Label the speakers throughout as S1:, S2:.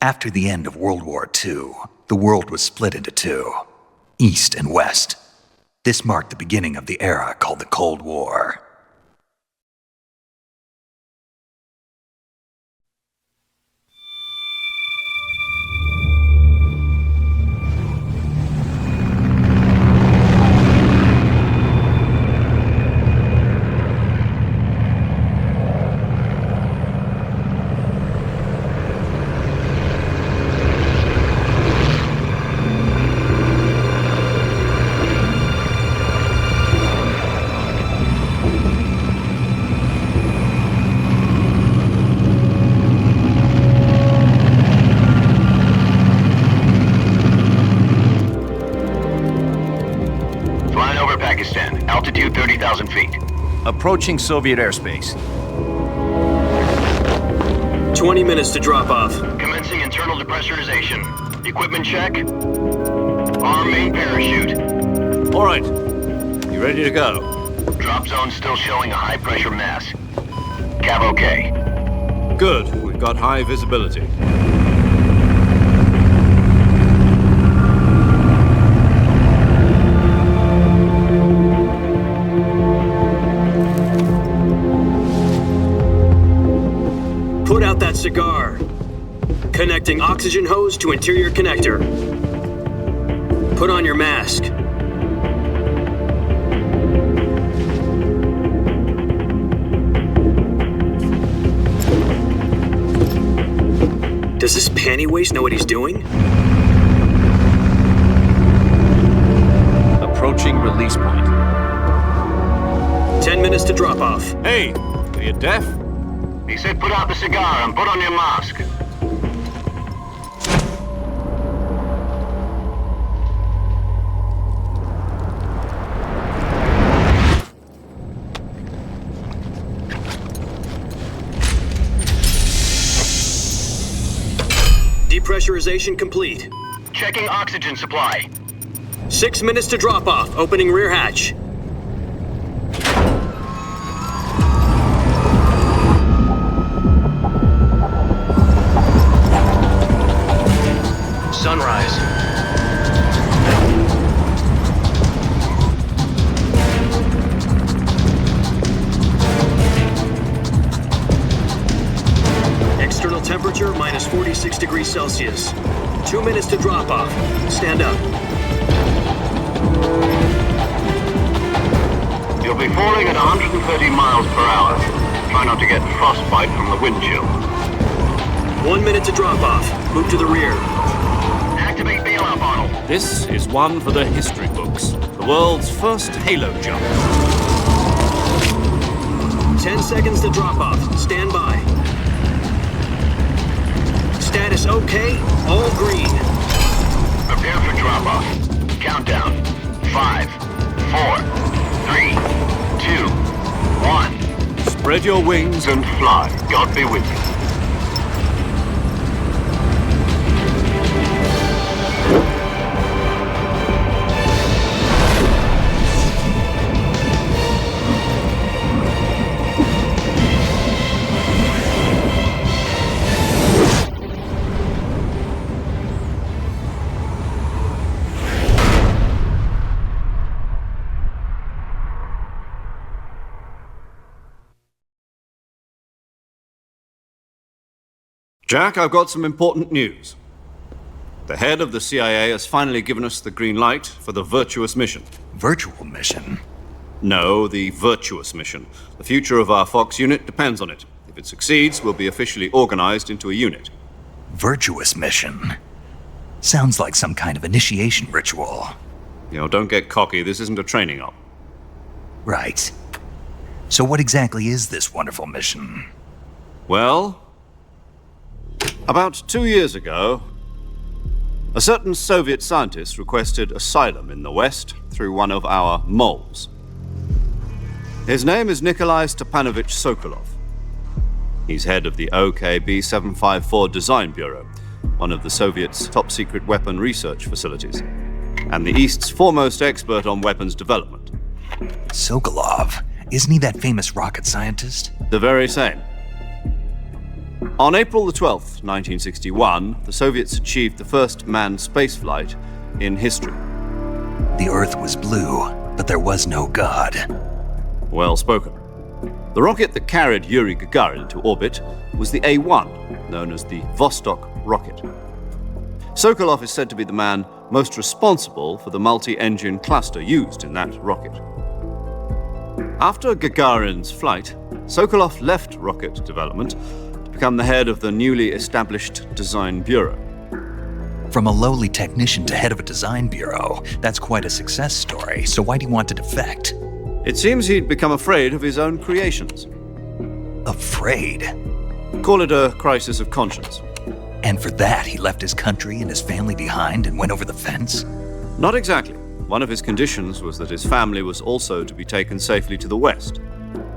S1: After the end of World War II, the world was split into two, East and West. This marked the beginning of the era called the Cold War.
S2: Altitude 30,000 feet.
S3: Approaching Soviet airspace.
S4: 20 minutes to drop off.
S2: Commencing internal depressurization. Equipment check. Arm main parachute.
S3: All right. You ready to go?
S2: Drop zone still showing a high pressure mass. Cav okay.
S3: Good. We've got high visibility.
S4: Put out that cigar. Connecting oxygen hose to interior connector. Put on your mask. Does this panty waste know what he's doing?
S3: Approaching release point.
S4: 10 minutes to drop off.
S3: Hey, are you deaf?
S2: He said put out the cigar and put on your mask.
S4: Depressurization complete.
S2: Checking oxygen supply.
S4: 6 minutes to drop off. Opening rear hatch.
S2: Sunrise.
S4: External temperature minus 46 degrees Celsius. 2 minutes to drop off. Stand up.
S2: You'll be falling at 130 miles per hour. Try not to get frostbite from the wind chill.
S4: 1 minute to drop off. Move to the rear.
S2: Activate bailout bottle.
S3: This is one for the history books. The world's first halo jump.
S4: 10 seconds to drop off. Stand by. Status okay, all green.
S2: Prepare for drop-off. Countdown. 5, 4, 3, 2, 1.
S3: Spread your wings
S2: And fly. God be with you.
S3: Jack, I've got some important news. The head of the CIA has finally given us the green light for the virtuous mission.
S1: Virtual mission?
S3: No, the virtuous mission. The future of our Fox unit depends on it. If it succeeds, we'll be officially organized into a unit.
S1: Virtuous mission? Sounds like some kind of initiation ritual.
S3: Don't get cocky. This isn't a training op.
S1: Right. So what exactly is this wonderful mission?
S3: Well, about 2 years ago, a certain Soviet scientist requested asylum in the West through one of our moles. His name is Nikolai Stepanovich Sokolov. He's head of the OKB 754 Design Bureau, one of the Soviets' top-secret weapon research facilities, and the East's foremost expert on weapons development.
S1: Sokolov? Isn't he that famous rocket scientist?
S3: The very same. On April the 12th, 1961, the Soviets achieved the first manned spaceflight in history.
S1: The Earth was blue, but there was no God.
S3: Well spoken. The rocket that carried Yuri Gagarin into orbit was the A-1, known as the Vostok rocket. Sokolov is said to be the man most responsible for the multi-engine cluster used in that rocket. After Gagarin's flight, Sokolov left rocket development to become the head of the newly established Design Bureau.
S1: From a lowly technician to head of a design bureau, that's quite a success story, so why'd he want to defect?
S3: It seems he'd become afraid of his own creations.
S1: Afraid?
S3: Call it a crisis of conscience.
S1: And for that, he left his country and his family behind and went over the fence?
S3: Not exactly. One of his conditions was that his family was also to be taken safely to the West.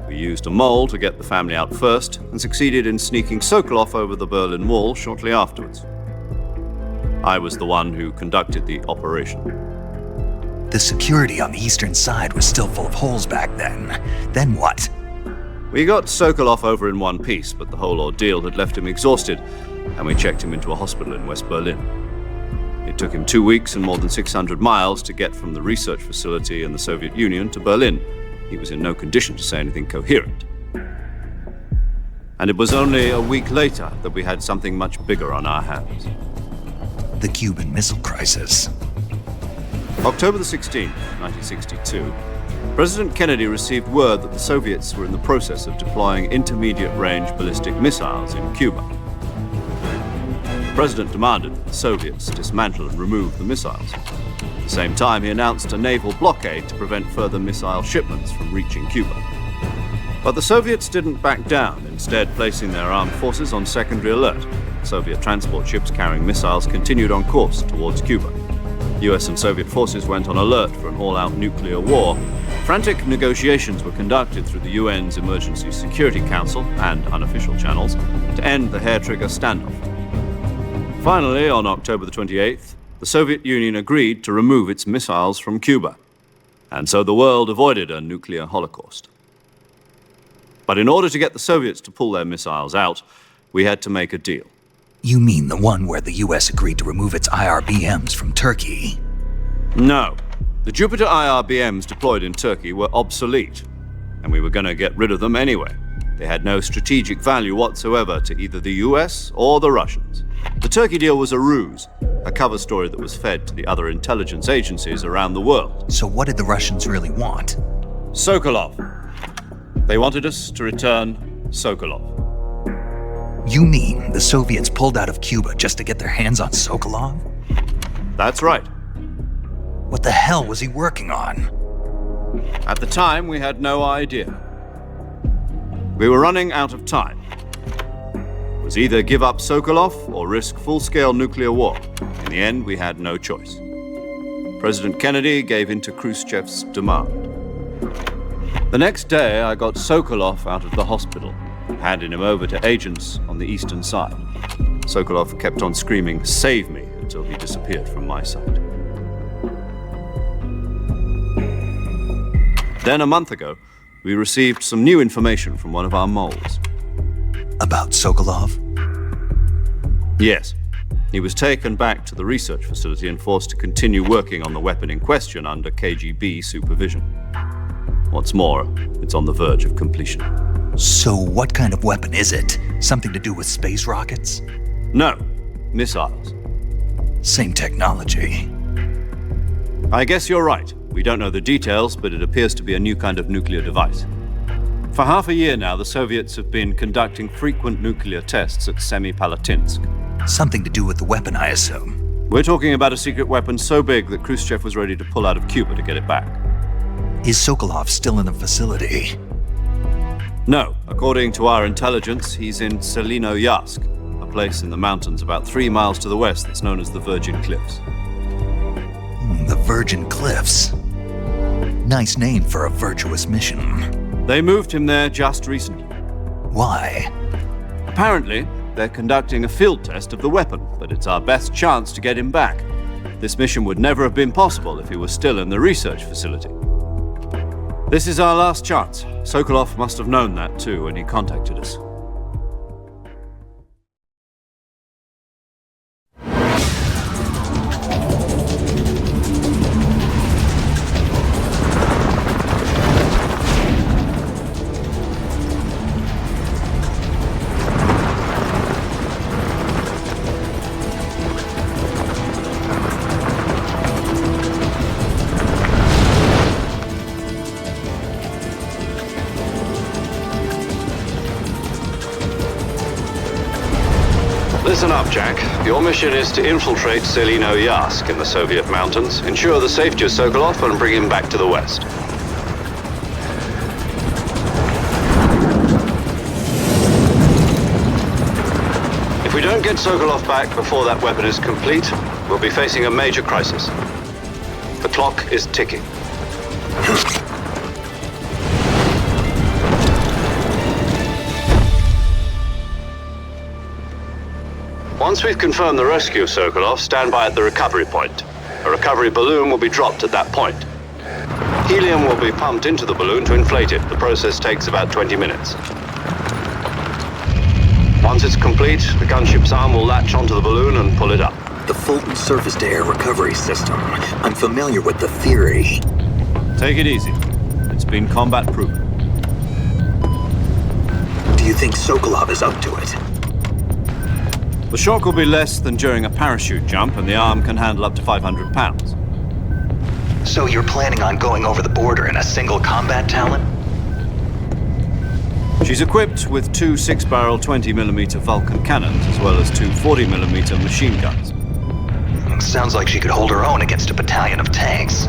S3: We used a mole to get the family out first and succeeded in sneaking Sokolov over the Berlin Wall shortly afterwards. I was the one who conducted the operation.
S1: The security on the eastern side was still full of holes back then. Then what?
S3: We got Sokolov over in one piece, but the whole ordeal had left him exhausted, and we checked him into a hospital in West Berlin. It took him 2 weeks and more than 600 miles to get from the research facility in the Soviet Union to Berlin. He was in no condition to say anything coherent. And it was only a week later that we had something much bigger on our hands.
S1: The Cuban Missile Crisis.
S3: October the 16th, 1962, President Kennedy received word that the Soviets were in the process of deploying intermediate-range ballistic missiles in Cuba. The President demanded that the Soviets dismantle and remove the missiles. At the same time, he announced a naval blockade to prevent further missile shipments from reaching Cuba. But the Soviets didn't back down, instead placing their armed forces on secondary alert. Soviet transport ships carrying missiles continued on course towards Cuba. US and Soviet forces went on alert for an all-out nuclear war. Frantic negotiations were conducted through the UN's Emergency Security Council and unofficial channels to end the hair-trigger standoff. Finally, on October the 28th, the Soviet Union agreed to remove its missiles from Cuba. And so the world avoided a nuclear holocaust. But in order to get the Soviets to pull their missiles out, we had to make a deal.
S1: You mean the one where the US agreed to remove its IRBMs from Turkey?
S3: No. The Jupiter IRBMs deployed in Turkey were obsolete, and we were going to get rid of them anyway. They had no strategic value whatsoever to either the US or the Russians. The Turkey deal was a ruse, a cover story that was fed to the other intelligence agencies around the world.
S1: So what did the Russians really want?
S3: Sokolov. They wanted us to return Sokolov.
S1: You mean the Soviets pulled out of Cuba just to get their hands on Sokolov?
S3: That's right.
S1: What the hell was he working on?
S3: At the time, we had no idea. We were running out of time. It was either give up Sokolov or risk full-scale nuclear war. In the end, we had no choice. President Kennedy gave in to Khrushchev's demand. The next day, I got Sokolov out of the hospital, handing him over to agents on the eastern side. Sokolov kept on screaming, "Save me," until he disappeared from my sight. Then, a month ago, we received some new information from one of our moles.
S1: About Sokolov?
S3: Yes. He was taken back to the research facility and forced to continue working on the weapon in question under KGB supervision. What's more, it's on the verge of completion.
S1: So what kind of weapon is it? Something to do with space rockets?
S3: No, missiles.
S1: Same technology.
S3: I guess you're right. We don't know the details, but it appears to be a new kind of nuclear device. For half a year now, the Soviets have been conducting frequent nuclear tests at Semipalatinsk.
S1: Something to do with the weapon, I assume.
S3: We're talking about a secret weapon so big that Khrushchev was ready to pull out of Cuba to get it back.
S1: Is Sokolov still in the facility?
S3: No, according to our intelligence, he's in Selinoyarsk, a place in the mountains about 3 miles to the west that's known as the Virgin Cliffs.
S1: The Virgin Cliffs. Nice name for a virtuous mission.
S3: They moved him there just recently.
S1: Why?
S3: Apparently, they're conducting a field test of the weapon, but it's our best chance to get him back. This mission would never have been possible if he was still in the research facility. This is our last chance. Sokolov must have known that too when he contacted us.
S2: Listen up, Jack. Your mission is to infiltrate Selinoyarsk in the Soviet mountains, ensure the safety of Sokolov, and bring him back to the west. If we don't get Sokolov back before that weapon is complete, we'll be facing a major crisis. The clock is ticking. Once we've confirmed the rescue of Sokolov, stand by at the recovery point. A recovery balloon will be dropped at that point. Helium will be pumped into the balloon to inflate it. The process takes about 20 minutes. Once it's complete, the gunship's arm will latch onto the balloon and pull it up.
S5: The Fulton surface-to-air recovery system. I'm familiar with the theory.
S3: Take it easy. It's been combat-proven.
S5: Do you think Sokolov is up to it?
S3: The shock will be less than during a parachute jump, and the arm can handle up to 500 pounds.
S1: So you're planning on going over the border in a single combat Talon?
S3: She's equipped with 2 6-barrel 20mm Vulcan cannons, as well as 2 40mm machine guns.
S1: Sounds like she could hold her own against a battalion of tanks.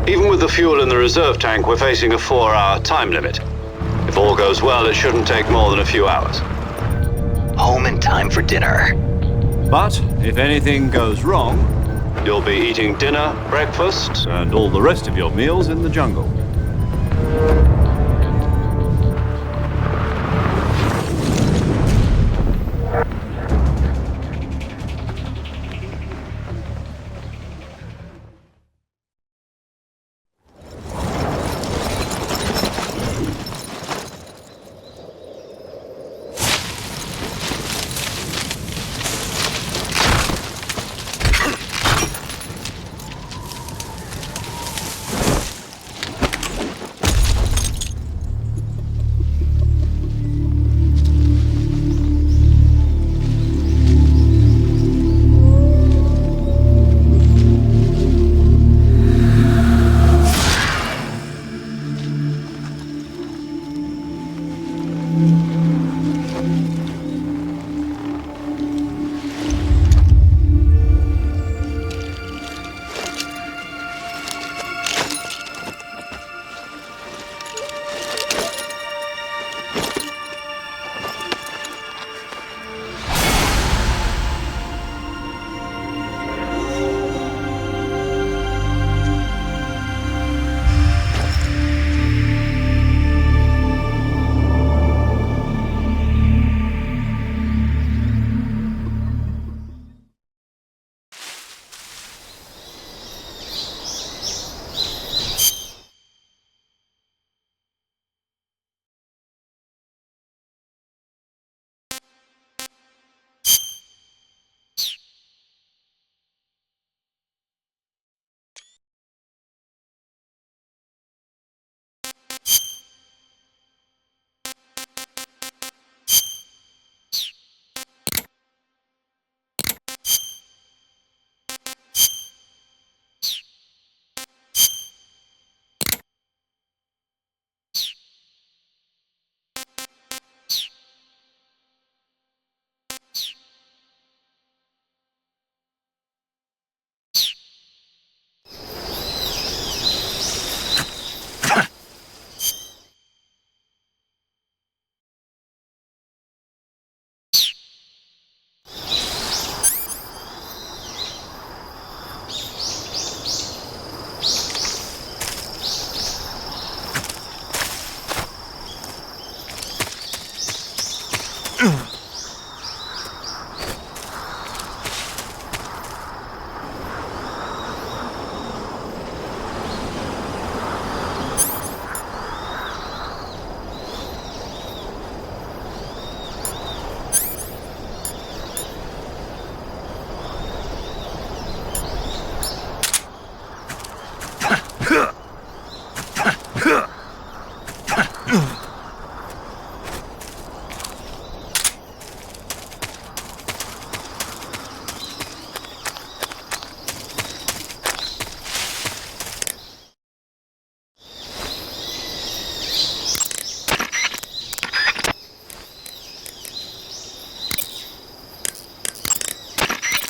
S2: Even with the fuel in the reserve tank, we're facing a 4-hour time limit. If all goes well, it shouldn't take more than a few hours.
S1: Home in time for dinner.
S3: But if anything goes wrong,
S2: You'll be eating dinner, breakfast,
S3: and all the rest of your meals in the jungle.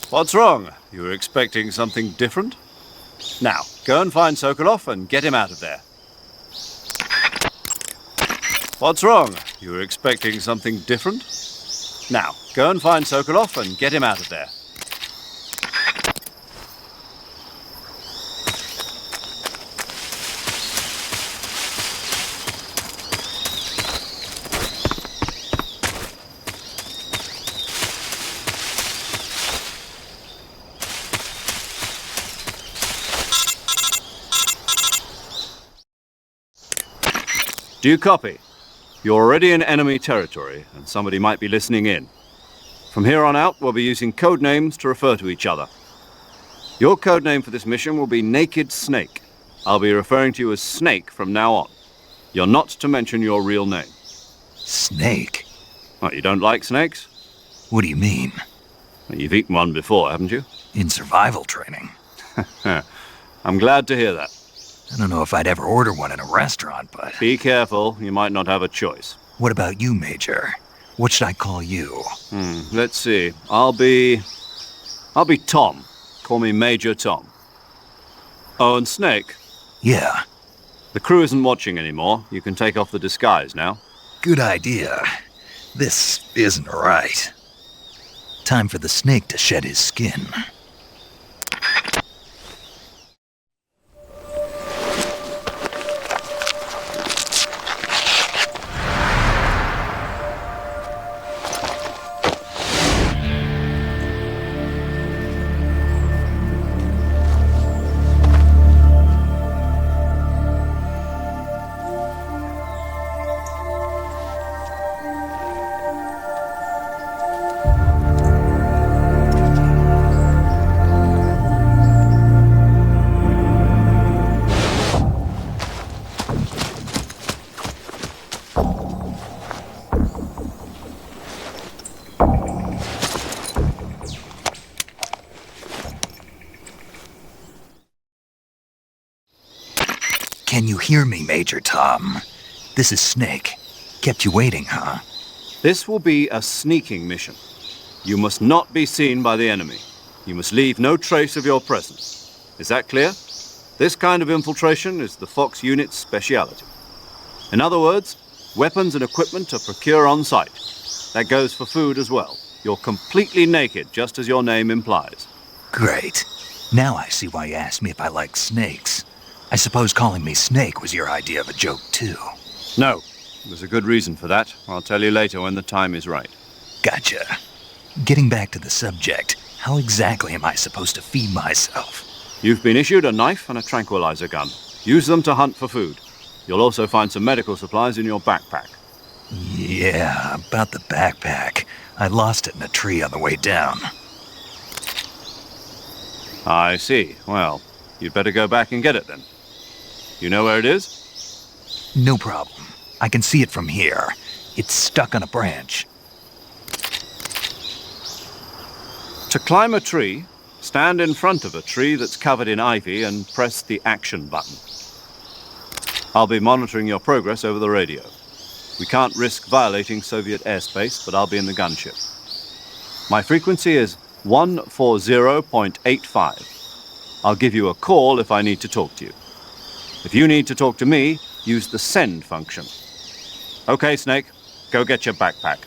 S3: What's wrong? You were expecting something different? Now, go and find Sokolov and get him out of there. What's wrong? You were expecting something different? Now, go and find Sokolov and get him out of there. Do you copy? You're already in enemy territory, and somebody might be listening in. From here on out, we'll be using code names to refer to each other. Your code name for this mission will be Naked Snake. I'll be referring to you as Snake from now on. You're not to mention your real name.
S1: Snake?
S3: What, you don't like snakes?
S1: What do you mean?
S3: Well, you've eaten one before, haven't you?
S1: In survival training?
S3: I'm glad to hear that.
S1: I don't know if I'd ever order one in a restaurant, but...
S3: Be careful, you might not have a choice.
S1: What about you, Major? What should I call you?
S3: Let's see. I'll be Tom. Call me Major Tom. Oh, and Snake.
S1: Yeah.
S3: The crew isn't watching anymore. You can take off the disguise now.
S1: Good idea. This isn't right. Time for the snake to shed his skin. Can you hear me, Major Tom? This is Snake. Kept you waiting, huh?
S3: This will be a sneaking mission. You must not be seen by the enemy. You must leave no trace of your presence. Is that clear? This kind of infiltration is the Fox unit's speciality. In other words, weapons and equipment are procured on site. That goes for food as well. You're completely naked, just as your name implies.
S1: Great. Now I see why you asked me if I like snakes. I suppose calling me Snake was your idea of a joke, too.
S3: No, there's a good reason for that. I'll tell you later when the time is right.
S1: Gotcha. Getting back to the subject, how exactly am I supposed to feed myself?
S3: You've been issued a knife and a tranquilizer gun. Use them to hunt for food. You'll also find some medical supplies in your backpack.
S1: Yeah, about the backpack. I lost it in a tree on the way down.
S3: I see. Well, you'd better go back and get it then. You know where it is?
S1: No problem. I can see it from here. It's stuck on a branch.
S3: To climb a tree, stand in front of a tree that's covered in ivy and press the action button. I'll be monitoring your progress over the radio. We can't risk violating Soviet airspace, but I'll be in the gunship. My frequency is 140.85. I'll give you a call if I need to talk to you. If you need to talk to me, use the send function. Okay, Snake, go get your backpack.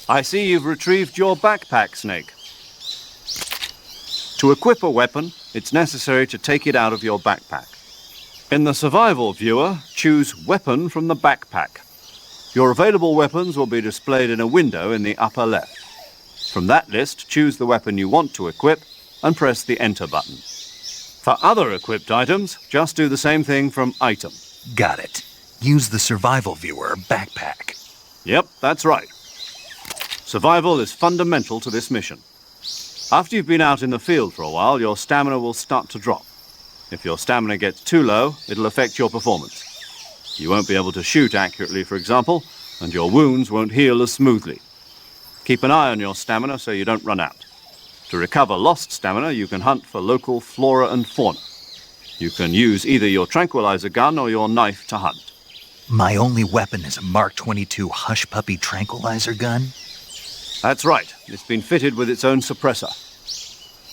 S3: I see you've retrieved your backpack, Snake. To equip a weapon, it's necessary to take it out of your backpack. In the survival viewer, choose Weapon from the backpack. Your available weapons will be displayed in a window in the upper left. From that list, choose the weapon you want to equip and press the Enter button. For other equipped items, just do the same thing from Item.
S1: Got it. Use the survival viewer backpack.
S3: Yep, that's right. Survival is fundamental to this mission. After you've been out in the field for a while, your stamina will start to drop. If your stamina gets too low, it'll affect your performance. You won't be able to shoot accurately, for example, and your wounds won't heal as smoothly. Keep an eye on your stamina so you don't run out. To recover lost stamina, you can hunt for local flora and fauna. You can use either your tranquilizer gun or your knife to hunt.
S1: My only weapon is a Mark 22 Hush Puppy tranquilizer gun?
S3: That's right. It's been fitted with its own suppressor.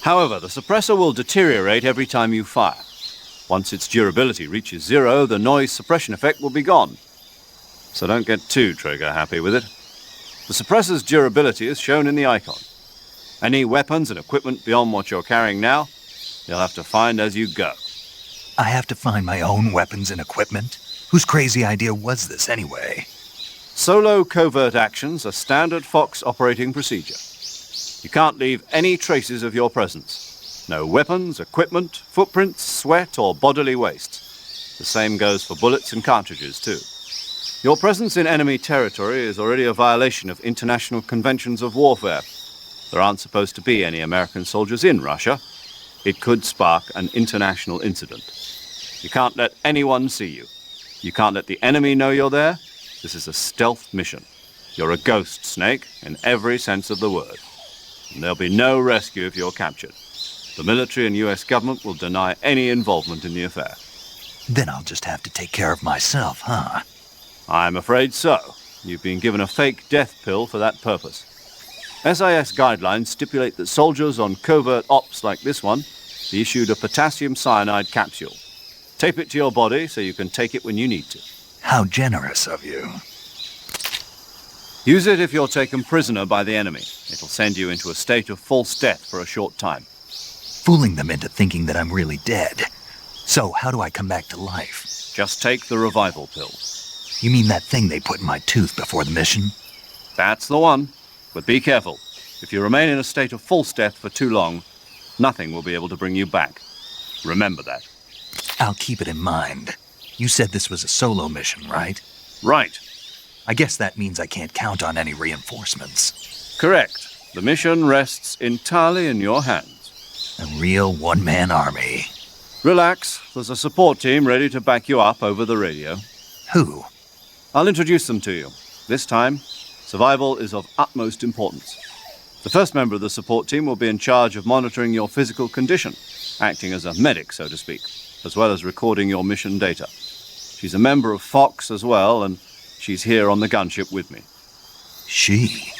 S3: However, the suppressor will deteriorate every time you fire. Once its durability reaches 0, the noise suppression effect will be gone. So don't get too trigger happy with it. The suppressor's durability is shown in the icon. Any weapons and equipment beyond what you're carrying now, you'll have to find as you go.
S1: I have to find my own weapons and equipment? Whose crazy idea was this anyway?
S3: Solo covert actions are standard Fox operating procedure. You can't leave any traces of your presence. No weapons, equipment, footprints, sweat, or bodily waste. The same goes for bullets and cartridges, too. Your presence in enemy territory is already a violation of international conventions of warfare. There aren't supposed to be any American soldiers in Russia. It could spark an international incident. You can't let anyone see you. You can't let the enemy know you're there. This is a stealth mission. You're a ghost, Snake, in every sense of the word. And there'll be no rescue if you're captured. The military and US government will deny any involvement in the affair.
S1: Then I'll just have to take care of myself, huh?
S3: I'm afraid so. You've been given a fake death pill for that purpose. SIS guidelines stipulate that soldiers on covert ops like this one be issued a potassium cyanide capsule. Tape it to your body so you can take it when you need to.
S1: How generous of you.
S3: Use it if you're taken prisoner by the enemy. It'll send you into a state of false death for a short time.
S1: Fooling them into thinking that I'm really dead. So how do I come back to life?
S3: Just take the revival pill.
S1: You mean that thing they put in my tooth before the mission?
S3: That's the one. But be careful. If you remain in a state of false death for too long, nothing will be able to bring you back. Remember that.
S1: I'll keep it in mind. You said this was a solo mission, right?
S3: Right.
S1: I guess that means I can't count on any reinforcements.
S3: Correct. The mission rests entirely in your hands.
S1: A real one-man army.
S3: Relax. There's a support team ready to back you up over the radio.
S1: Who?
S3: I'll introduce them to you. This time, survival is of utmost importance. The first member of the support team will be in charge of monitoring your physical condition, acting as a medic, so to speak, as well as recording your mission data. She's a member of Fox as well, and she's here on the gunship with me.
S1: She?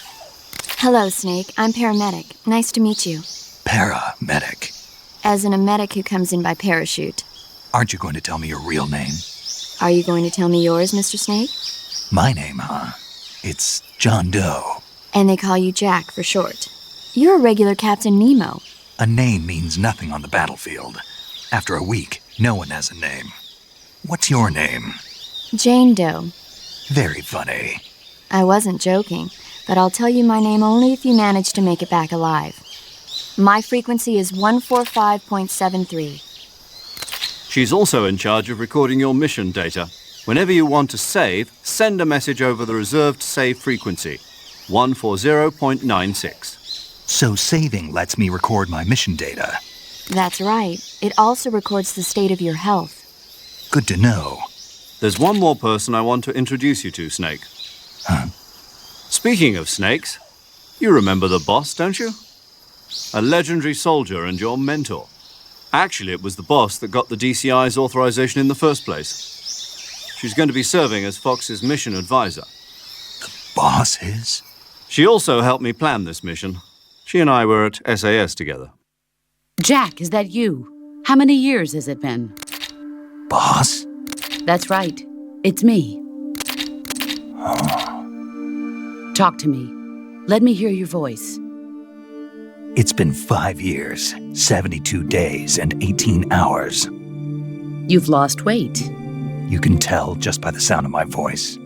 S6: Hello, Snake. I'm paramedic. Nice to meet you.
S1: Paramedic.
S6: As in a medic who comes in by parachute.
S1: Aren't you going to tell me your real name?
S6: Are you going to tell me yours, Mr. Snake?
S1: My name, huh? It's John Doe.
S6: And they call you Jack for short. You're a regular Captain Nemo.
S1: A name means nothing on the battlefield. After a week, no one has a name. What's your name?
S6: Jane Doe.
S1: Very funny.
S6: I wasn't joking, but I'll tell you my name only if you manage to make it back alive. My frequency is 145.73.
S3: She's also in charge of recording your mission data. Whenever you want to save, send a message over the reserved save frequency, 140.96.
S1: So saving lets me record my mission data.
S6: That's right. It also records the state of your health.
S1: Good to know.
S3: There's one more person I want to introduce you to, Snake.
S1: Huh?
S3: Speaking of snakes, you remember the boss, don't you? A legendary soldier and your mentor. Actually, it was the boss that got the DCI's authorization in the first place. She's going to be serving as Fox's mission advisor.
S1: Boss is?
S3: She also helped me plan this mission. She and I were at SAS together.
S7: Jack, is that you? How many years has it been?
S1: Boss?
S7: That's right. It's me. Talk to me. Let me hear your voice.
S1: It's been 5 years, 72 days, and 18 hours.
S7: You've lost weight.
S1: You can tell just by the sound of my voice.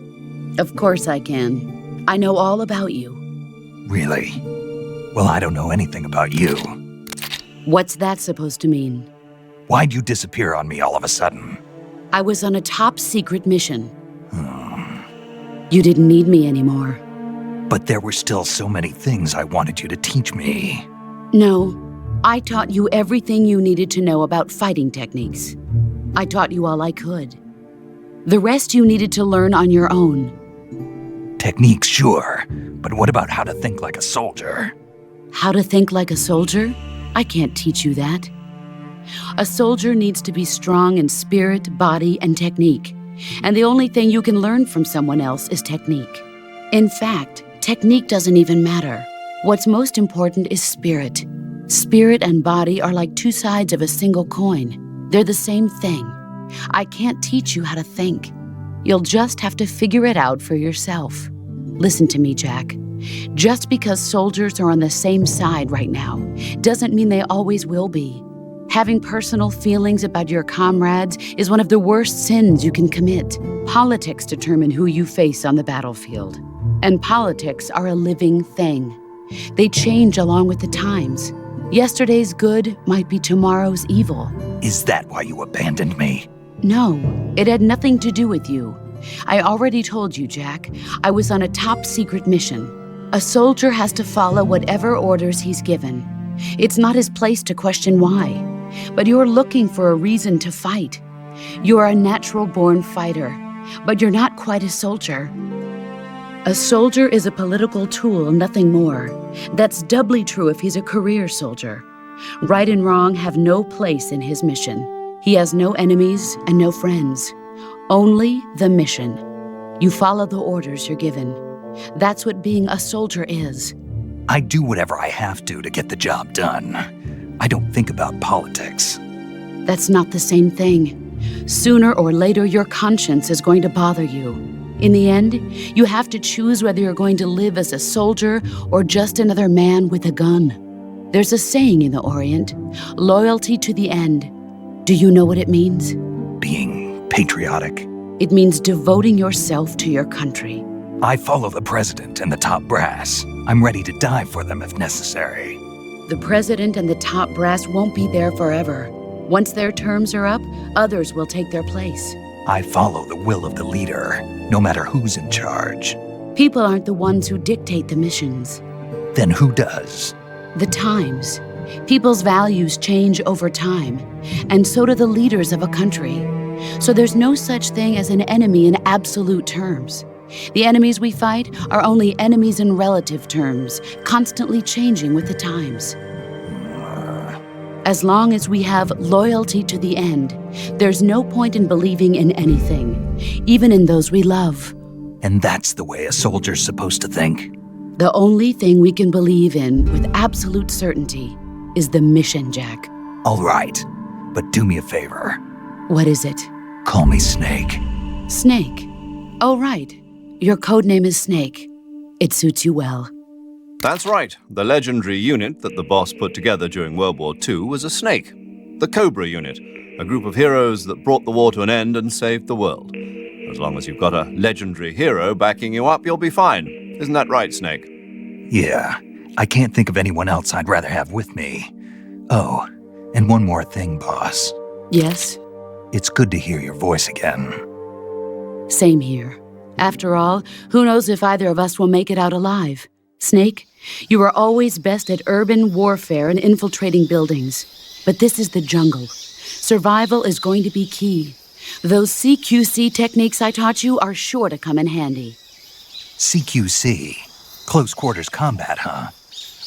S7: Of course I can. I know all about you.
S1: Really? Well, I don't know anything about you.
S7: What's that supposed to mean?
S1: Why'd you disappear on me all of a sudden?
S7: I was on a top-secret mission. You didn't need me anymore.
S1: But there were still so many things I wanted you to teach me.
S7: No, I taught you everything you needed to know about fighting techniques. I taught you all I could. The rest you needed to learn on your own.
S1: Techniques, sure. But what about how to think like a soldier?
S7: How to think like a soldier? I can't teach you that. A soldier needs to be strong in spirit, body, and technique. And the only thing you can learn from someone else is technique. In fact, technique doesn't even matter. What's most important is spirit. Spirit and body are like two sides of a single coin. They're the same thing. I can't teach you how to think. You'll just have to figure it out for yourself. Listen to me, Jack. Just because soldiers are on the same side right now doesn't mean they always will be. Having personal feelings about your comrades is one of the worst sins you can commit. Politics determine who you face on the battlefield. And politics are a living thing. They change along with the times. Yesterday's good might be tomorrow's evil.
S1: Is that why you abandoned me?
S7: No, it had nothing to do with you. I already told you, Jack. I was on a top-secret mission. A soldier has to follow whatever orders he's given. It's not his place to question why. But you're looking for a reason to fight. You're a natural-born fighter, but you're not quite a soldier. A soldier is a political tool, nothing more. That's doubly true if he's a career soldier. Right and wrong have no place in his mission. He has no enemies and no friends. Only the mission. You follow the orders you're given. That's what being a soldier is.
S1: I do whatever I have to get the job done. I don't think about politics.
S7: That's not the same thing. Sooner or later, your conscience is going to bother you. In the end, you have to choose whether you're going to live as a soldier or just another man with a gun. There's a saying in the Orient, loyalty to the end. Do you know what it means?
S1: Being patriotic.
S7: It means devoting yourself to your country.
S1: I follow the president and the top brass. I'm ready to die for them if necessary.
S7: The president and the top brass won't be there forever. Once their terms are up, others will take their place.
S1: I follow the will of the leader, no matter who's in charge.
S7: People aren't the ones who dictate the missions.
S1: Then who does?
S7: The times. People's values change over time, and so do the leaders of a country. So there's no such thing as an enemy in absolute terms. The enemies we fight are only enemies in relative terms, constantly changing with the times. As long as we have loyalty to the end, there's no point in believing in anything, even in those we love.
S1: And that's the way a soldier's supposed to think?
S7: The only thing we can believe in with absolute certainty is the mission, Jack.
S1: All right, but do me a favor.
S7: What is it?
S1: Call me Snake.
S7: Snake. Oh, right. Your code name is Snake. It suits you well.
S3: That's right. The legendary unit that the boss put together during World War II was a snake. The Cobra unit, a group of heroes that brought the war to an end and saved the world. As long as you've got a legendary hero backing you up, you'll be fine. Isn't that right, Snake?
S1: Yeah, I can't think of anyone else I'd rather have with me. Oh, and one more thing, boss.
S7: Yes?
S1: It's good to hear your voice again.
S7: Same here. After all, who knows if either of us will make it out alive? Snake, you are always best at urban warfare and infiltrating buildings. But this is the jungle. Survival is going to be key. Those CQC techniques I taught you are sure to come in handy.
S1: CQC? Close quarters combat, huh?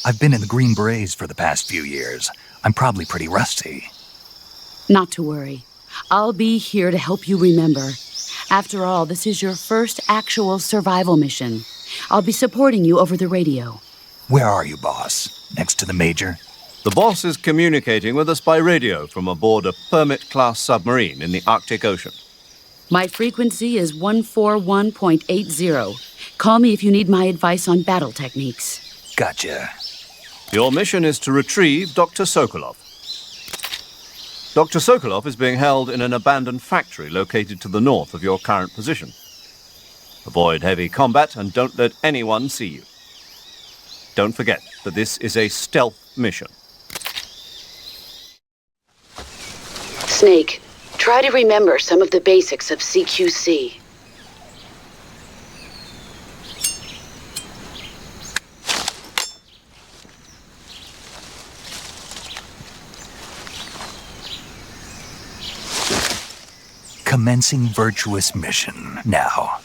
S1: I've been in the Green Berets for the past few years. I'm probably pretty rusty.
S7: Not to worry. I'll be here to help you remember. After all, this is your first actual survival mission. I'll be supporting you over the radio.
S1: Where are you, boss? Next to the Major?
S3: The boss is communicating with us by radio from aboard a Permit-class submarine in the Arctic Ocean.
S7: My frequency is 141.80. Call me if you need my advice on battle techniques.
S1: Gotcha.
S3: Your mission is to retrieve Dr. Sokolov. Dr. Sokolov is being held in an abandoned factory located to the north of your current position. Avoid heavy combat and don't let anyone see you. Don't forget that this is a stealth mission.
S8: Snake, try to remember some of the basics of CQC.
S1: Commencing virtuous mission now.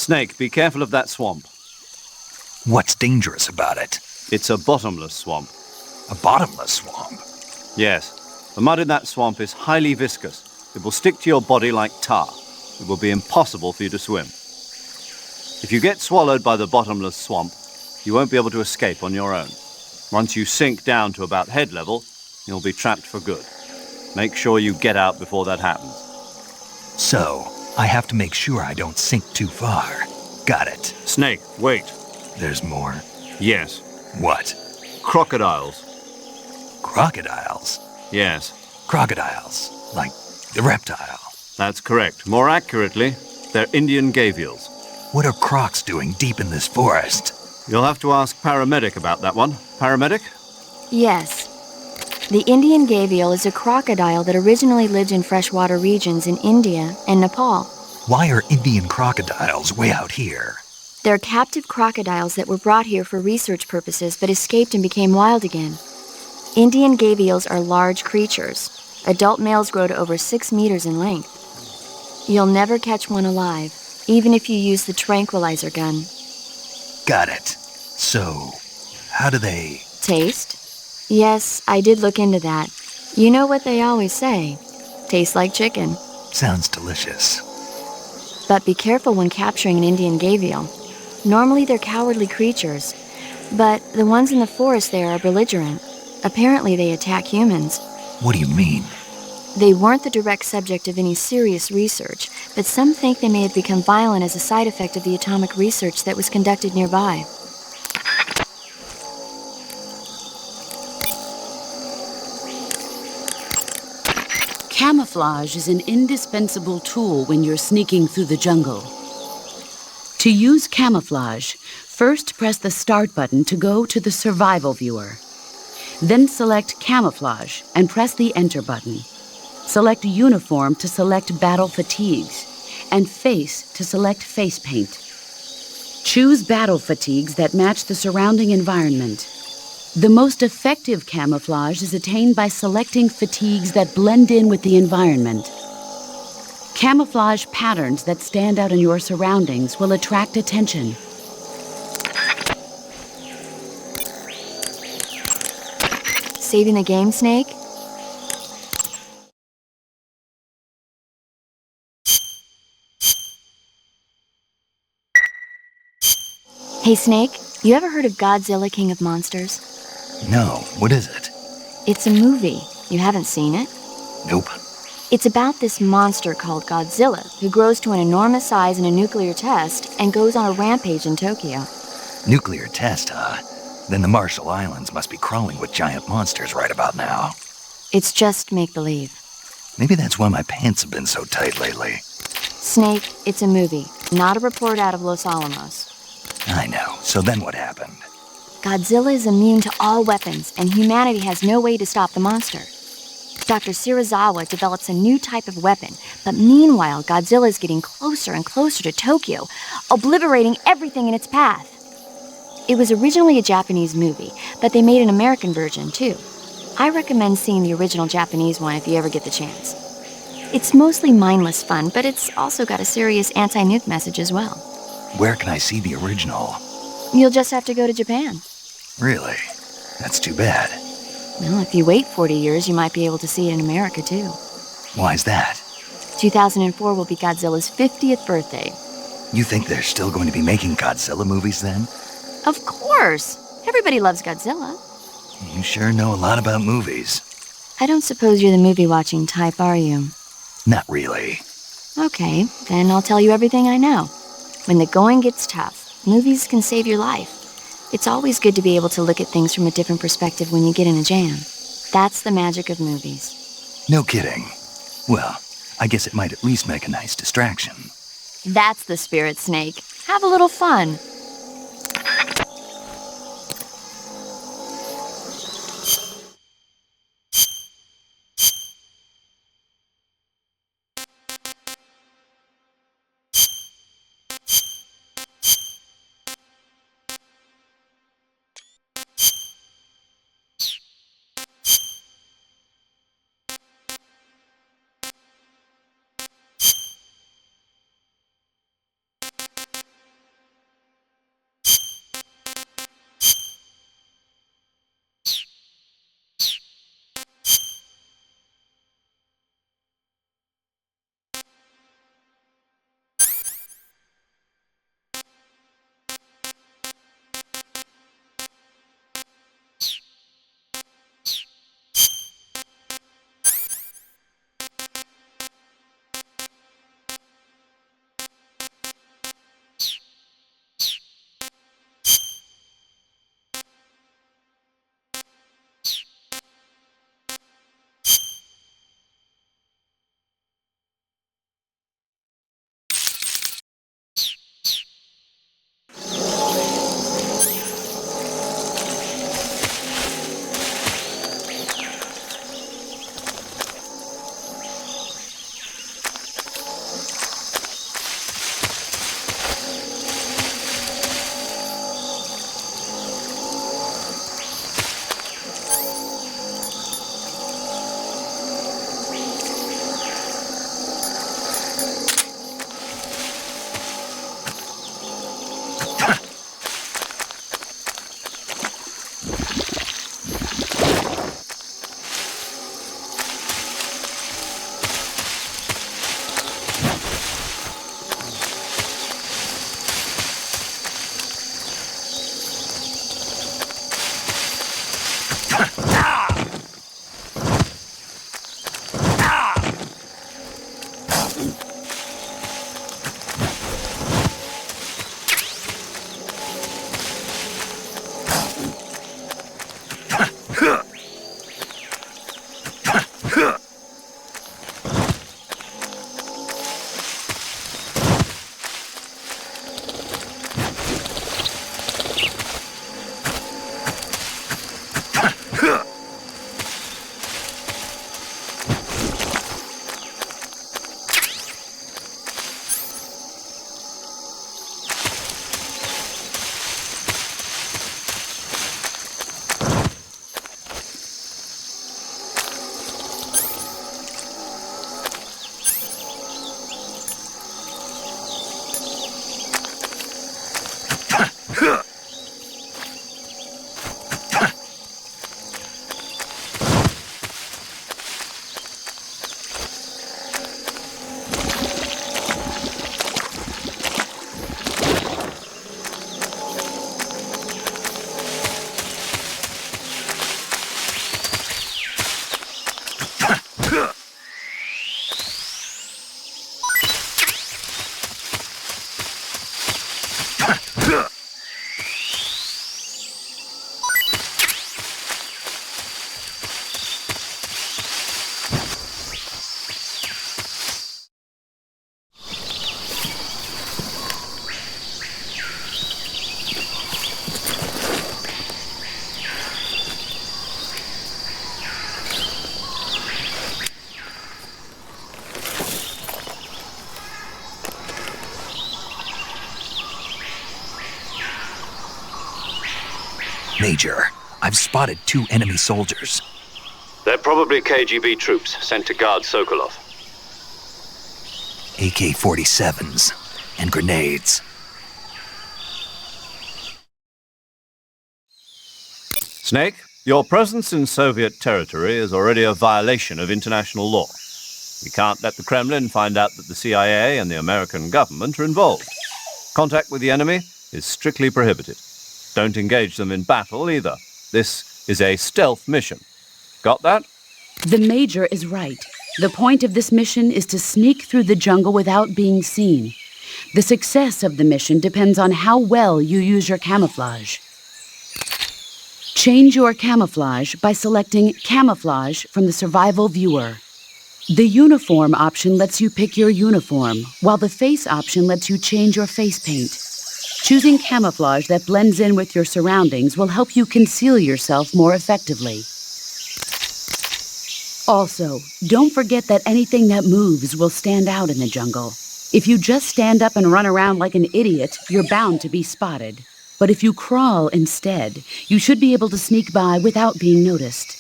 S3: Snake, be careful of that swamp.
S1: What's dangerous about it?
S3: It's a bottomless swamp.
S1: A bottomless swamp?
S3: Yes. The mud in that swamp is highly viscous. It will stick to your body like tar. It will be impossible for you to swim. If you get swallowed by the bottomless swamp, you won't be able to escape on your own. Once you sink down to about head level, you'll be trapped for good. Make sure you get out before that happens.
S1: So, I have to make sure I don't sink too far. Got it.
S3: Snake, wait.
S1: There's more.
S3: Yes.
S1: What?
S3: Crocodiles.
S1: Crocodiles?
S3: Yes.
S1: Crocodiles. Like the reptile.
S3: That's correct. More accurately, they're Indian gavials.
S1: What are crocs doing deep in this forest?
S3: You'll have to ask Paramedic about that one. Paramedic?
S6: Yes. The Indian gavial is a crocodile that originally lived in freshwater regions in India and Nepal.
S1: Why are Indian crocodiles way out here?
S6: They're captive crocodiles that were brought here for research purposes but escaped and became wild again. Indian gavials are large creatures. Adult males grow to over 6 meters in length. You'll never catch one alive, even if you use the tranquilizer gun.
S1: Got it. So, how do they...
S6: Taste? Yes, I did look into that. You know what they always say. Tastes like chicken.
S1: Sounds delicious.
S6: But be careful when capturing an Indian gavial. Normally they're cowardly creatures, but the ones in the forest there are belligerent. Apparently they attack humans.
S1: What do you mean?
S6: They weren't the direct subject of any serious research, but some think they may have become violent as a side effect of the atomic research that was conducted nearby.
S7: Camouflage is an indispensable tool when you're sneaking through the jungle. To use camouflage, first press the Start button to go to the Survival viewer. Then select Camouflage and press the Enter button. Select Uniform to select Battle Fatigues, and Face to select Face Paint. Choose battle fatigues that match the surrounding environment. The most effective camouflage is attained by selecting fatigues that blend in with the environment. Camouflage patterns that stand out in your surroundings will attract attention.
S6: Saving the game, Snake? Hey, Snake, you ever heard of Godzilla, King of Monsters?
S1: No, what is it?
S6: It's a movie. You haven't seen it?
S1: Nope.
S6: It's about this monster called Godzilla, who grows to an enormous size in a nuclear test and goes on a rampage in Tokyo.
S1: Nuclear test, huh? Then the Marshall Islands must be crawling with giant monsters right about now.
S6: It's just make-believe.
S1: Maybe that's why my pants have been so tight lately.
S6: Snake, it's a movie, not a report out of Los Alamos.
S1: I know. So then what happened?
S6: Godzilla is immune to all weapons, and humanity has no way to stop the monster. Dr. Shirazawa develops a new type of weapon, but meanwhile, Godzilla is getting closer and closer to Tokyo, obliterating everything in its path. It was originally a Japanese movie, but they made an American version, too. I recommend seeing the original Japanese one if you ever get the chance. It's mostly mindless fun, but it's also got a serious anti-nuke message as well.
S1: Where can I see the original?
S6: You'll just have to go to Japan.
S1: Really? That's too bad.
S6: Well, if you wait 40 years, you might be able to see it in America, too.
S1: Why's that?
S6: 2004 will be Godzilla's 50th birthday.
S1: You think they're still going to be making Godzilla movies then?
S6: Of course! Everybody loves Godzilla.
S1: You sure know a lot about movies.
S6: I don't suppose you're the movie-watching type, are you?
S1: Not really.
S6: Okay, then I'll tell you everything I know. When the going gets tough, movies can save your life. It's always good to be able to look at things from a different perspective when you get in a jam. That's the magic of movies.
S1: No kidding. Well, I guess it might at least make a nice distraction.
S6: That's the spirit, Snake. Have a little fun.
S1: Major, I've spotted 2 enemy soldiers.
S2: They're probably KGB troops sent to guard Sokolov.
S1: AK-47s and grenades.
S3: Snake, your presence in Soviet territory is already a violation of international law. We can't let the Kremlin find out that the CIA and the American government are involved. Contact with the enemy is strictly prohibited. Don't engage them in battle either. This is a stealth mission. Got that?
S7: The Major is right. The point of this mission is to sneak through the jungle without being seen. The success of the mission depends on how well you use your camouflage. Change your camouflage by selecting Camouflage from the Survival Viewer. The Uniform option lets you pick your uniform, while the Face option lets you change your face paint. Choosing camouflage that blends in with your surroundings will help you conceal yourself more effectively. Also, don't forget that anything that moves will stand out in the jungle. If you just stand up and run around like an idiot, you're bound to be spotted. But if you crawl instead, you should be able to sneak by without being noticed.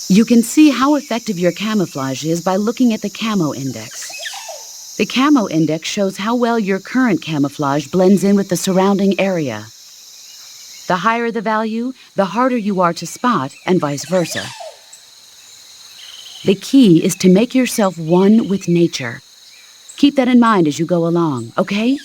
S7: You can see how effective your camouflage is by looking at the Camo index. The Camo index shows how well your current camouflage blends in with the surrounding area. The higher the value, the harder you are to spot, and vice versa. The key is to make yourself one with nature. Keep that in mind as you go along, okay?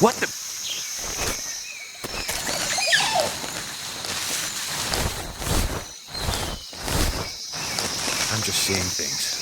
S1: What the? I'm just seeing things.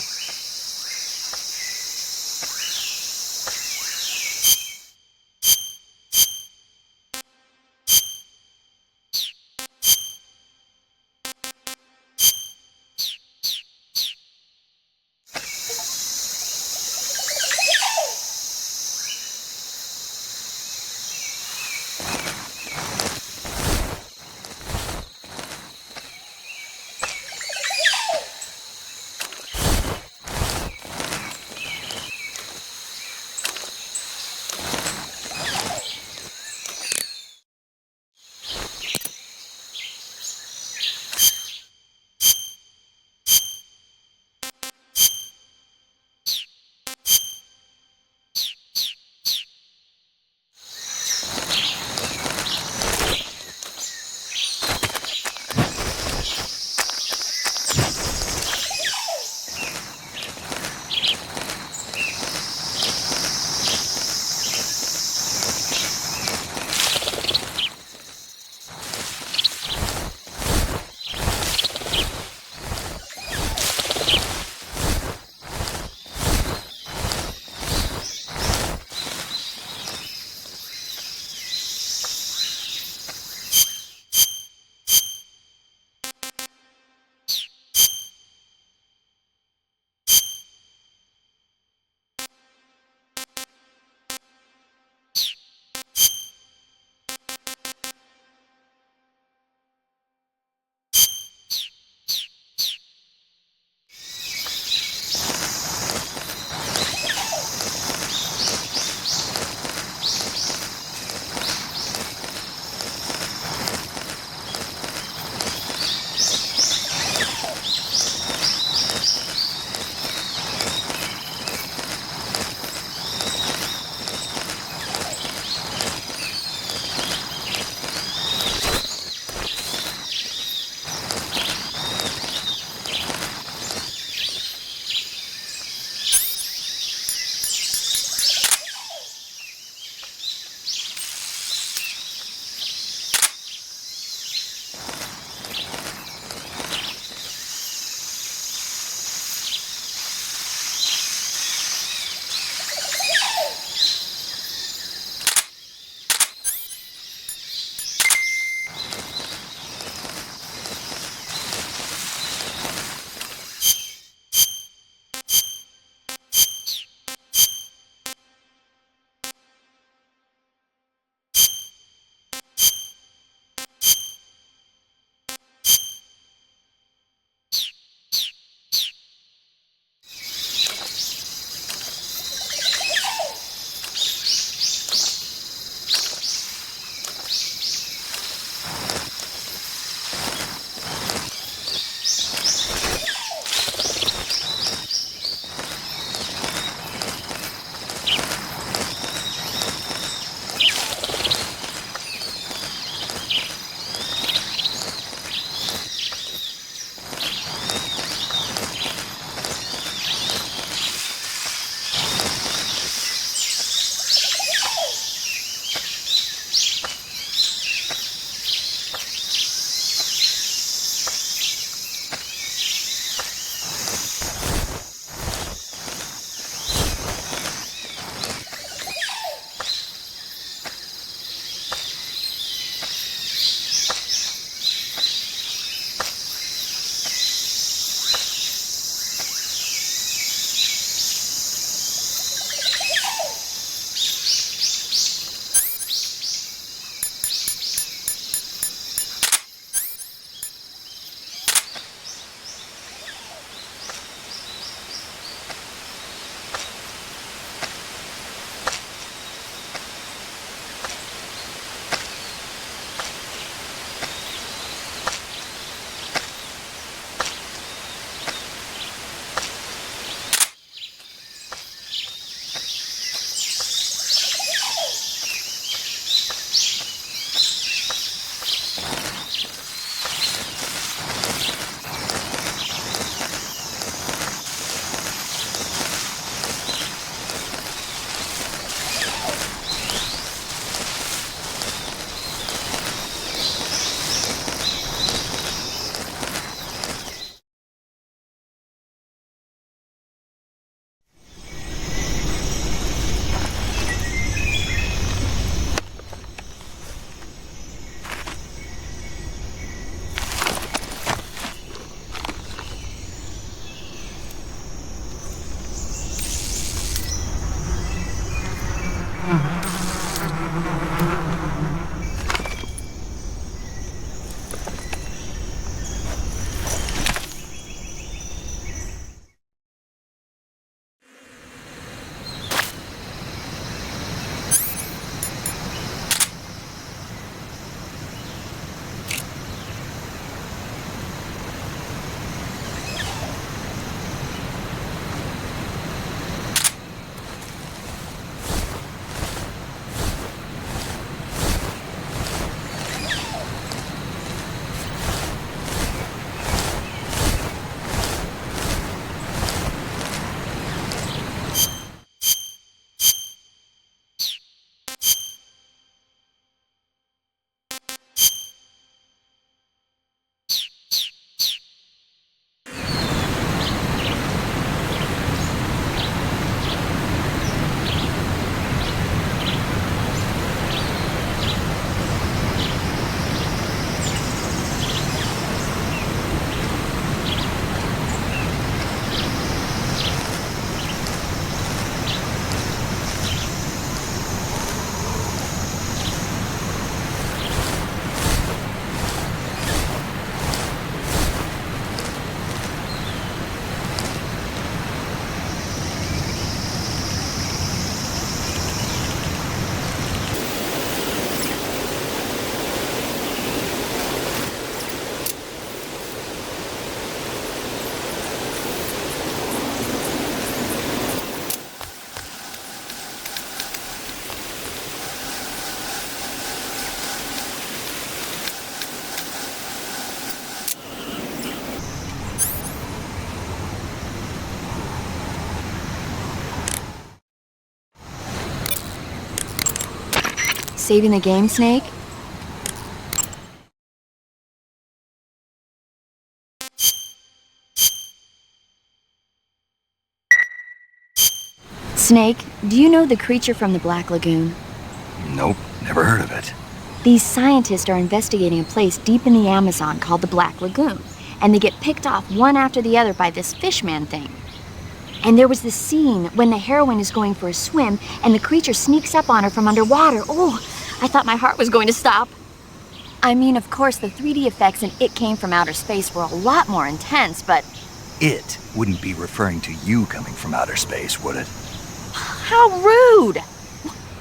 S6: saving the game, Snake? Snake, do you know the creature from the Black Lagoon?
S1: Nope, never heard of it.
S6: These scientists are investigating a place deep in the Amazon called the Black Lagoon, and they get picked off one after the other by this fishman thing. And there was this scene when the heroine is going for a swim, and the creature sneaks up on her from underwater. Oh, I thought my heart was going to stop. I mean, of course, the 3D effects in It Came from Outer Space were a lot more intense, but...
S1: It wouldn't be referring to you coming from outer space, would it?
S6: How rude!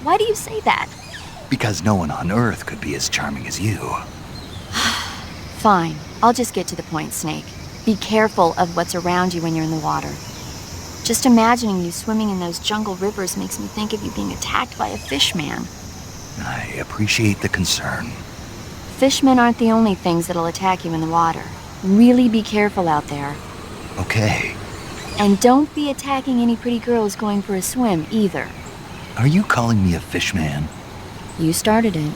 S6: Why do you say that?
S1: Because no one on Earth could be as charming as you.
S6: Fine, I'll just get to the point, Snake. Be careful of what's around you when you're in the water. Just imagining you swimming in those jungle rivers makes me think of you being attacked by a fishman.
S1: I appreciate the concern.
S6: Fishmen aren't the only things that'll attack you in the water. Really be careful out there.
S1: Okay.
S6: And don't be attacking any pretty girls going for a swim, either.
S1: Are you calling me a fishman?
S6: You started it.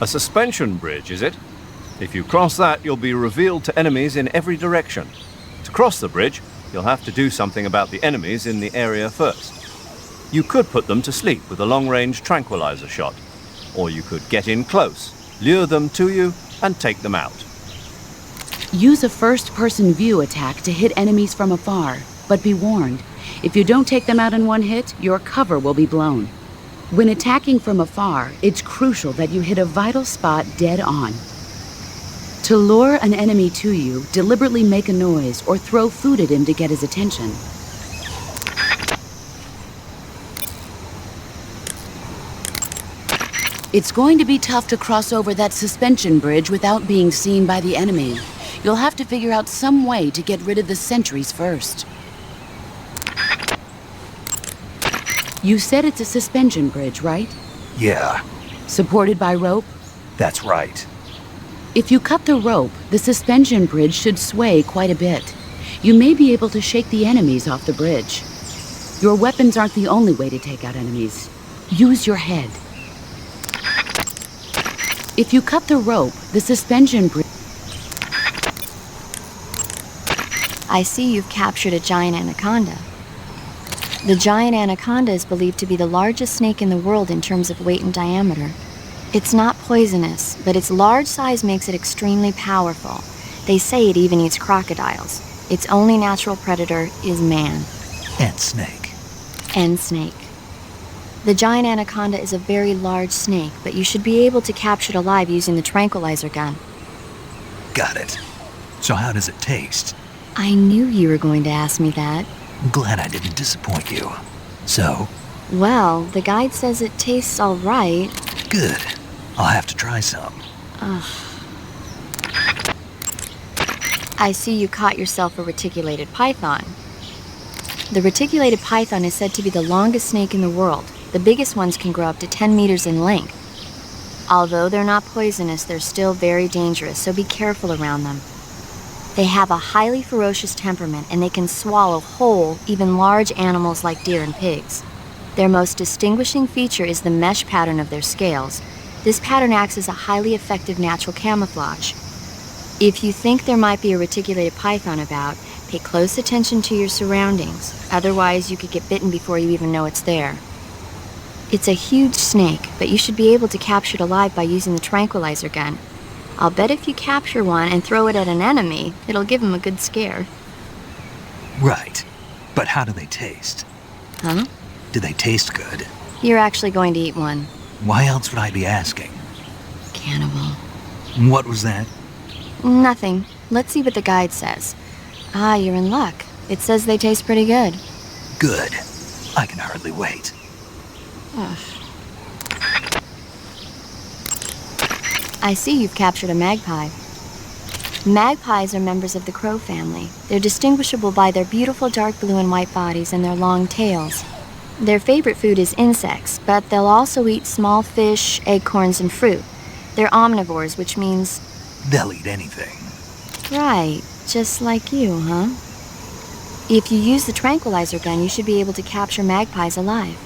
S3: A suspension bridge, is it? If you cross that, you'll be revealed to enemies in every direction. To cross the bridge, you'll have to do something about the enemies in the area first. You could put them to sleep with a long-range tranquilizer shot, or you could get in close, lure them to you, and take them out.
S7: Use a first-person view attack to hit enemies from afar, but be warned, if you don't take them out in one hit, your cover will be blown. When attacking from afar, it's crucial that you hit a vital spot dead on. To lure an enemy to you, deliberately make a noise or throw food at him to get his attention. It's going to be tough to cross over that suspension bridge without being seen by the enemy. You'll have to figure out some way to get rid of the sentries first. You said it's a suspension bridge, right?
S1: Yeah,
S7: Supported by rope?
S1: that's right.
S7: If you cut the rope, the suspension bridge should sway quite a bit. You may be able to shake the enemies off the bridge. Your weapons aren't the only way to take out enemies. Use your head. If you cut the rope, the suspension bridge...
S6: I see you've captured a giant anaconda. The giant anaconda is believed to be the largest snake in the world in terms of weight and diameter. It's not poisonous, but its large size makes it extremely powerful. They say it even eats crocodiles. Its only natural predator is man.
S1: And snake.
S6: And snake. The giant anaconda is a very large snake, but you should be able to capture it alive using the tranquilizer gun.
S1: Got it. So how does it taste?
S6: I knew you were going to ask me that.
S1: I'm glad I didn't disappoint you. So?
S6: Well, the guide says it tastes all right.
S1: Good. I'll have to try some.
S6: I see you caught yourself a reticulated python. The reticulated python is said to be the longest snake in the world. The biggest ones can grow up to 10 meters in length. Although they're not poisonous, they're still very dangerous, so be careful around them. They have a highly ferocious temperament, and they can swallow whole, even large animals like deer and pigs. Their most distinguishing feature is the mesh pattern of their scales. This pattern acts as a highly effective natural camouflage. If you think there might be a reticulated python about, pay close attention to your surroundings. Otherwise, you could get bitten before you even know it's there. It's a huge snake, but you should be able to capture it alive by using the tranquilizer gun. I'll bet if you capture one and throw it at an enemy, it'll give him a good scare.
S1: Right. But how do they taste?
S6: Huh?
S1: Do they taste good?
S6: You're actually going to eat one.
S1: Why else would I be asking?
S6: Cannibal.
S1: What was that?
S6: Nothing. Let's see what the guide says. Ah, you're in luck. It says they taste pretty good.
S1: Good. I can hardly wait.
S6: I see you've captured a magpie. Magpies are members of the crow family. They're distinguishable by their beautiful dark blue and white bodies and their long tails. Their favorite food is insects, but they'll also eat small fish, acorns, and fruit. They're omnivores, which means...
S1: They'll eat anything.
S6: Right, just like you, huh? If you use the tranquilizer gun, you should be able to capture magpies alive.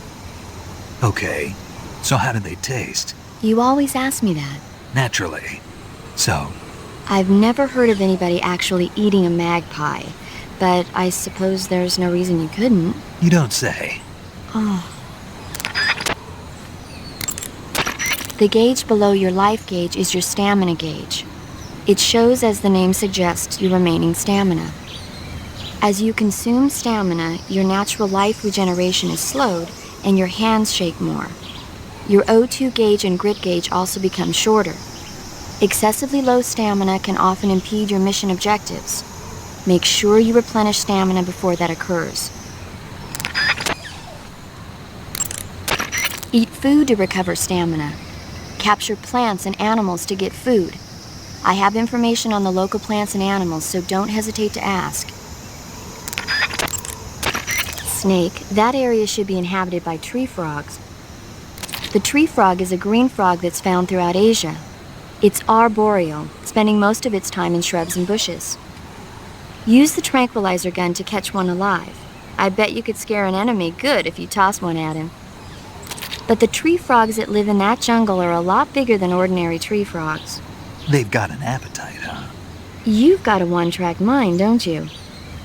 S1: Okay, so how do they taste?
S6: You always ask me that.
S1: Naturally. So,
S6: I've never heard of anybody actually eating a magpie, but I suppose there's no reason you couldn't.
S1: you don't say.
S6: Oh. The gauge below your life gauge is your stamina gauge. It shows, as the name suggests, your remaining stamina. As you consume stamina, your natural life regeneration is slowed and your hands shake more. Your O2 gauge and grit gauge also become shorter. Excessively low stamina can often impede your mission objectives. Make sure you replenish stamina before that occurs. Eat food to recover stamina. Capture plants and animals to get food. I have information on the local plants and animals, so don't hesitate to ask. Snake, that area should be inhabited by tree frogs. The tree frog is a green frog that's found throughout Asia. It's arboreal, spending most of its time in shrubs and bushes. Use the tranquilizer gun to catch one alive. I bet you could scare an enemy good if you toss one at him. But the tree frogs that live in that jungle are a lot bigger than ordinary tree frogs.
S1: They've got an appetite, huh?
S6: You've got a one-track mind, don't you?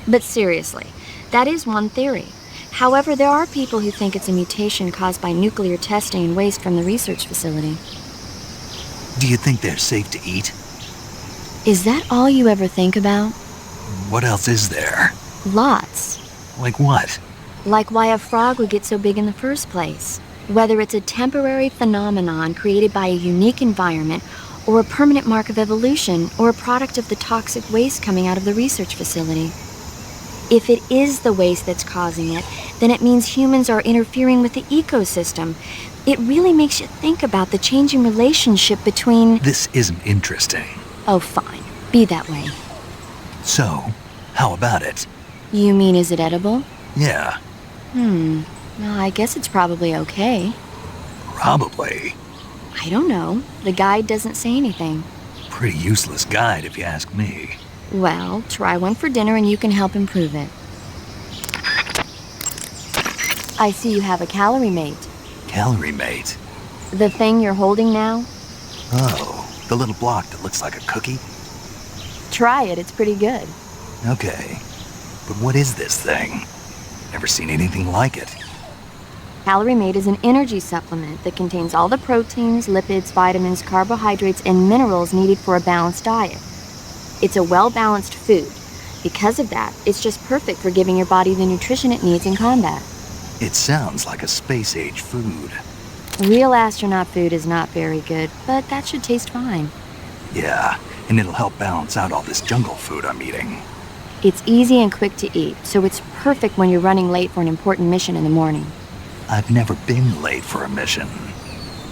S6: But seriously, that is one theory. However, there are people who think it's a mutation caused by nuclear testing and waste from the research facility.
S1: Do you think they're safe to eat?
S6: Is that all you ever think about?
S1: What else is there?
S6: Lots.
S1: Like what?
S6: Like why a frog would get so big in the first place. Whether it's a temporary phenomenon created by a unique environment, or a permanent mark of evolution, or a product of the toxic waste coming out of the research facility. If it is the waste that's causing it, then it means humans are interfering with the ecosystem. It really makes you think about the changing relationship between...
S1: This isn't interesting.
S6: Oh, fine. Be that way.
S1: So, how about it?
S6: You mean, is it edible?
S1: Yeah,
S6: Well, I guess it's probably okay.
S1: probably.
S6: I don't know. The guide doesn't say anything.
S1: Pretty useless guide, if you ask me.
S6: Well, try one for dinner and you can help improve it. I see you have a calorie mate.
S1: Calorie mate.
S6: The thing you're holding now?
S1: Oh, the little block that looks like a cookie?
S6: Try it, it's pretty good.
S1: Okay. But what is this thing? Never seen anything like it.
S6: Calorie Mate is an energy supplement that contains all the proteins, lipids, vitamins, carbohydrates, and minerals needed for a balanced diet. It's a well-balanced food. Because of that, it's just perfect for giving your body the nutrition it needs in combat.
S1: It sounds like a space-age food.
S6: Real astronaut food is not very good, but that should taste fine.
S1: Yeah, and it'll help balance out all this jungle food I'm eating.
S6: It's easy and quick to eat, so it's perfect when you're running late for an important mission in the morning.
S1: I've never been late for a mission.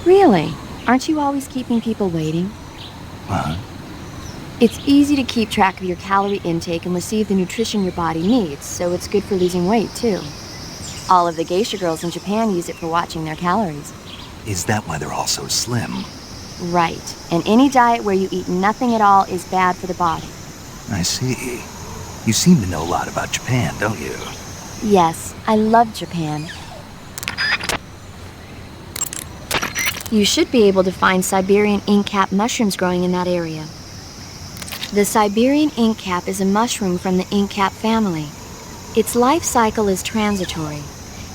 S6: Really? Aren't you always keeping people waiting?
S1: Huh?
S6: It's easy to keep track of your calorie intake and receive the nutrition your body needs, so it's good for losing weight, too. All of the geisha girls in Japan use it for watching their calories.
S1: Is that why they're all so slim?
S6: Right. And any diet where you eat nothing at all is bad for the body.
S1: I see. You seem to know a lot about Japan, don't you?
S6: Yes, I love Japan. You should be able to find Siberian inkcap mushrooms growing in that area. The Siberian inkcap is a mushroom from the inkcap family. Its life cycle is transitory.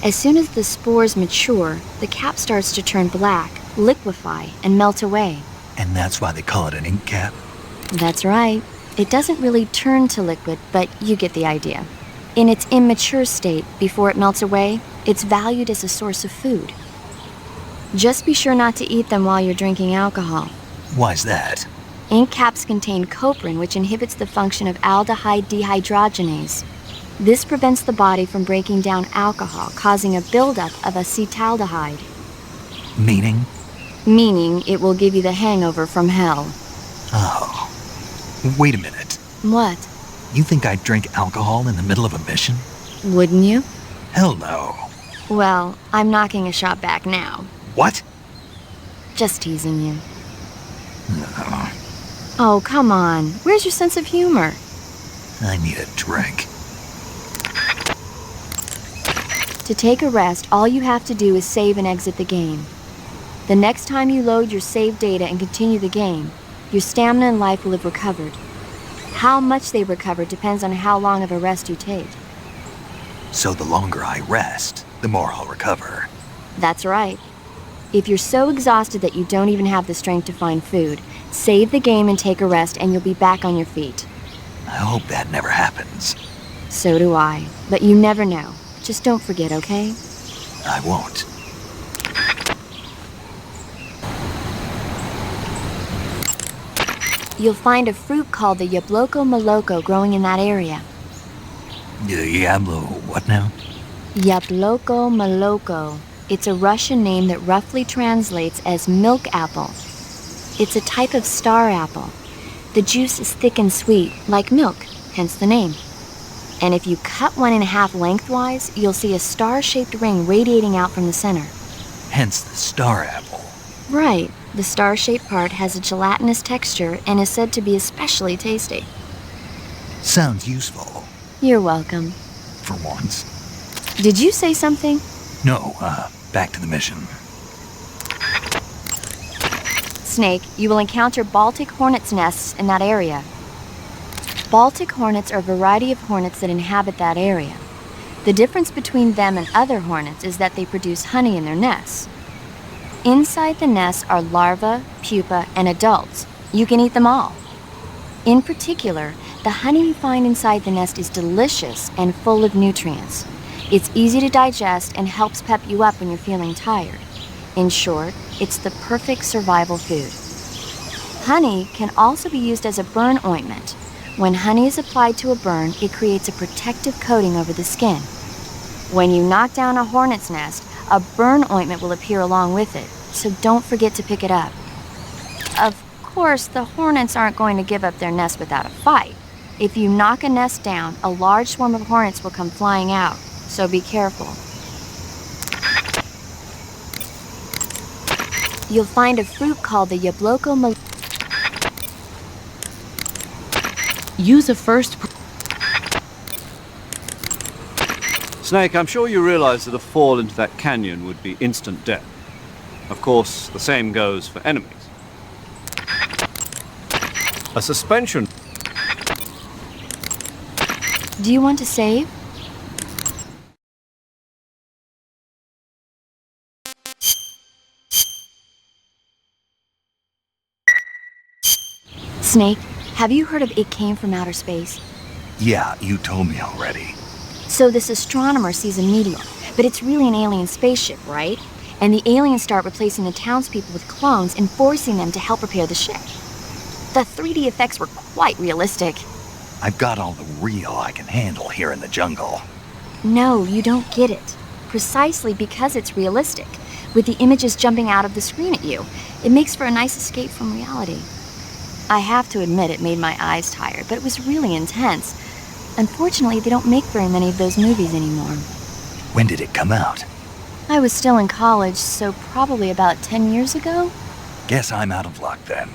S6: As soon as the spores mature, the cap starts to turn black, liquefy, and melt away.
S1: And that's why they call it an ink cap?
S6: That's right. It doesn't really turn to liquid, but you get the idea. In its immature state, before it melts away, it's valued as a source of food. Just be sure not to eat them while you're drinking alcohol.
S1: Why's that?
S6: Ink caps contain coprin, which inhibits the function of aldehyde dehydrogenase. This prevents the body from breaking down alcohol, causing a buildup of acetaldehyde.
S1: Meaning?
S6: Meaning it will give you the hangover from hell.
S1: Oh. Wait a minute.
S6: What?
S1: You think I'd drink alcohol in the middle of a mission?
S6: Wouldn't you?
S1: Hell no.
S6: Well, I'm knocking a shot back now.
S1: What?
S6: Just teasing you.
S1: No.
S6: Oh, come on. Where's your sense of humor?
S1: I need a drink.
S6: To take a rest, all you have to do is save and exit the game. The next time you load your saved data and continue the game, your stamina and life will have recovered. How much they recover depends on how long of a rest you take.
S1: So the longer I rest, the more I'll recover.
S6: That's right. If you're so exhausted that you don't even have the strength to find food, save the game and take a rest and you'll be back on your feet.
S1: I hope that never happens.
S6: So do I. But you never know. Just don't forget, okay?
S1: I won't.
S6: You'll find a fruit called the Yabloko Moloko growing in that area.
S1: Diablo, what now?
S6: Yabloko Moloko. It's a Russian name that roughly translates as milk apple. It's a type of star apple. The juice is thick and sweet, like milk, hence the name. And if you cut one in half lengthwise, you'll see a star-shaped ring radiating out from the center.
S1: Hence the star apple.
S6: Right. The star-shaped part has a gelatinous texture and is said to be especially tasty.
S1: Sounds useful.
S6: You're welcome.
S1: For once.
S6: Did you say something?
S1: No, back to the mission.
S6: Snake, you will encounter Baltic hornets' nests in that area. Baltic hornets are a variety of hornets that inhabit that area. The difference between them and other hornets is that they produce honey in their nests. Inside the nests are larvae, pupa, and adults. You can eat them all. In particular, the honey you find inside the nest is delicious and full of nutrients. It's easy to digest and helps pep you up when you're feeling tired. In short, it's the perfect survival food. Honey can also be used as a burn ointment. When honey is applied to a burn, it creates a protective coating over the skin. When you knock down a hornet's nest, a burn ointment will appear along with it, so don't forget to pick it up. Of course, the hornets aren't going to give up their nest without a fight. If you knock a nest down, a large swarm of hornets will come flying out, so be careful. You'll find a fruit called the Yabloko Moloko.
S7: Use a first...
S3: Snake, I'm sure you realize that a fall into that canyon would be instant death. Of course, the same goes for enemies. A suspension...
S6: Do you want to save? Snake, have you heard of It Came from Outer Space?
S1: Yeah, you told me already.
S6: So this astronomer sees a meteor, but it's really an alien spaceship, right? And the aliens start replacing the townspeople with clones and forcing them to help repair the ship. The 3D effects were quite realistic.
S1: I've got all the real I can handle here in the jungle.
S6: No, you don't get it. Precisely because it's realistic, with the images jumping out of the screen at you. It makes for a nice escape from reality. I have to admit it made my eyes tired, but it was really intense. Unfortunately, they don't make very many of those movies anymore.
S1: When did it come out?
S6: I was still in college, so probably about 10 years ago?
S1: Guess I'm out of luck then.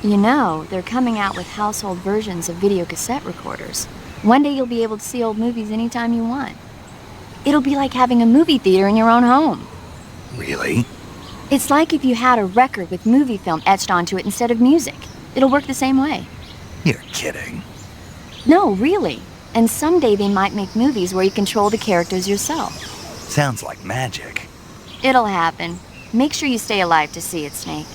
S6: You know, they're coming out with household versions of video cassette recorders. One day you'll be able to see old movies anytime you want. It'll be like having a movie theater in your own home.
S1: Really?
S6: It's like if you had a record with movie film etched onto it instead of music. It'll work the same way.
S1: You're kidding.
S6: No, really. And someday they might make movies where you control the characters yourself.
S1: Sounds like magic.
S6: It'll happen. Make sure you stay alive to see it, Snake.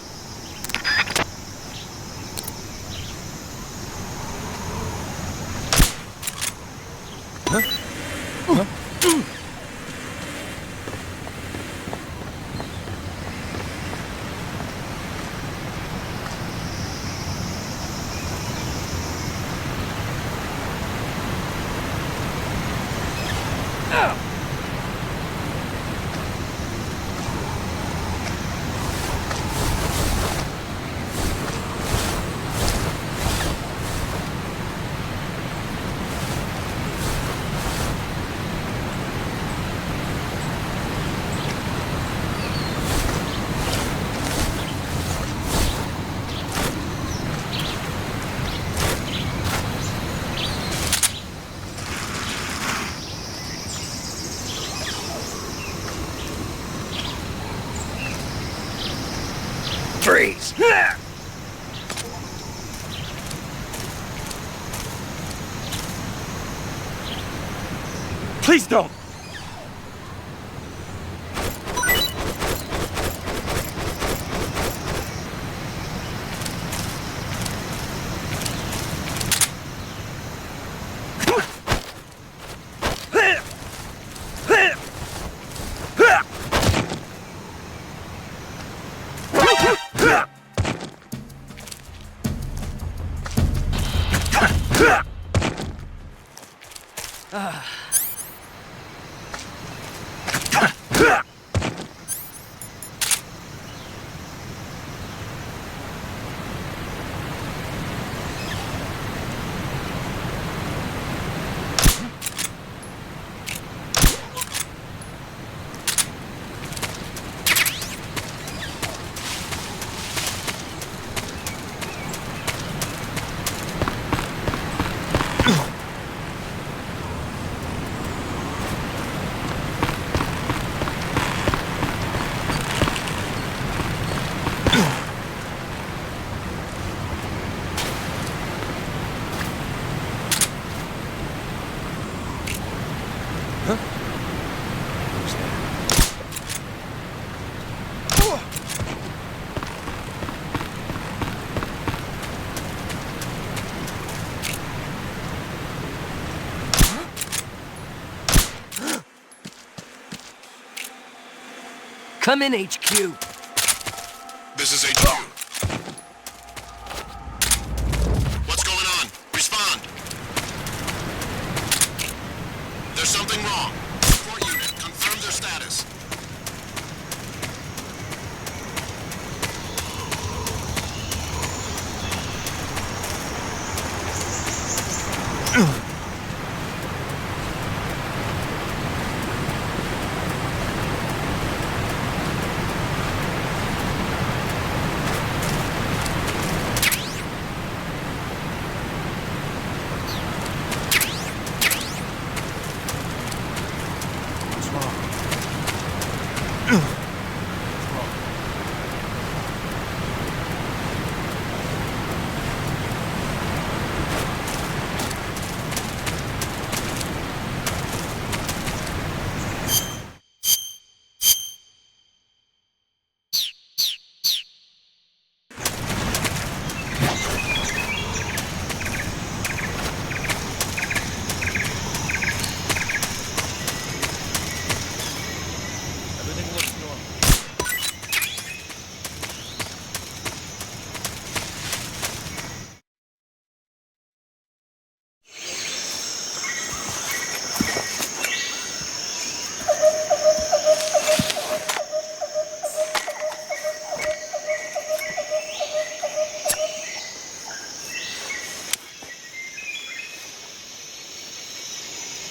S9: Please don't!
S10: Come in, HQ.
S11: This is HQ. What's going on? Respond. There's something wrong. Support unit, confirm their status.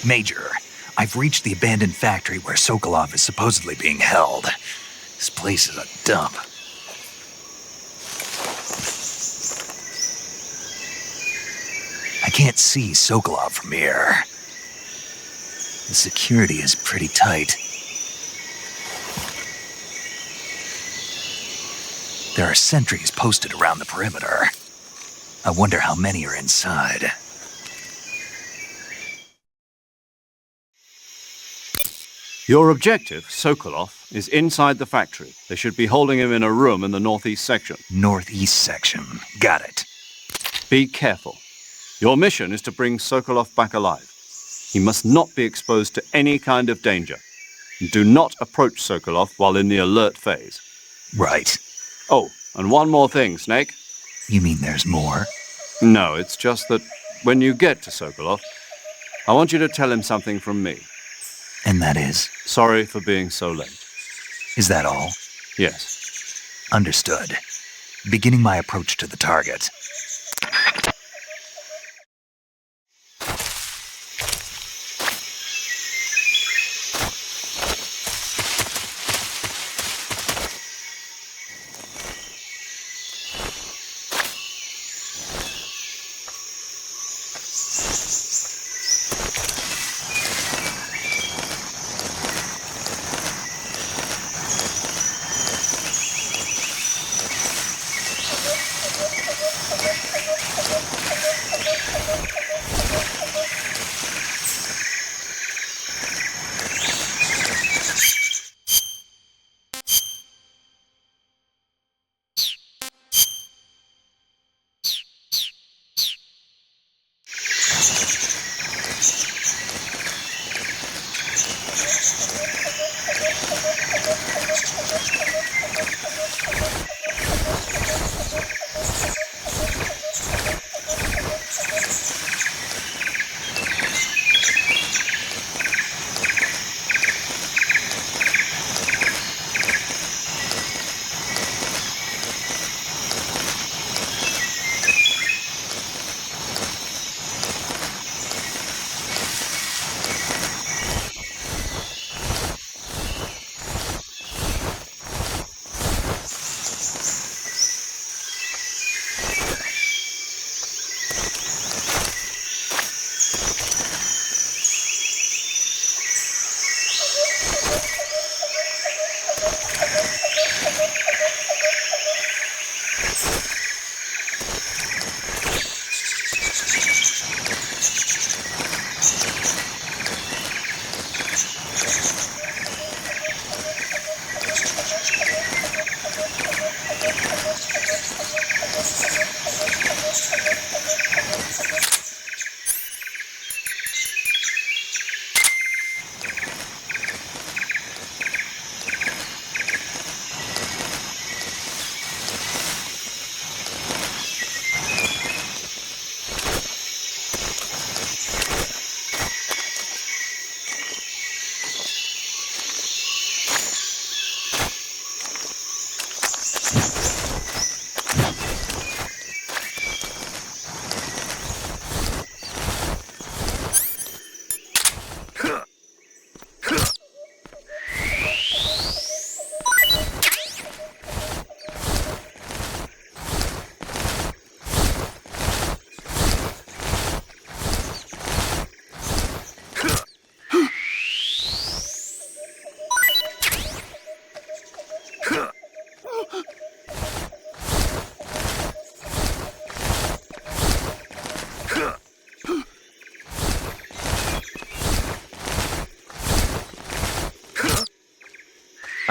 S1: Major, I've reached the abandoned factory where Sokolov is supposedly being held. This place is a dump. I can't see Sokolov from here. The security is pretty tight. There are sentries posted around the perimeter. I wonder how many are inside.
S3: Your objective, Sokolov, is inside the factory. They should be holding him in a room in the northeast section.
S1: Northeast section. Got it.
S3: Be careful. Your mission is to bring Sokolov back alive. He must not be exposed to any kind of danger. Do not approach Sokolov while in the alert phase.
S1: Right.
S3: Oh, and one more thing, Snake.
S1: You mean there's more?
S3: No, it's just that when you get to Sokolov, I want you to tell him something from me.
S1: And that is?
S3: Sorry for being so late.
S1: Is that all?
S3: Yes.
S1: Understood. Beginning my approach to the target.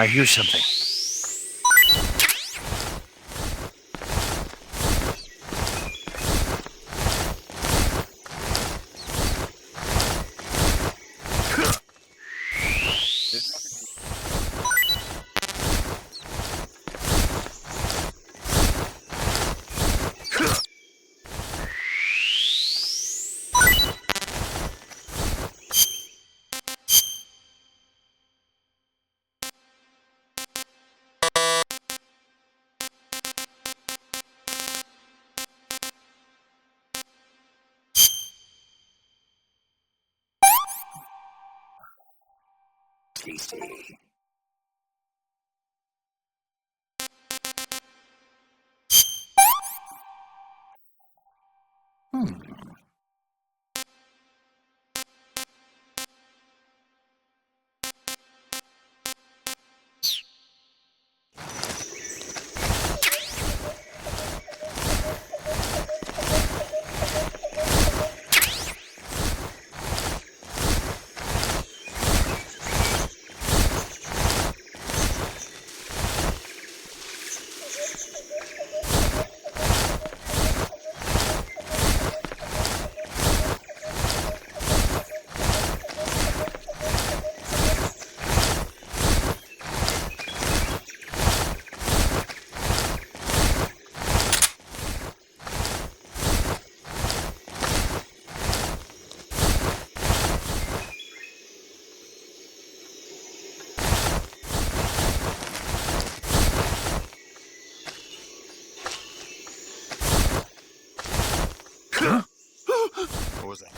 S1: I hear something.
S5: Tasty.
S1: What was that?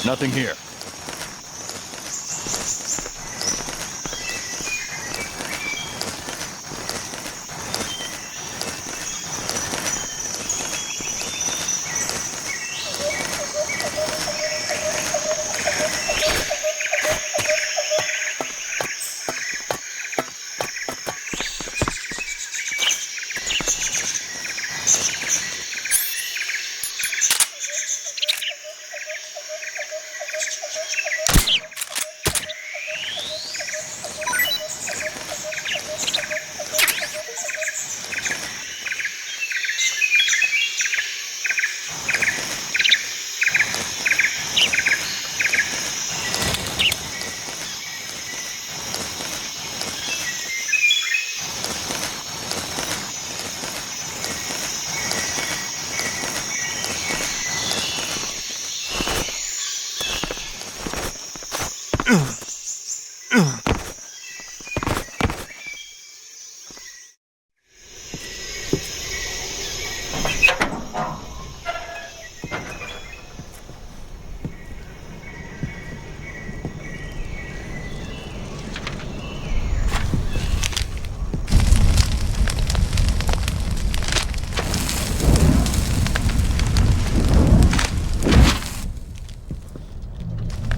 S9: Nothing here.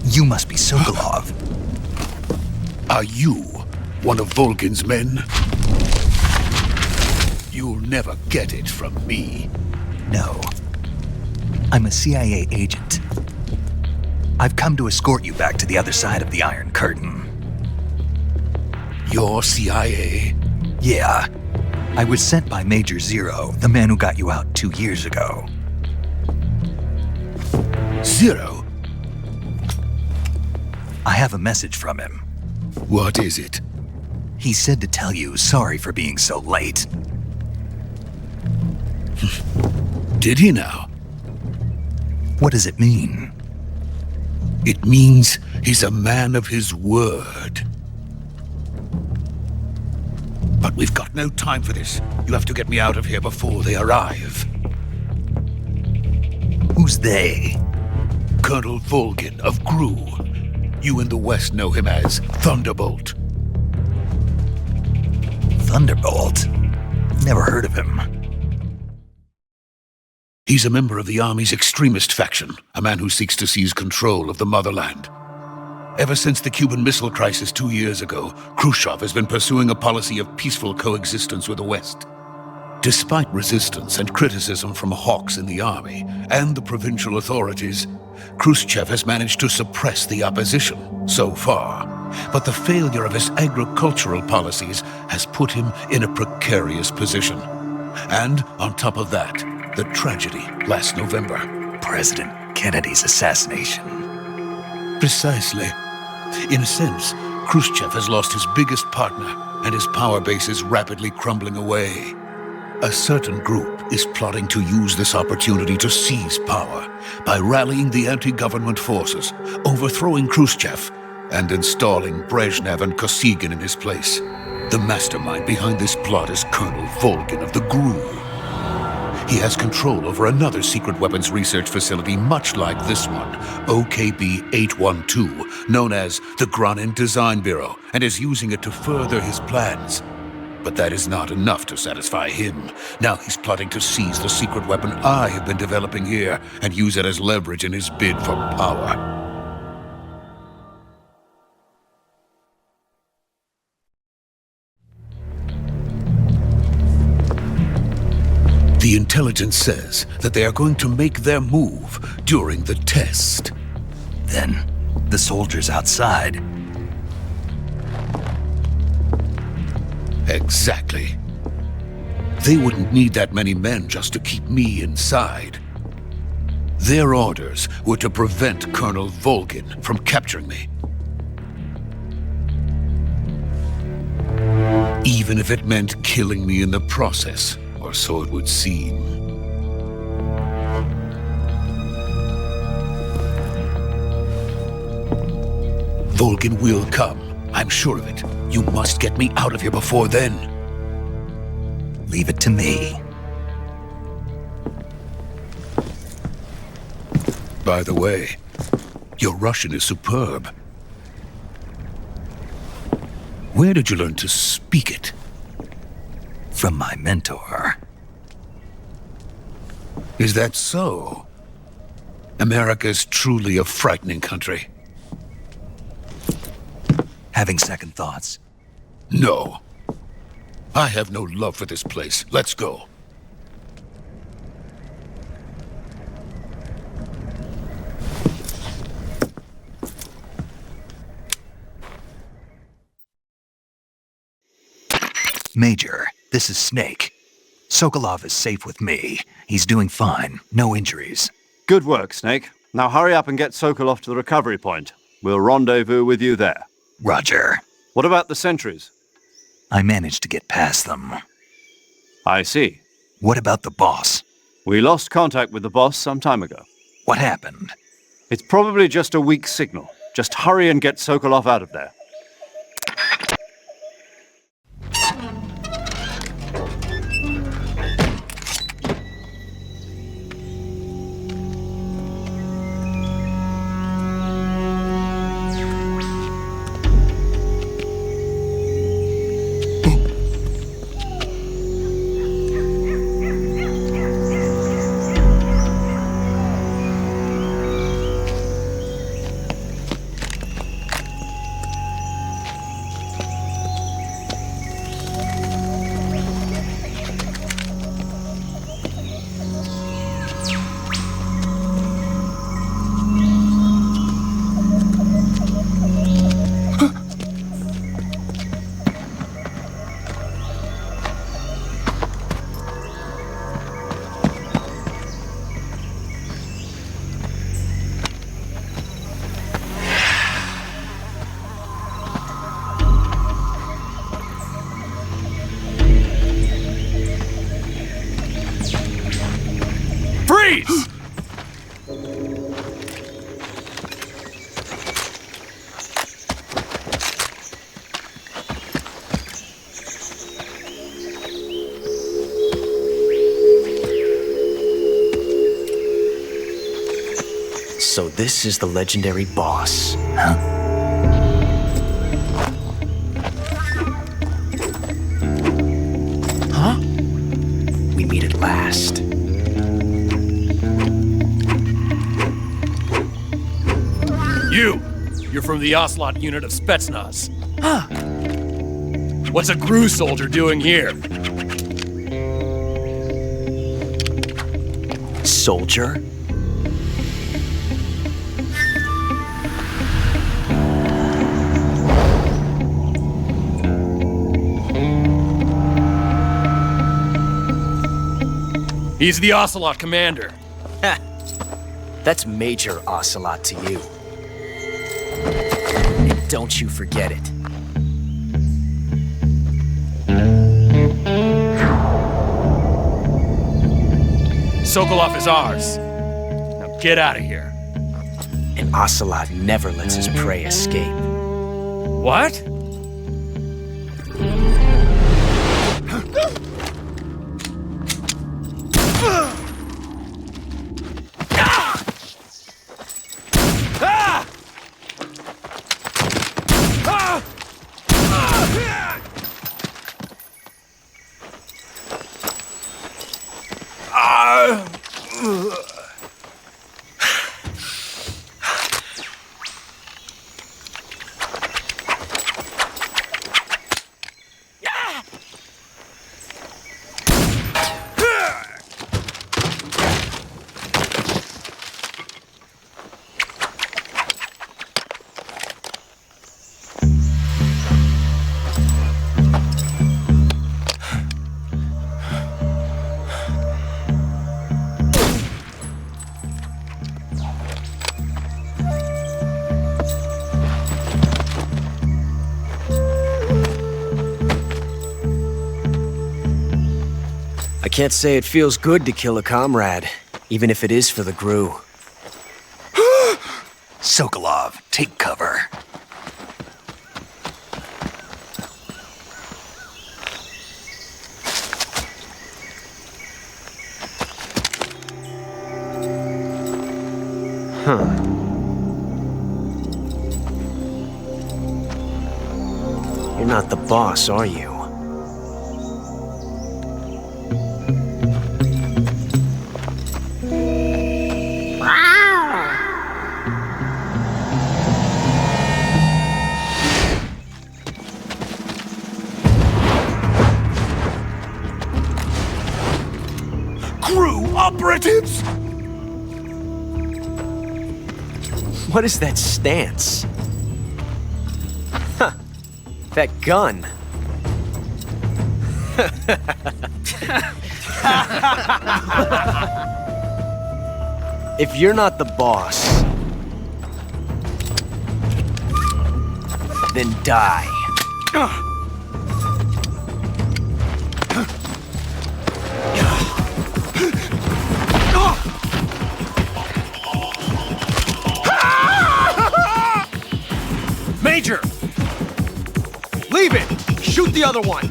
S1: You must be Sokolov.
S12: Are you one of Volgin's men? You'll never get it from me.
S1: No. I'm a CIA agent. I've come to escort you back to the other side of the Iron Curtain.
S12: You're CIA?
S1: Yeah. I was sent by Major Zero, the man who got you out 2 years ago.
S12: Zero?
S1: I have a message from him.
S12: What is it?
S1: He said to tell you sorry for being so late.
S12: Did he now?
S1: What does it mean?
S12: It means he's a man of his word. But we've got no time for this. You'll have to get me out of here before they arrive.
S1: Who's they?
S12: Colonel Volgin of GRU. You in the West know him as Thunderbolt.
S1: Thunderbolt? Never heard of him.
S12: He's a member of the Army's extremist faction, a man who seeks to seize control of the motherland. Ever since the Cuban Missile Crisis 2 years ago, Khrushchev has been pursuing a policy of peaceful coexistence with the West. Despite resistance and criticism from hawks in the army and the provincial authorities, Khrushchev has managed to suppress the opposition so far. But the failure of his agricultural policies has put him in a precarious position. And on top of that, the tragedy last November.
S1: President Kennedy's assassination.
S12: Precisely. In a sense, Khrushchev has lost his biggest partner, and his power base is rapidly crumbling away. A certain group is plotting to use this opportunity to seize power by rallying the anti-government forces, overthrowing Khrushchev, and installing Brezhnev and Kosygin in his place. The mastermind behind this plot is Colonel Volgin of the GRU. He has control over another secret weapons research facility much like this one, OKB-812, known as the Granin Design Bureau, and is using it to further his plans. But that is not enough to satisfy him. Now he's plotting to seize the secret weapon I have been developing here and use it as leverage in his bid for power. The intelligence says that they are going to make their move during the test.
S1: Then, the soldiers outside.
S12: Exactly. They wouldn't need that many men just to keep me inside. Their orders were to prevent Colonel Volgin from capturing me. Even if it meant killing me in the process, or so it would seem. Volgin will come. I'm sure of it. You must get me out of here before then.
S1: Leave it to me.
S12: By the way, Your Russian is superb. Where did you learn to speak it?
S1: From my mentor.
S12: Is that so? America is truly a frightening country.
S1: Having second thoughts?
S12: No. I have no love for this place. Let's go.
S1: Major, this is Snake. Sokolov is safe with me. He's doing fine. No injuries.
S3: Good work, Snake. Now hurry up and get Sokolov to the recovery point. We'll rendezvous with you there.
S1: Roger.
S3: What about the sentries?
S1: I managed to get past them.
S3: I see.
S1: What about the boss?
S3: We lost contact with the boss some time ago.
S1: What happened?
S3: It's probably just a weak signal. Just hurry and get Sokolov out of there.
S4: Freeze!
S5: So this is the legendary boss.
S1: Huh?
S5: Huh? We meet at last.
S4: You're from the Ocelot unit of Spetsnaz. Huh. What's a GRU soldier doing here?
S5: Soldier?
S4: He's the Ocelot commander.
S5: Ha! That's Major Ocelot to you. And don't you forget it.
S4: Sokolov is ours. Now get out of here.
S5: And Ocelot never lets his prey escape.
S4: What?
S5: I can't say it feels good to kill a comrade, even if it is for the GRU.
S1: Sokolov, take cover.
S5: Huh. not the boss, are you?
S1: Crew operatives!
S5: What is that stance? Huh. That gun. If you're not the boss, then die.
S9: Major! Leave it! Shoot the other one!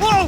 S9: Whoa!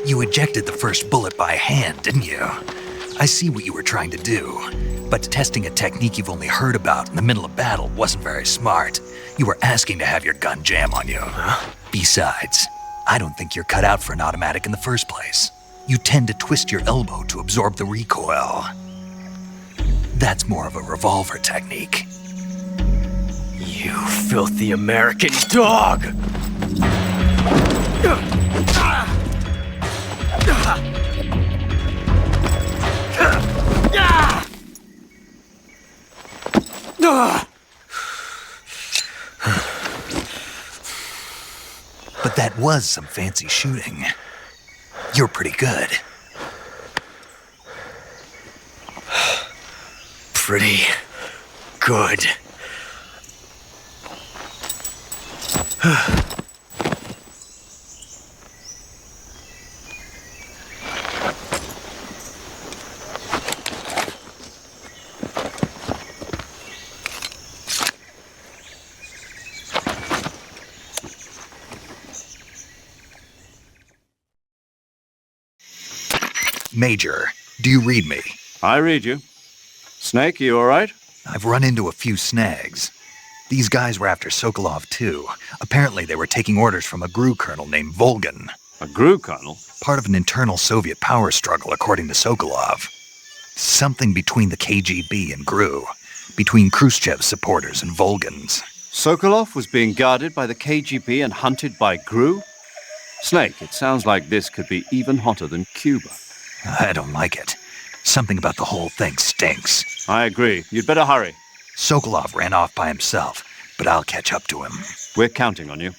S1: You ejected the first bullet by hand, didn't you? I see what you were trying to do, but testing a technique you've only heard about in the middle of battle wasn't very smart. You were asking to have your gun jam on you. Huh? Besides, I don't think you're cut out for an automatic in the first place. You tend to twist your elbow to absorb the recoil. That's more of a revolver technique.
S5: You filthy American dog!
S1: But that was some fancy shooting. You're pretty good.
S5: Pretty good.
S1: Major, do you read me?
S3: I read you. Snake, you all right?
S1: I've run into a few snags. These guys were after Sokolov, too. Apparently they were taking orders from a GRU colonel named Volgan.
S3: A GRU colonel?
S1: Part of an internal Soviet power struggle, according to Sokolov. Something between the KGB and GRU. Between Khrushchev's supporters and Volgan's.
S3: Sokolov was being guarded by the KGB and hunted by GRU? Snake, it sounds like this could be even hotter than Cuba.
S1: I don't like it. Something about the whole thing stinks.
S3: I agree. You'd better hurry.
S1: Sokolov ran off by himself, but I'll catch up to him.
S3: We're counting on you.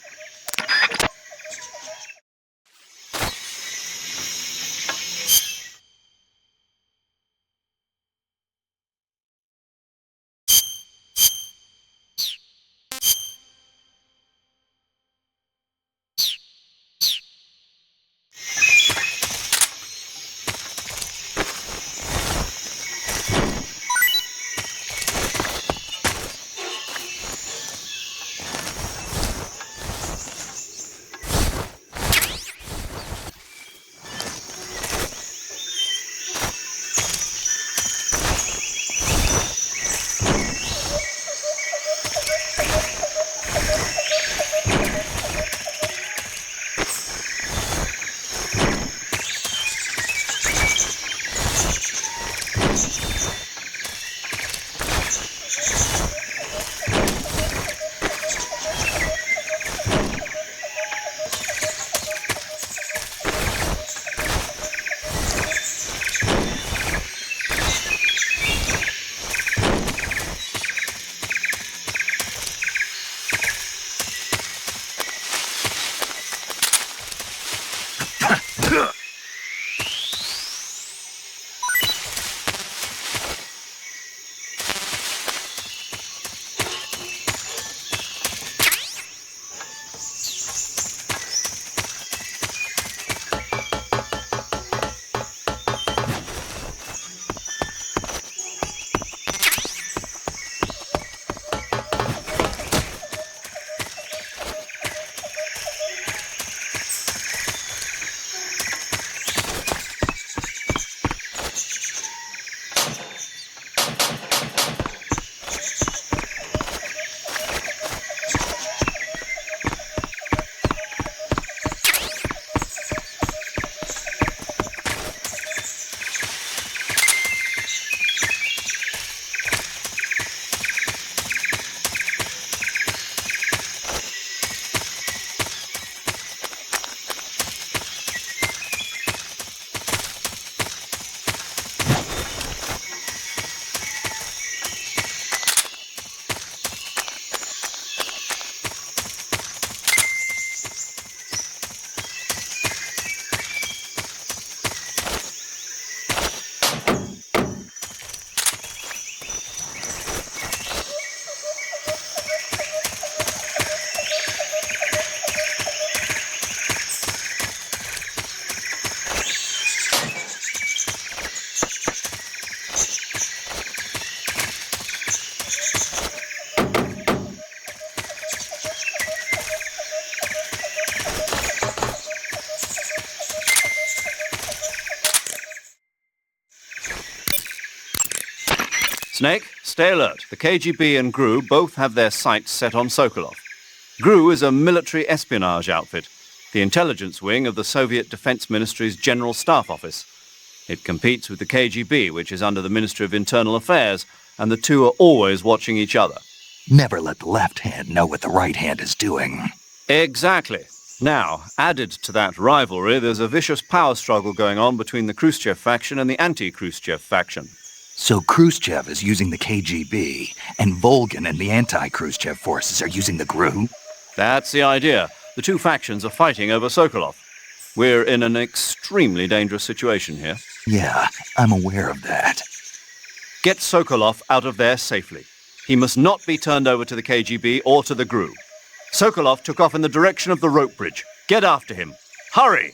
S3: Snake, stay alert. The KGB and GRU both have their sights set on Sokolov. GRU is a military espionage outfit, the intelligence wing of the Soviet Defense Ministry's General Staff Office. It competes with the KGB, which is under the Ministry of Internal Affairs, and the two are always watching each other.
S1: Never let the left hand know what the right hand is doing.
S3: Exactly. Now, added to that rivalry, there's a vicious power struggle going on between the Khrushchev faction and the anti-Khrushchev faction.
S1: So Khrushchev is using the KGB, and Volgin and the anti-Khrushchev forces are using the GRU?
S3: That's the idea. The two factions are fighting over Sokolov. We're in an extremely dangerous situation here.
S1: Yeah, I'm aware of that.
S3: Get Sokolov out of there safely. He must not be turned over to the KGB or to the GRU. Sokolov took off in the direction of the rope bridge. Get after him. Hurry!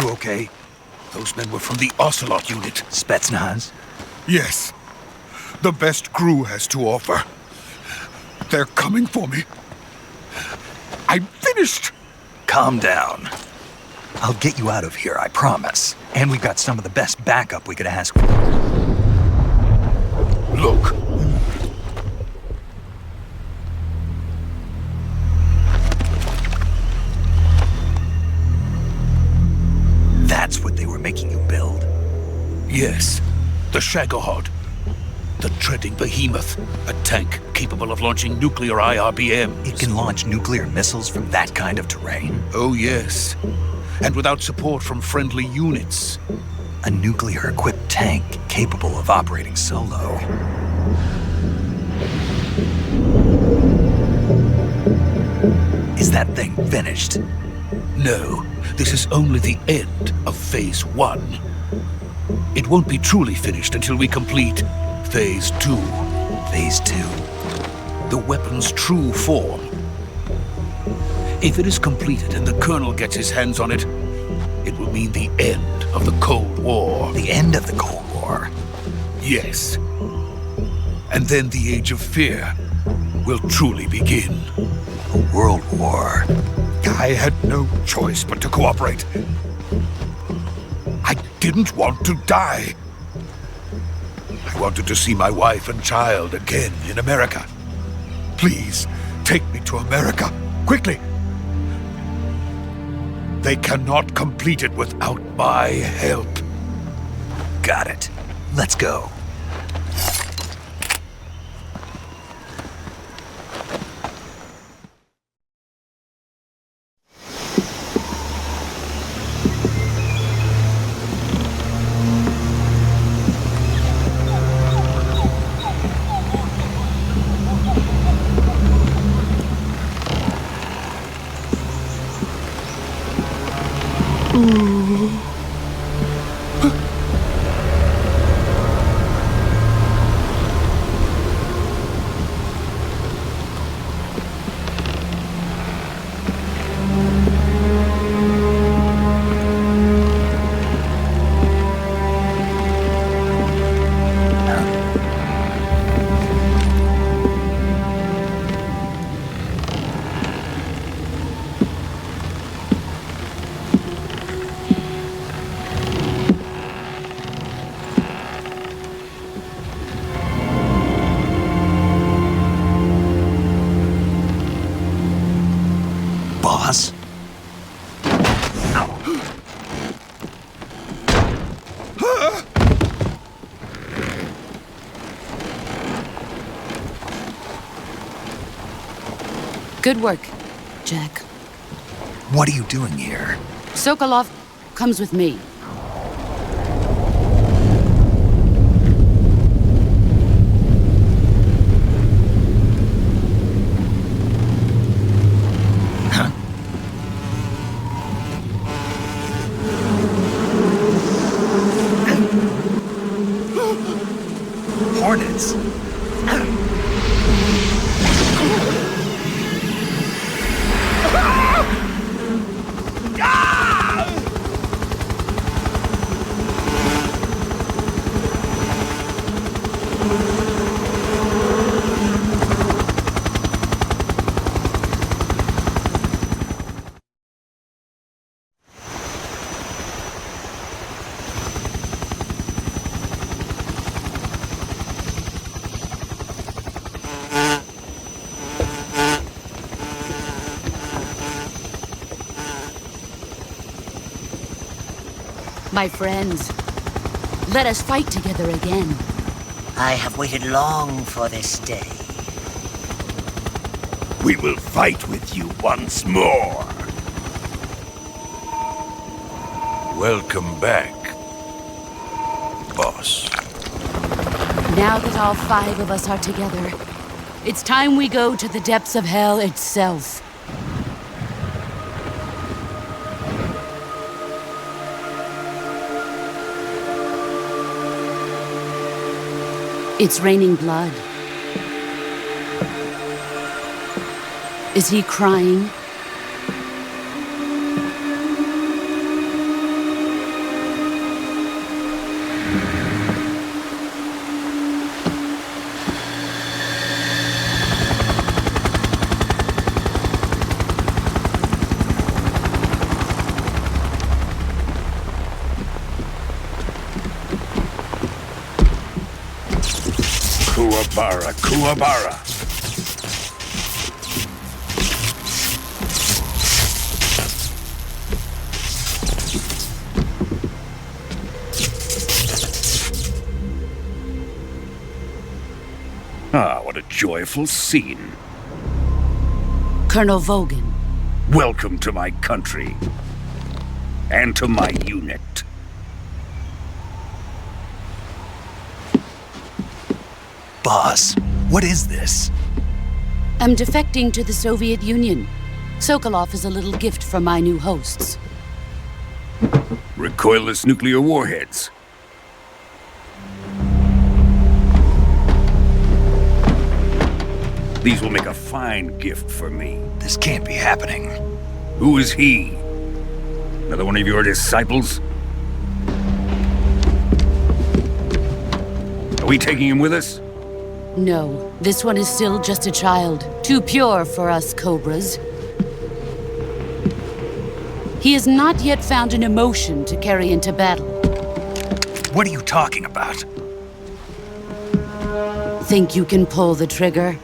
S1: You okay?
S12: Those men were from the Ocelot unit.
S1: Spetsnaz?
S12: Yes. The best GRU has to offer. They're coming for me. I'm finished.
S1: Calm down. I'll get you out of here, I promise. And we've got some of the best backup we could ask for.
S12: Look.
S1: That's what they were making you build?
S12: Yes. The Shagohod. The treading behemoth. A tank capable of launching nuclear IRBMs.
S1: It can launch nuclear missiles from that kind of terrain?
S12: Oh, yes. And without support from friendly units.
S1: A nuclear-equipped tank capable of operating solo. Is that thing finished?
S12: No, this is only the end of Phase 1. It won't be truly finished until we complete Phase 2.
S1: Phase 2?
S12: The weapon's true form. If it is completed and the Colonel gets his hands on it, it will mean the end of the Cold War.
S1: The end of the Cold War?
S12: Yes. And then the Age of Fear will truly begin.
S1: A world war.
S12: I had no choice but to cooperate. I didn't want to die. I wanted to see my wife and child again in America. Please, take me to America, quickly. They cannot complete it without my help.
S1: Got it. Let's go.
S7: Good work, Jack.
S1: What are you doing here?
S7: Sokolov comes with me.
S1: Hornets.
S7: My friends, let us fight together again.
S13: I have waited long for this day.
S14: We will fight with you once more. Welcome back, boss.
S7: Now that all 5 of us are together, it's time we go to the depths of hell itself. It's raining blood. Is he crying?
S14: Kuwabara, Kuwabara. Ah, what a joyful scene.
S7: Colonel Vogan.
S14: Welcome to my country. And to my unit.
S1: Boss, what is this?
S7: I'm defecting to the Soviet Union. Sokolov is a little gift from my new hosts.
S14: Recoilless nuclear warheads. These will make a fine gift for me.
S1: This can't be happening.
S14: Who is he? Another one of your disciples? Are we taking him with us?
S7: No, this one is still just a child. Too pure for us Cobras. He has not yet found an emotion to carry into battle.
S1: What are you talking about?
S7: Think you can pull the trigger?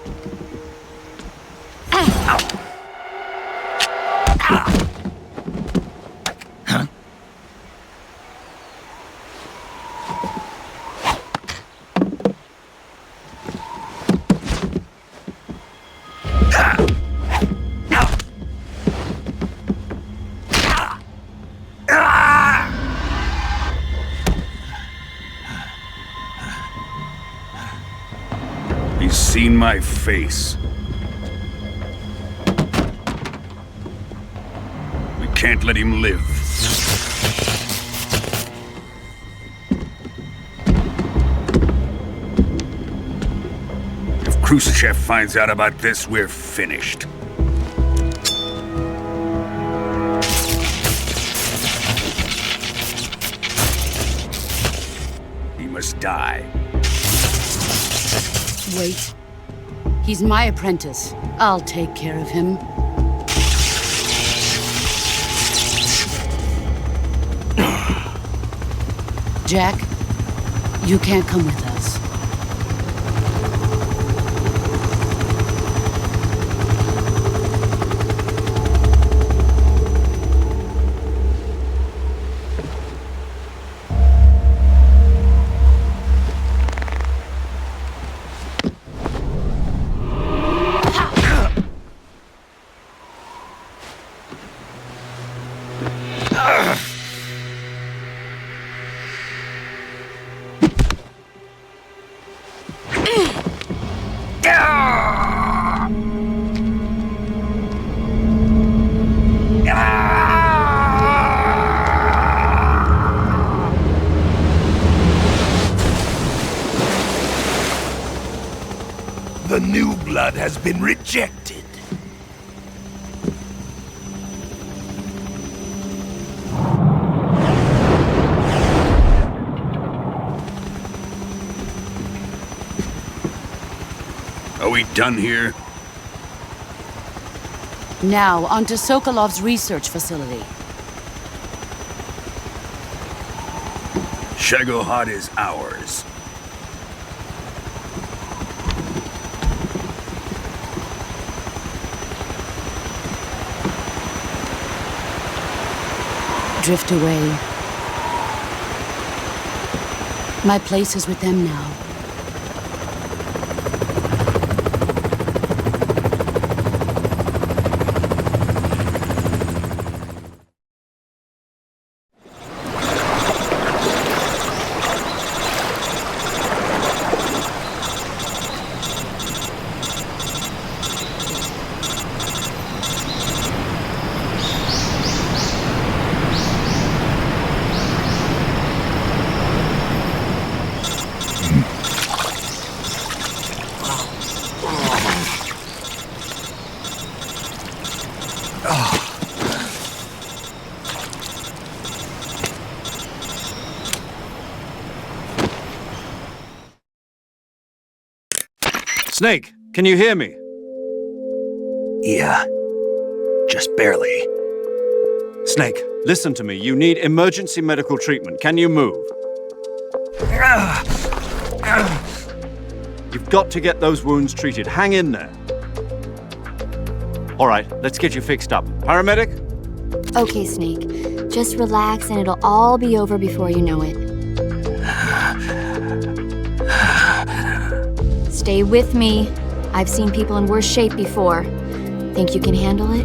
S14: He's seen my face. We can't let him live. If Khrushchev finds out about this, we're finished. He must die.
S7: Wait. He's my apprentice. I'll take care of him. Jack, you can't come with us.
S14: The new blood has been rejected. Are we done here?
S7: Now, onto Sokolov's research facility.
S14: Shagohod is ours.
S7: Drift away. My place is with them now.
S3: Snake, can you hear me?
S1: Yeah. Just barely.
S3: Snake, listen to me. You need emergency medical treatment. Can you move? You've got to get those wounds treated. Hang in there. All right, let's get you fixed up. Paramedic?
S6: Okay, Snake. Just relax and it'll all be over before you know it. Stay with me. I've seen people in worse shape before. Think you can handle it?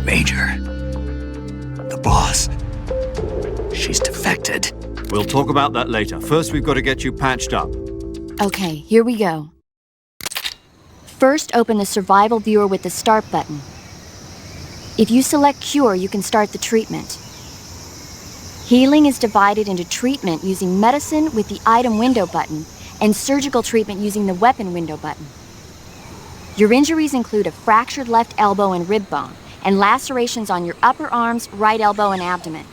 S1: Major. The boss. She's defected.
S3: We'll talk about that later. First, we've got to get you patched up.
S6: Okay, here we go. First, open the survival viewer with the start button. If you select cure, you can start the treatment. Healing is divided into treatment using medicine with the item window button and surgical treatment using the weapon window button. Your injuries include a fractured left elbow and rib bone, and lacerations on your upper arms, right elbow, and abdomen.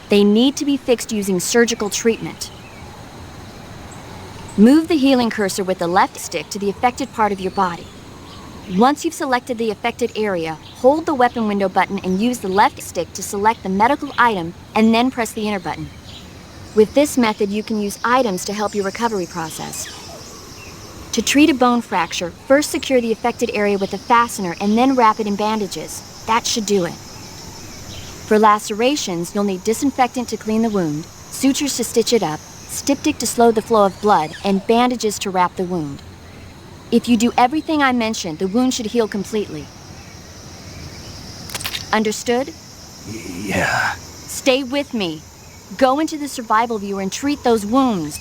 S6: They need to be fixed using surgical treatment. Move the healing cursor with the left stick to the affected part of your body. Once you've selected the affected area, hold the weapon window button and use the left stick to select the medical item, and then press the enter button. With this method, you can use items to help your recovery process. To treat a bone fracture, first secure the affected area with a fastener and then wrap it in bandages. That should do it. For lacerations, you'll need disinfectant to clean the wound, sutures to stitch it up, styptic to slow the flow of blood, and bandages to wrap the wound. If you do everything I mentioned, the wound should heal completely. Understood?
S1: Yeah.
S6: Stay with me. Go into the survival viewer and treat those wounds.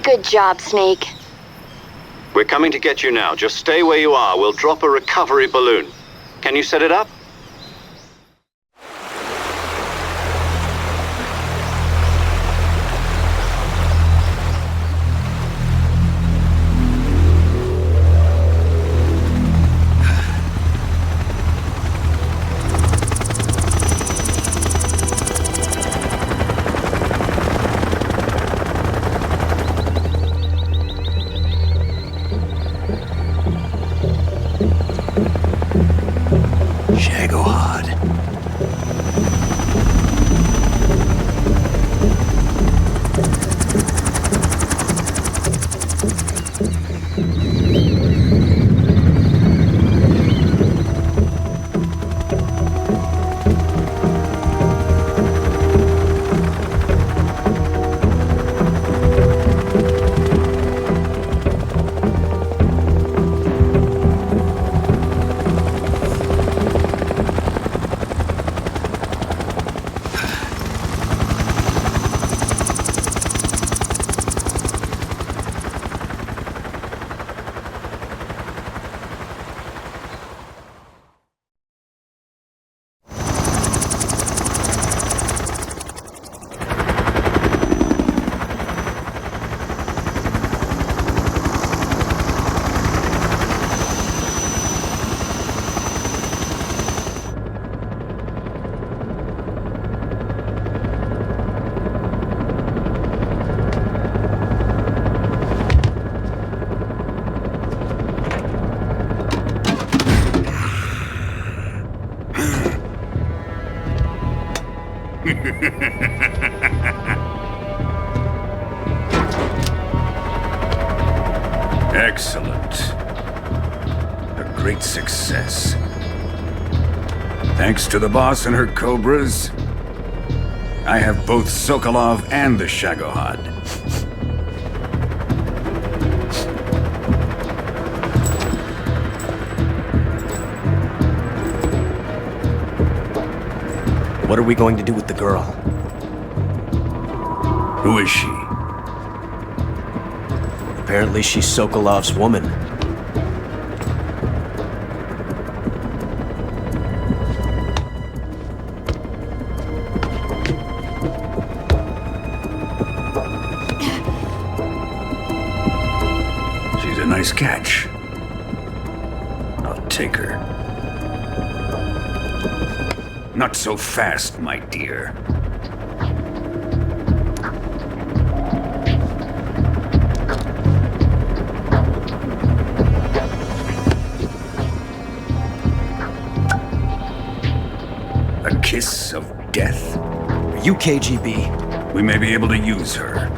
S6: Good job, Snake.
S2: We're coming to get you now. Just stay where you are. We'll drop a recovery balloon. Can you set it up?
S14: Excellent. A great success. Thanks to the boss and her cobras, I have both Sokolov and the Shagohod.
S5: What are we going to do with the girl?
S14: Who is she?
S5: Apparently she's Sokolov's woman.
S14: She's a nice catch. I'll take her. Not so fast, my dear. A kiss of death?
S5: Are you KGB?
S14: We may be able to use her.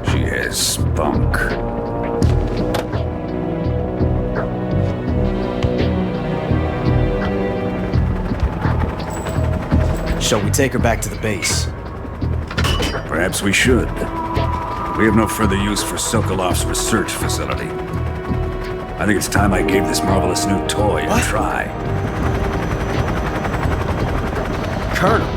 S14: She has spunk.
S5: Shall we take her back to the base?
S14: Perhaps we should. We have no further use for Sokolov's research facility. I think it's time I gave this marvelous new toy a try.
S5: Colonel,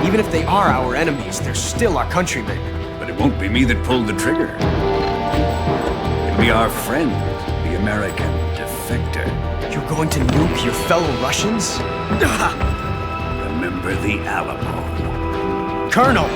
S5: even if they are our enemies, they're still our countrymen.
S14: But it won't be me that pulled the trigger. It'll be our friend, the American defector.
S5: You're going to nuke your fellow Russians?
S14: Remember the Alamo.
S5: Colonel!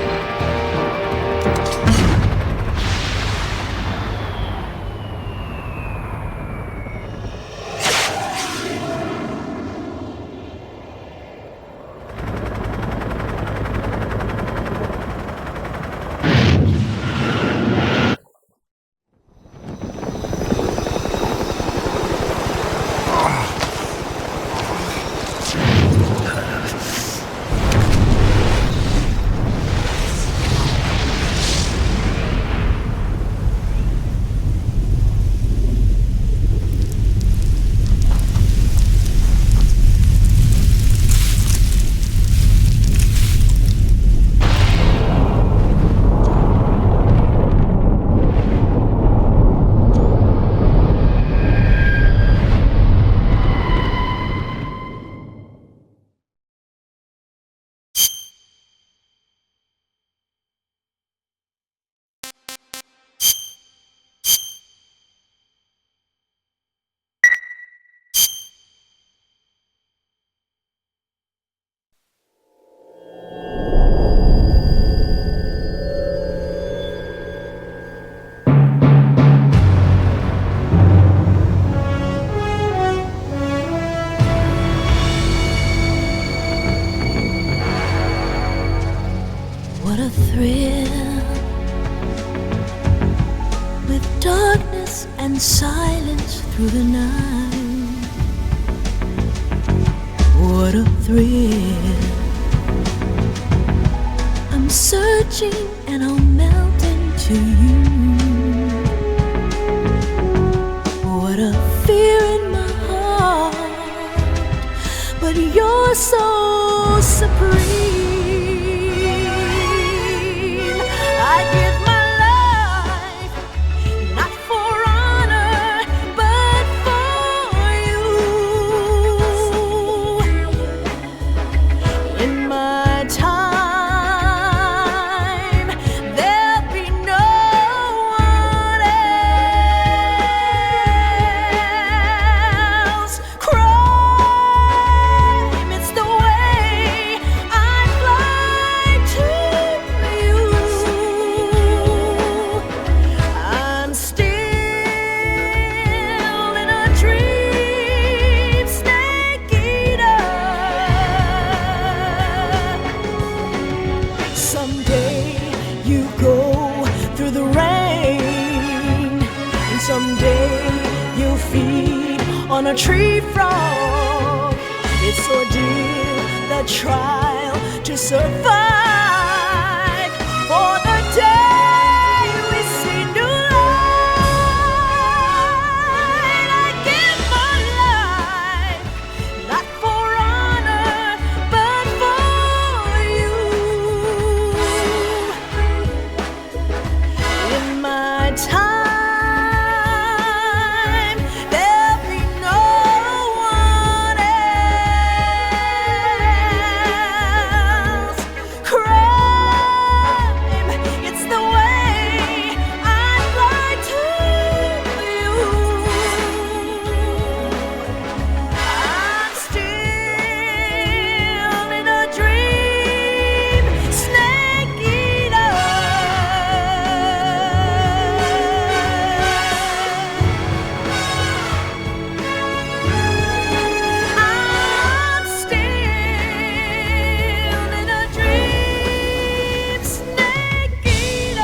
S15: and silence through the night. What a thrill. I'm searching and I'll melt into you. What a fear in my heart, but you're so supreme. I give my life, not for honor, but for you. In my time, there'll be no one else. Crime, it's the way I fly to you. I'm still in a dream, snake eater. Someday you go through the rain, and someday you'll feed on a tree frog. It's ordeal, the trial to survive for the day we see new light. I give my life, not for honor, but for you. In my time, there'll be no one else. Crime, it's the way I fly to you. I'm still in a dream, snake eater. I'm still in a dream, snake eater.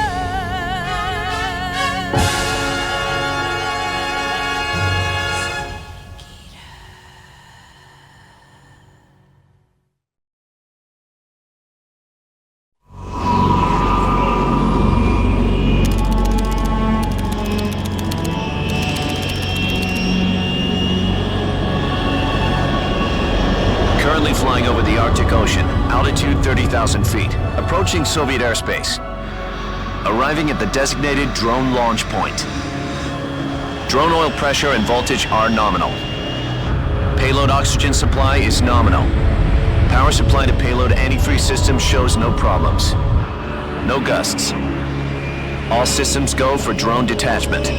S16: Currently flying over the Arctic Ocean, altitude 30,000 feet, approaching Soviet airspace. Arriving at the designated drone launch point. Drone oil pressure and voltage are nominal. Payload oxygen supply is nominal. Power supply to payload antifreeze system shows no problems. No gusts. All systems go for drone detachment.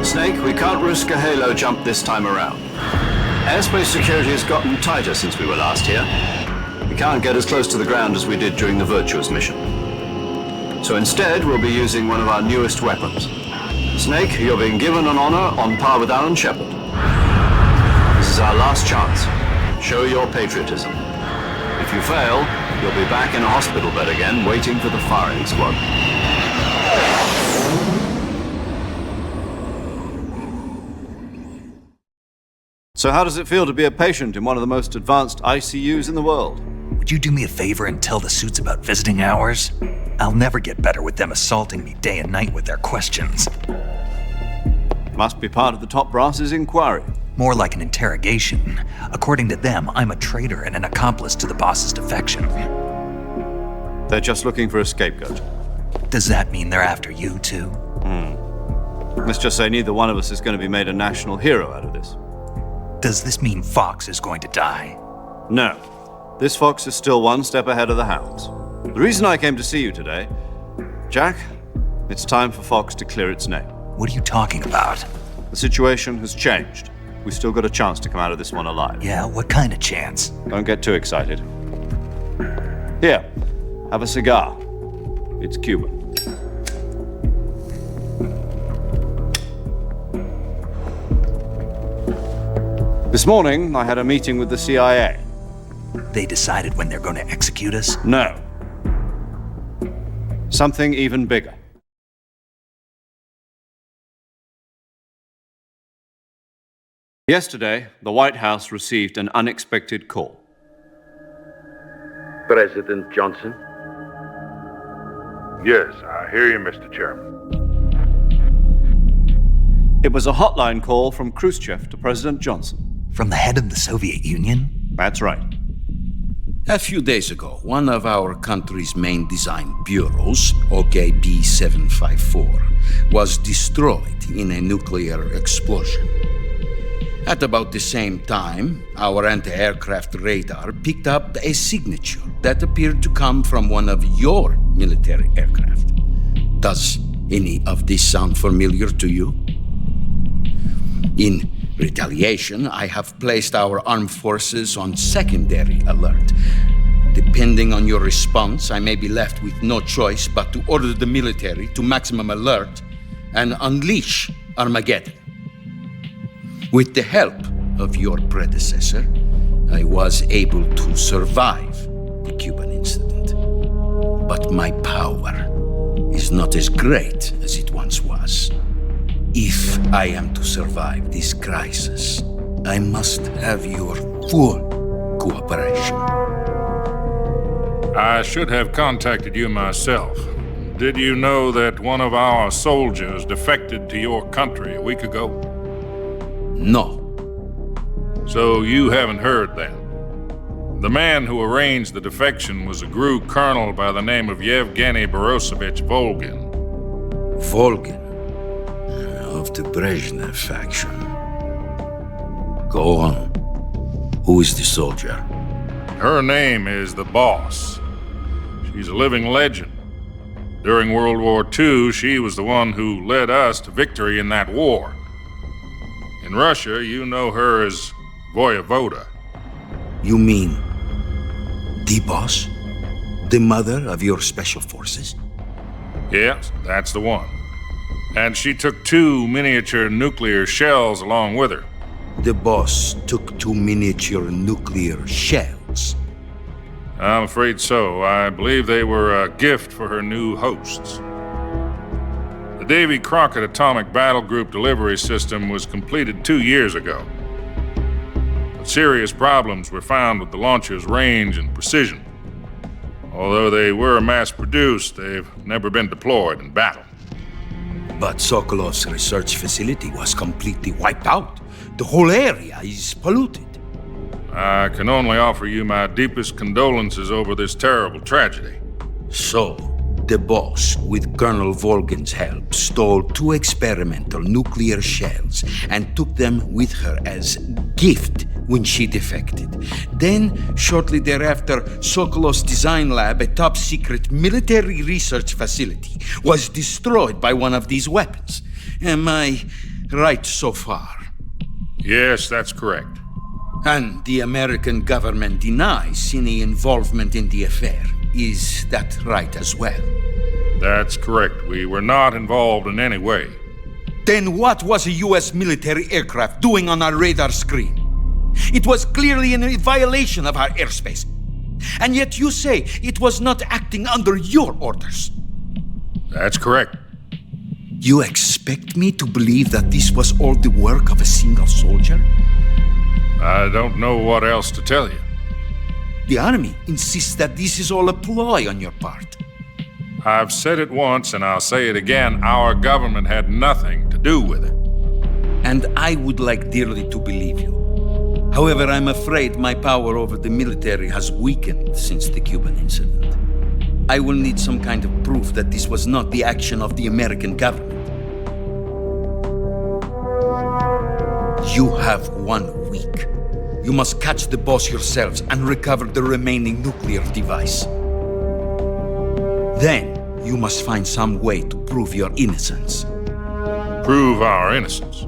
S3: Snake, we can't risk a halo jump this time around. Airspace security has gotten tighter since we were last here. We can't get as close to the ground as we did during the Virtuous mission. So instead, we'll be using one of our newest weapons. Snake, you're being given an honor on par with Alan Shepard. This is our last chance. Show your patriotism. If you fail, you'll be back in a hospital bed again, waiting for the firing squad. So how does it feel to be a patient in one of the most advanced ICUs in the world?
S1: Would you do me a favor and tell the suits about visiting hours? I'll never get better with them assaulting me day and night with their questions.
S3: Must be part of the top brass's inquiry.
S1: More like an interrogation. According to them, I'm a traitor and an accomplice to the boss's defection.
S3: They're just looking for a scapegoat.
S1: Does that mean they're after you, too?
S3: Let's just say neither one of us is going to be made a national hero out of this.
S1: Does this mean Fox is going to die?
S3: No. This fox is still one step ahead of the hounds. The reason I came to see you today, Jack, it's time for Fox to clear its name.
S1: What are you talking about?
S3: The situation has changed. We've still got a chance to come out of this one alive.
S1: Yeah, what kind of chance?
S3: Don't get too excited. Here, have a cigar. It's Cuban. This morning, I had a meeting with the CIA.
S1: They decided when they're going to execute us?
S3: No. Something even bigger. Yesterday, the White House received an unexpected call.
S17: President Johnson?
S18: Yes, I hear you, Mr. Chairman.
S3: It was a hotline call from Khrushchev to President Johnson.
S1: From the head of the Soviet Union?
S3: That's right.
S19: A few days ago, one of our country's main design bureaus, OKB 754, was destroyed in a nuclear explosion. At about the same time, our anti-aircraft radar picked up a signature that appeared to come from one of your military aircraft. Does any of this sound familiar to you? In retaliation, I have placed our armed forces on secondary alert. Depending on your response, I may be left with no choice but to order the military to maximum alert and unleash Armageddon. With the help of your predecessor, I was able to survive the Cuban incident. But my power is not as great as it once was. If I am to survive this crisis, I must have your full cooperation.
S18: I should have contacted you myself. Did you know that one of our soldiers defected to your country a week ago?
S19: No.
S18: So you haven't heard then? The man who arranged the defection was a GRU colonel by the name of Yevgeny Borisovich Volgin.
S19: Volgin? Of the Brezhnev faction. Go on. Who is the soldier?
S18: Her name is the Boss. She's a living legend. During World War II, she was the one who led us to victory in that war. In Russia, you know her as Voyevoda.
S19: You mean the Boss? The mother of your special forces?
S18: Yes, that's the one. And she took 2 miniature nuclear shells along with her.
S19: The Boss took 2 miniature nuclear shells?
S18: I'm afraid so. I believe they were a gift for her new hosts. The Davy Crockett Atomic Battle Group delivery system was completed 2 years ago. But serious problems were found with the launcher's range and precision. Although they were mass-produced, they've never been deployed in battle.
S19: But Sokolov's research facility was completely wiped out. The whole area is polluted.
S18: I can only offer you my deepest condolences over this terrible tragedy.
S19: So, the Boss, with Colonel Volgin's help, stole 2 experimental nuclear shells and took them with her as gift when she defected. Then, shortly thereafter, Sokolov's design lab, a top-secret military research facility, was destroyed by one of these weapons. Am I right so far?
S18: Yes, that's correct.
S19: And the American government denies any involvement in the affair. Is that right as well?
S18: That's correct. We were not involved in any way.
S19: Then what was a U.S. military aircraft doing on our radar screen? It was clearly in violation of our airspace. And yet you say it was not acting under your orders.
S18: That's correct.
S19: You expect me to believe that this was all the work of a single soldier?
S18: I don't know what else to tell you.
S19: The Army insists that this is all a ploy on your part.
S18: I've said it once and I'll say it again. Our government had nothing to do with it.
S19: And I would like dearly to believe you. However, I'm afraid my power over the military has weakened since the Cuban incident. I will need some kind of proof that this was not the action of the American government. You have 1 week. You must catch the Boss yourselves and recover the remaining nuclear device. Then, you must find some way to prove your innocence.
S18: Prove our innocence?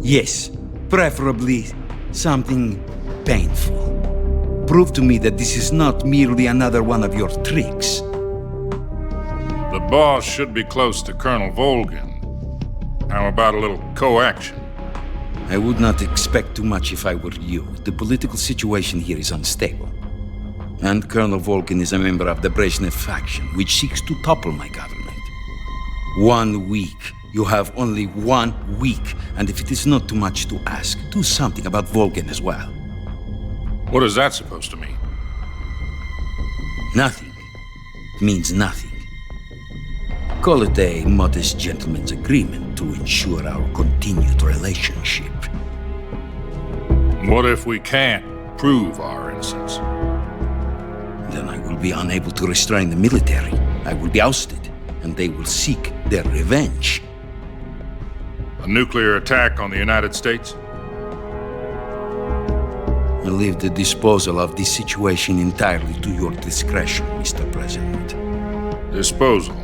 S19: Yes, preferably something painful. Prove to me that this is not merely another one of your tricks.
S18: The Boss should be close to Colonel Volgin. How about a little coaction?
S19: I would not expect too much if I were you. The political situation here is unstable. And Colonel Volgin is a member of the Brezhnev faction, which seeks to topple my government. 1 week, You have only 1 week, and if it is not too much to ask, do something about Volgin as well.
S18: What is that supposed to mean?
S19: Nothing. It means nothing. Call it a modest gentleman's agreement to ensure our continued relationship.
S18: What if we can't prove our innocence?
S19: Then I will be unable to restrain the military. I will be ousted, and they will seek their revenge.
S18: A nuclear attack on the United States?
S19: I leave the disposal of this situation entirely to your discretion, Mr. President.
S18: Disposal?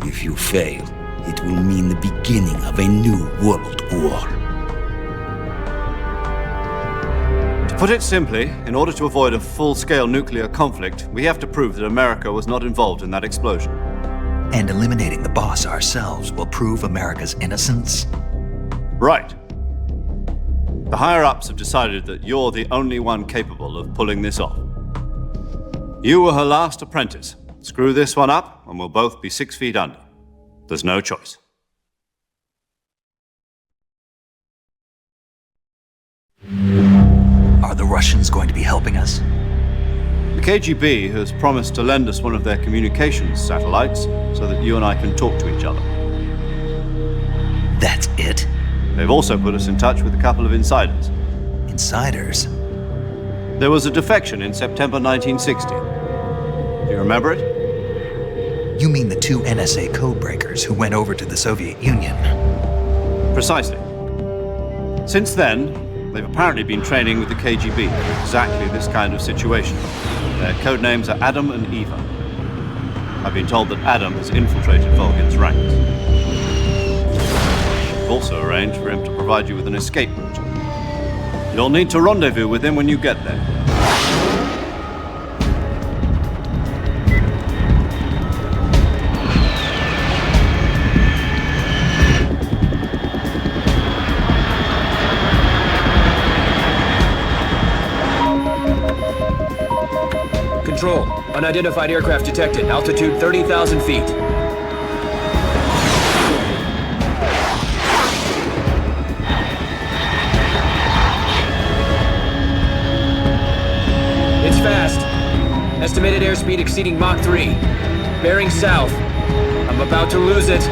S19: If you fail, it will mean the beginning of a new world war.
S3: To put it simply, in order to avoid a full-scale nuclear conflict, we have to prove that America was not involved in that explosion.
S1: And eliminating the boss ourselves will prove America's innocence?
S3: Right. The higher-ups have decided that you're the only one capable of pulling this off. You were her last apprentice. Screw this one up, and we'll both be 6 feet under. There's no choice.
S1: Are the Russians going to be helping us?
S3: The KGB has promised to lend us one of their communications satellites so that you and I can talk to each other.
S1: That's it?
S3: They've also put us in touch with a couple of insiders.
S1: Insiders?
S3: There was a defection in September 1960. Do you remember it?
S1: You mean the 2 NSA codebreakers who went over to the Soviet Union?
S3: Precisely. Since then, they've apparently been training with the KGB for exactly this kind of situation. Their code names are Adam and Eva. I've been told that Adam has infiltrated Volgin's ranks. I've also arranged for him to provide you with an escape route. You'll need to rendezvous with him when you get there.
S4: Control. Unidentified aircraft detected. Altitude 30,000 feet. It's fast. Estimated airspeed exceeding Mach 3. Bearing south. I'm about to lose it.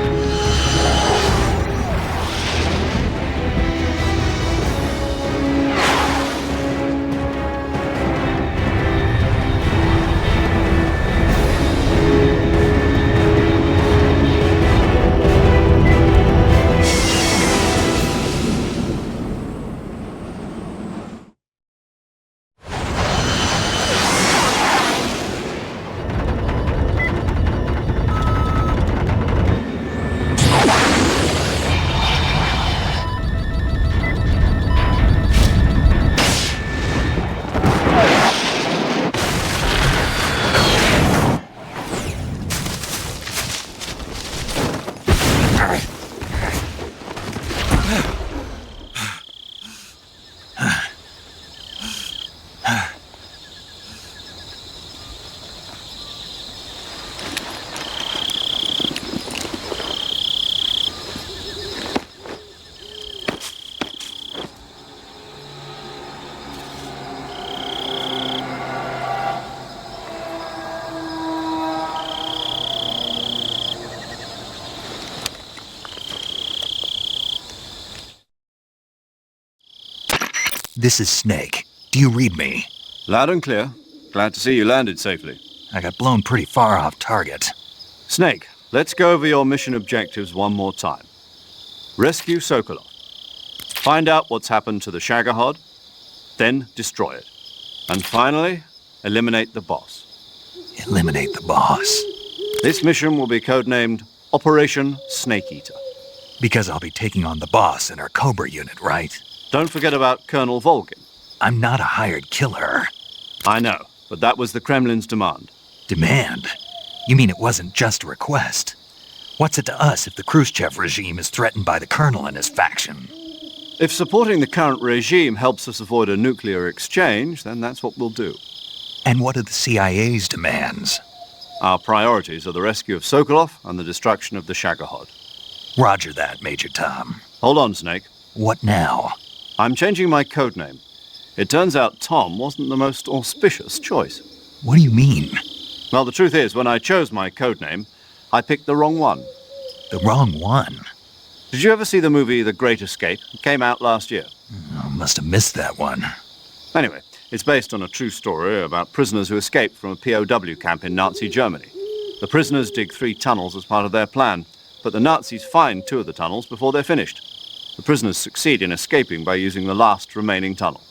S1: This is Snake. Do you read me?
S3: Loud and clear. Glad to see you landed safely.
S1: I got blown pretty far off target.
S3: Snake, let's go over your mission objectives one more time. Rescue Sokolov. Find out what's happened to the Shagohod, then destroy it. And finally, eliminate the boss.
S1: Eliminate the boss?
S3: This mission will be codenamed Operation Snake Eater.
S1: Because I'll be taking on the boss in our Cobra unit, right?
S3: Don't forget about Colonel Volgin.
S1: I'm not a hired killer.
S3: I know, but that was the Kremlin's demand.
S1: Demand? You mean it wasn't just a request? What's it to us if the Khrushchev regime is threatened by the Colonel and his faction?
S3: If supporting the current regime helps us avoid a nuclear exchange, then that's what we'll do.
S1: And what are the CIA's demands?
S3: Our priorities are the rescue of Sokolov and the destruction of the Shagohod.
S1: Roger that, Major Tom.
S3: Hold on, Snake.
S1: What now?
S3: I'm changing my code name. It turns out Tom wasn't the most auspicious choice.
S1: What do you mean?
S3: Well, the truth is, when I chose my code name, I picked the wrong one.
S1: The wrong one?
S3: Did you ever see the movie The Great Escape? It came out last year.
S1: I must have missed that one.
S3: Anyway, it's based on a true story about prisoners who escaped from a POW camp in Nazi Germany. The prisoners dig 3 tunnels as part of their plan, but the Nazis find 2 of the tunnels before they're finished. The prisoners succeed in escaping by using the last remaining tunnel.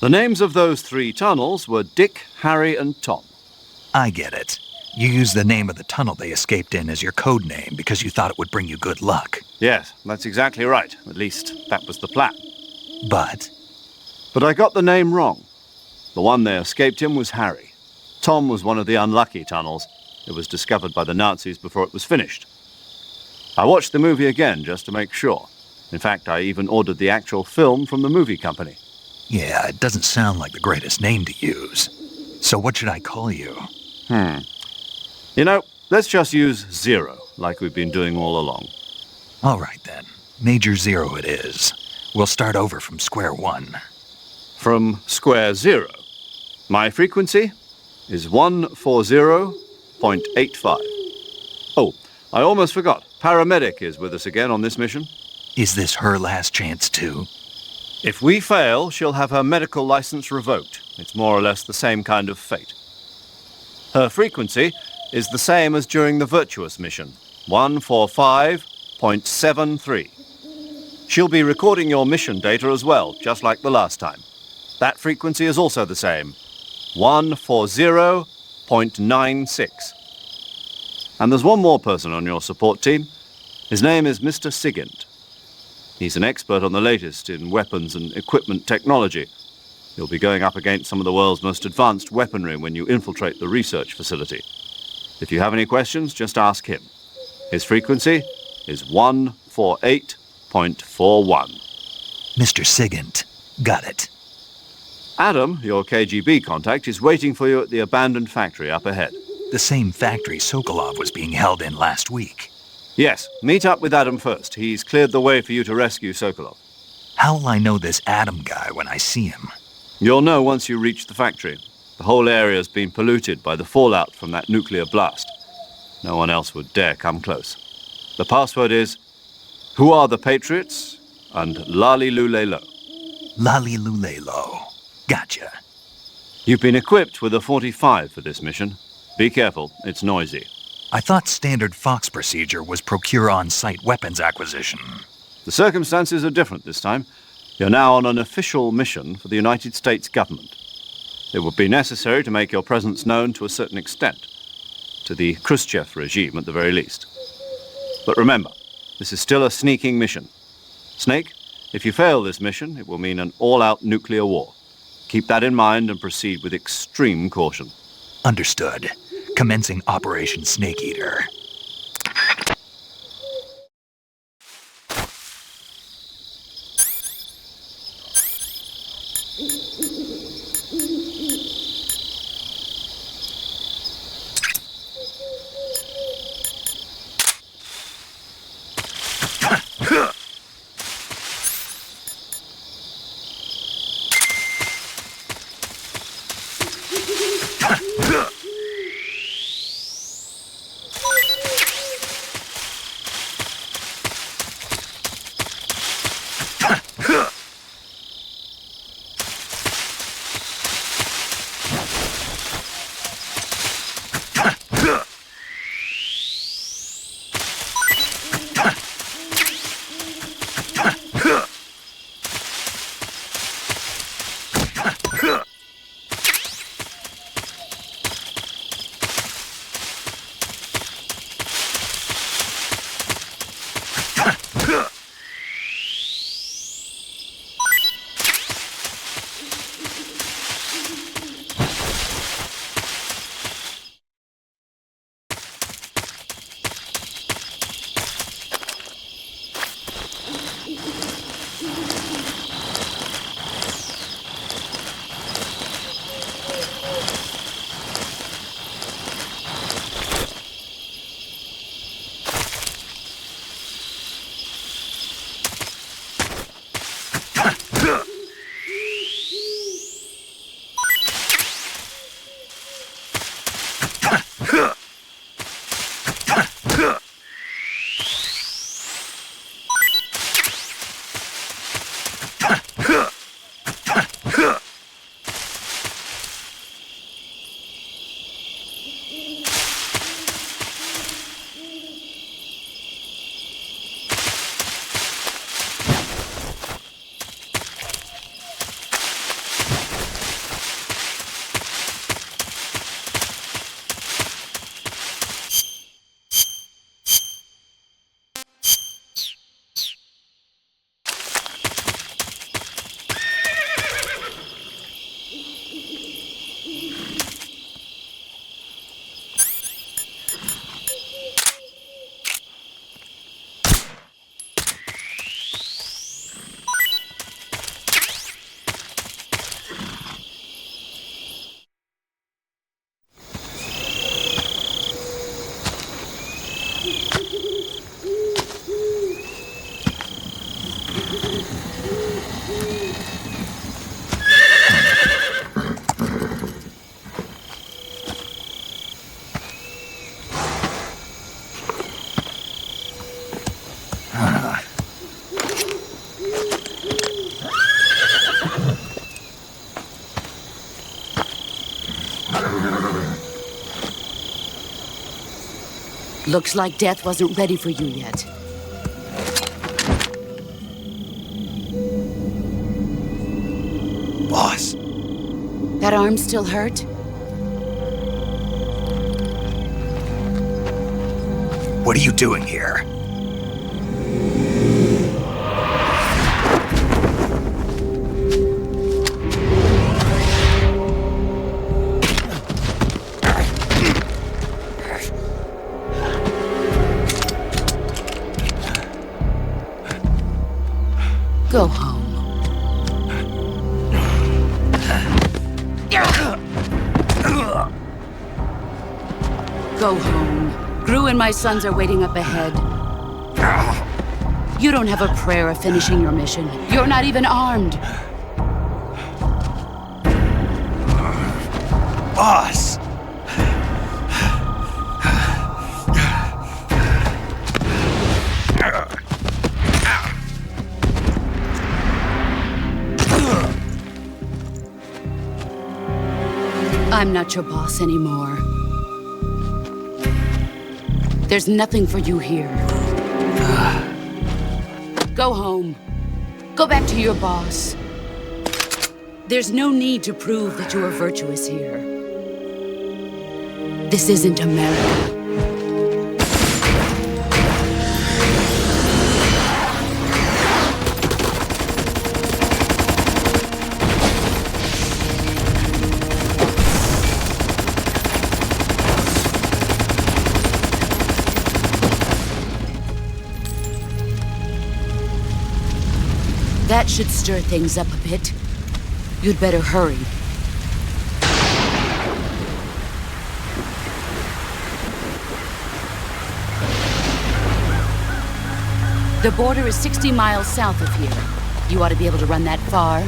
S3: The names of those 3 tunnels were Dick, Harry, and Tom.
S1: I get it. You used the name of the tunnel they escaped in as your code name because you thought it would bring you good luck.
S3: Yes, that's exactly right. At least, that was the plan.
S1: But
S3: I got the name wrong. The one they escaped in was Harry. Tom was one of the unlucky tunnels. It was discovered by the Nazis before it was finished. I watched the movie again just to make sure. In fact, I even ordered the actual film from the movie company.
S1: yeah, it doesn't sound like the greatest name to use. So what should I call you?
S3: You know, let's just use Zero, like we've been doing all along.
S1: All right, then. Major Zero it is. We'll start over from square one.
S3: From square zero. My frequency is 140.85. Oh, I almost forgot. Paramedic is with us again on this mission.
S1: Is this her last chance, too?
S3: If we fail, she'll have her medical license revoked. It's more or less the same kind of fate. Her frequency is the same as during the Virtuous mission, 145.73. She'll be recording your mission data as well, just like the last time. That frequency is also the same, 140.96. And there's one more person on your support team. His name is Mr. Sigint. He's an expert on the latest in weapons and equipment technology. You'll be going up against some of the world's most advanced weaponry when you infiltrate the research facility. If you have any questions, just ask him. His frequency is 148.41.
S1: Mr. Sigint. Got it.
S3: Adam, your KGB contact, is waiting for you at the abandoned factory up ahead.
S1: The same factory Sokolov was being held in last week.
S3: Yes, meet up with Adam first. He's cleared the way for you to rescue Sokolov.
S1: How will I know this Adam guy when I see him?
S3: You'll know once you reach the factory. The whole area's been polluted by the fallout from that nuclear blast. No one else would dare come close. The password is, "Who are the Patriots?" and Lali Lulelo.
S1: Lali Lulelo. Gotcha.
S3: You've been equipped with a 45 for this mission. Be careful, it's noisy.
S1: I thought standard Fox procedure was procure on-site weapons acquisition.
S3: The circumstances are different this time. You're now on an official mission for the United States government. It would be necessary to make your presence known to a certain extent, to the Khrushchev regime at the very least. But remember, this is still a sneaking mission. Snake, if you fail this mission, it will mean an all-out nuclear war. Keep that in mind and proceed with extreme caution.
S1: Understood. Commencing Operation Snake Eater.
S7: Looks like death wasn't ready for you yet.
S1: Boss.
S7: That arm still hurt?
S1: What are you doing here?
S7: Go home. Go home. Gru and my sons are waiting up ahead. You don't have a prayer of finishing your mission. You're not even armed.
S1: Boss!
S7: I'm not your boss anymore. There's nothing for you here. Go home. Go back to your boss. There's no need to prove that you are virtuous here. This isn't America. That should stir things up a bit. You'd better hurry. The border is 60 miles south of here. You ought to be able to run that far.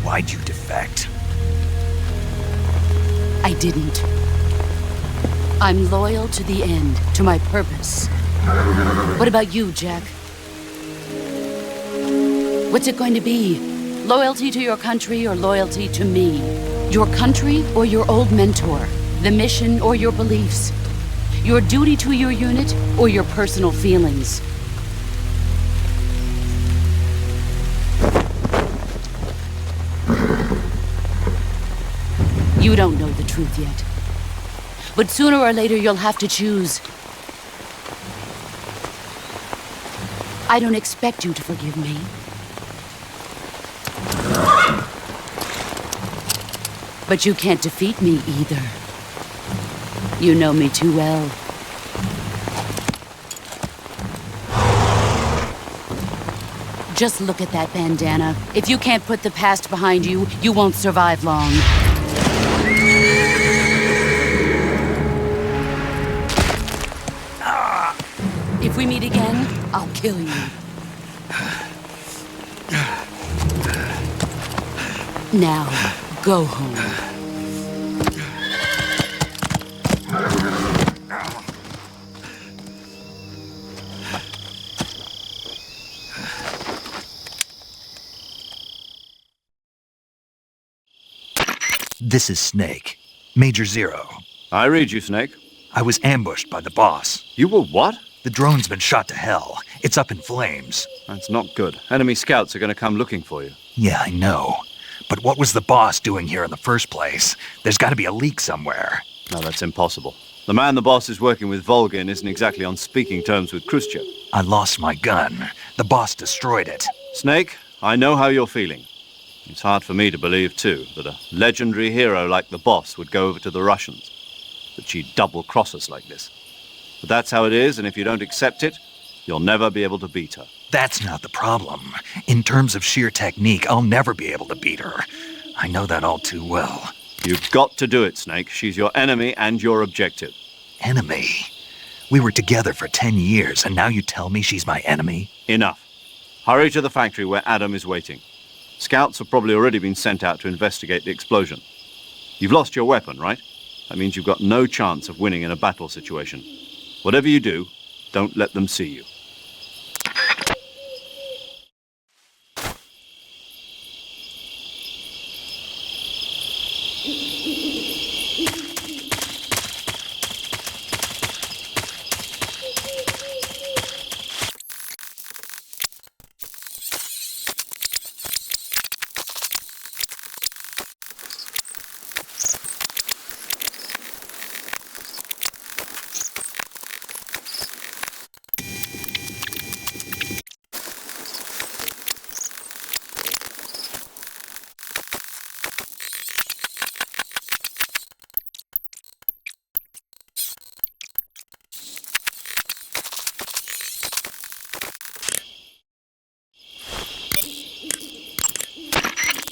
S1: Why'd you defect?
S7: I didn't. I'm loyal to the end, to my purpose. What about you, Jack? What's it going to be? Loyalty to your country or loyalty to me? Your country or your old mentor? The mission or your beliefs? Your duty to your unit or your personal feelings? You don't know the truth yet. But sooner or later, you'll have to choose. I don't expect you to forgive me. But you can't defeat me either. You know me too well. Just look at that bandana. If you can't put the past behind you, you won't survive long. If we meet again, I'll kill you. Now, go home.
S1: This is Snake. Major Zero.
S3: I read you, Snake.
S1: I was ambushed by the boss.
S3: You were what?
S1: The drone's been shot to hell. It's up in flames.
S3: That's not good. Enemy scouts are going to come looking for you.
S1: Yeah, I know. But what was the boss doing here in the first place? There's got to be a leak somewhere.
S3: No, that's impossible. The man the boss is working with, Volgin, isn't exactly on speaking terms with Khrushchev.
S1: I lost my gun. The boss destroyed it.
S3: Snake, I know how you're feeling. It's hard for me to believe, too, that a legendary hero like the boss would go over to the Russians. That she'd double-cross us like this. But that's how it is, and if you don't accept it, you'll never be able to beat her.
S1: That's not the problem. In terms of sheer technique, I'll never be able to beat her. I know that all too well.
S3: You've got to do it, Snake. She's your enemy and your objective.
S1: Enemy? We were together for 10 years, and now you tell me she's my enemy?
S3: Enough. Hurry to the factory where Adam is waiting. Scouts have probably already been sent out to investigate the explosion. You've lost your weapon, right? That means you've got no chance of winning in a battle situation. Whatever you do, don't let them see you.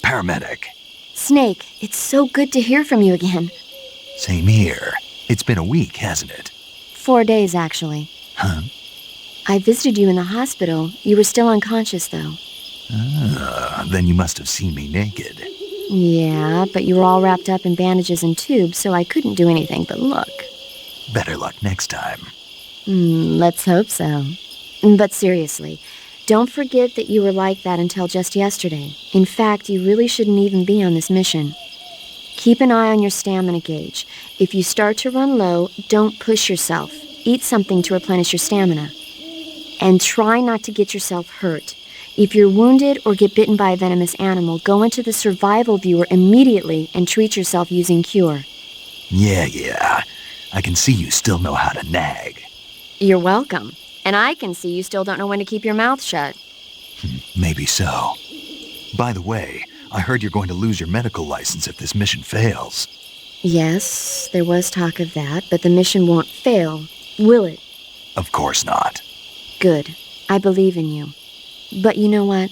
S1: paramedic.
S6: Snake, it's so good to hear from you again.
S1: Same here. It's been a week, hasn't it?
S6: 4 days, actually.
S1: Huh?
S6: I visited you in the hospital. You were still unconscious, though.
S1: Then you must have seen me naked.
S6: Yeah, but you were all wrapped up in bandages and tubes, so I couldn't do anything but look.
S1: Better luck next time.
S6: Let's hope so. But seriously, don't forget that you were like that until just yesterday. In fact, you really shouldn't even be on this mission. Keep an eye on your stamina gauge. If you start to run low, don't push yourself. Eat something to replenish your stamina. And try not to get yourself hurt. If you're wounded or get bitten by a venomous animal, go into the survival viewer immediately and treat yourself using Cure.
S1: Yeah. I can see you still know how to nag.
S6: You're welcome. And I can see you still don't know when to keep your mouth shut.
S1: Maybe so. By the way, I heard you're going to lose your medical license if this mission fails.
S6: Yes, there was talk of that, but the mission won't fail, will it?
S1: Of course not.
S6: Good. I believe in you. But you know what?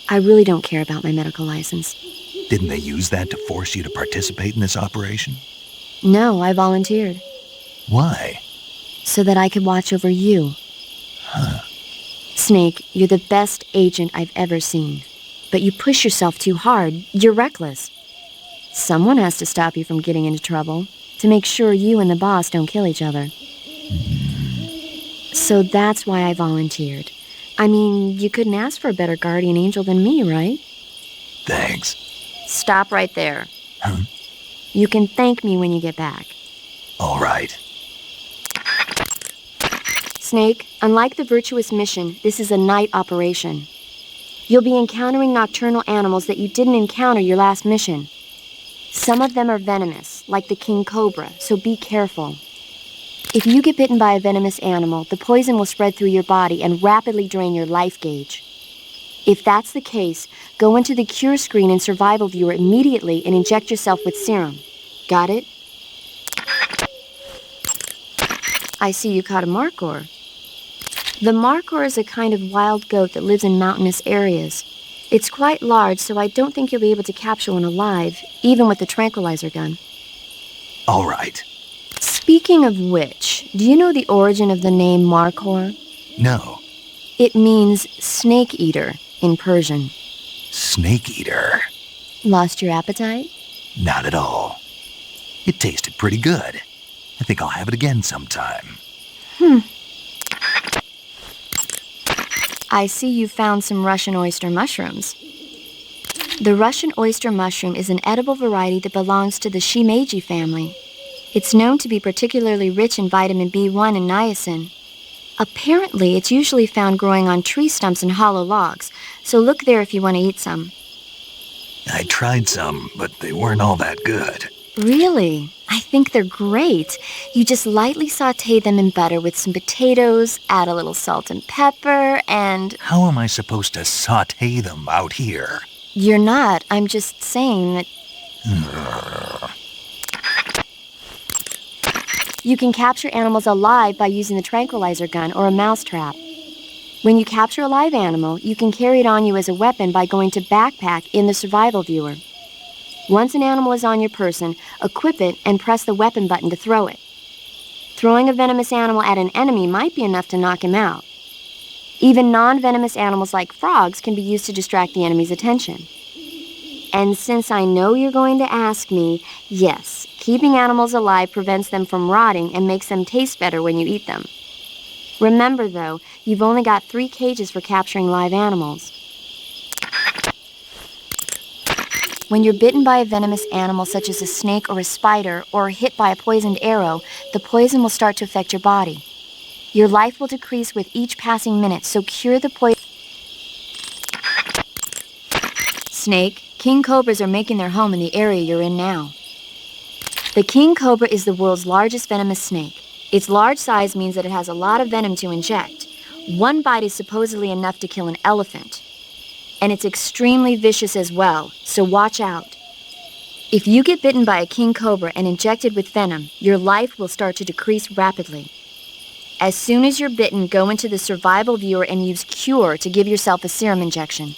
S6: I really don't care about my medical license.
S1: Didn't they use that to force you to participate in this operation?
S6: No, I volunteered.
S1: Why?
S6: So that I could watch over you.
S1: Huh.
S6: Snake, you're the best agent I've ever seen. But you push yourself too hard. You're reckless. Someone has to stop you from getting into trouble, to make sure you and the boss don't kill each other. So that's why I volunteered. I mean, you couldn't ask for a better guardian angel than me, right?
S1: Thanks.
S6: Stop right there.
S1: Huh?
S6: You can thank me when you get back.
S1: All right.
S6: Snake, unlike the Virtuous mission, this is a night operation. You'll be encountering nocturnal animals that you didn't encounter your last mission. Some of them are venomous, like the king cobra, so be careful. If you get bitten by a venomous animal, the poison will spread through your body and rapidly drain your life gauge. If that's the case, go into the cure screen and survival viewer immediately and inject yourself with serum. Got it? I see you caught a markhor. The markhor is a kind of wild goat that lives in mountainous areas. It's quite large, so I don't think you'll be able to capture one alive, even with the tranquilizer gun.
S1: All right.
S6: Speaking of which, do you know the origin of the name markhor?
S1: No.
S6: It means snake eater in Persian.
S1: Snake eater?
S6: Lost your appetite?
S1: Not at all. It tasted pretty good. I think I'll have it again sometime.
S6: I see you found some Russian oyster mushrooms. The Russian oyster mushroom is an edible variety that belongs to the shimeji family. It's known to be particularly rich in vitamin B1 and niacin. Apparently, it's usually found growing on tree stumps and hollow logs, so look there if you want to eat some.
S1: I tried some, but they weren't all that good.
S6: Really? I think they're great. You just lightly saute them in butter with some potatoes, add a little salt and pepper, and...
S1: How am I supposed to saute them out here?
S6: You're not. I'm just saying that... You can capture animals alive by using the tranquilizer gun or a mousetrap. When you capture a live animal, you can carry it on you as a weapon by going to Backpack in the survival viewer. Once an animal is on your person, equip it and press the weapon button to throw it. Throwing a venomous animal at an enemy might be enough to knock him out. Even non-venomous animals like frogs can be used to distract the enemy's attention. And since I know you're going to ask me, yes, keeping animals alive prevents them from rotting and makes them taste better when you eat them. Remember, though, you've only got 3 cages for capturing live animals. When you're bitten by a venomous animal such as a snake or a spider, or hit by a poisoned arrow, the poison will start to affect your body. Your life will decrease with each passing minute, so cure the poison. Snake, king cobras are making their home in the area you're in now. The king cobra is the world's largest venomous snake. Its large size means that it has a lot of venom to inject. 1 bite is supposedly enough to kill an elephant. And it's extremely vicious as well, so watch out. If you get bitten by a king cobra and injected with venom, your life will start to decrease rapidly. As soon as you're bitten, go into the survival viewer and use Cure to give yourself a serum injection.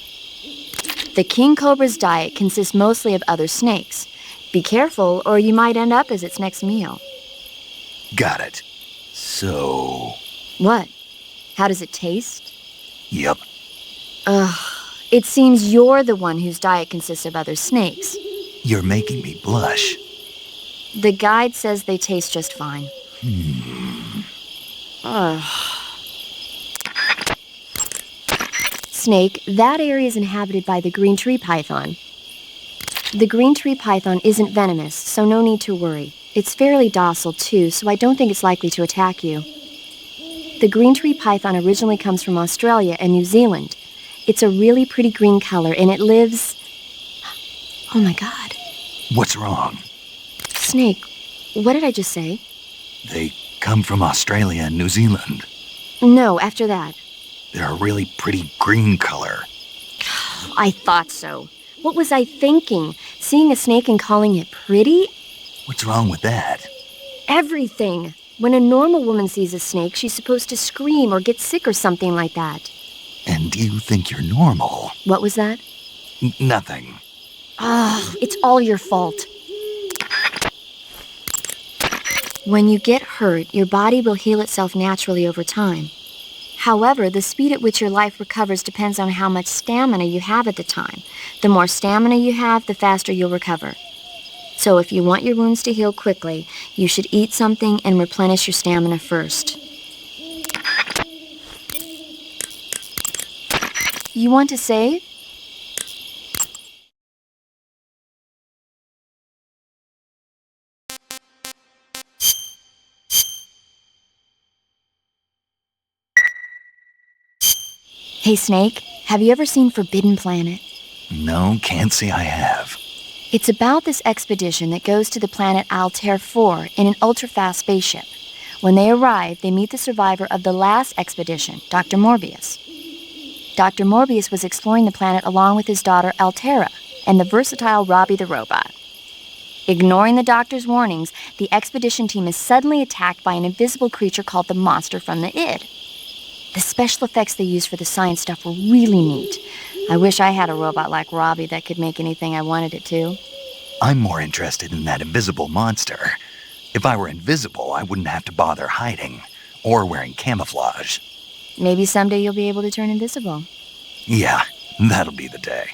S6: The king cobra's diet consists mostly of other snakes. Be careful, or you might end up as its next meal.
S1: Got it. So...
S6: What? How does it taste?
S1: Yep.
S6: Ugh. It seems you're the one whose diet consists of other snakes.
S1: You're making me blush.
S6: The guide says they taste just fine. Ugh. Snake, that area is inhabited by the green tree python. The green tree python isn't venomous, so no need to worry. It's fairly docile too, so I don't think it's likely to attack you. The green tree python originally comes from Australia and New Zealand. It's a really pretty green color, and it lives... Oh my god.
S1: What's wrong?
S6: Snake, what did I just say?
S1: They come from Australia and New Zealand.
S6: No, after that.
S1: They're a really pretty green color.
S6: I thought so. What was I thinking? Seeing a snake and calling it pretty?
S1: What's wrong with that?
S6: Everything. When a normal woman sees a snake, she's supposed to scream or get sick or something like that.
S1: And you think you're normal?
S6: What was that?
S1: Nothing.
S6: Oh, it's all your fault. When you get hurt, your body will heal itself naturally over time. However, the speed at which your life recovers depends on how much stamina you have at the time. The more stamina you have, the faster you'll recover. So if you want your wounds to heal quickly, you should eat something and replenish your stamina first. You want to save? Hey, Snake, have you ever seen Forbidden Planet?
S1: No, can't say I have.
S6: It's about this expedition that goes to the planet Altair 4 in an ultra-fast spaceship. When they arrive, they meet the survivor of the last expedition, Dr. Morbius. Dr. Morbius was exploring the planet along with his daughter Altera and the versatile Robbie the robot. Ignoring the doctor's warnings, the expedition team is suddenly attacked by an invisible creature called the Monster from the Id. The special effects they used for the science stuff were really neat. I wish I had a robot like Robbie that could make anything I wanted it to.
S1: I'm more interested in that invisible monster. If I were invisible, I wouldn't have to bother hiding or wearing camouflage.
S6: Maybe someday you'll be able to turn invisible.
S1: Yeah, that'll be the day.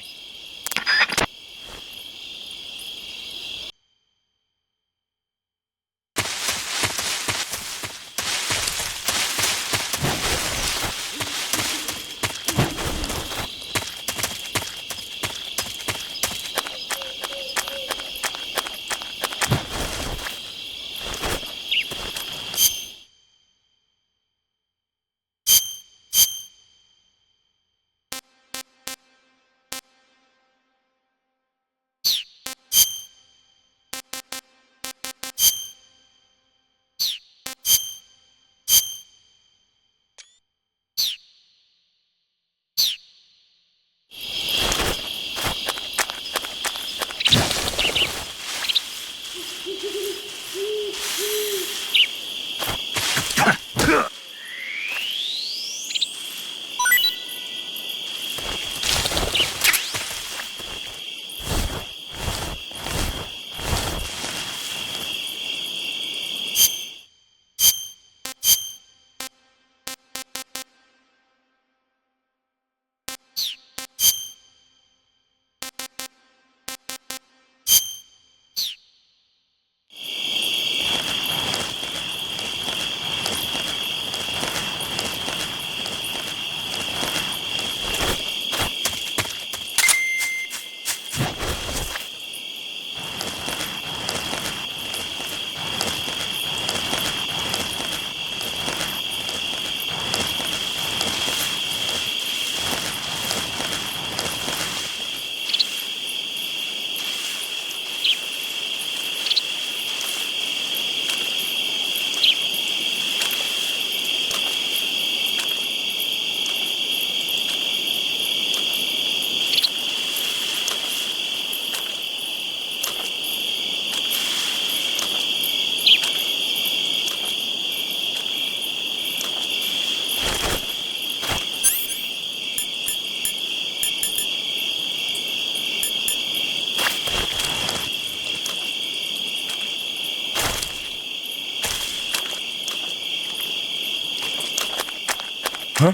S9: Huh?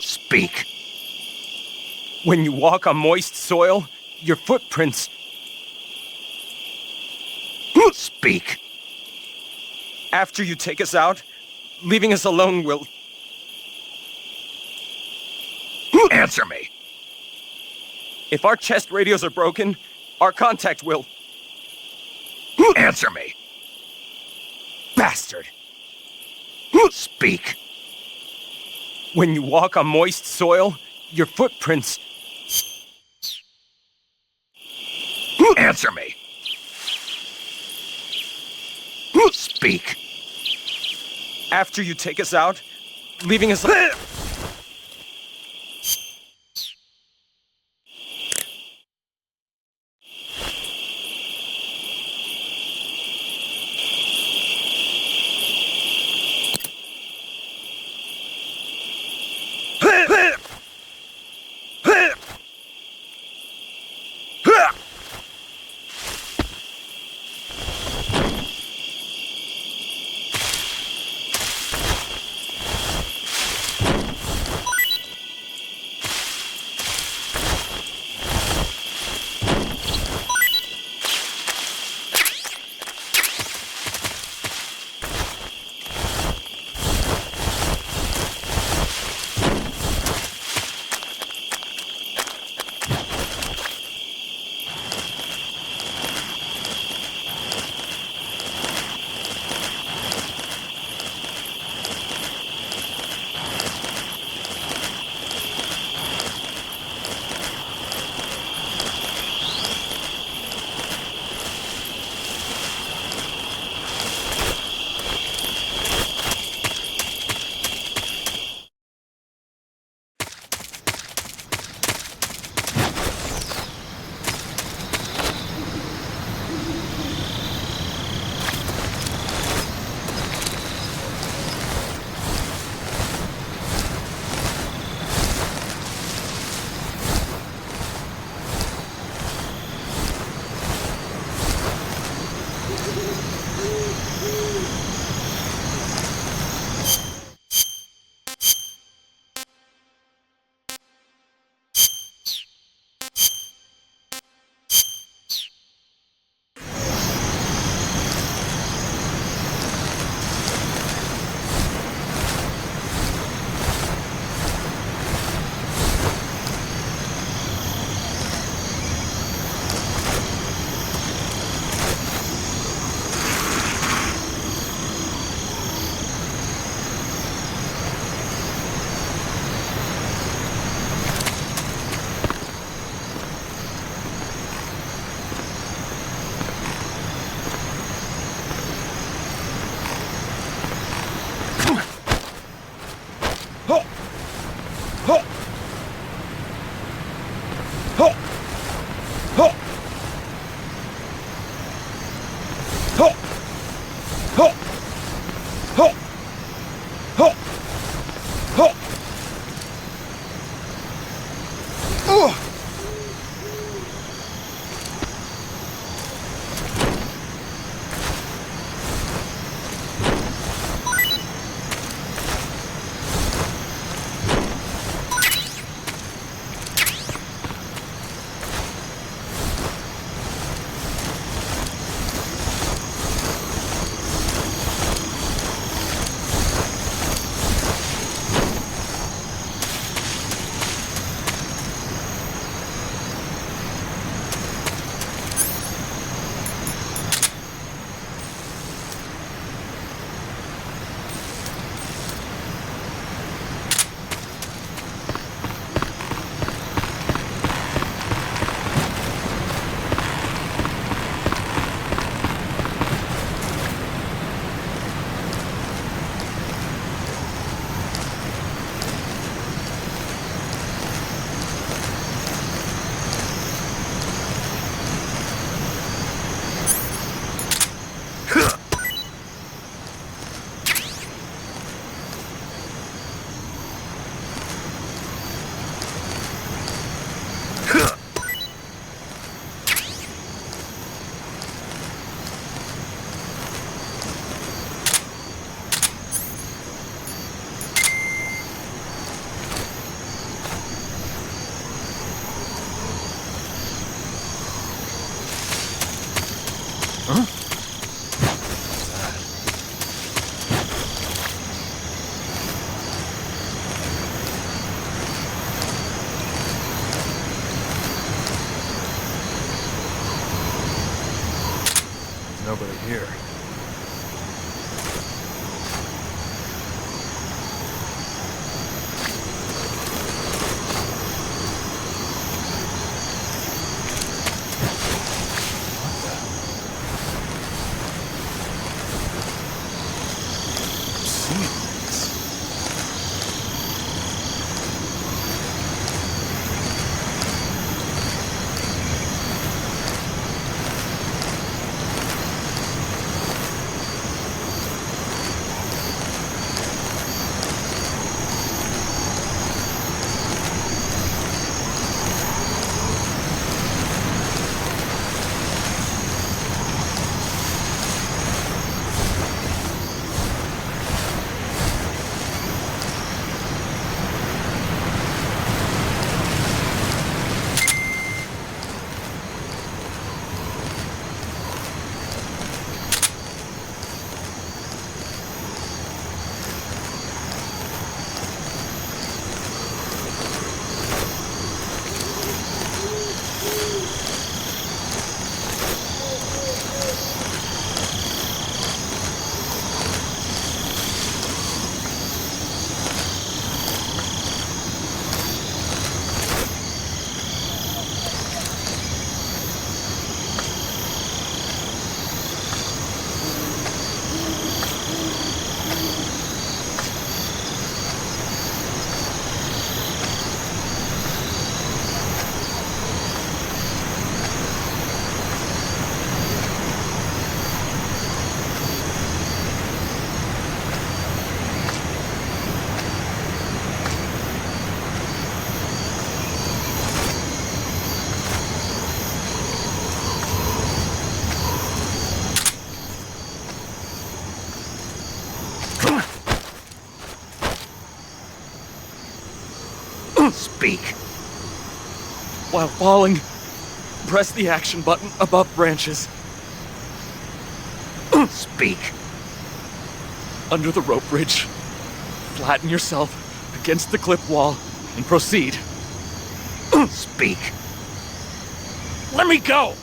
S1: Speak.
S9: When you walk on moist soil, your footprints...
S1: Speak.
S9: After you take us out, leaving us alone will...
S1: Answer me.
S9: If our chest radios are broken, our contact will...
S1: Answer me.
S9: Bastard.
S1: Speak.
S9: When you walk on moist soil, your footprints...
S1: Answer me. Speak.
S9: After you take us out, leaving us...
S17: nobody here.
S1: Speak.
S17: While falling, press the action button above branches.
S1: Speak.
S17: Under the rope bridge, flatten yourself against the cliff wall and proceed.
S1: Speak.
S17: Let me go!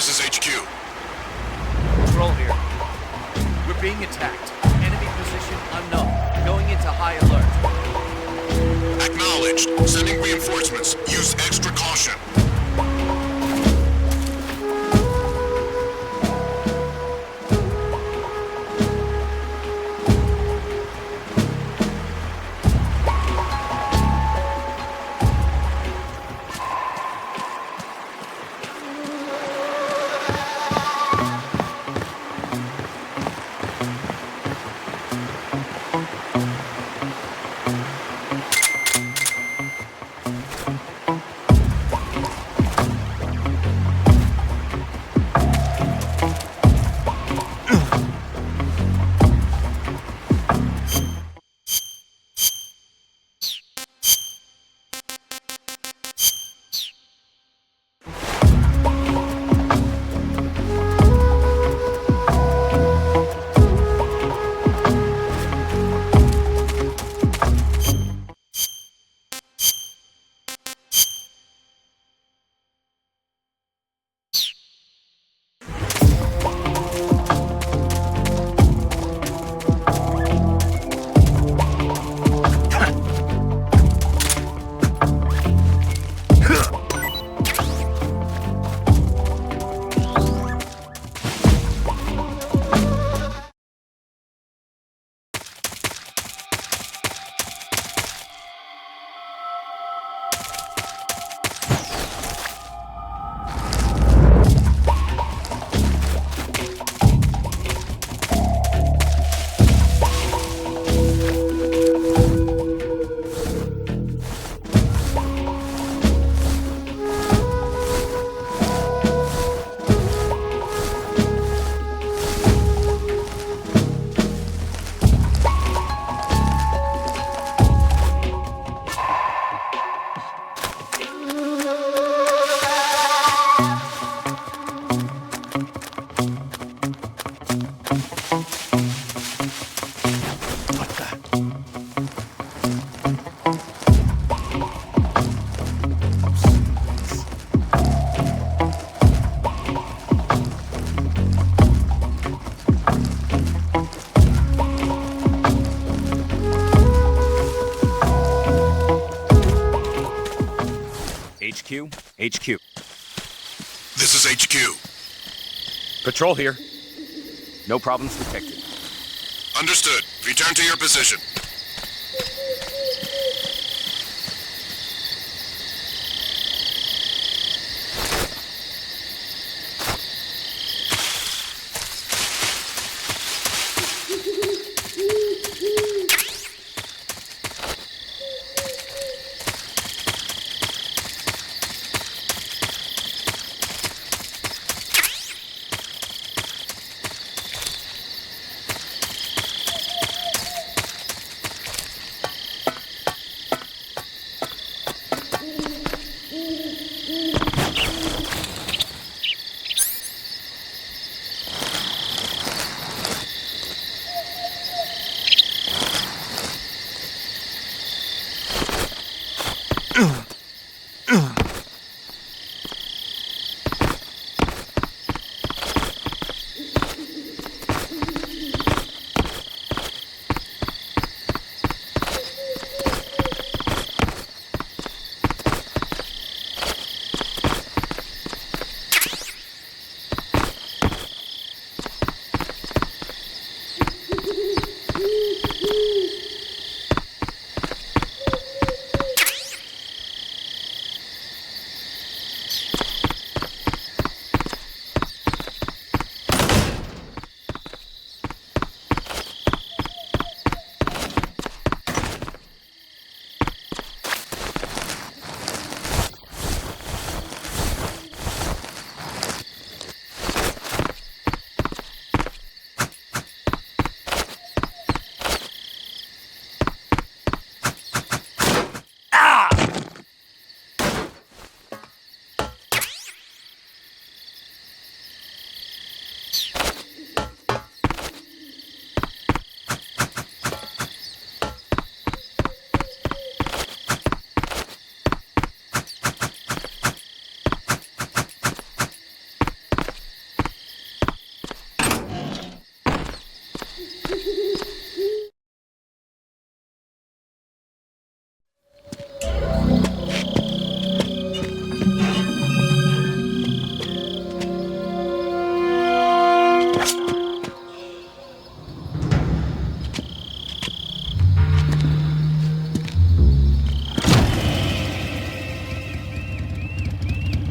S11: This is HQ.
S17: Control here. We're being attacked. Enemy position unknown. Going into high alert.
S11: Acknowledged. Sending reinforcements. Use extra caution.
S9: HQ.
S11: This is HQ.
S9: Patrol here. No problems detected.
S11: Understood. Return to your position.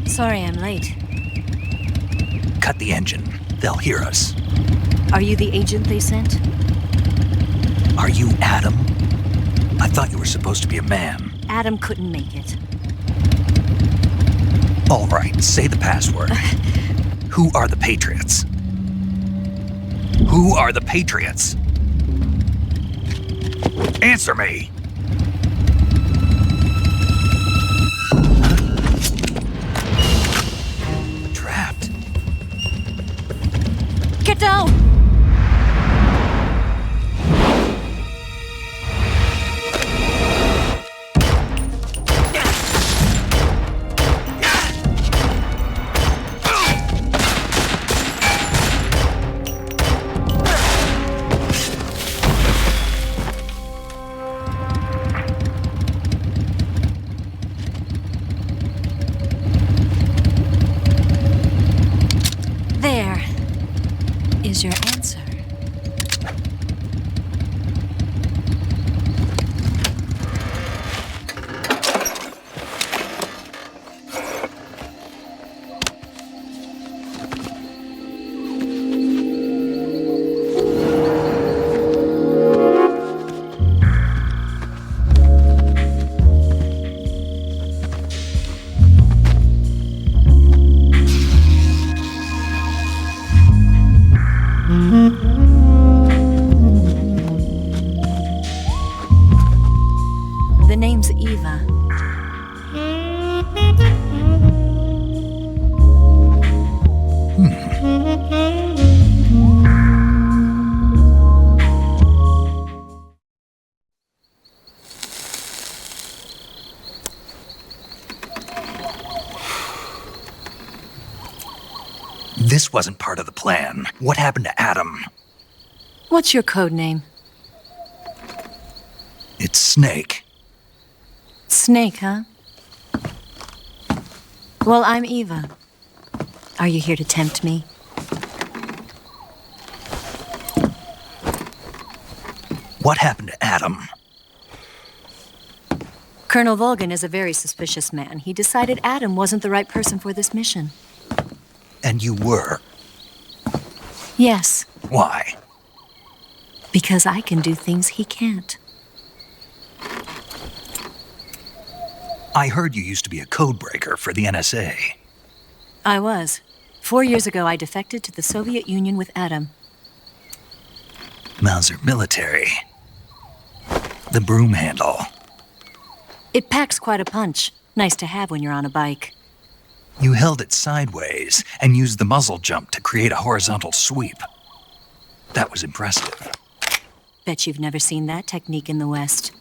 S20: Sorry I'm late.
S1: Cut the engine. They'll hear us.
S20: Are you the agent they sent?
S1: Are you Adam? I thought you were supposed to be a man.
S20: Adam couldn't make it.
S1: All right, say the password. Who are the Patriots? Who are the Patriots? Answer me! Trapped.
S20: Get down! There is your answer. The name's Eva.
S1: This wasn't part of the plan. What happened to Adam?
S20: What's your code name?
S1: It's Snake.
S20: Snake, huh? Well, I'm Eva. Are you here to tempt me?
S1: What happened to Adam?
S20: Colonel Volgan is a very suspicious man. He decided Adam wasn't the right person for this mission.
S1: And you were?
S20: Yes,
S1: Why?
S20: because I can do things he can't.
S1: I heard you used to be a codebreaker for the NSA.
S20: I was. 4 years ago, I defected to the Soviet Union with Adam.
S1: Mauser military. The broom handle.
S20: It packs quite a punch. Nice to have when you're on a bike.
S1: You held it sideways and used the muzzle jump to create a horizontal sweep. That was impressive.
S20: Bet you've never seen that technique in the West.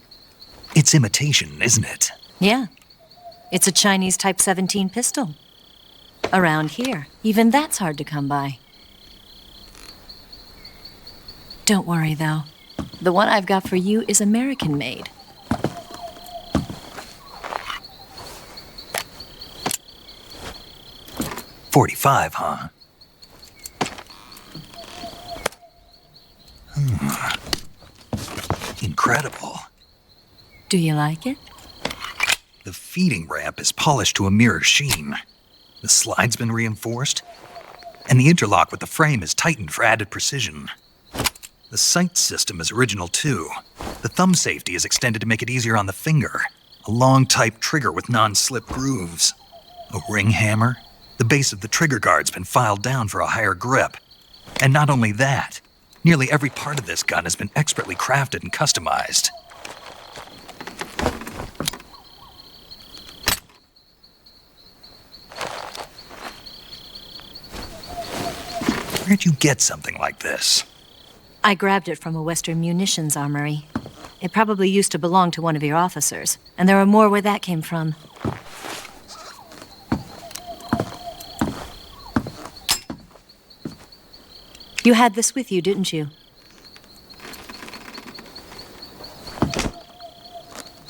S1: It's imitation, isn't it?
S20: Yeah. It's a Chinese Type 17 pistol. Around here, even that's hard to come by. Don't worry, though. The one I've got for you is American-made.
S1: .45, huh? Incredible.
S20: Do you like it?
S1: The feeding ramp is polished to a mirror sheen. The slide's been reinforced, and the interlock with the frame is tightened for added precision. The sight system is original too. The thumb safety is extended to make it easier on the finger. A long type trigger with non-slip grooves. A ring hammer. The base of the trigger guard's been filed down for a higher grip. And not only that, nearly every part of this gun has been expertly crafted and customized. Where'd you get something like this?
S20: I grabbed it from a Western munitions armory. It probably used to belong to one of your officers, and there are more where that came from. You had this with you, didn't you?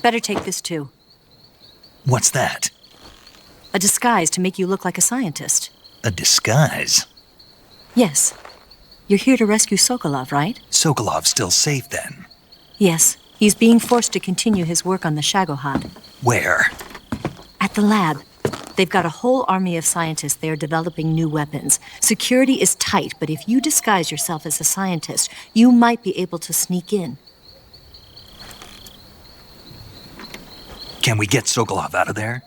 S20: Better take this too.
S1: What's that?
S20: A disguise to make you look like a scientist.
S1: A disguise?
S20: Yes. You're here to rescue Sokolov, right?
S1: Sokolov's still safe then?
S20: Yes. He's being forced to continue his work on the Shagohod.
S1: Where?
S20: At the lab. They've got a whole army of scientists there developing new weapons. Security is tight, but if you disguise yourself as a scientist, you might be able to sneak in.
S1: Can we get Sokolov out of there?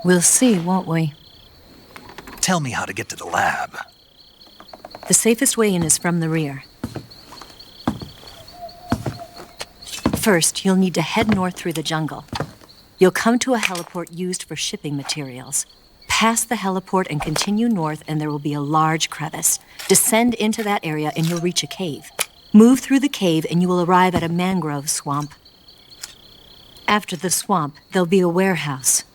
S20: We'll see, won't we?
S1: Tell me how to get to the lab.
S20: The safest way in is from the rear. First, you'll need to head north through the jungle. You'll come to a heliport used for shipping materials. Pass the heliport and continue north, and there will be a large crevice. Descend into that area, and you'll reach a cave. Move through the cave, and you will arrive at a mangrove swamp. After the swamp, there'll be a warehouse.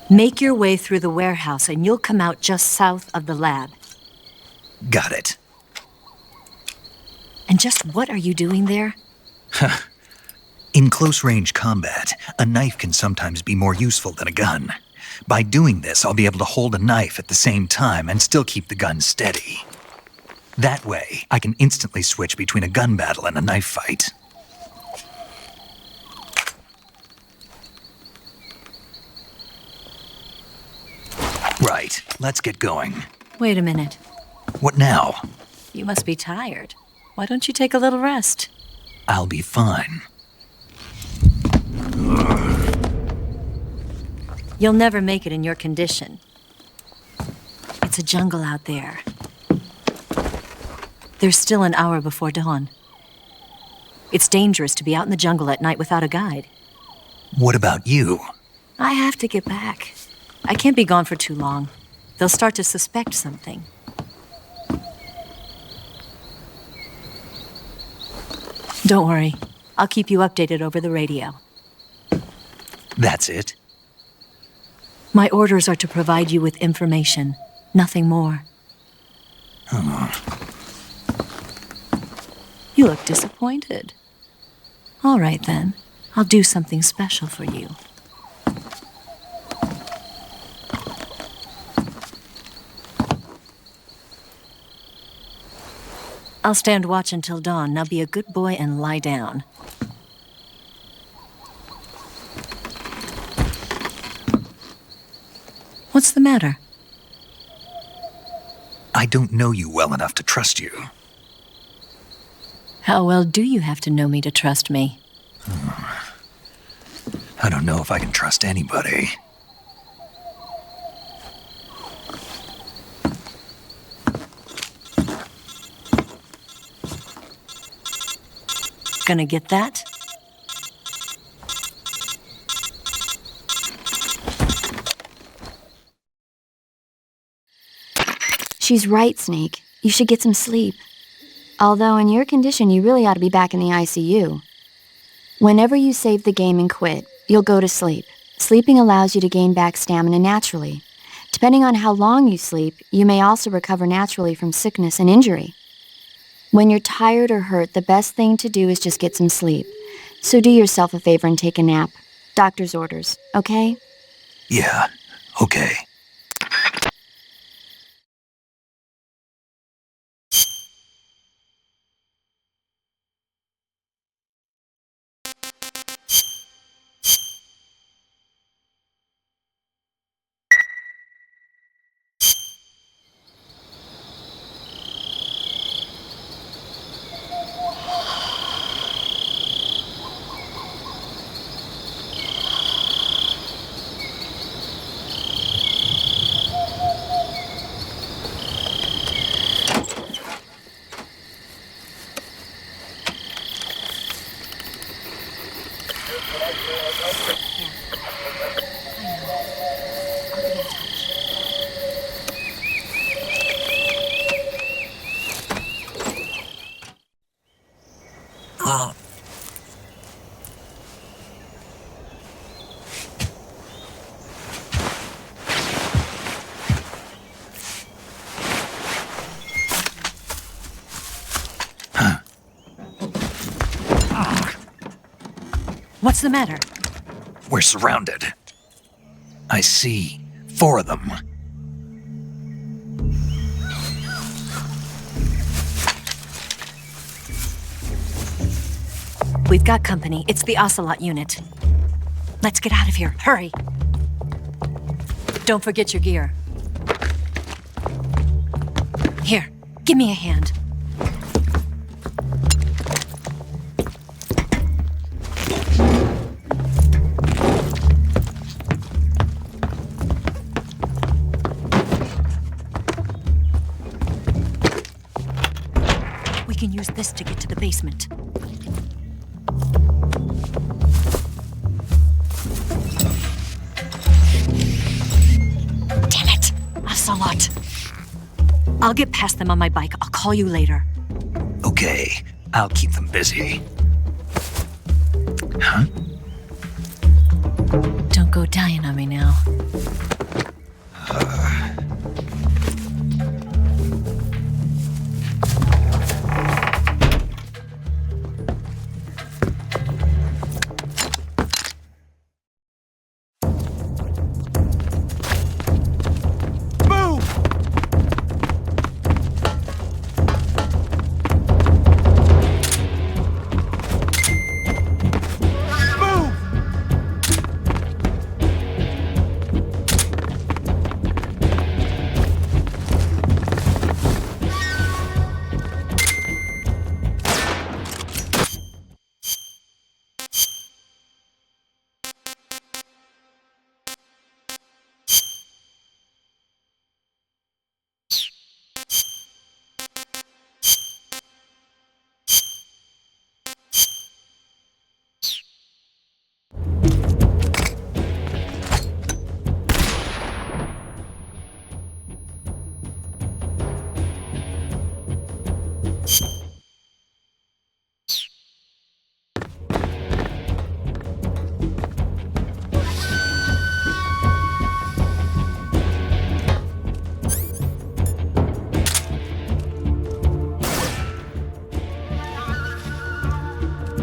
S20: Make your way through the warehouse, and you'll come out just south of the lab.
S1: Got it.
S20: And just what are you doing there?
S1: In close-range combat, a knife can sometimes be more useful than a gun. By doing this, I'll be able to hold a knife at the same time and still keep the gun steady. That way, I can instantly switch between a gun battle and a knife fight. Right, let's get going.
S20: Wait a minute.
S1: What now?
S20: You must be tired. Why don't you take a little rest?
S1: I'll be fine.
S20: You'll never make it in your condition. It's a jungle out there. There's still an hour before dawn. It's dangerous to be out in the jungle at night without a guide.
S1: What about you?
S20: I have to get back. I can't be gone for too long. They'll start to suspect something. Don't worry. I'll keep you updated over the radio.
S1: That's it?
S20: My orders are to provide you with information, nothing more. You look disappointed. All right, then. I'll do something special for you. I'll stand watch until dawn. Now be a good boy and lie down. What's the matter?
S1: I don't know you well enough to trust you.
S20: How well do you have to know me to trust me?
S1: I don't know if I can trust anybody.
S20: Gonna get that?
S6: She's right, Snake. You should get some sleep. Although in your condition, you really ought to be back in the ICU. Whenever you save the game and quit, you'll go to sleep. Sleeping allows you to gain back stamina naturally. Depending on how long you sleep, you may also recover naturally from sickness and injury. When you're tired or hurt, the best thing to do is just get some sleep. So do yourself a favor and take a nap. Doctor's orders, okay?
S1: Yeah, okay.
S20: What's the matter?
S1: We're surrounded. I see 4 of them.
S20: We've got company. It's the Ocelot unit. Let's get out of here. Hurry! Don't forget your gear. Here, give me a hand. We can use this to get to the basement. Damn it! Ocelot! I'll get past them on my bike. I'll call you later.
S1: Okay, I'll keep them busy. Huh?
S20: Don't go dying on me now.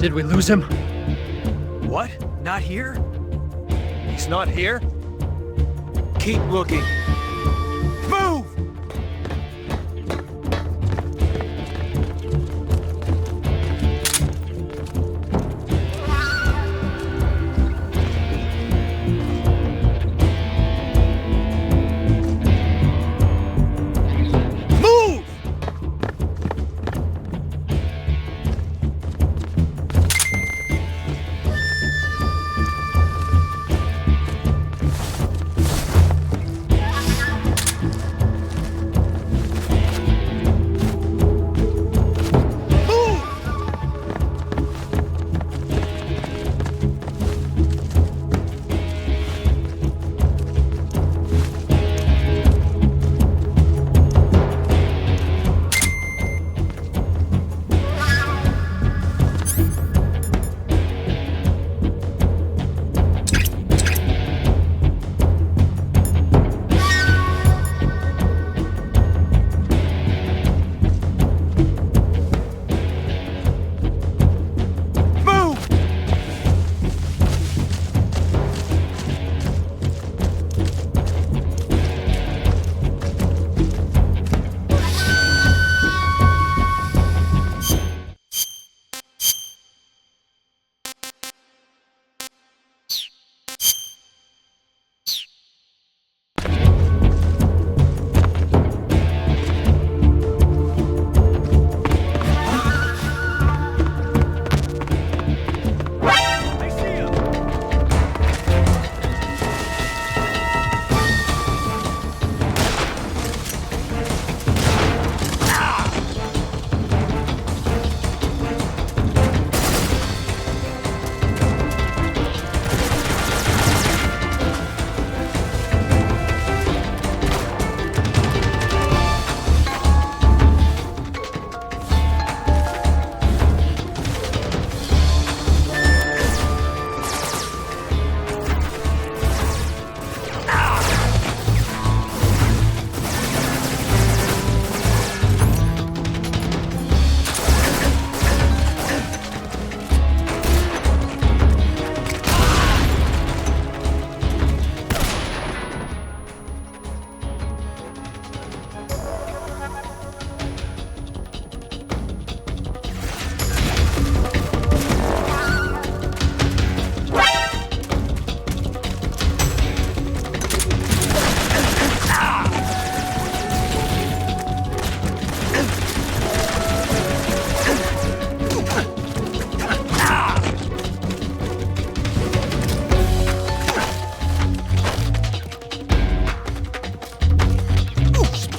S9: Did we lose him? What? Not here? He's not here? Keep looking. Move!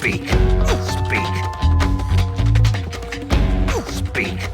S1: Speak. Speak. Speak.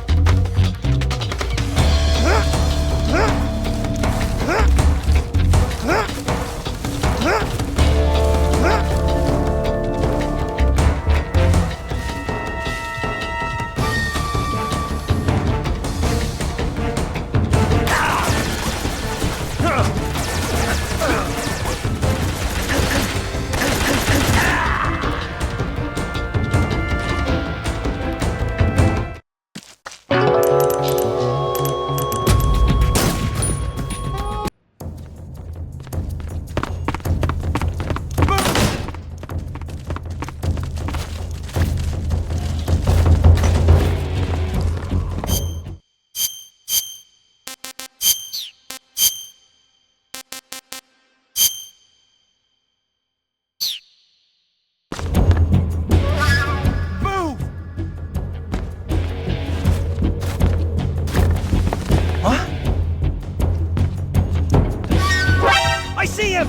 S9: I see him!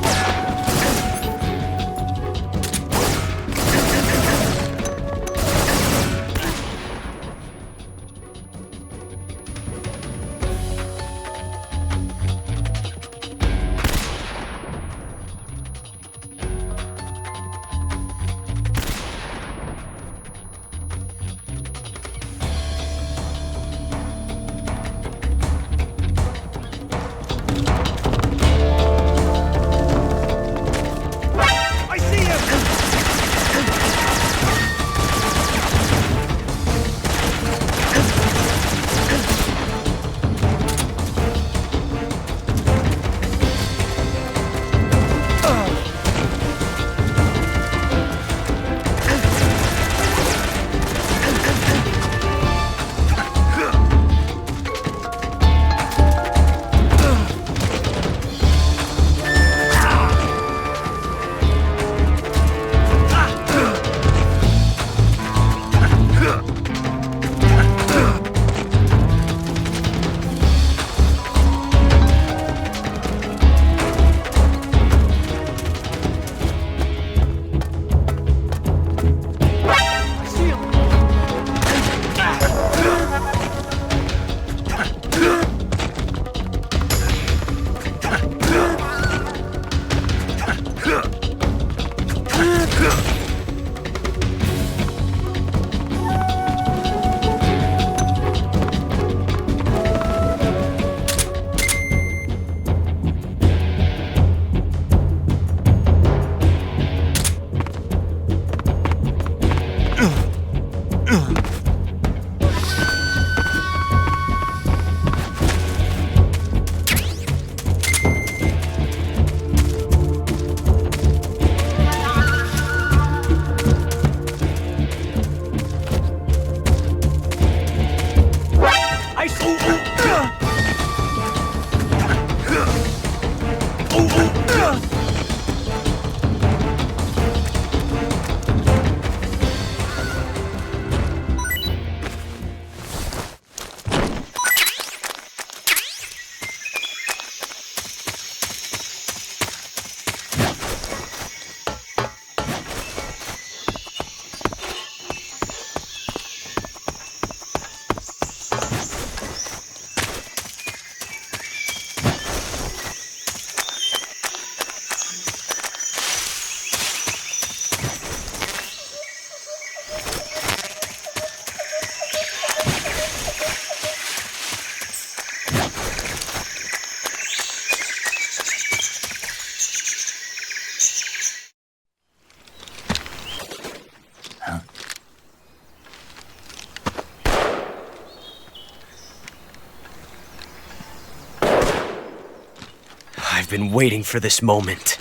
S5: I've been waiting for this moment.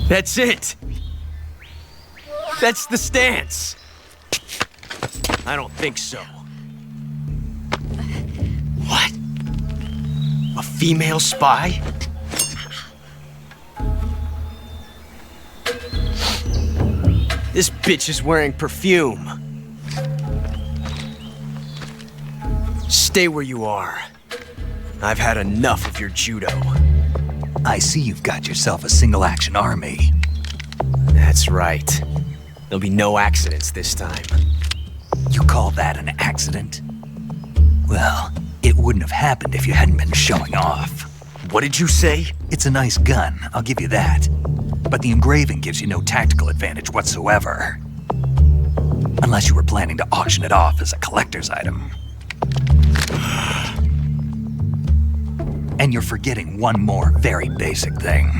S5: That's it! That's the stance! I don't think so. What? A female spy? This bitch is wearing perfume. Stay where you are. I've had enough of your judo.
S1: I see you've got yourself a single-action army.
S5: That's right. There'll be no accidents this time.
S1: You call that an accident? Well, it wouldn't have happened if you hadn't been showing off.
S5: What did you say?
S1: It's a nice gun, I'll give you that. But the engraving gives you no tactical advantage whatsoever. Unless you were planning to auction it off as a collector's item. And you're forgetting one more very basic thing.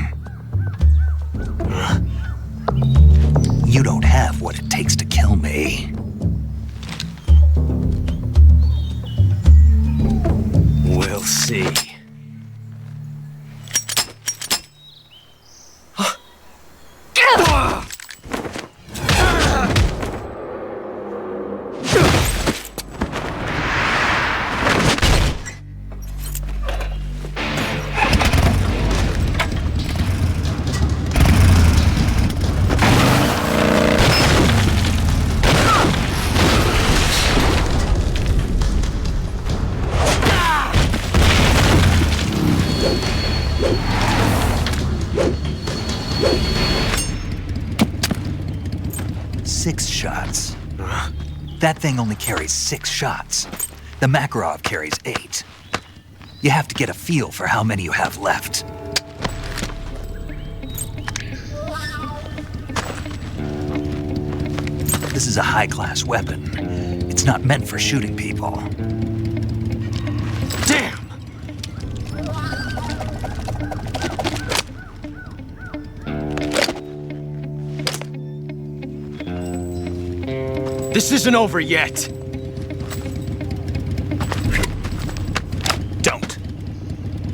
S1: You don't have what it takes to kill me.
S5: We'll see.
S1: That thing only carries 6 shots. The Makarov carries 8. You have to get a feel for how many you have left. This is a high-class weapon. It's not meant for shooting people.
S5: Damn! This isn't over yet.
S1: Don't.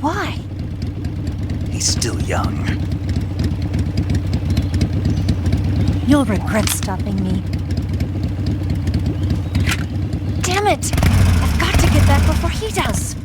S20: Why?
S1: He's still young.
S20: You'll regret stopping me. Damn it! I've got to get back before he does.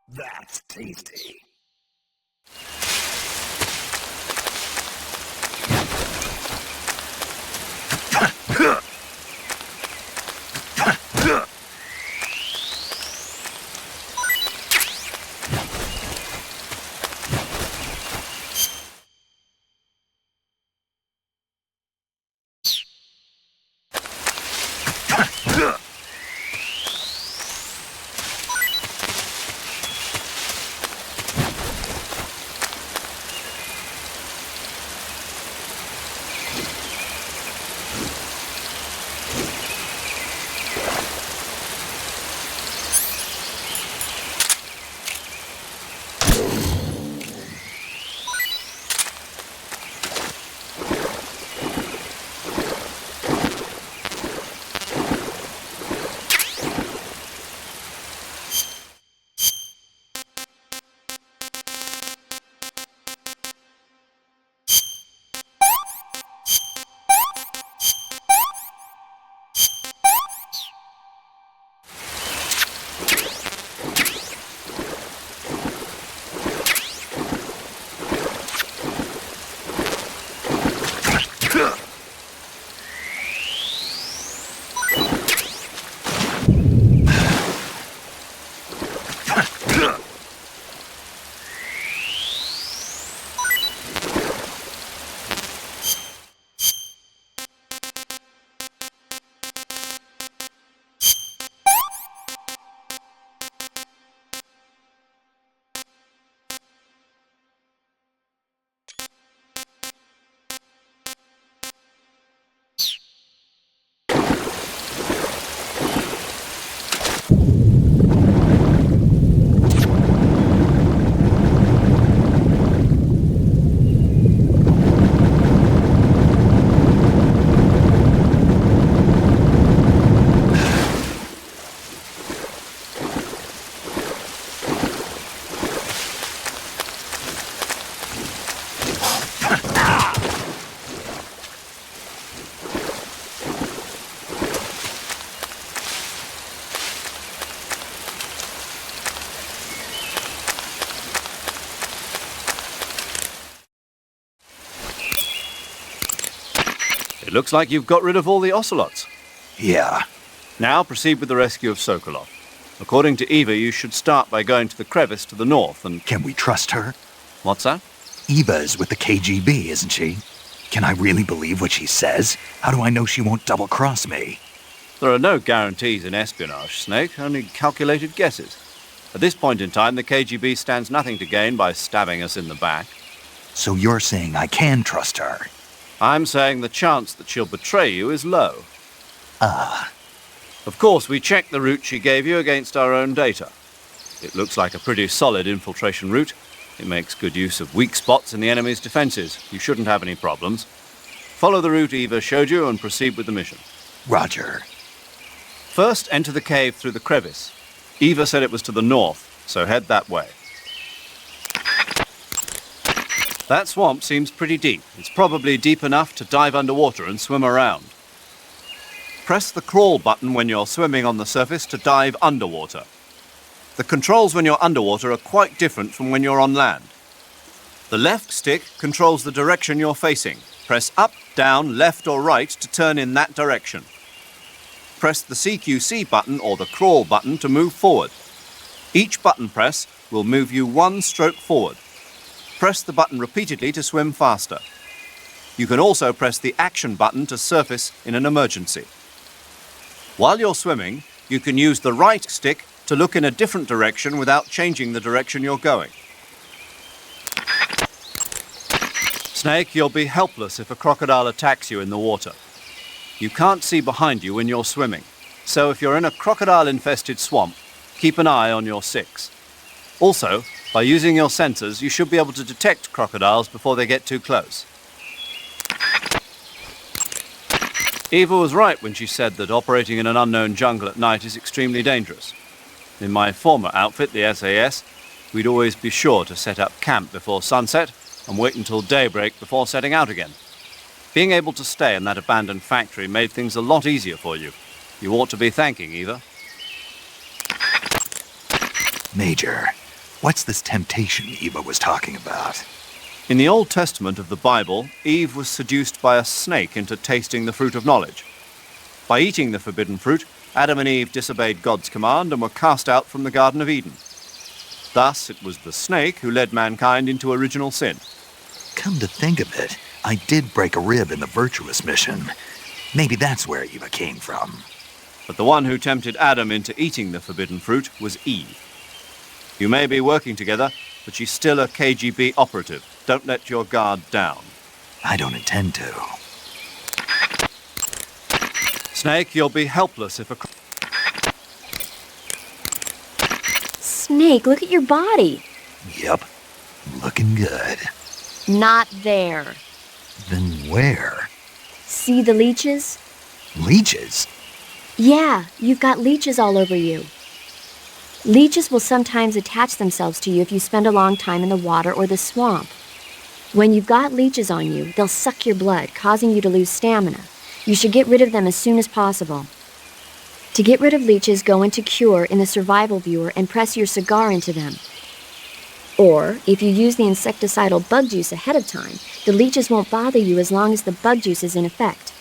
S1: That's tasty.
S3: It looks like you've got rid of all the ocelots.
S1: Yeah.
S3: Now proceed with the rescue of Sokolov. According to Eva, you should start by going to the crevice to the north and...
S1: Can we trust her?
S3: What's that?
S1: Eva's with the KGB, isn't she? Can I really believe what she says? How do I know she won't double-cross me?
S3: There are no guarantees in espionage, Snake, only calculated guesses. At this point in time, the KGB stands nothing to gain by stabbing us in the back.
S1: So you're saying I can trust her?
S3: I'm saying the chance that she'll betray you is low.
S1: Ah.
S3: Of course, we checked the route she gave you against our own data. It looks like a pretty solid infiltration route. It makes good use of weak spots in the enemy's defenses. You shouldn't have any problems. Follow the route Eva showed you and proceed with the mission.
S1: Roger.
S3: First, enter the cave through the crevice. Eva said it was to the north, so head that way. That swamp seems pretty deep. It's probably deep enough to dive underwater and swim around. Press the crawl button when you're swimming on the surface to dive underwater. The controls when you're underwater are quite different from when you're on land. The left stick controls the direction you're facing. Press up, down, left or right to turn in that direction. Press the CQC button or the crawl button to move forward. Each button press will move you one stroke forward. Press the button repeatedly to swim faster. You can also press the action button to surface in an emergency. While you're swimming, you can use the right stick to look in a different direction without changing the direction you're going. Snake, you'll be helpless if a crocodile attacks you in the water. You can't see behind you when you're swimming, so if you're in a crocodile-infested swamp, keep an eye on your six. Also, by using your sensors, you should be able to detect crocodiles before they get too close. Eva was right when she said that operating in an unknown jungle at night is extremely dangerous. In my former outfit, the SAS, we'd always be sure to set up camp before sunset and wait until daybreak before setting out again. Being able to stay in that abandoned factory made things a lot easier for you. You ought to be thanking Eva.
S1: Major, What's this temptation Eva was talking about?
S3: In the Old Testament of the Bible, Eve was seduced by a snake into tasting the fruit of knowledge. By eating the forbidden fruit, Adam and Eve disobeyed God's command and were cast out from the Garden of Eden. Thus, it was the snake who led mankind into original sin.
S1: Come to think of it, I did break a rib in the virtuous mission. Maybe that's where Eva came from.
S3: But the one who tempted Adam into eating the forbidden fruit was Eve. You may be working together, but she's still a KGB operative. Don't let your guard down.
S1: I don't intend to.
S3: Snake, you'll be helpless if a...
S6: Snake, look at your body.
S1: Yep, looking good.
S6: Not there.
S1: Then where?
S6: See the leeches?
S1: Leeches?
S6: Yeah, you've got leeches all over you. Leeches will sometimes attach themselves to you if you spend a long time in the water or the swamp. When you've got leeches on you, they'll suck your blood, causing you to lose stamina. You should get rid of them as soon as possible. To get rid of leeches, go into Cure in the survival viewer and press your cigar into them. Or, if you use the insecticidal bug juice ahead of time, the leeches won't bother you as long as the bug juice is in effect.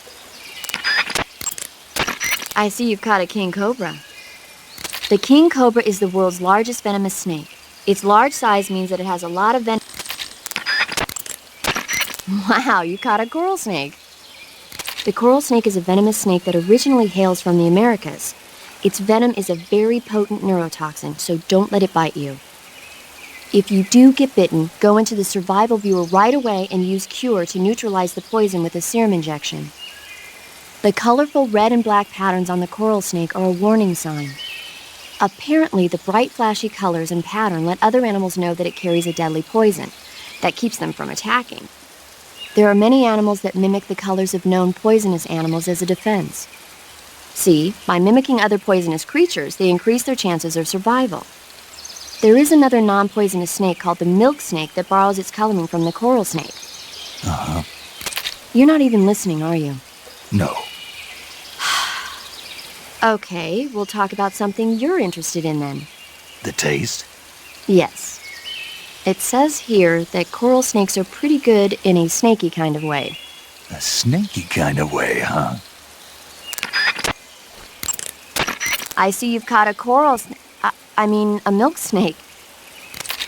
S6: I see you've caught a king cobra. The king cobra is the world's largest venomous snake. Its large size means that it has a lot of venom. Wow, you caught a coral snake. The coral snake is a venomous snake that originally hails from the Americas. Its venom is a very potent neurotoxin, so don't let it bite you. If you do get bitten, go into the survival viewer right away and use Cure to neutralize the poison with a serum injection. The colorful red and black patterns on the coral snake are a warning sign. Apparently, the bright flashy colors and pattern let other animals know that it carries a deadly poison that keeps them from attacking. There are many animals that mimic the colors of known poisonous animals as a defense. See, by mimicking other poisonous creatures, they increase their chances of survival. There is another non-poisonous snake called the milk snake that borrows its coloring from the coral snake.
S1: Uh-huh.
S6: You're not even listening, are you?
S1: No.
S6: Okay, we'll talk about something you're interested in then.
S1: The taste?
S6: Yes. It says here that coral snakes are pretty good in a snaky kind of way.
S1: A snaky kind of way, huh?
S6: I see you've caught a coral a milk snake.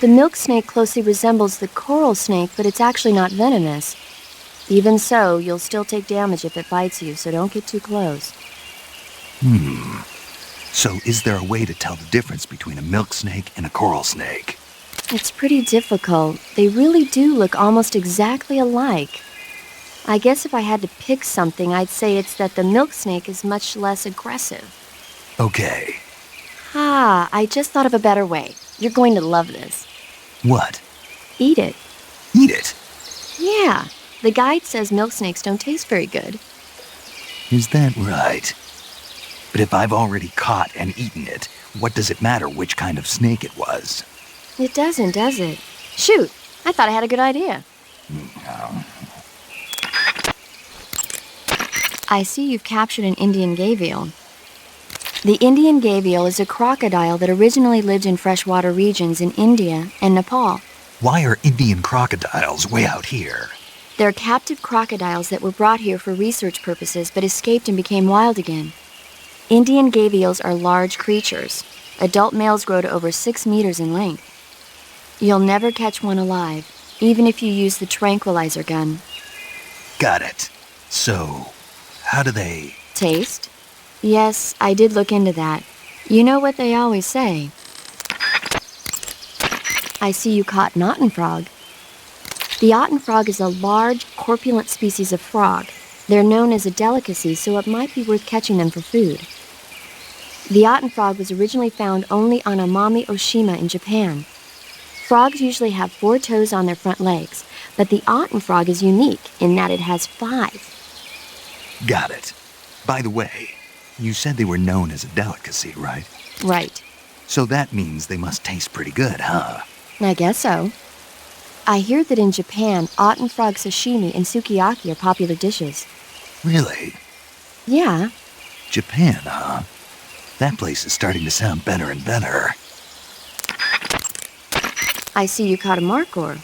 S6: The milk snake closely resembles the coral snake, but it's actually not venomous. Even so, you'll still take damage if it bites you, so don't get too close.
S1: So is there a way to tell the difference between a milk snake and a coral snake?
S6: It's pretty difficult. They really do look almost exactly alike. I guess if I had to pick something, I'd say it's that the milk snake is much less aggressive.
S1: Okay.
S6: Ah, I just thought of a better way. You're going to love this.
S1: What?
S6: Eat it.
S1: Eat it?
S6: Yeah. The guide says milk snakes don't taste very good.
S1: Is that right? But if I've already caught and eaten it, what does it matter which kind of snake it was?
S6: It doesn't, does it? Shoot, I thought I had a good idea.
S1: No.
S6: I see you've captured an Indian gavial. The Indian gavial is a crocodile that originally lived in freshwater regions in India and Nepal.
S1: Why are Indian crocodiles way out here?
S6: They're captive crocodiles that were brought here for research purposes but escaped and became wild again. Indian gavials are large creatures. Adult males grow to over 6 meters in length. You'll never catch one alive, even if you use the tranquilizer gun.
S1: Got it. So, how do they...
S6: Taste? Yes, I did look into that. You know what they always say. I see you caught an otten frog. The otten frog is a large, corpulent species of frog. They're known as a delicacy, so it might be worth catching them for food. The otten frog was originally found only on Amami Oshima in Japan. Frogs usually have 4 toes on their front legs, but the otten frog is unique in that it has 5.
S1: Got it. By the way, you said they were known as a delicacy, right?
S6: Right.
S1: So that means they must taste pretty good, huh?
S6: I guess so. I hear that in Japan, otten frog sashimi and sukiyaki are popular dishes.
S1: Really?
S6: Yeah.
S1: Japan, huh? That place is starting to sound better and better.
S6: I see you caught a markhor.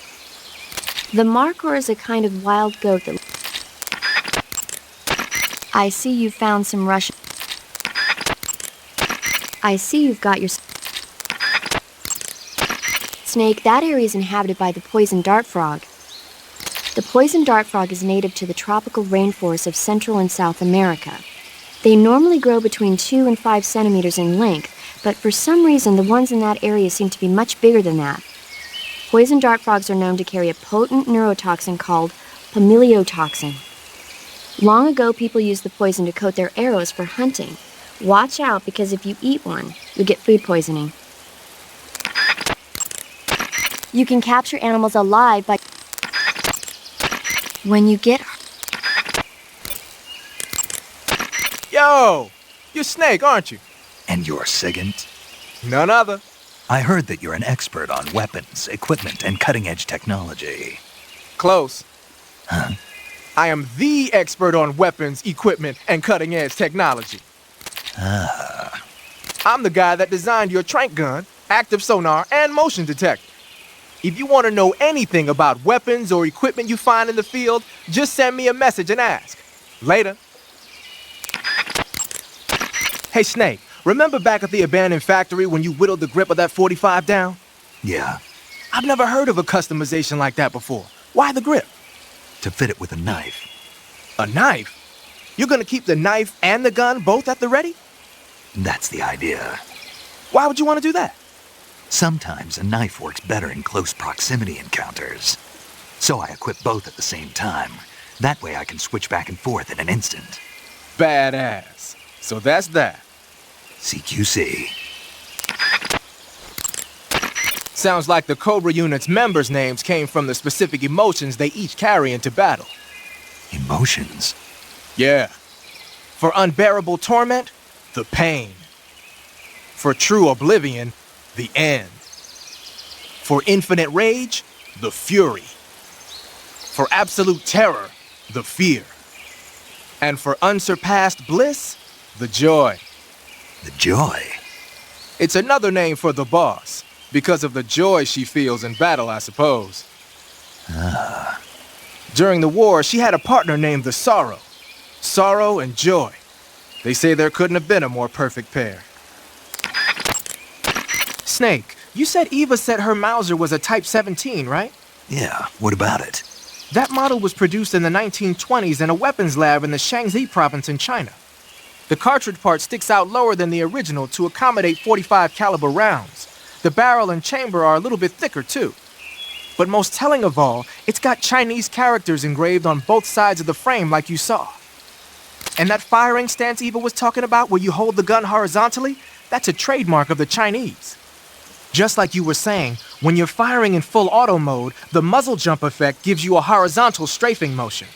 S6: The markhor is a kind of wild goat that... I see you found some Russian... I see you've got your... Snake, that area is inhabited by the poison dart frog. The poison dart frog is native to the tropical rainforests of Central and South America. They normally grow between 2 and 5 centimeters in length, but for some reason the ones in that area seem to be much bigger than that. Poison dart frogs are known to carry a potent neurotoxin called pamiliotoxin. Long ago, people used the poison to coat their arrows for hunting. Watch out, because if you eat one, you'll get food poisoning. You can capture animals alive by... When you get...
S9: Yo! You're Snake, aren't you?
S1: And you're Sigint?
S9: None other.
S1: I heard that you're an expert on weapons, equipment, and cutting-edge technology.
S9: Close.
S1: Huh?
S9: I am the expert on weapons, equipment, and cutting-edge technology.
S1: Ah.
S9: I'm the guy that designed your trank gun, active sonar, and motion detector. If you want to know anything about weapons or equipment you find in the field, just send me a message and ask. Later. Hey, Snake, remember back at the abandoned factory when you whittled the grip of that 45 down?
S1: Yeah.
S9: I've never heard of a customization like that before. Why the grip?
S1: To fit it with a knife.
S9: A knife? You're gonna keep the knife and the gun both at the ready?
S1: That's the idea.
S9: Why would you want to do that?
S1: Sometimes a knife works better in close proximity encounters. So I equip both at the same time. That way I can switch back and forth in an instant.
S9: Badass. So that's that.
S1: CQC.
S9: Sounds like the Cobra unit's members' names came from the specific emotions they each carry into battle.
S1: Emotions?
S9: Yeah. For unbearable torment, the pain. For true oblivion, the end. For infinite rage, the fury. For absolute terror, the fear. And for unsurpassed bliss, the joy.
S1: The joy?
S9: It's another name for the boss, because of the joy she feels in battle, I suppose.
S1: Ah.
S9: During the war, she had a partner named the Sorrow. Sorrow and joy. They say there couldn't have been a more perfect pair. Snake, you said Eva said her Mauser was a Type 17, right?
S1: Yeah, what about it?
S9: That model was produced in the 1920s in a weapons lab in the Shaanxi province in China. The cartridge part sticks out lower than the original to accommodate 45 caliber rounds. The barrel and chamber are a little bit thicker too. But most telling of all, it's got Chinese characters engraved on both sides of the frame like you saw. And that firing stance Eva was talking about where you hold the gun horizontally, that's a trademark of the Chinese. Just like you were saying, when you're firing in full auto mode, the muzzle jump effect gives you a horizontal strafing motion.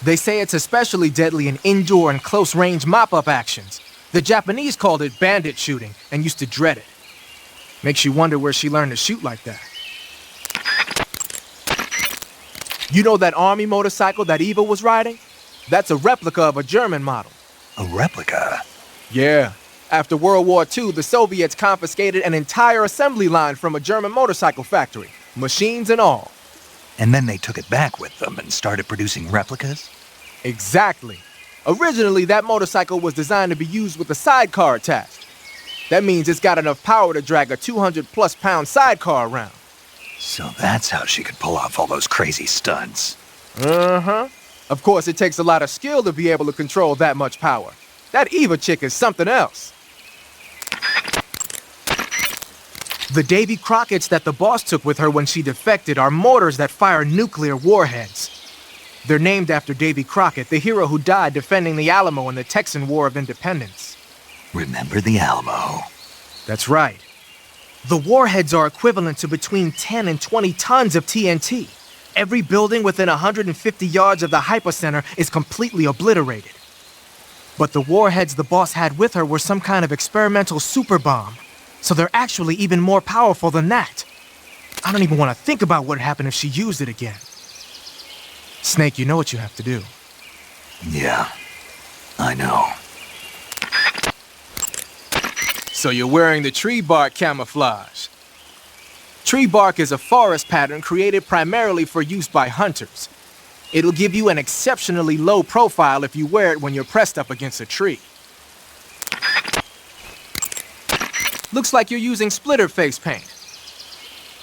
S9: They say it's especially deadly in indoor and close-range mop-up actions. The Japanese called it bandit shooting and used to dread it. Makes you wonder where she learned to shoot like that. You know that army motorcycle that Eva was riding? That's a replica of a German model.
S1: A replica?
S9: Yeah. After World War II, the Soviets confiscated an entire assembly line from a German motorcycle factory, machines and all.
S1: And then they took it back with them and started producing replicas?
S9: Exactly. Originally, that motorcycle was designed to be used with a sidecar attached. That means it's got enough power to drag a 200-plus pound sidecar around.
S1: So that's how she could pull off all those crazy stunts.
S9: Uh-huh. Of course, it takes a lot of skill to be able to control that much power. That Eva chick is something else. The Davy Crockett's that the boss took with her when she defected are mortars that fire nuclear warheads. They're named after Davy Crockett, the hero who died defending the Alamo in the Texan War of Independence.
S1: Remember the Alamo?
S9: That's right. The warheads are equivalent to between 10 and 20 tons of TNT. Every building within 150 yards of the hypocenter is completely obliterated. But the warheads the boss had with her were some kind of experimental super bomb. So they're actually even more powerful than that. I don't even want to think about what would happen if she used it again. Snake, you know what you have to do.
S1: Yeah, I know.
S9: So you're wearing the tree bark camouflage. Tree bark is a forest pattern created primarily for use by hunters. It'll give you an exceptionally low profile if you wear it when you're pressed up against a tree. Looks like you're using splitter face paint.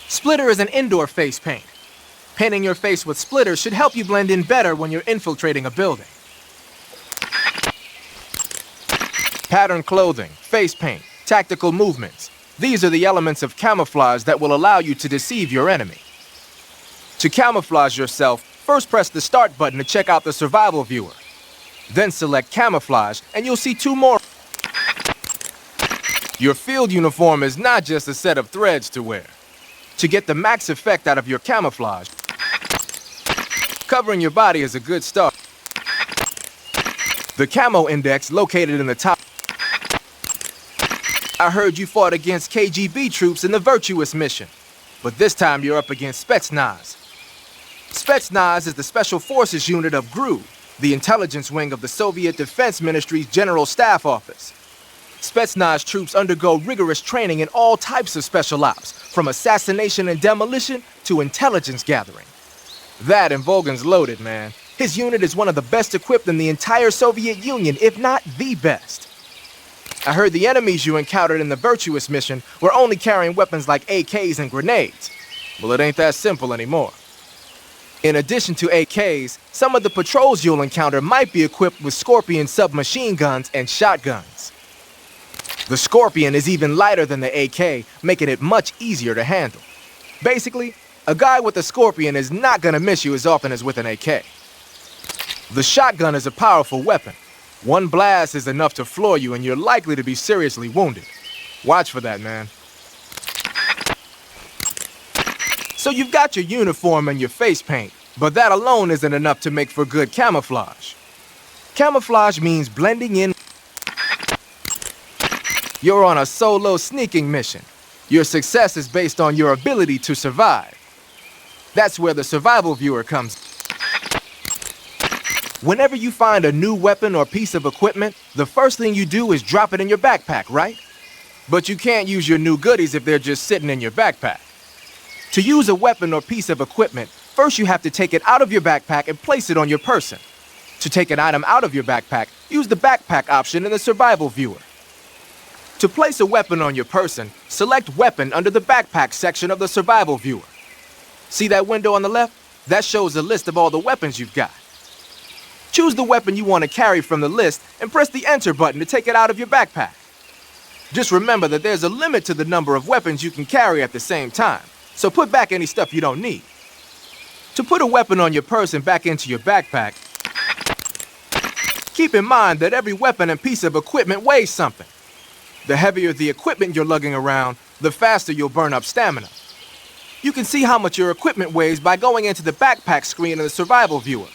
S9: Splitter is an indoor face paint. Painting your face with splitter should help you blend in better when you're infiltrating a building. Pattern clothing, face paint, tactical movements. These are the elements of camouflage that will allow you to deceive your enemy. To camouflage yourself, first press the start button to check out the survival viewer. Then select camouflage and you'll see two more. Your field uniform is not just a set of threads to wear. To get the max effect out of your camouflage, covering your body is a good start. The camo index located in the top. I heard you fought against KGB troops in the Virtuous mission, but this time you're up against Spetsnaz. Spetsnaz is the Special Forces unit of GRU, the intelligence wing of the Soviet Defense Ministry's General Staff Office. Spetsnaz troops undergo rigorous training in all types of special ops, from assassination and demolition to intelligence gathering. That and Volgan's loaded, man. His unit is one of the best equipped in the entire Soviet Union, if not the best. I heard the enemies you encountered in the Virtuous mission were only carrying weapons like AKs and grenades. Well, it ain't that simple anymore. In addition to AKs, some of the patrols you'll encounter might be equipped with Scorpion submachine guns and shotguns. The Scorpion is even lighter than the AK, making it much easier to handle. Basically, a guy with a Scorpion is not gonna miss you as often as with an AK. The shotgun is a powerful weapon. One blast is enough to floor you and you're likely to be seriously wounded. Watch for that, man. So you've got your uniform and your face paint, but that alone isn't enough to make for good camouflage. Camouflage means blending in. You're on a solo sneaking mission. Your success is based on your ability to survive. That's where the survival viewer comes. Whenever you find a new weapon or piece of equipment, the first thing you do is drop it in your backpack, right? But you can't use your new goodies if they're just sitting in your backpack. To use a weapon or piece of equipment, first you have to take it out of your backpack and place it on your person. To take an item out of your backpack, use the backpack option in the survival viewer. To place a weapon on your person, select Weapon under the Backpack section of the survival viewer. See that window on the left? That shows a list of all the weapons you've got. Choose the weapon you want to carry from the list and press the Enter button to take it out of your backpack. Just remember that there's a limit to the number of weapons you can carry at the same time, so put back any stuff you don't need. To put a weapon on your person back into your backpack, keep in mind that every weapon and piece of equipment weighs something. The heavier the equipment you're lugging around, the faster you'll burn up stamina. You can see how much your equipment weighs by going into the backpack screen in the survival viewer.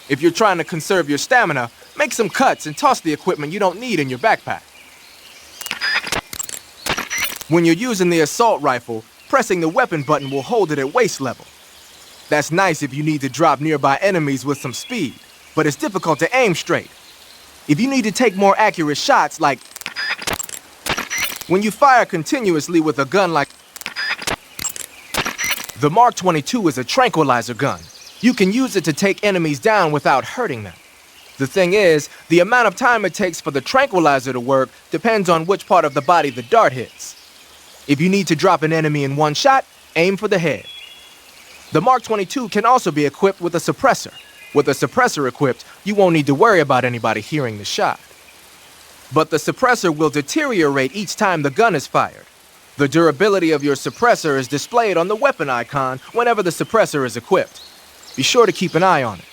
S9: If you're trying to conserve your stamina, make some cuts and toss the equipment you don't need in your backpack. When you're using the assault rifle, pressing the weapon button will hold it at waist level. That's nice if you need to drop nearby enemies with some speed, but it's difficult to aim straight. If you need to take more accurate shots, like when you fire continuously with a gun like the Mark 22 is a tranquilizer gun. You can use it to take enemies down without hurting them. The thing is, the amount of time it takes for the tranquilizer to work depends on which part of the body the dart hits. If you need to drop an enemy in one shot, aim for the head. The Mark 22 can also be equipped with a suppressor. With a suppressor equipped, you won't need to worry about anybody hearing the shot. But the suppressor will deteriorate each time the gun is fired. The durability of your suppressor is displayed on the weapon icon whenever the suppressor is equipped. Be sure to keep an eye on it.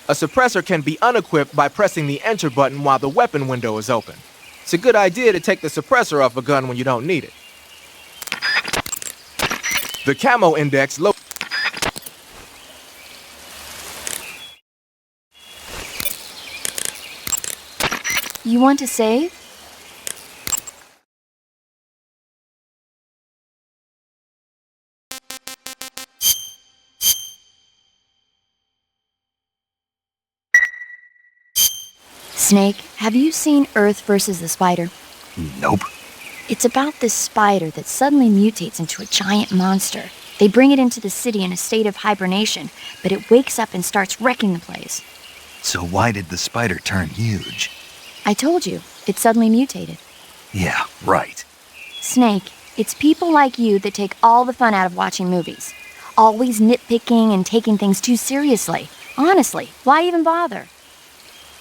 S9: A suppressor can be unequipped by pressing the Enter button while the weapon window is open. It's a good idea to take the suppressor off a gun when you don't need it. The Camo index low.
S6: You want to save? Snake, have you seen Earth versus the Spider?
S1: Nope.
S6: It's about this spider that suddenly mutates into a giant monster. They bring it into the city in a state of hibernation, but it wakes up and starts wrecking the place.
S1: So why did the spider turn huge?
S6: I told you, it suddenly mutated.
S1: Yeah, right.
S6: Snake, it's people like you that take all the fun out of watching movies. Always nitpicking and taking things too seriously. Honestly, why even bother?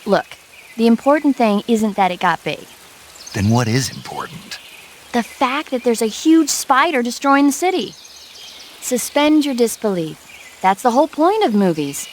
S6: Look, the important thing isn't that it got big.
S1: Then what is important?
S6: The fact that there's a huge spider destroying the city. Suspend your disbelief. That's the whole point of movies.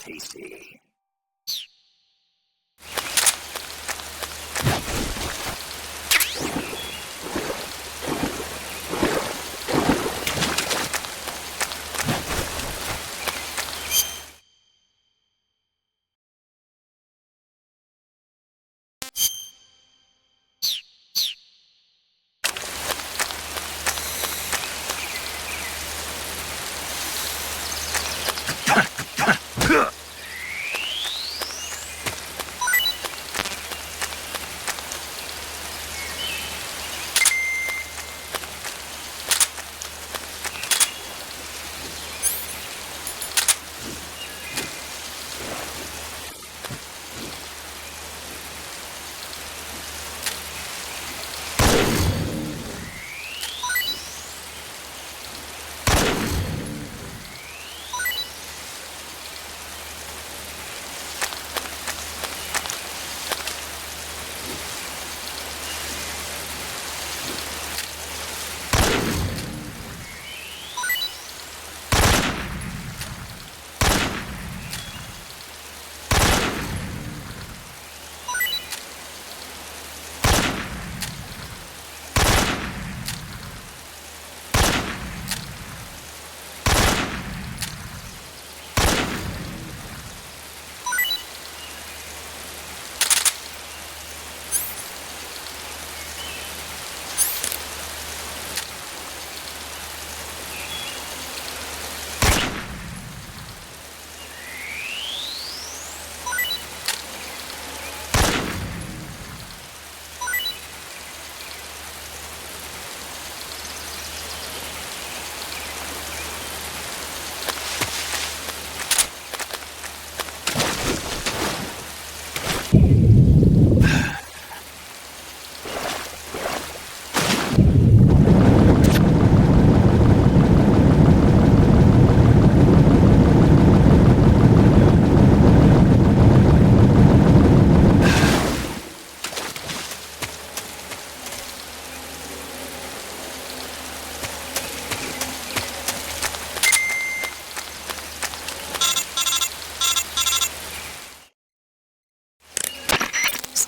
S1: Tasty.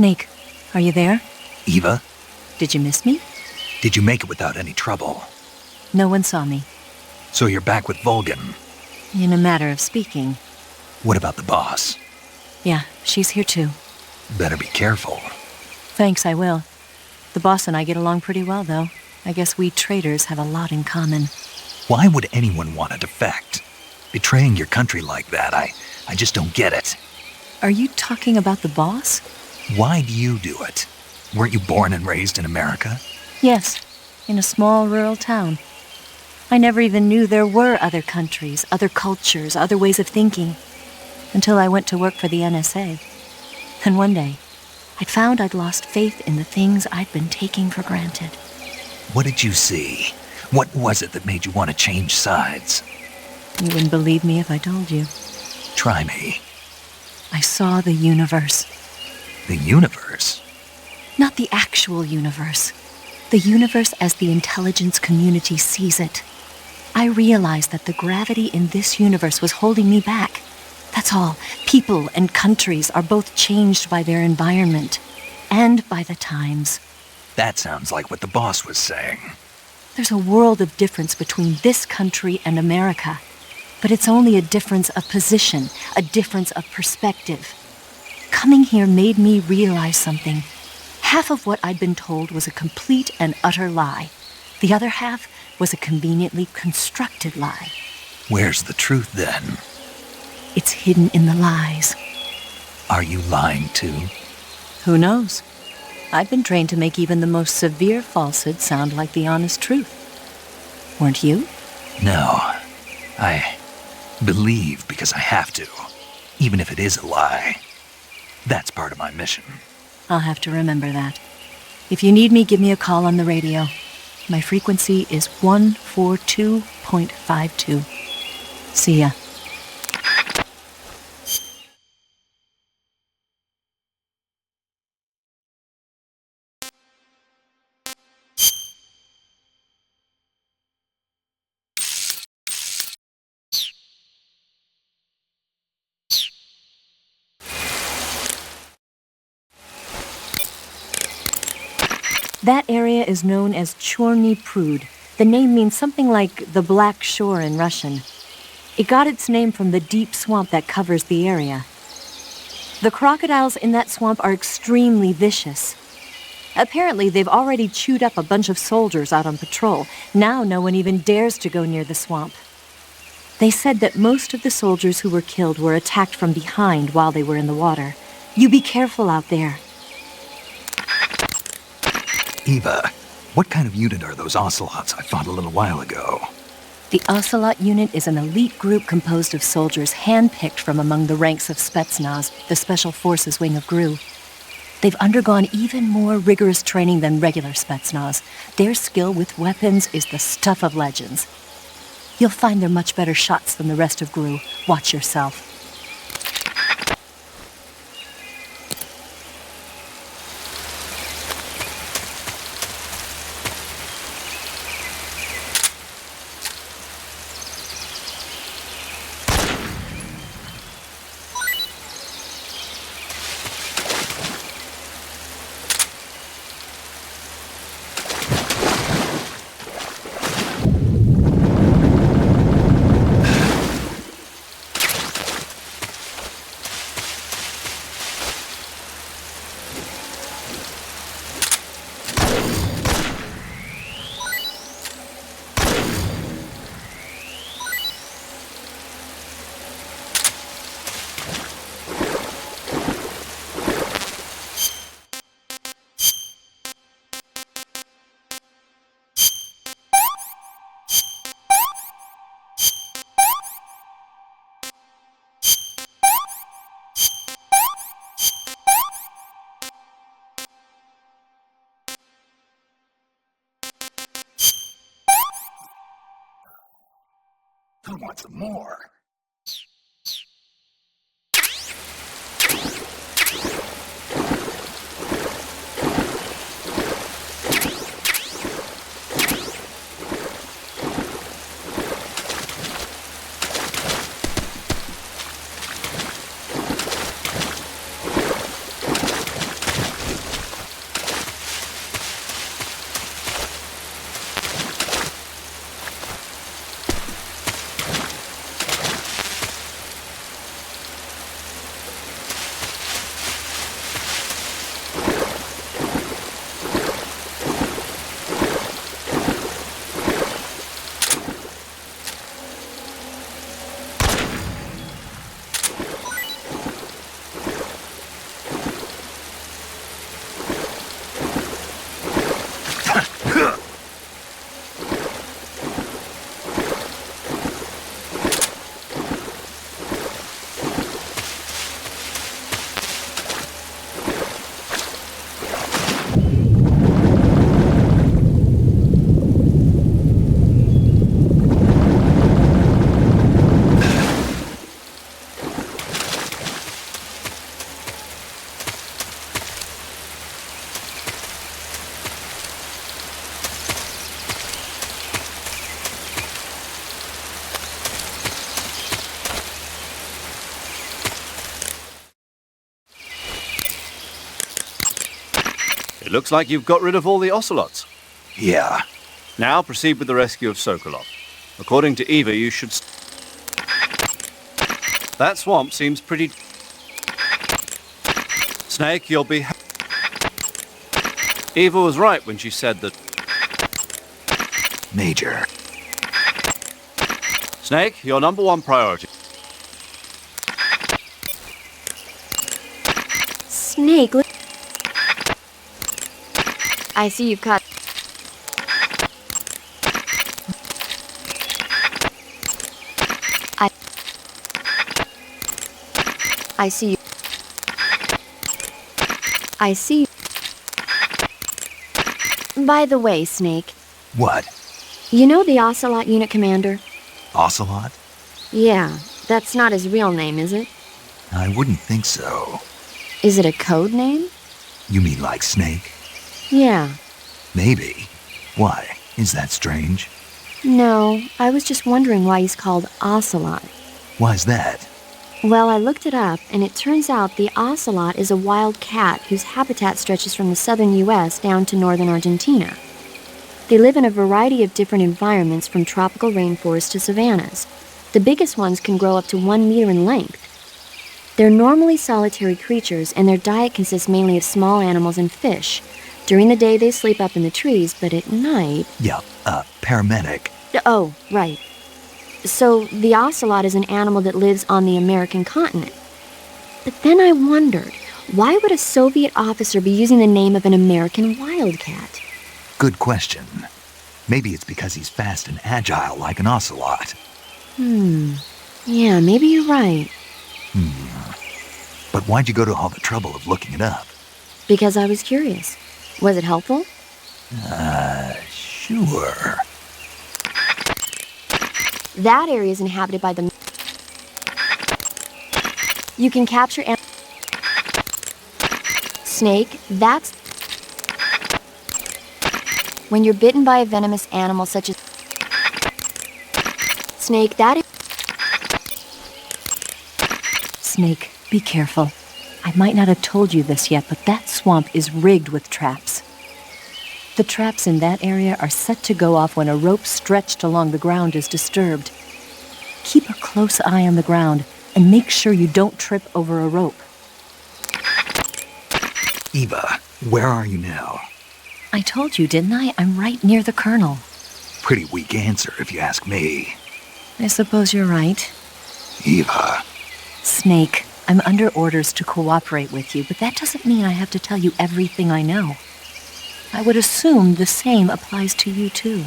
S20: Snake, are you there?
S1: Eva,
S20: Did you miss me?
S1: did you make it without any trouble?
S20: No one saw me.
S1: So you're back with Vulcan.
S20: In a matter of speaking.
S1: What about the boss?
S20: Yeah, she's here too.
S1: Better be careful.
S20: Thanks, I will. The boss and I get along pretty well, though. I guess we traitors have a lot in common.
S1: Why would anyone want to defect? Betraying your country like that, I just don't get it.
S20: Are you talking about the boss?
S1: Why do you do it? Weren't you born and raised in America?
S20: Yes, in a small rural town. I never even knew there were other countries, other cultures, other ways of thinking, until I went to work for the NSA. Then one day, I'd found I'd lost faith in the things I'd been taking for granted.
S1: What did you see? What was it that made you want to change sides?
S20: You wouldn't believe me if I told you.
S1: Try me.
S20: I saw the universe.
S1: The universe?
S20: Not the actual universe. The universe as the intelligence community sees it. I realized that the gravity in this universe was holding me back. That's all. People and countries are both changed by their environment and by the times.
S1: That sounds like what the boss was saying.
S20: There's a world of difference between this country and America. But it's only a difference of position, a difference of perspective. Coming here made me realize something. Half of what I'd been told was a complete and utter lie. The other half was a conveniently constructed lie.
S1: Where's the truth then?
S20: It's hidden in the lies.
S1: Are you lying too?
S20: Who knows? I've been trained to make even the most severe falsehood sound like the honest truth. Weren't you?
S1: No. I believe because I have to, even if it is a lie. That's part of my mission.
S20: I'll have to remember that. If you need me, give me a call on the radio. My frequency is 142.52. See ya. That area is known as Chorny Prud. The name means something like the Black Shore in Russian. It got its name from the deep swamp that covers the area. The crocodiles in that swamp are extremely vicious. Apparently, they've already chewed up a bunch of soldiers out on patrol. Now no one even dares to go near the swamp. They said that most of the soldiers who were killed were attacked from behind while they were in the water. You be careful out there.
S1: Eva, what kind of unit are those ocelots I fought a little while ago?
S20: The Ocelot unit is an elite group composed of soldiers handpicked from among the ranks of Spetsnaz, the Special Forces wing of GRU. They've undergone even more rigorous training than regular Spetsnaz. Their skill with weapons is the stuff of legends. You'll find they're much better shots than the rest of GRU. Watch yourself.
S1: I want some more.
S3: It looks like you've got rid of all the ocelots.
S1: Yeah.
S3: Now proceed with the rescue of Sokolov. According to Eva, you should... That swamp seems pretty... Snake, you'll be... Eva was right when she said that...
S1: Major.
S3: Snake, your number one priority.
S6: Snake, look. I see you've caught. I see you. I see. By the way, Snake.
S1: What?
S6: You know the Ocelot unit commander?
S1: Ocelot?
S6: Yeah, that's not his real name, is it?
S1: I wouldn't think so.
S6: Is it a code name?
S1: You mean like Snake?
S6: Yeah.
S1: Maybe. Why? Is that strange?
S6: No, I was just wondering why he's called Ocelot.
S1: Why's that?
S6: Well, I looked it up, and it turns out the ocelot is a wild cat whose habitat stretches from the southern U.S. down to northern Argentina. They live in a variety of different environments, from tropical rainforests to savannas. The biggest ones can grow up to 1 meter in length. They're normally solitary creatures, and their diet consists mainly of small animals and fish. During the day, they sleep up in the trees, but at night...
S1: Yeah, paramedic.
S6: Oh, right. So, the ocelot is an animal that lives on the American continent. But then I wondered, why would a Soviet officer be using the name of an American wildcat?
S1: Good question. Maybe it's because he's fast and agile like an ocelot.
S6: Yeah, maybe you're right.
S1: But why'd you go to all the trouble of looking it up?
S6: Because I was curious. Was it helpful?
S1: Sure.
S6: That area is inhabited by the... You can capture... Snake, that's... When you're bitten by a venomous animal such as... Snake, that is...
S20: Snake, be careful. I might not have told you this yet, but that swamp is rigged with traps. The traps in that area are set to go off when a rope stretched along the ground is disturbed. Keep a close eye on the ground and make sure you don't trip over a rope.
S1: Eva, where are you now?
S20: I told you, didn't I? I'm right near the colonel.
S1: Pretty weak answer, if you ask me.
S20: I suppose you're right.
S1: Eva.
S20: Snake, I'm under orders to cooperate with you, but that doesn't mean I have to tell you everything I know. I would assume the same applies to you, too.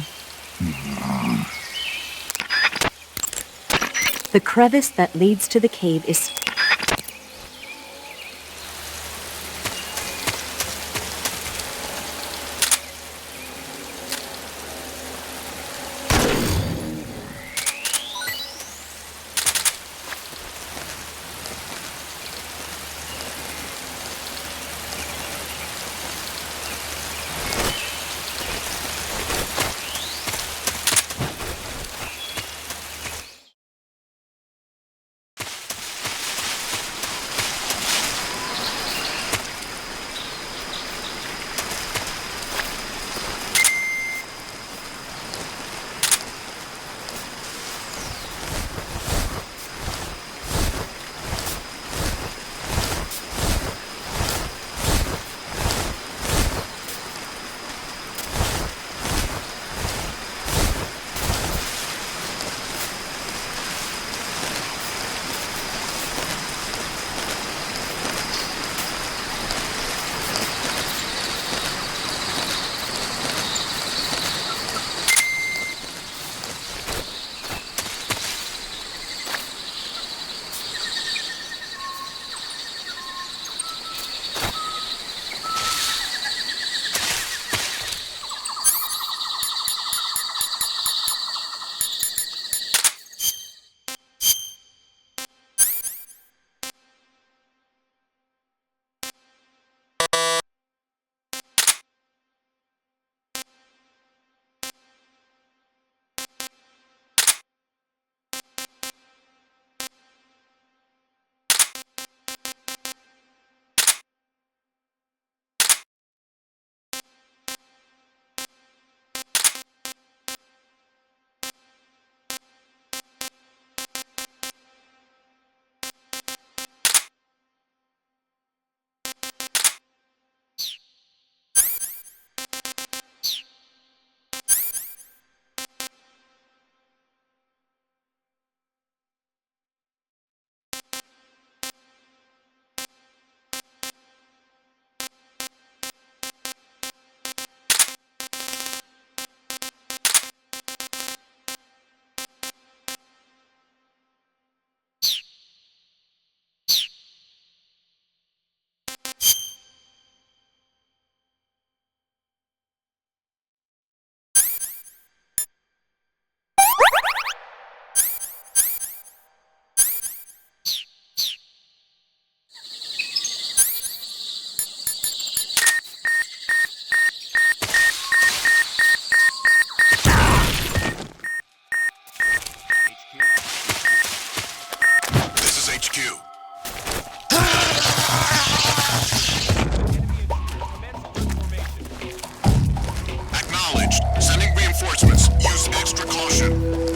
S20: The crevice that leads to the cave is...
S11: HQ. Acknowledged. Sending reinforcements. Use extra caution.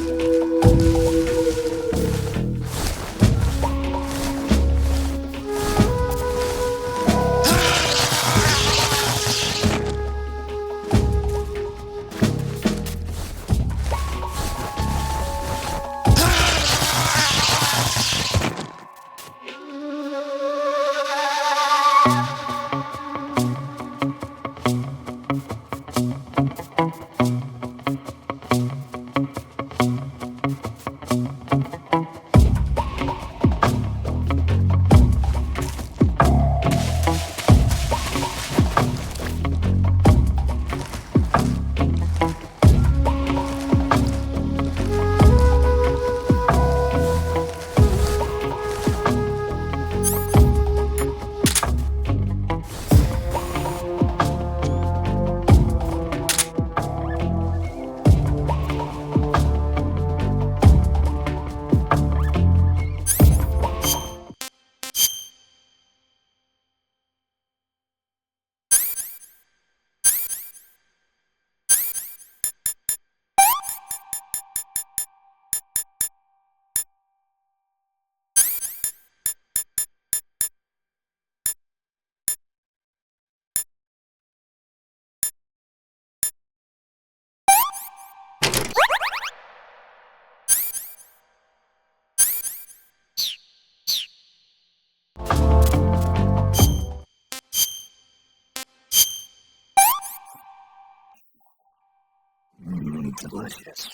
S14: Delicious.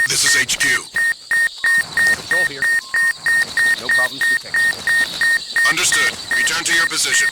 S11: This is HQ.
S17: Control here. No problems detected.
S11: Understood. Return to your position.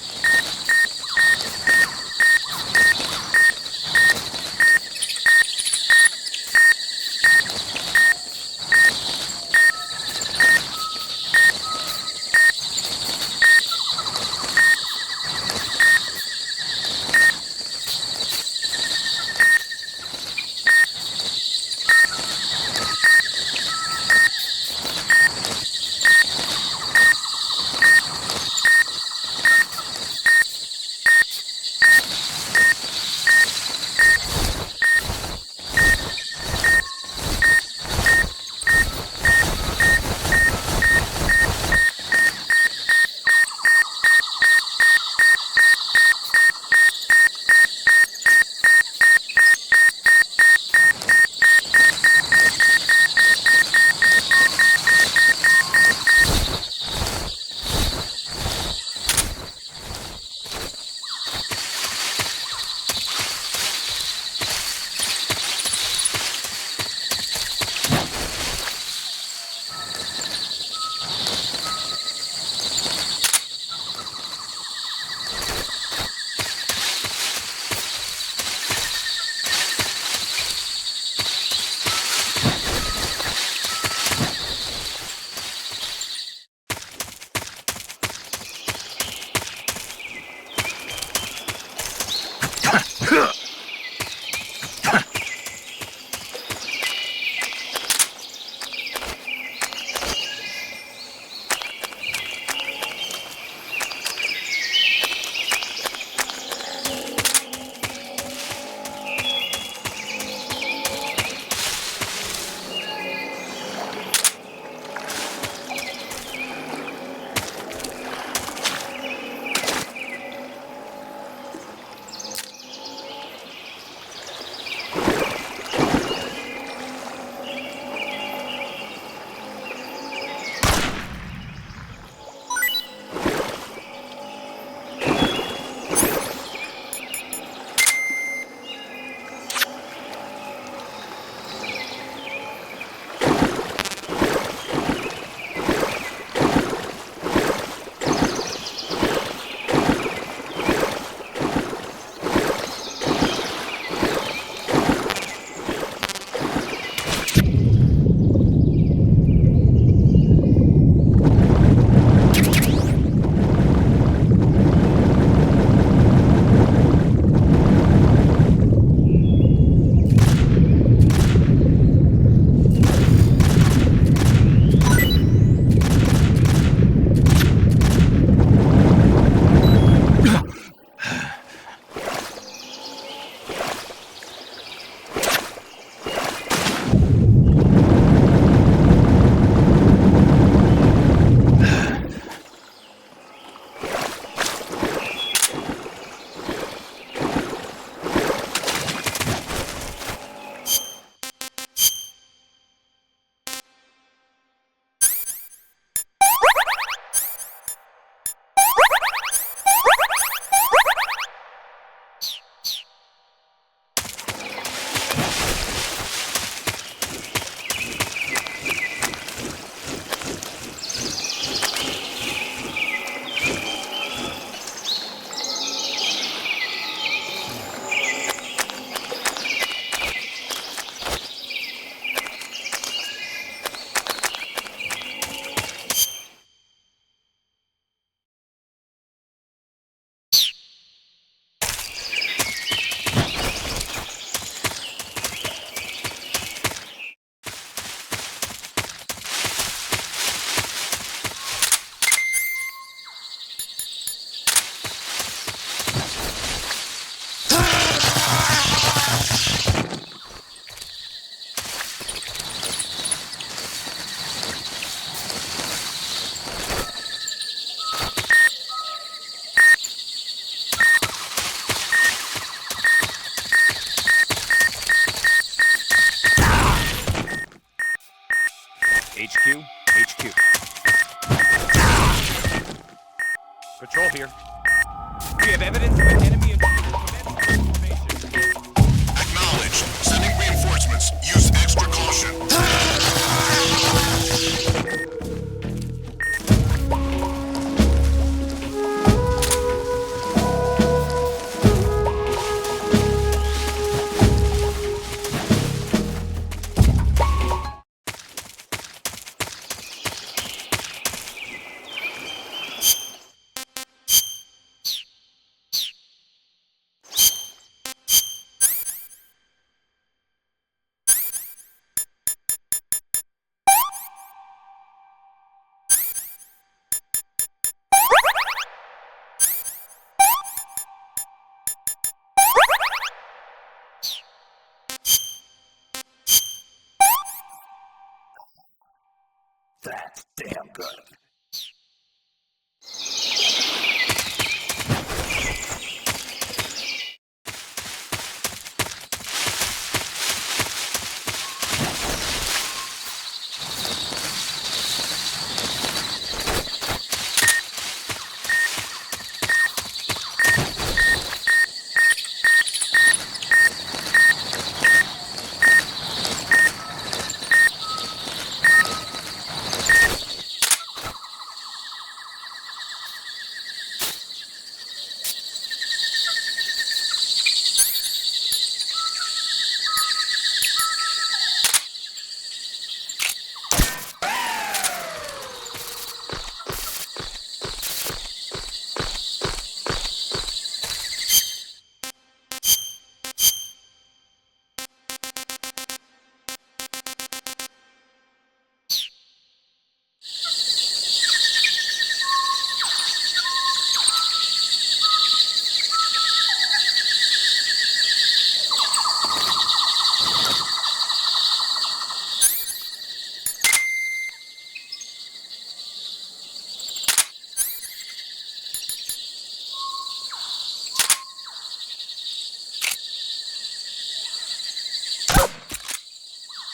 S17: HQ. HQ. Patrol here. We have evidence of an enemy intruder.
S11: Acknowledged. Sending reinforcements. Use extra caution.
S14: That's damn good.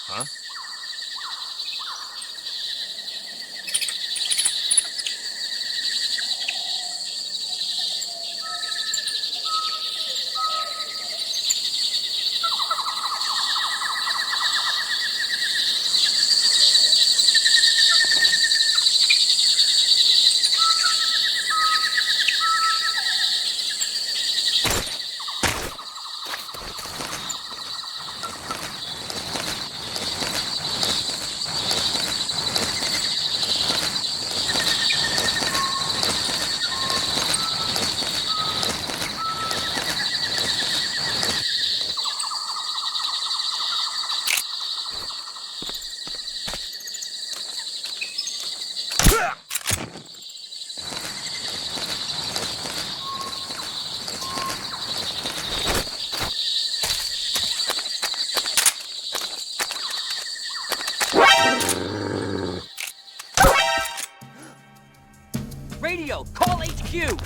S17: Huh?
S10: Radio, call HQ!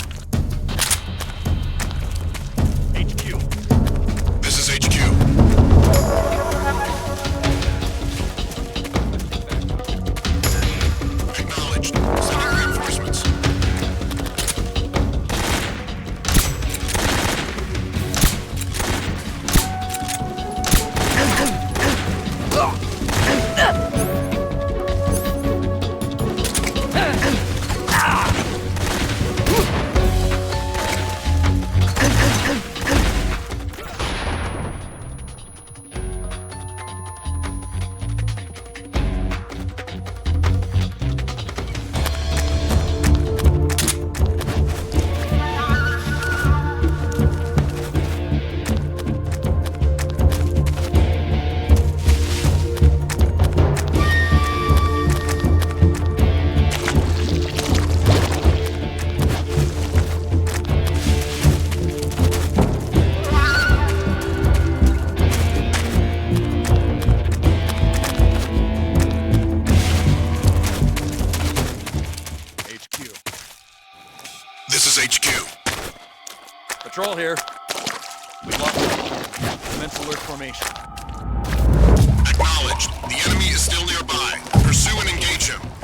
S17: HQ.
S11: This is HQ. Acknowledged. Sending reinforcements. This is HQ.
S17: Patrol here. We've lost commence alert formation.
S11: Acknowledged. The enemy is still nearby. Pursue and engage approach him.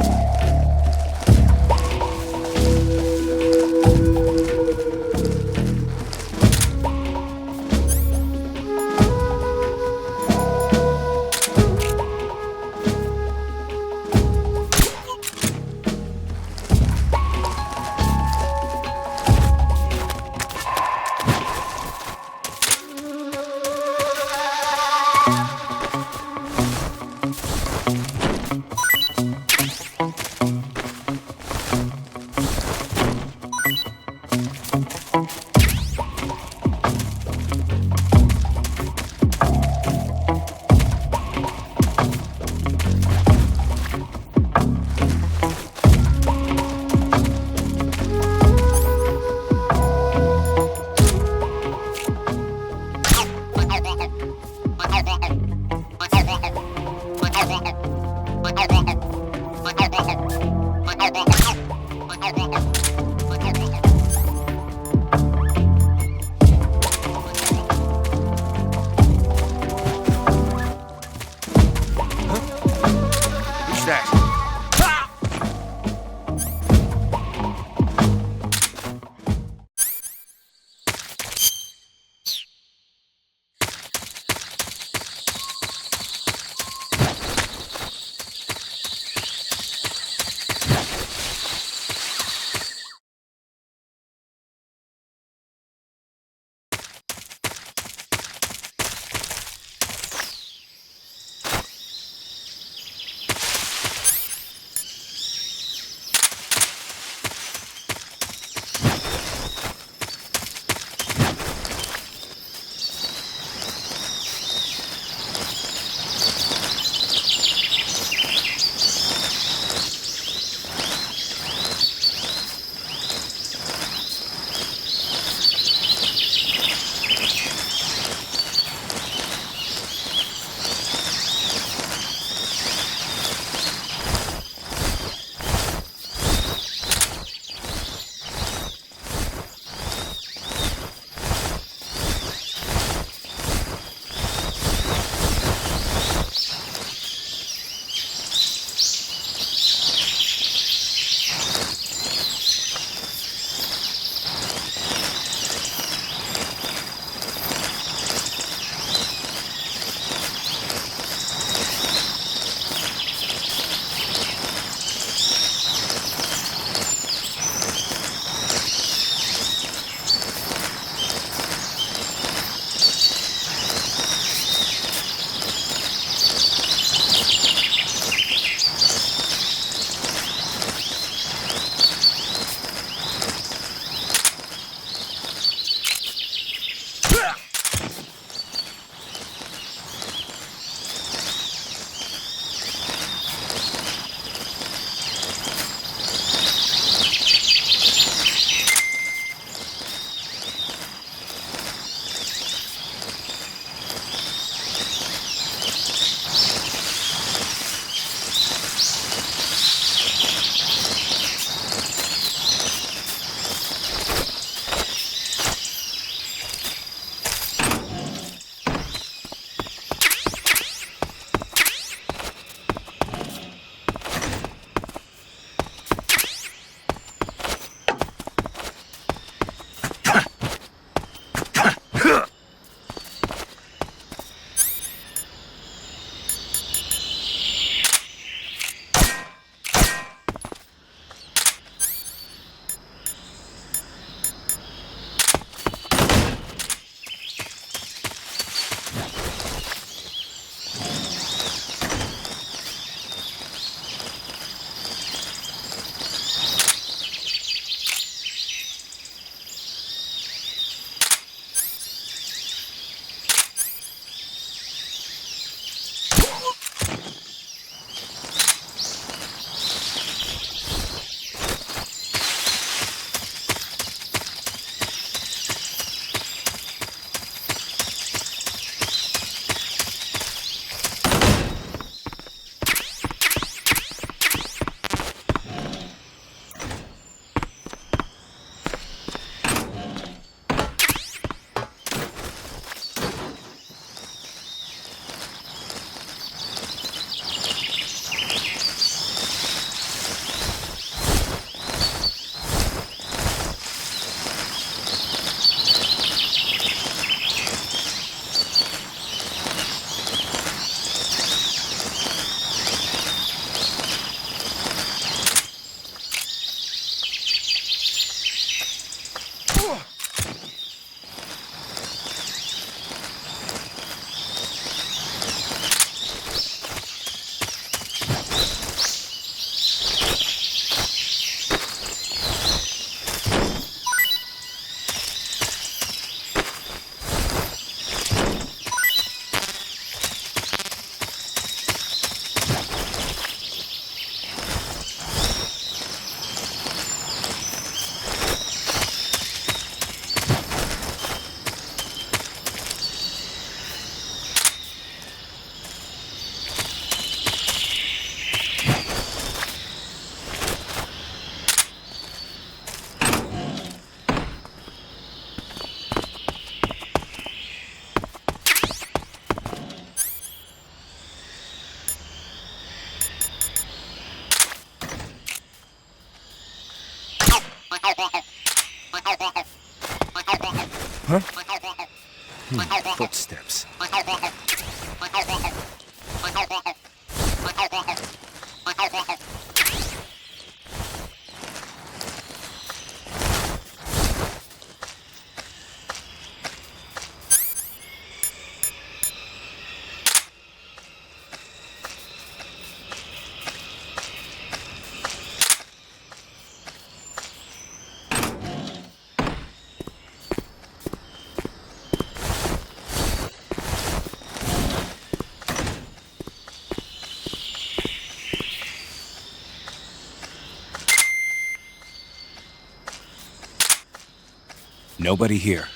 S5: Nobody here.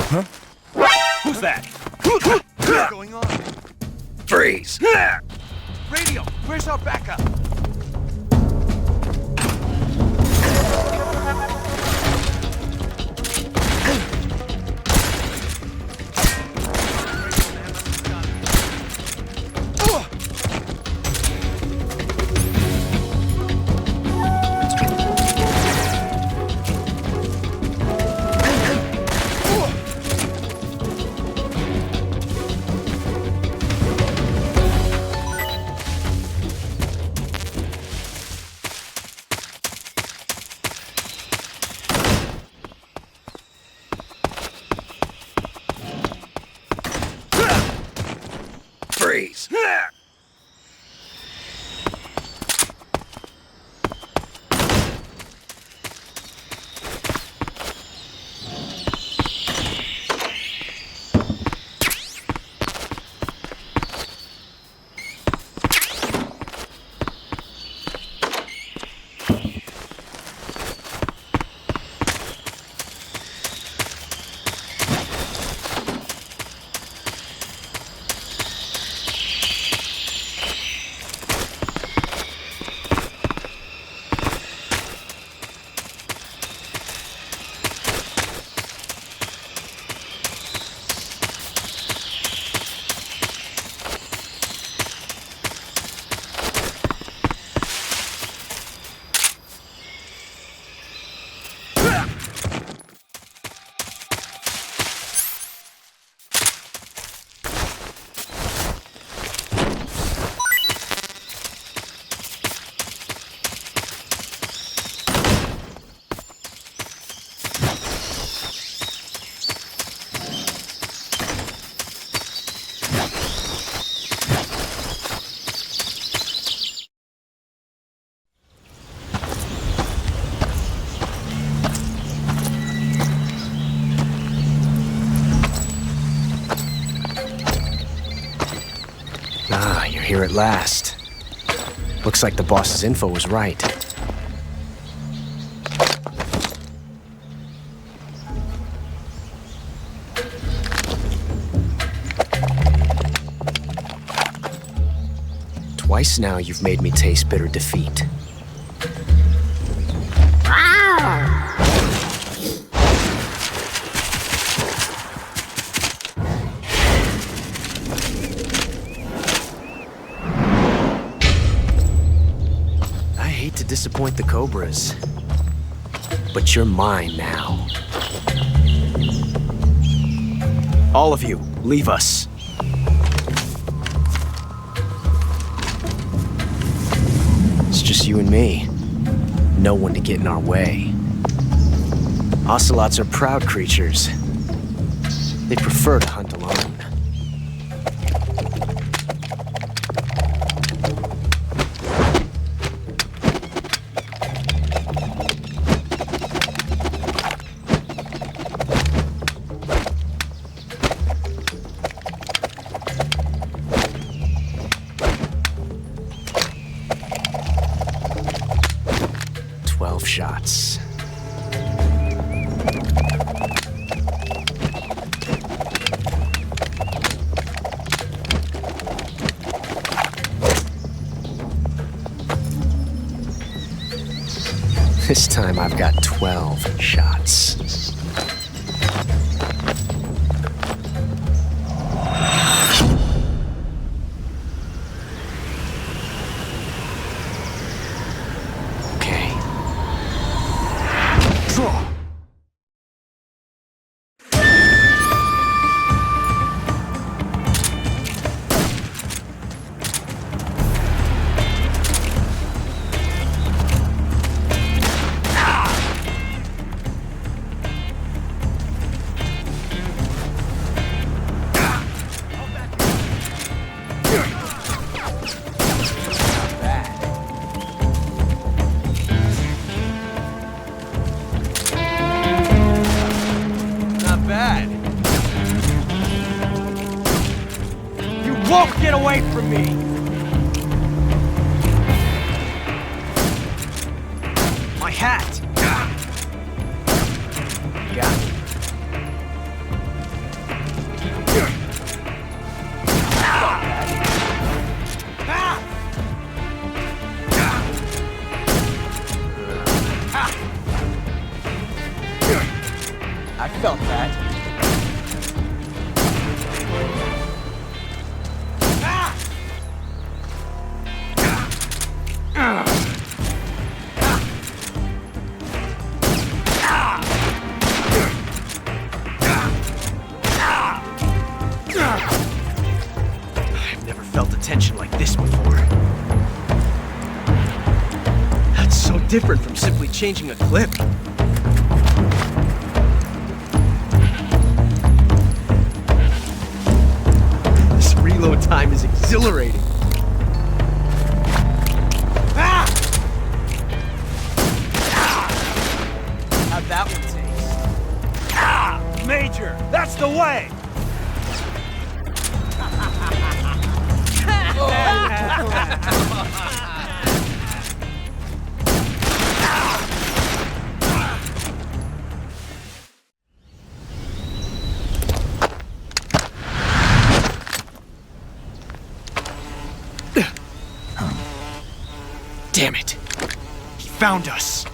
S10: Huh? Who's that? What's going on?
S1: Freeze!
S10: Radio, where's our backup?
S1: Freeze!
S5: Ah, you're here at last. Looks like the boss's info was right. Twice now you've made me taste bitter defeat. To disappoint the Cobras, but you're mine now. All of you, leave us. It's just you and me. No one to get in our way. Ocelots are proud creatures. They prefer to hunt alone. Shots. This time I've got 12 shots. away from me! My hat! Yeah. I felt that. I've never felt a tension like this before. That's so different from simply changing a clip. This reload time is exhilarating. How'd that one taste?
S10: Major, that's the way!
S5: Damn it! He found us!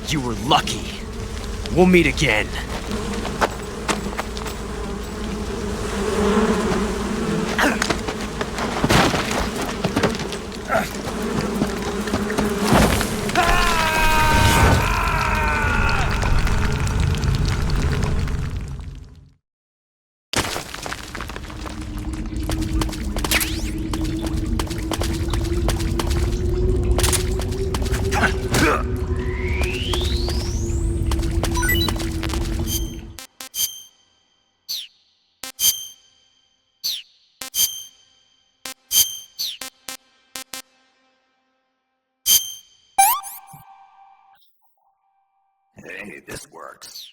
S5: You were lucky. We'll meet again.
S1: Hey, this works.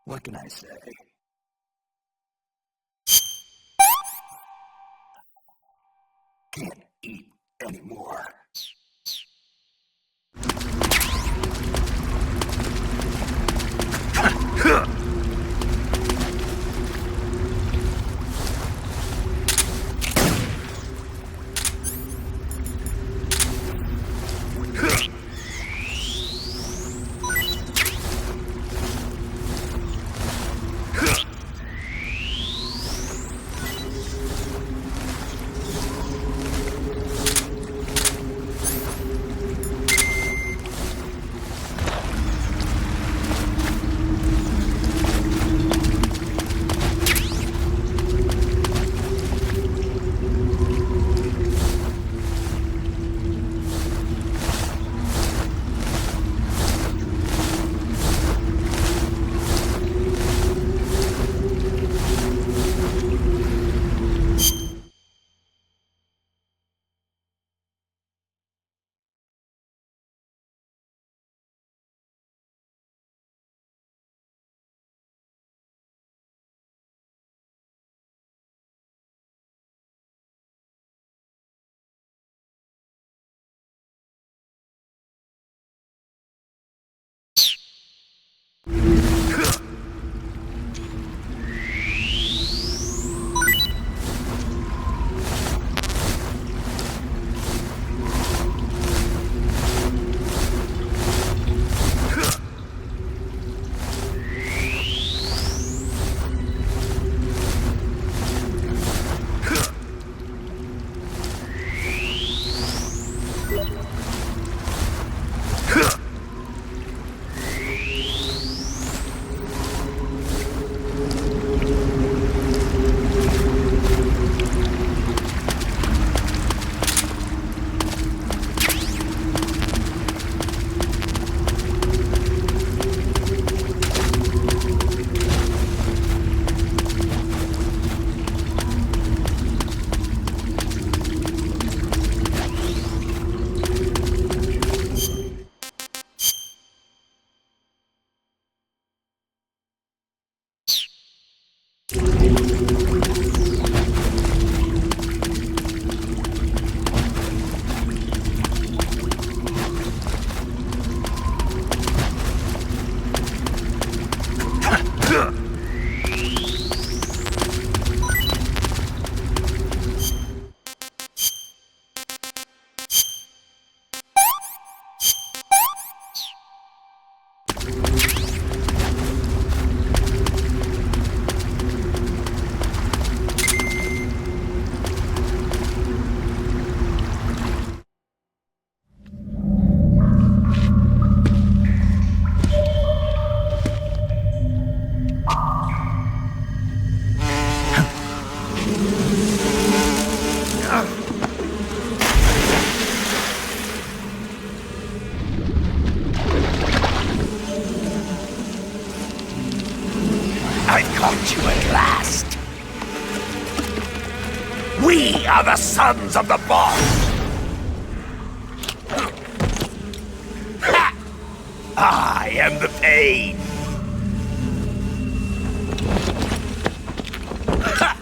S1: What can I say? Can't eat anymore.
S21: I caught you at last. We are the sons of the boss. Ha! I am the pain. Ha!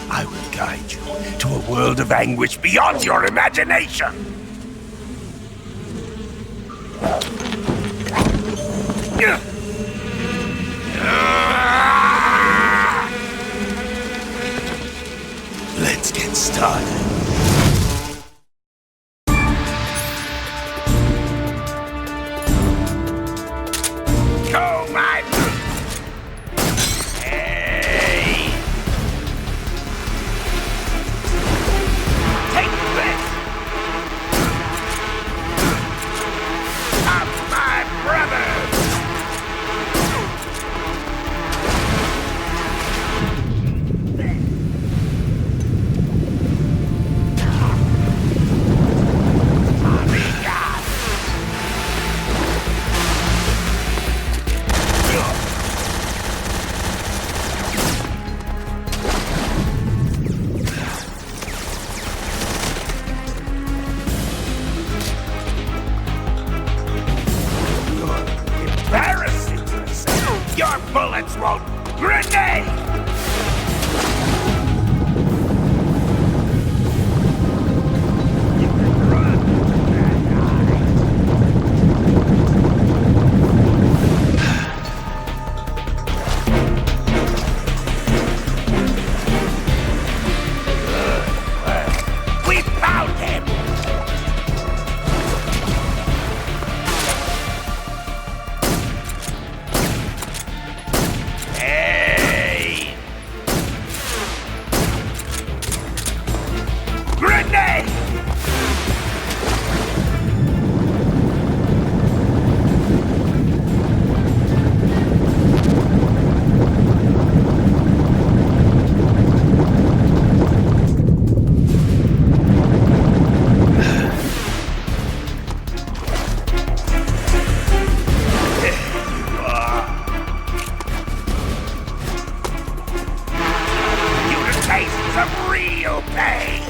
S21: I will guide you to a world of anguish beyond your imagination. Let's get started. Go, my brute! Hey! Take this! Of my brothers! real pain!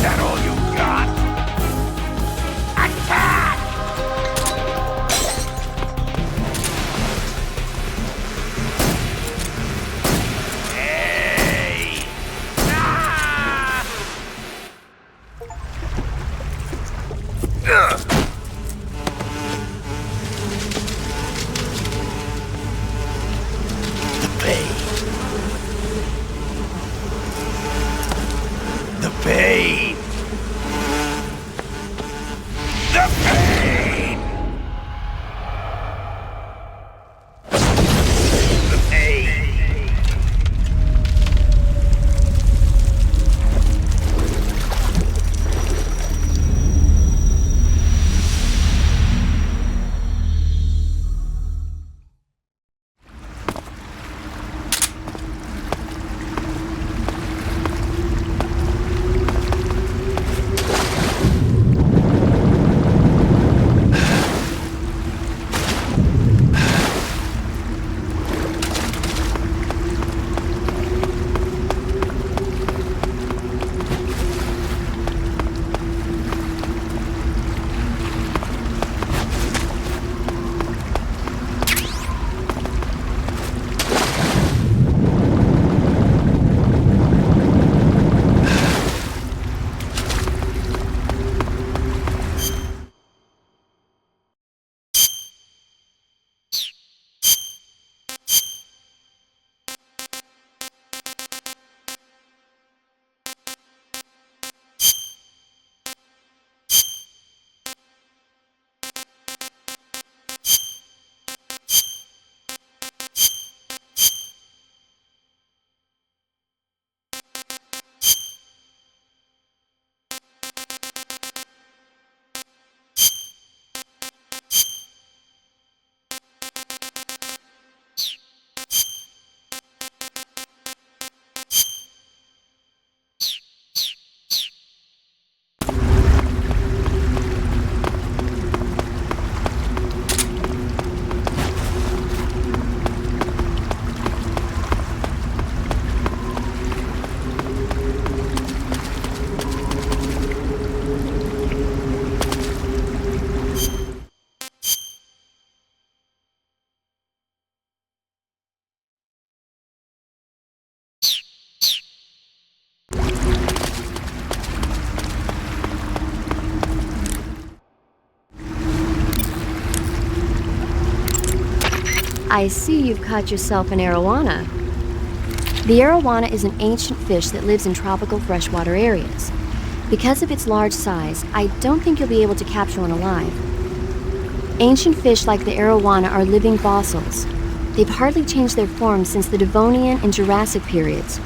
S21: that all you got? Attack! Hey! Ah! The pain. The pain. The pain. The pain.
S6: I see you've caught yourself an arowana. The arowana is an ancient fish that lives in tropical freshwater areas. Because of its large size, I don't think you'll be able to capture one alive. Ancient fish like the arowana are living fossils. They've hardly changed their form since the Devonian and Jurassic periods.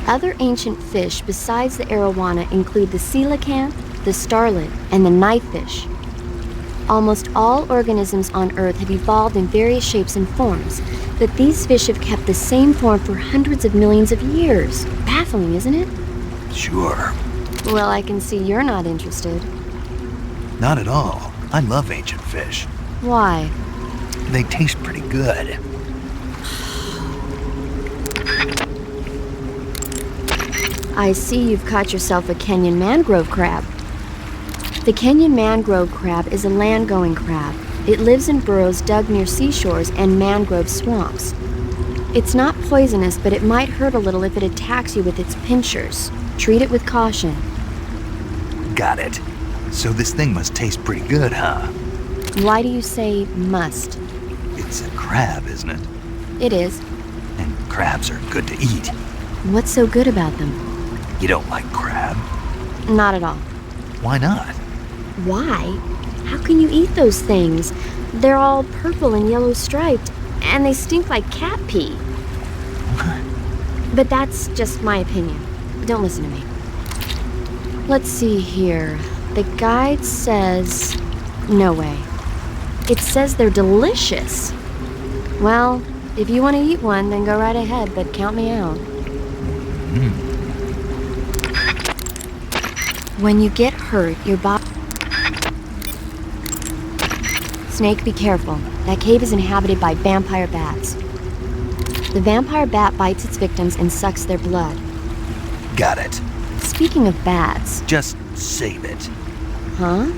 S6: Other ancient fish besides the arowana include the coelacanth, the starlet, and the knifefish. Almost all organisms on Earth have evolved in various shapes and forms, but these fish have kept the same form for hundreds of millions of years. Baffling, isn't it?
S1: Sure.
S6: Well, I can see you're not interested.
S1: Not at all. I love ancient fish.
S6: Why?
S1: They taste pretty good.
S6: I see you've caught yourself a Kenyan mangrove crab. The Kenyan mangrove crab is a land-going crab. It lives in burrows dug near seashores and mangrove swamps. It's not poisonous, but it might hurt a little if it attacks you with its pincers. Treat it with caution.
S1: Got it. So this thing must taste pretty good, huh?
S6: Why do you say must?
S1: It's a crab, isn't it?
S6: It is.
S1: And crabs are good to eat.
S6: What's so good about them?
S1: You don't like crab?
S6: Not at all.
S1: Why not?
S6: Why? How can you eat those things? They're all purple and yellow striped, and they stink like cat pee. But that's just my opinion. Don't listen to me. Let's see here. The guide says... No way. It says they're delicious. Well, if you want to eat one, then go right ahead, but count me out. When you get hurt, your body... Snake, be careful. That cave is inhabited by vampire bats. The vampire bat bites its victims and sucks their blood.
S1: Got it.
S6: Speaking of bats...
S1: Just save it.
S6: Huh?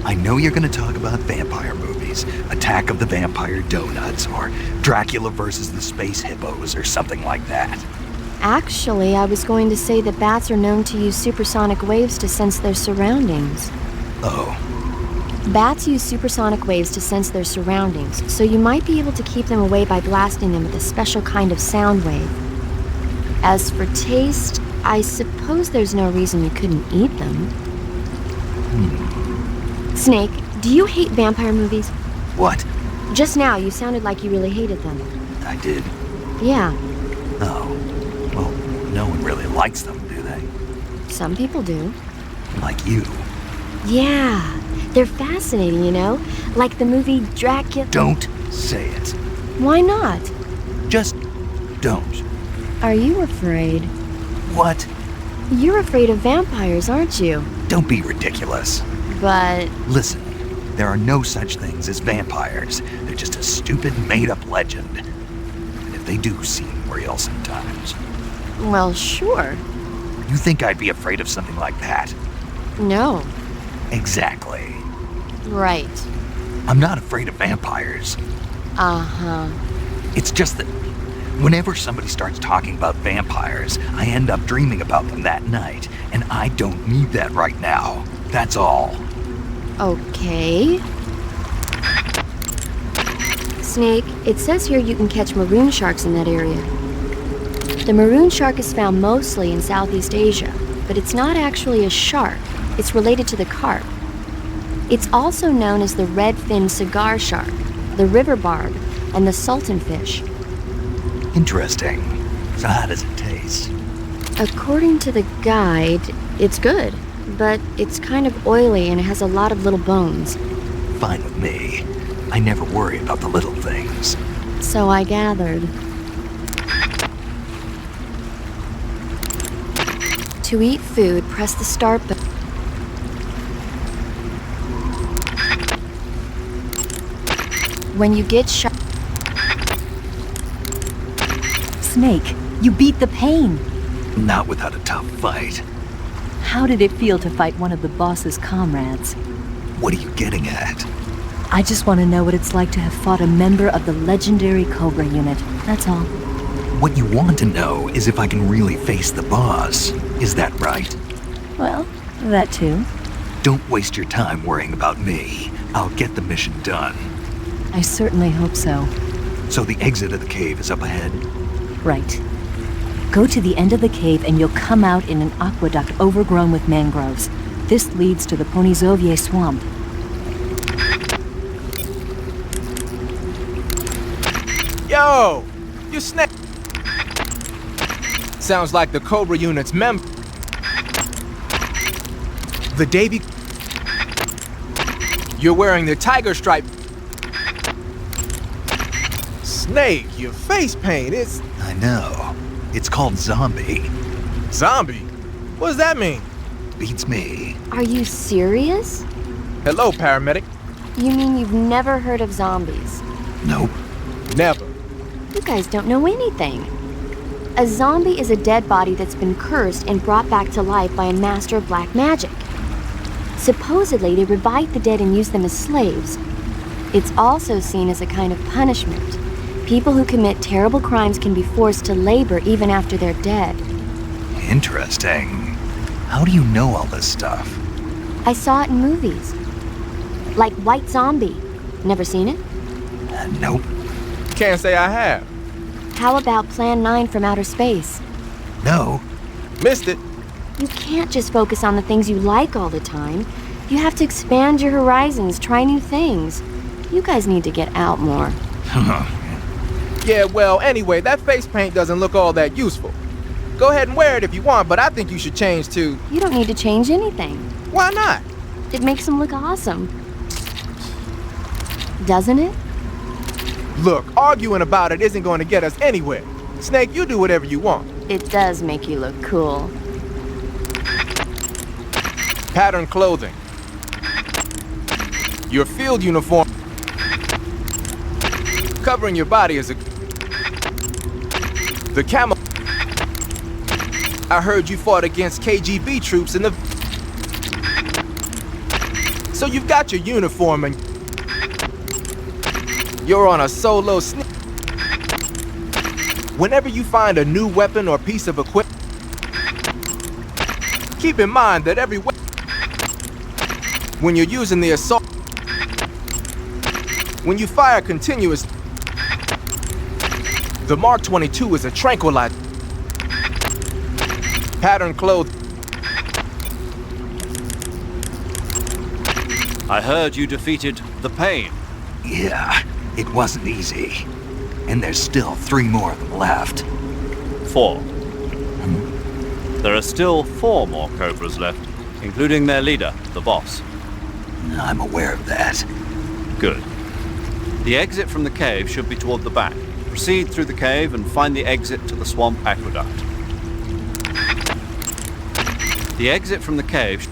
S1: I know you're gonna talk about vampire movies, Attack of the Vampire Donuts, or Dracula versus the Space Hippos, or something like that.
S6: Actually, I was going to say that bats are known to use supersonic waves to sense their surroundings.
S1: Oh.
S6: Bats use supersonic waves to sense their surroundings, so you might be able to keep them away by blasting them with a special kind of sound wave. As for taste, I suppose there's no reason you couldn't eat them. Snake, do you hate vampire movies?
S1: What?
S6: Just now, you sounded like you really hated them.
S1: I did?
S6: Yeah.
S1: Oh. Well, no one really likes them, do they?
S6: Some people do.
S1: Like you.
S6: Yeah. They're fascinating, you know? Like the movie Dracula...
S1: Don't say it.
S6: Why not?
S1: Just don't.
S6: Are you afraid?
S1: What?
S6: You're afraid of vampires, aren't you?
S1: Don't be ridiculous.
S6: But...
S1: Listen, there are no such things as vampires. They're just a stupid, made-up legend. And if they do seem real sometimes.
S6: Well, sure.
S1: You think I'd be afraid of something like that?
S6: No.
S1: Exactly.
S6: Right.
S1: I'm not afraid of vampires.
S6: Uh-huh.
S1: It's just that whenever somebody starts talking about vampires, I end up dreaming about them that night, and I don't need that right now. That's all.
S6: Okay. Snake, it says here you can catch maroon sharks in that area. The maroon shark is found mostly in Southeast Asia, but it's not actually a shark. It's related to the carp. It's also known as the red-finned cigar shark, the river barb, and the sultan fish.
S1: Interesting. So how does it taste?
S6: According to the guide, it's good, but it's kind of oily and it has a lot of little bones.
S1: Fine with me. I never worry about the little things.
S6: So I gathered. To eat food, press the start button. When you get shot...
S20: Snake, you beat the pain.
S1: Not without a tough fight.
S20: How did it feel to fight one of the boss's comrades?
S1: What are you getting at?
S20: I just want to know what it's like to have fought a member of the legendary Cobra unit. That's all.
S1: What you want to know is if I can really face the boss. Is that right?
S20: Well, that too.
S1: Don't waste your time worrying about me. I'll get the mission done.
S20: I certainly hope so.
S1: So the exit of the cave is up ahead?
S20: Right. Go to the end of the cave and you'll come out in an aqueduct overgrown with mangroves. This leads to the Ponizovye swamp.
S9: Yo! You Snake! Sounds like the Cobra unit's member. The Davy... You're wearing the tiger stripe. Snake, your face paint is...
S1: I know. It's called zombie.
S9: Zombie? What does that mean?
S1: Beats me.
S6: Are you serious?
S9: Hello, paramedic.
S6: You mean you've never heard of zombies?
S1: Nope.
S9: Never.
S6: You guys don't know anything. A zombie is a dead body that's been cursed and brought back to life by a master of black magic. Supposedly, they revive the dead and use them as slaves. It's also seen as a kind of punishment. People who commit terrible crimes can be forced to labor even after they're dead.
S1: Interesting. How do you know all this stuff?
S6: I saw it in movies. Like White Zombie. Never seen it?
S1: Nope.
S9: Can't say I have.
S6: How about Plan 9 from Outer Space?
S1: No.
S9: Missed it.
S6: You can't just focus on the things you like all the time. You have to expand your horizons, try new things. You guys need to get out more.
S9: Yeah, well, anyway, that face paint doesn't look all that useful. Go ahead and wear it if you want, but I think you should change to...
S6: You don't need to change anything.
S9: Why not?
S6: It makes them look awesome. Doesn't it?
S9: Look, arguing about it isn't going to get us anywhere. Snake, you do whatever you want.
S6: It does make you look cool.
S9: Pattern clothing. Your field uniform. Covering your body is a... The Camo... I heard you fought against KGB troops in the... So you've got your uniform and... You're on a solo sneak. Whenever you find a new weapon or piece of equipment, keep in mind that every weapon... When you're using the assault... When you fire continuous... The Mark 22 is a tranquilizer. Pattern clothes.
S3: I heard you defeated the Pain.
S1: Yeah, it wasn't easy. And there's still 3 more of them left.
S3: 4. There are still 4 more Cobras left, including their leader, the boss.
S1: I'm aware of that.
S3: Good. The exit from the cave should be toward the back. Proceed through the cave and find the exit to the swamp aqueduct. The exit from the cave...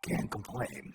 S1: Can't complain.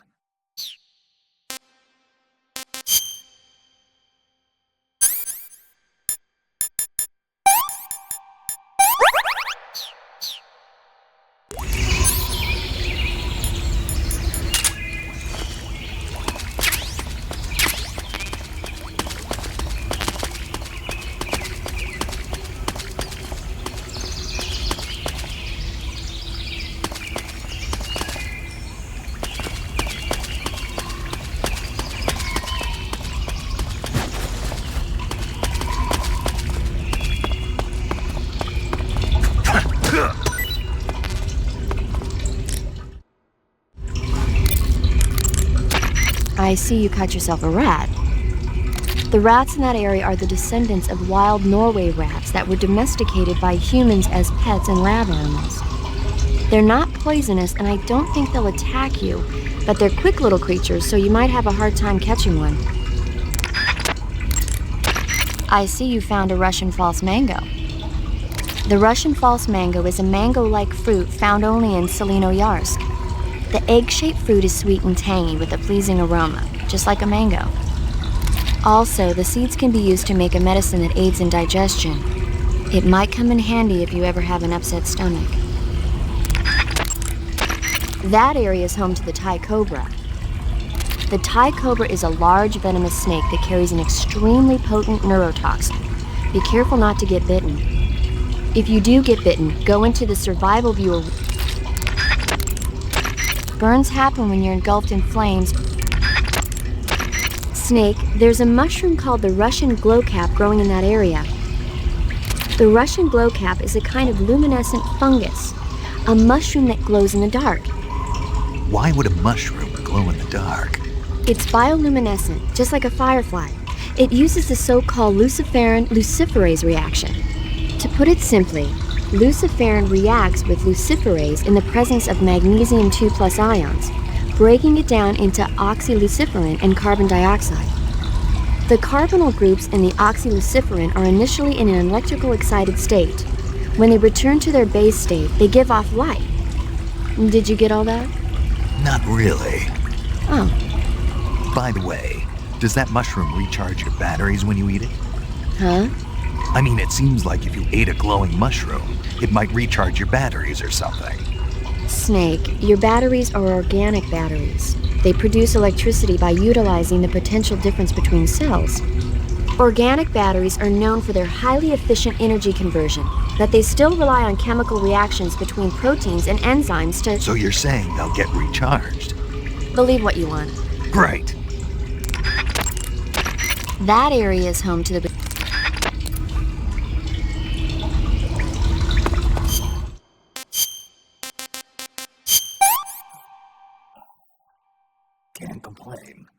S6: I see you caught yourself a rat. The rats in that area are the descendants of wild Norway rats that were domesticated by humans as pets and lab animals. They're not poisonous, and I don't think they'll attack you, but they're quick little creatures, so you might have a hard time catching one. I see you found a Russian false mango. The Russian false mango is a mango-like fruit found only in Selino-Yarsk. The egg-shaped fruit is sweet and tangy with a pleasing aroma, just like a mango. Also, the seeds can be used to make a medicine that aids in digestion. It might come in handy if you ever have an upset stomach. That area is home to the Thai cobra. The Thai cobra is a large venomous snake that carries an extremely potent neurotoxin. Be careful not to get bitten. If you do get bitten, go into the survival viewer. Burns happen when you're engulfed in flames. Snake, there's a mushroom called the Russian glowcap growing in that area. The Russian glowcap is a kind of luminescent fungus, a mushroom that glows in the dark.
S1: Why would a mushroom glow in the dark?
S6: It's bioluminescent, just like a firefly. It uses the so-called luciferin luciferase reaction. To put it simply, luciferin reacts with luciferase in the presence of magnesium 2+ ions, breaking it down into oxyluciferin and carbon dioxide. The carbonyl groups in the oxyluciferin are initially in an electrical excited state. When they return to their base state, they give off light. Did you get all that?
S1: Not really.
S6: Oh.
S1: By the way, does that mushroom recharge your batteries when you eat it?
S6: Huh?
S1: I mean, it seems like if you ate a glowing mushroom, it might recharge your batteries or something.
S6: Snake, your batteries are organic batteries. They produce electricity by utilizing the potential difference between cells. Organic batteries are known for their highly efficient energy conversion, but they still rely on chemical reactions between proteins and enzymes to...
S1: So you're saying they'll get recharged?
S6: Believe what you want.
S1: Great.
S6: That area is home to the...
S1: Can't complain.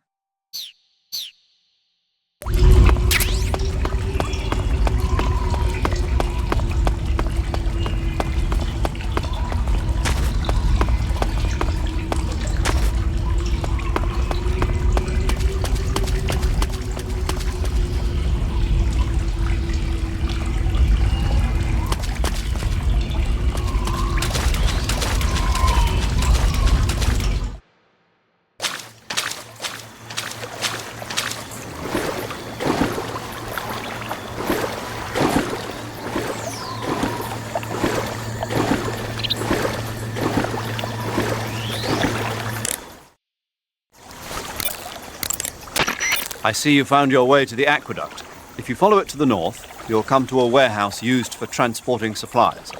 S3: I see you found your way to the aqueduct. If you follow it to the north, you'll come to a warehouse used for transporting supplies.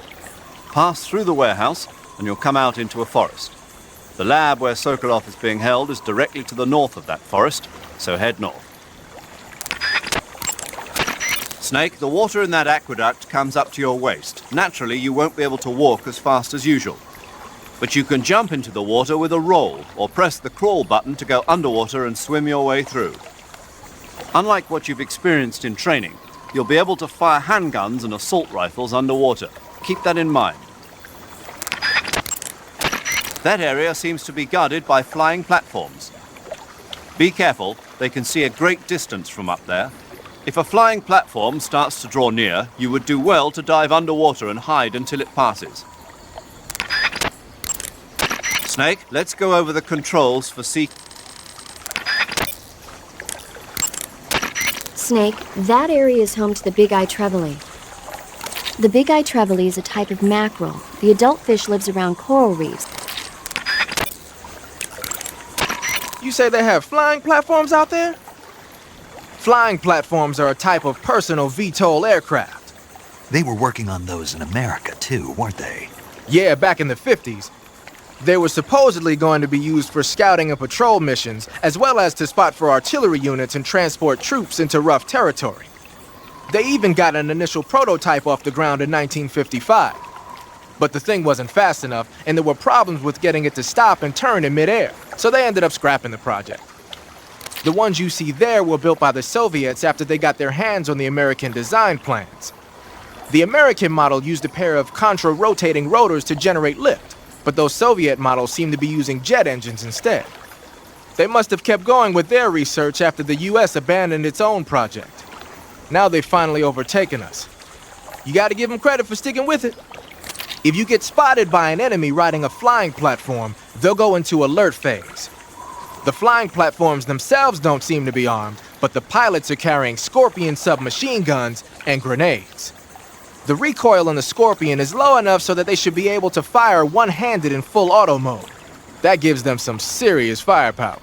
S3: Pass through the warehouse, and you'll come out into a forest. The lab where Sokolov is being held is directly to the north of that forest, so head north. Snake, the water in that aqueduct comes up to your waist. Naturally, you won't be able to walk as fast as usual. But you can jump into the water with a roll, or press the crawl button to go underwater and swim your way through. Unlike what you've experienced in training, you'll be able to fire handguns and assault rifles underwater. Keep that in mind. That area seems to be guarded by flying platforms. Be careful, they can see a great distance from up there. If a flying platform starts to draw near, you would do well to dive underwater and hide until it passes. Snake, let's go over the controls for sea...
S6: Snake, that area is home to the big-eye trevally. The big-eye trevally is a type of mackerel. The adult fish lives around coral reefs.
S9: You say they have flying platforms out there? Flying platforms are a type of personal VTOL aircraft.
S1: They were working on those in America, too, weren't they?
S9: Yeah, back in the 50s. They were supposedly going to be used for scouting and patrol missions, as well as to spot for artillery units and transport troops into rough territory. They even got an initial prototype off the ground in 1955. But the thing wasn't fast enough, and there were problems with getting it to stop and turn in midair, so they ended up scrapping the project. The ones you see there were built by the Soviets after they got their hands on the American design plans. The American model used a pair of contra-rotating rotors to generate lift, but those Soviet models seem to be using jet engines instead. They must have kept going with their research after the US abandoned its own project. Now they've finally overtaken us. You gotta give them credit for sticking with it. If you get spotted by an enemy riding a flying platform, they'll go into alert phase. The flying platforms themselves don't seem to be armed, but the pilots are carrying Scorpion submachine guns and grenades. The recoil on the Scorpion is low enough so that they should be able to fire one-handed in full auto mode. That gives them some serious firepower.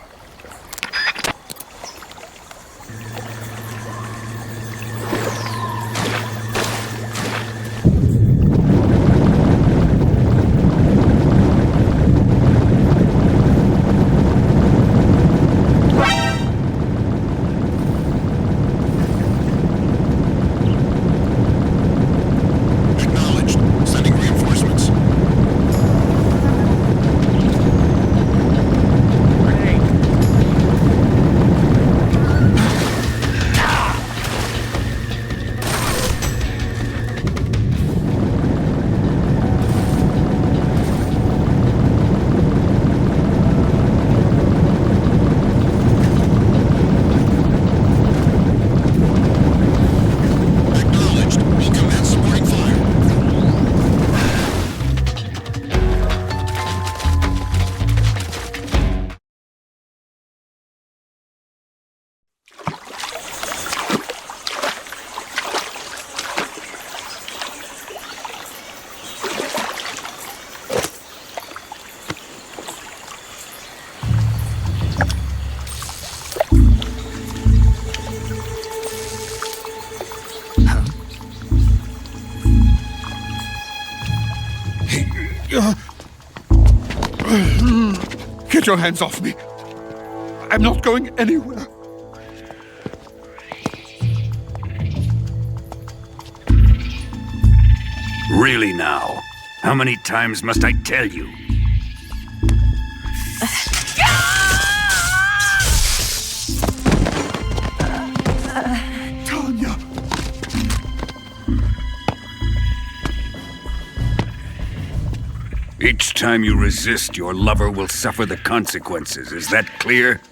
S12: Get your hands off me. I'm not going anywhere.
S14: Really now? How many times must I tell you?
S12: Tanya!
S14: Each time you resist, your lover will suffer the consequences. Is that clear?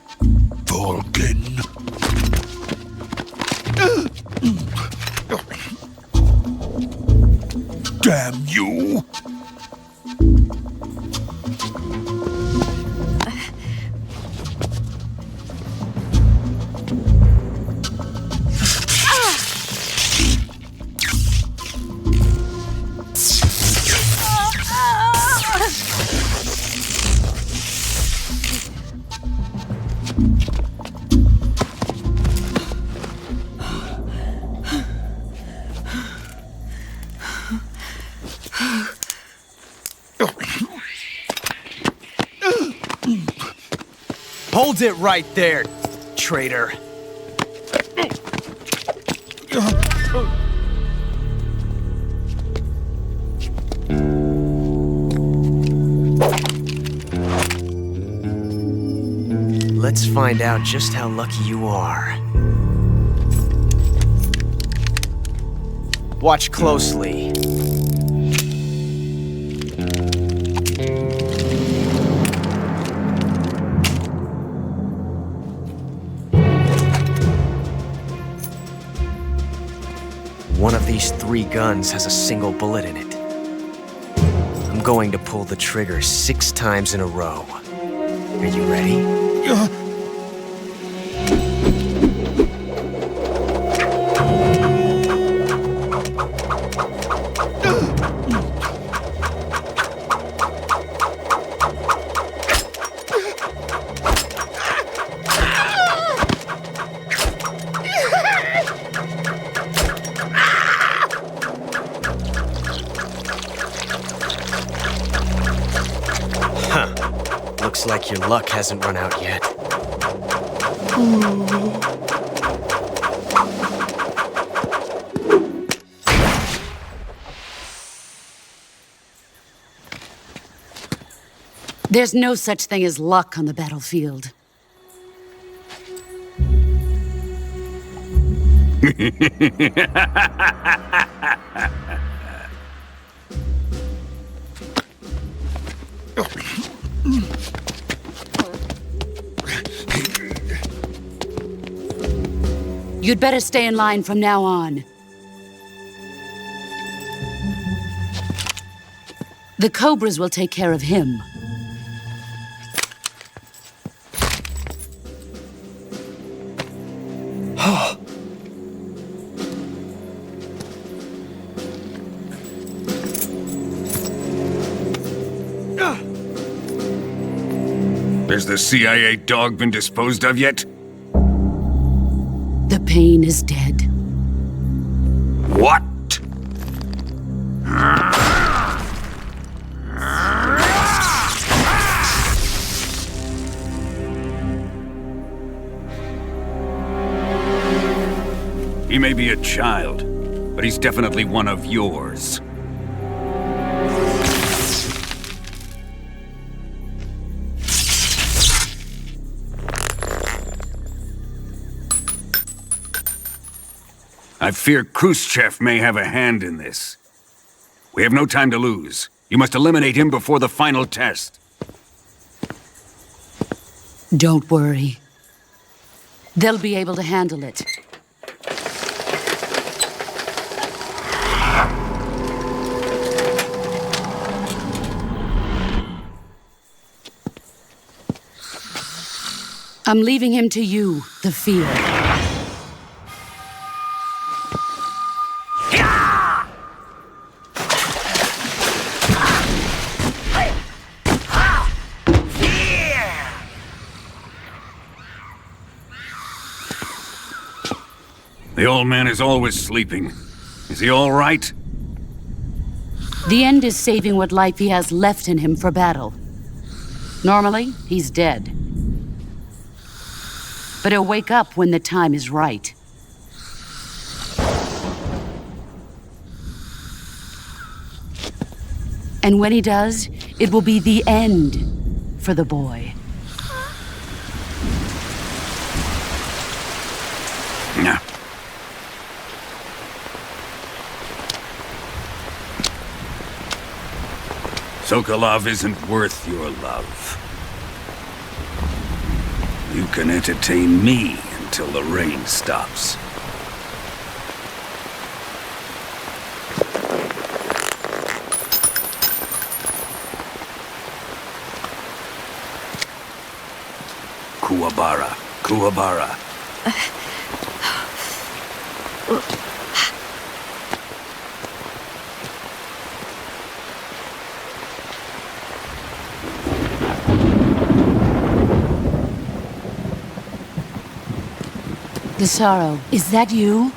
S12: Vulcan. Damn you!
S5: Hold it right there, traitor. Let's find out just how lucky you are. Watch closely. One of these 3 guns has a single bullet in it. I'm going to pull the trigger 6 times in a row. Are you ready? Looks like your luck hasn't run out yet.
S7: There's no such thing as luck on the battlefield. You'd better stay in line from now on. The Cobras will take care of him.
S14: Has the CIA dog been disposed of yet?
S7: The pain is dead.
S14: What? He may be a child, but he's definitely one of yours. I fear Khrushchev may have a hand in this. We have no time to lose. You must eliminate him before the final test.
S7: Don't worry. They'll be able to handle it. I'm leaving him to you, the field.
S14: The old man is always sleeping. Is he all right?
S7: The end is saving what life he has left in him for battle. Normally, he's dead. But he'll wake up when the time is right. And when he does, it will be the end for the boy.
S14: Yeah. Sokolov isn't worth your love. You can entertain me until the rain stops. Kuwabara. Kuwabara.
S7: Desaro, is that you?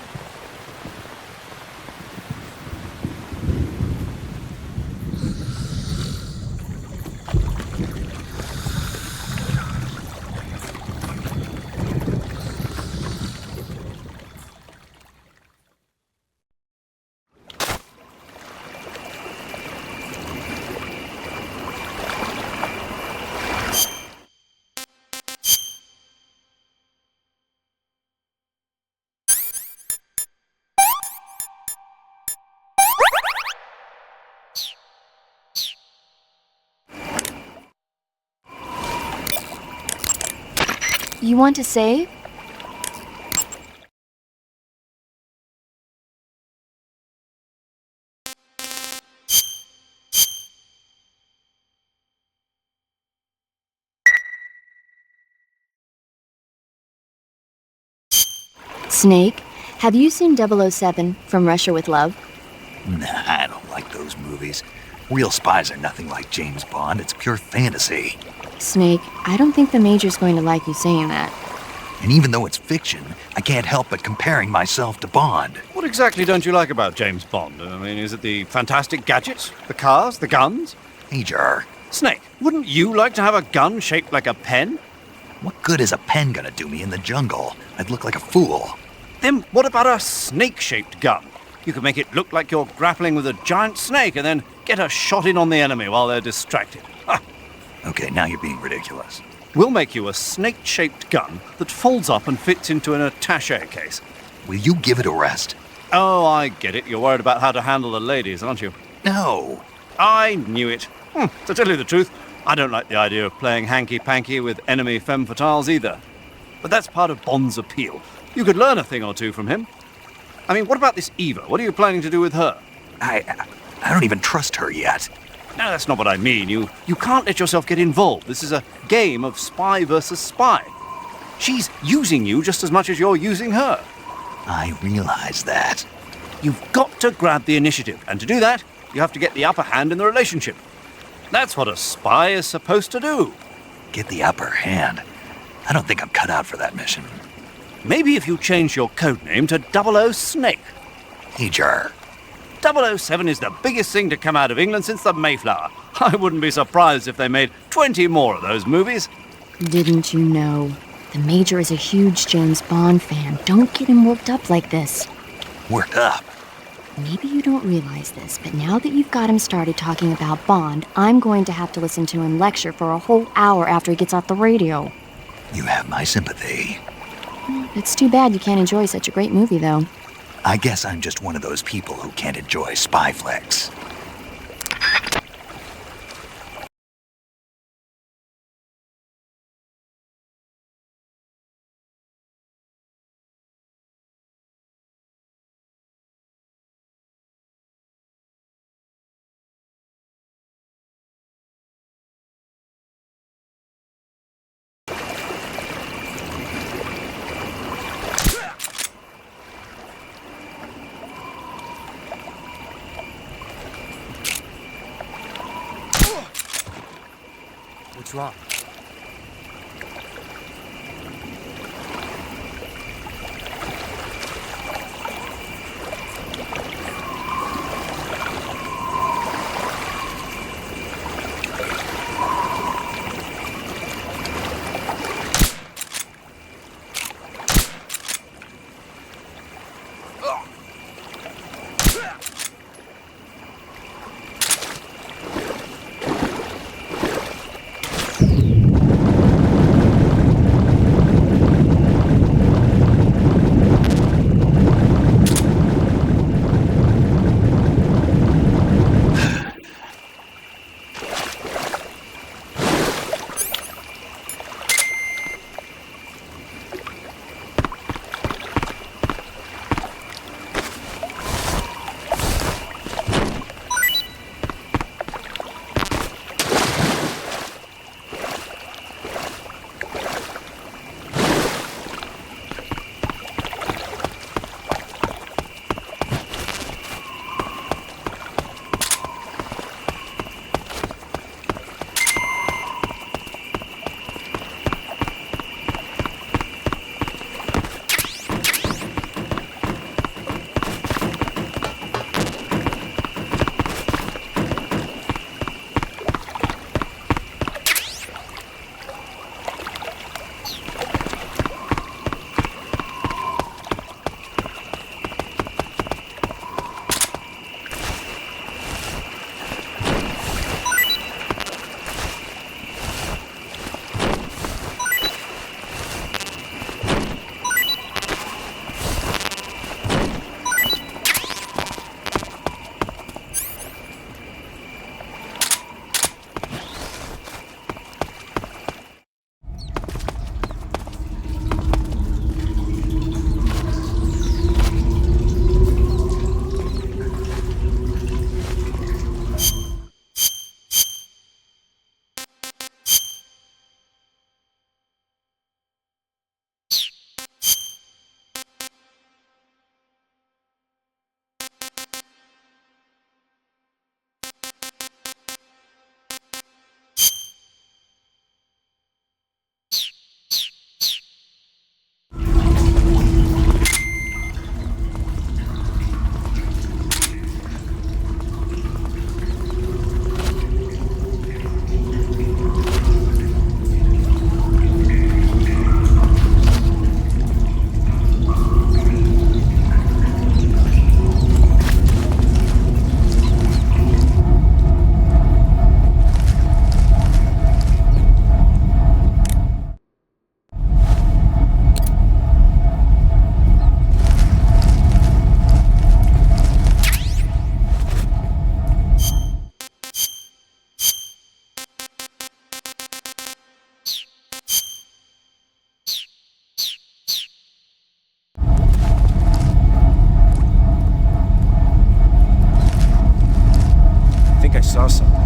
S6: You want to save? Snake, have you seen 007 from Russia with Love?
S1: Nah, I don't like those movies. Real spies are nothing like James Bond. It's pure fantasy.
S6: Snake, I don't think the Major's going to like you saying that.
S1: And even though it's fiction, I can't help but comparing myself to Bond.
S3: What exactly don't you like about James Bond? I mean, is it the fantastic gadgets? The cars? The guns?
S1: Major.
S3: Snake, wouldn't you like to have a gun shaped like a pen?
S1: What good is a pen gonna do me in the jungle? I'd look like a fool.
S3: Then what about a snake-shaped gun? You could make it look like you're grappling with a giant snake and then get a shot in on the enemy while they're distracted. Ha!
S1: Okay, now you're being ridiculous.
S3: We'll make you a snake-shaped gun that folds up and fits into an attaché case.
S1: Will you give it a rest?
S3: Oh, I get it. You're worried about how to handle the ladies, aren't you?
S1: No.
S3: I knew it. To tell you the truth, I don't like the idea of playing hanky-panky with enemy femme fatales either. But that's part of Bond's appeal. You could learn a thing or two from him. I mean, what about this Eva? What are you planning to do with her?
S1: I don't even trust her yet.
S3: No, that's not what I mean. You can't let yourself get involved. This is a game of spy versus spy. She's using you just as much as you're using her.
S1: I realize that.
S3: You've got to grab the initiative, and to do that, you have to get the upper hand in the relationship. That's what a spy is supposed to do.
S1: Get the upper hand? I don't think I'm cut out for that mission.
S3: Maybe if you change your codename to 00 Snake.
S1: Major.
S3: 007 is the biggest thing to come out of England since the Mayflower. I wouldn't be surprised if they made 20 more of those movies.
S6: Didn't you know? The Major is a huge James Bond fan. Don't get him worked up like this.
S1: Worked up?
S6: Maybe you don't realize this, but now that you've got him started talking about Bond, I'm going to have to listen to him lecture for a whole hour after he gets off the radio.
S1: You have my sympathy.
S6: It's too bad you can't enjoy such a great movie, though.
S1: I guess I'm just one of those people who can't enjoy spy flicks.
S10: What's wrong? saw something.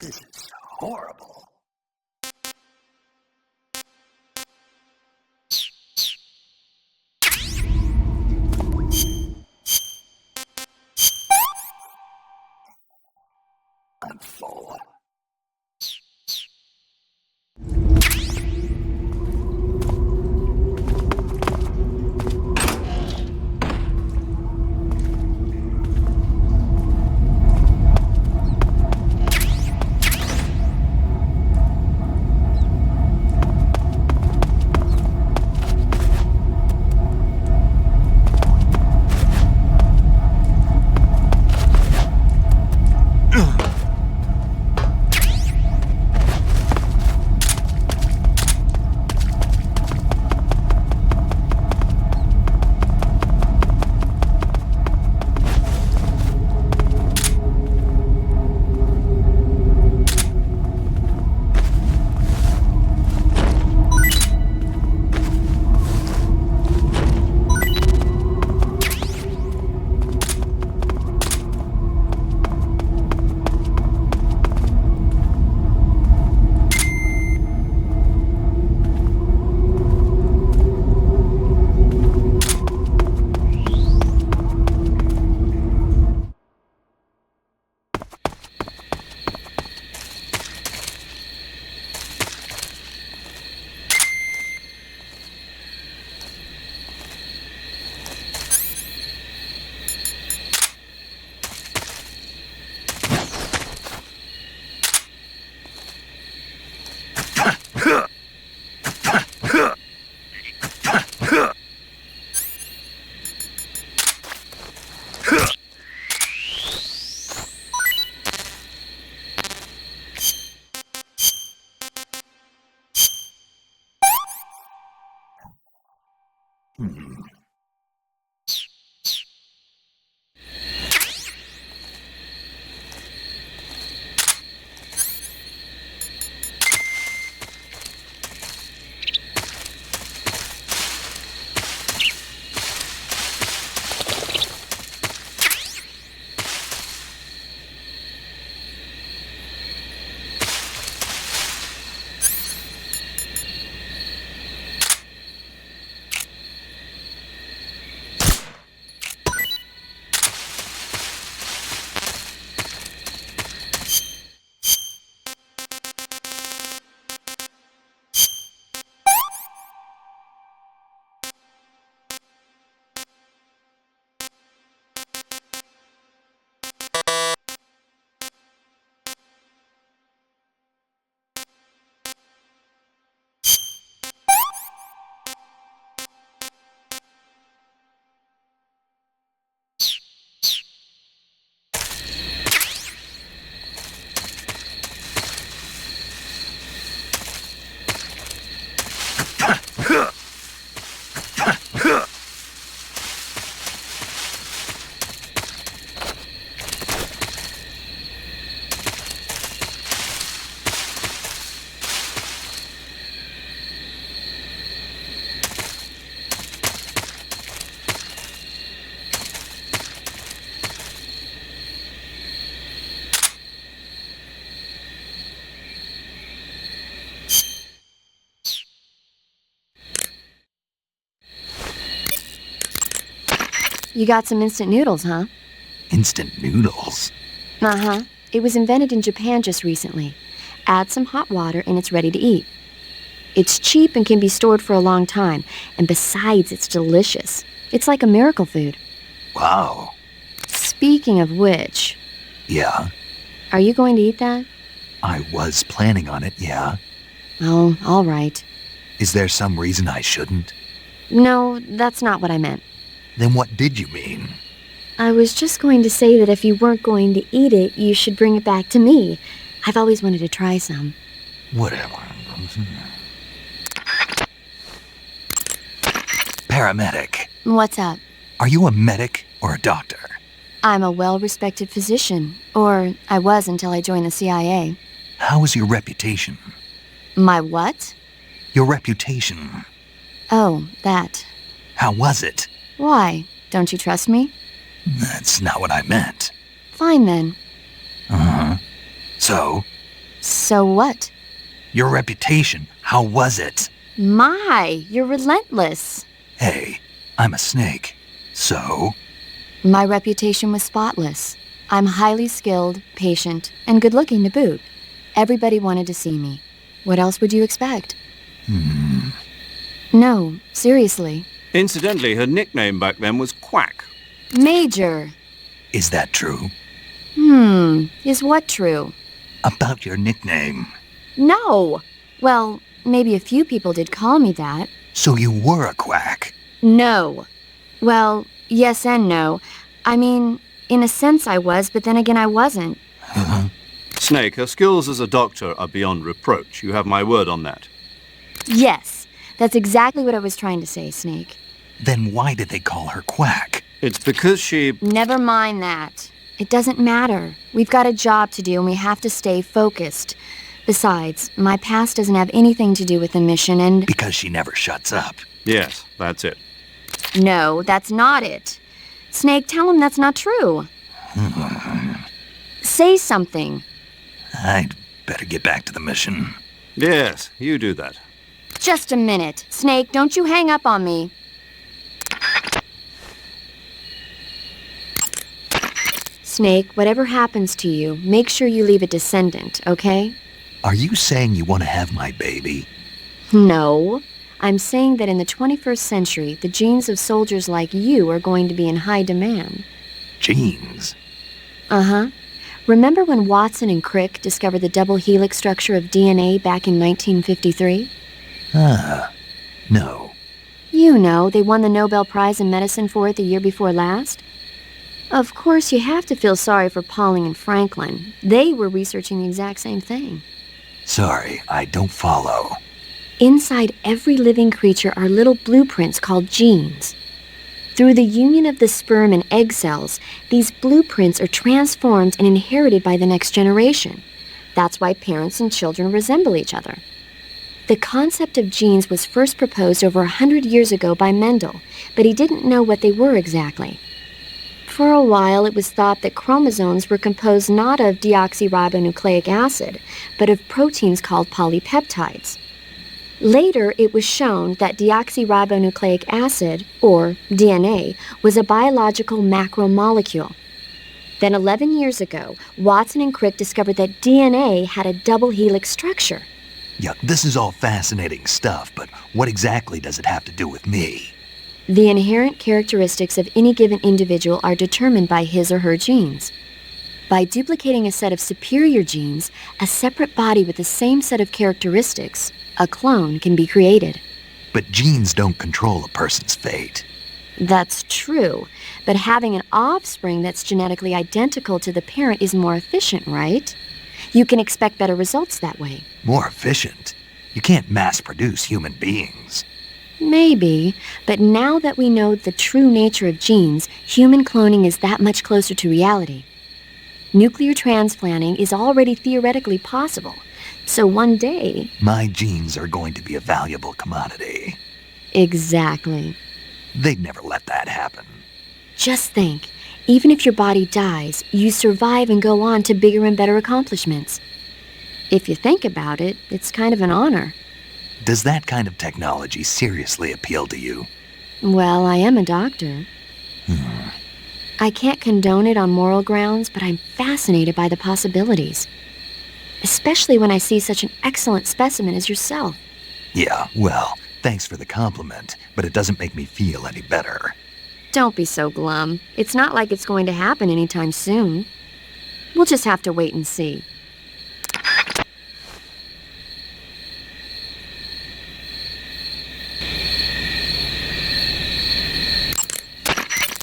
S21: This is horrible. I'm full.
S6: You got some instant noodles, huh?
S1: Instant noodles?
S6: Uh-huh. It was invented in Japan just recently. Add some hot water and it's ready to eat. It's cheap and can be stored for a long time, and besides, it's delicious. It's like a miracle food.
S1: Wow.
S6: Speaking of which...
S1: Yeah?
S6: Are you going to eat that?
S1: I was planning on it, yeah.
S6: Oh, all right.
S1: Is there some reason I shouldn't?
S6: No, that's not what I meant.
S1: Then what did you mean?
S6: I was just going to say that if you weren't going to eat it, you should bring it back to me. I've always wanted to try some.
S1: Whatever. Paramedic.
S6: What's up?
S1: Are you a medic or a doctor?
S6: I'm a well-respected physician. Or I was until I joined the CIA.
S1: How is your reputation?
S6: My what?
S1: Your reputation.
S6: Oh, that.
S1: How was it?
S6: Why? Don't you trust me?
S1: That's not what I meant.
S6: Fine then.
S1: Uh-huh. So?
S6: So what?
S1: Your reputation. How was it?
S6: My, you're relentless.
S1: Hey, I'm a snake. So?
S6: My reputation was spotless. I'm highly skilled, patient, and good-looking to boot. Everybody wanted to see me. What else would you expect? No, seriously.
S3: Incidentally, her nickname back then was Quack.
S6: Major.
S1: Is that true?
S6: Is what true?
S1: About your nickname.
S6: No. Well, maybe a few people did call me that.
S1: So you were a quack?
S6: No. Well, yes and no. I mean, in a sense I was, but then again I wasn't.
S3: Snake, her skills as a doctor are beyond reproach. You have my word on that.
S6: Yes, that's exactly what I was trying to say, Snake.
S1: Then why did they call her Quack?
S3: It's because she...
S6: Never mind that. It doesn't matter. We've got a job to do and we have to stay focused. Besides, my past doesn't have anything to do with the mission and...
S1: Because she never shuts up.
S3: Yes, that's it.
S6: No, that's not it. Snake, tell him that's not true. Say something.
S1: I'd better get back to the mission.
S3: Yes, you do that.
S6: Just a minute. Snake, don't you hang up on me. Snake, whatever happens to you, make sure you leave a descendant, okay?
S1: Are you saying you want to have my baby?
S6: No. I'm saying that in the 21st century, the genes of soldiers like you are going to be in high demand.
S1: Genes?
S6: Uh-huh. Remember when Watson and Crick discovered the double helix structure of DNA back in 1953?
S1: No.
S6: You know, they won the Nobel Prize in Medicine for it the year before last. Of course, you have to feel sorry for Pauling and Franklin. They were researching the exact same thing.
S1: Sorry, I don't follow.
S6: Inside every living creature are little blueprints called genes. Through the union of the sperm and egg cells, these blueprints are transformed and inherited by the next generation. That's why parents and children resemble each other. The concept of genes was first proposed over 100 years ago by Mendel, but he didn't know what they were exactly. For a while, it was thought that chromosomes were composed not of deoxyribonucleic acid, but of proteins called polypeptides. Later, it was shown that deoxyribonucleic acid, or DNA, was a biological macromolecule. Then 11 years ago, Watson and Crick discovered that DNA had a double helix structure.
S1: Yeah, this is all fascinating stuff, but what exactly does it have to do with me?
S6: The inherent characteristics of any given individual are determined by his or her genes. By duplicating a set of superior genes, a separate body with the same set of characteristics, a clone, can be created.
S1: But genes don't control a person's fate.
S6: That's true, but having an offspring that's genetically identical to the parent is more efficient, right? You can expect better results that way.
S1: More efficient? You can't mass-produce human beings.
S6: Maybe, but now that we know the true nature of genes, human cloning is that much closer to reality. Nuclear transplanting is already theoretically possible, so one day...
S1: My genes are going to be a valuable commodity.
S6: Exactly.
S1: They'd never let that happen.
S6: Just think, even if your body dies, you survive and go on to bigger and better accomplishments. If you think about it, it's kind of an honor.
S1: Does that kind of technology seriously appeal to you?
S6: Well, I am a doctor. I can't condone it on moral grounds, but I'm fascinated by the possibilities. Especially when I see such an excellent specimen as yourself.
S1: Yeah, well, thanks for the compliment, but it doesn't make me feel any better.
S6: Don't be so glum. It's not like it's going to happen anytime soon. We'll just have to wait and see.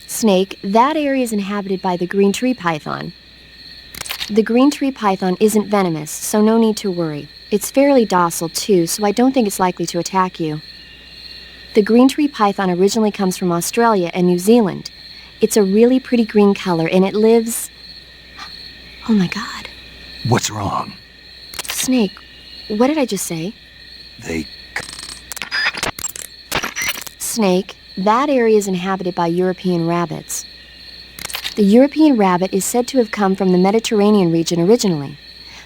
S6: Snake, that area is inhabited by the green tree python. The green tree python isn't venomous, so no need to worry. It's fairly docile too, so I don't think it's likely to attack you. The green tree python originally comes from Australia and New Zealand. It's a really pretty green color and it lives... Oh my god.
S1: What's wrong?
S6: Snake, what did I just say? Snake, that area is inhabited by European rabbits. The European rabbit is said to have come from the Mediterranean region originally,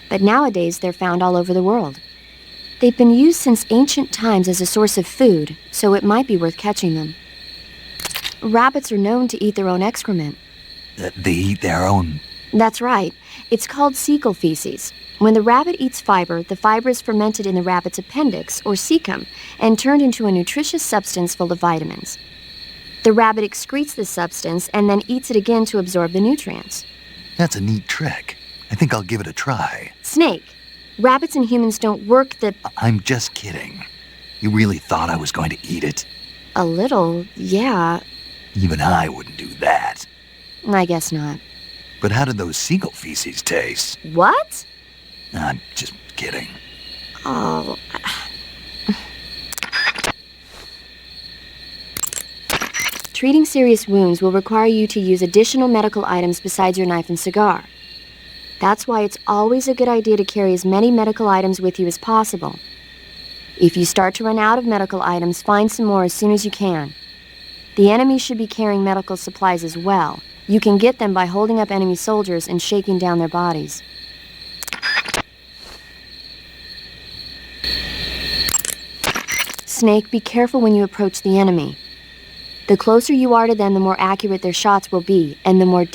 S6: but nowadays they're found all over the world. They've been used since ancient times as a source of food, so it might be worth catching them. Rabbits are known to eat their own excrement.
S1: They eat their own...
S6: That's right. It's called cecal feces. When the rabbit eats fiber, the fiber is fermented in the rabbit's appendix, or cecum, and turned into a nutritious substance full of vitamins. The rabbit excretes this substance and then eats it again to absorb the nutrients.
S1: That's a neat trick. I think I'll give it a try.
S6: Snake, rabbits and humans don't work the...
S1: I'm just kidding. You really thought I was going to eat it?
S6: A little, yeah.
S1: Even I wouldn't do that.
S6: I guess not.
S1: But how did those seagull feces taste?
S6: What?
S1: I'm just kidding.
S6: Oh... Treating serious wounds will require you to use additional medical items besides your knife and cigar. That's why it's always a good idea to carry as many medical items with you as possible. If you start to run out of medical items, find some more as soon as you can. The enemy should be carrying medical supplies as well. You can get them by holding up enemy soldiers and shaking down their bodies. Snake, be careful when you approach the enemy. The closer you are to them, the more accurate their shots will be, and the more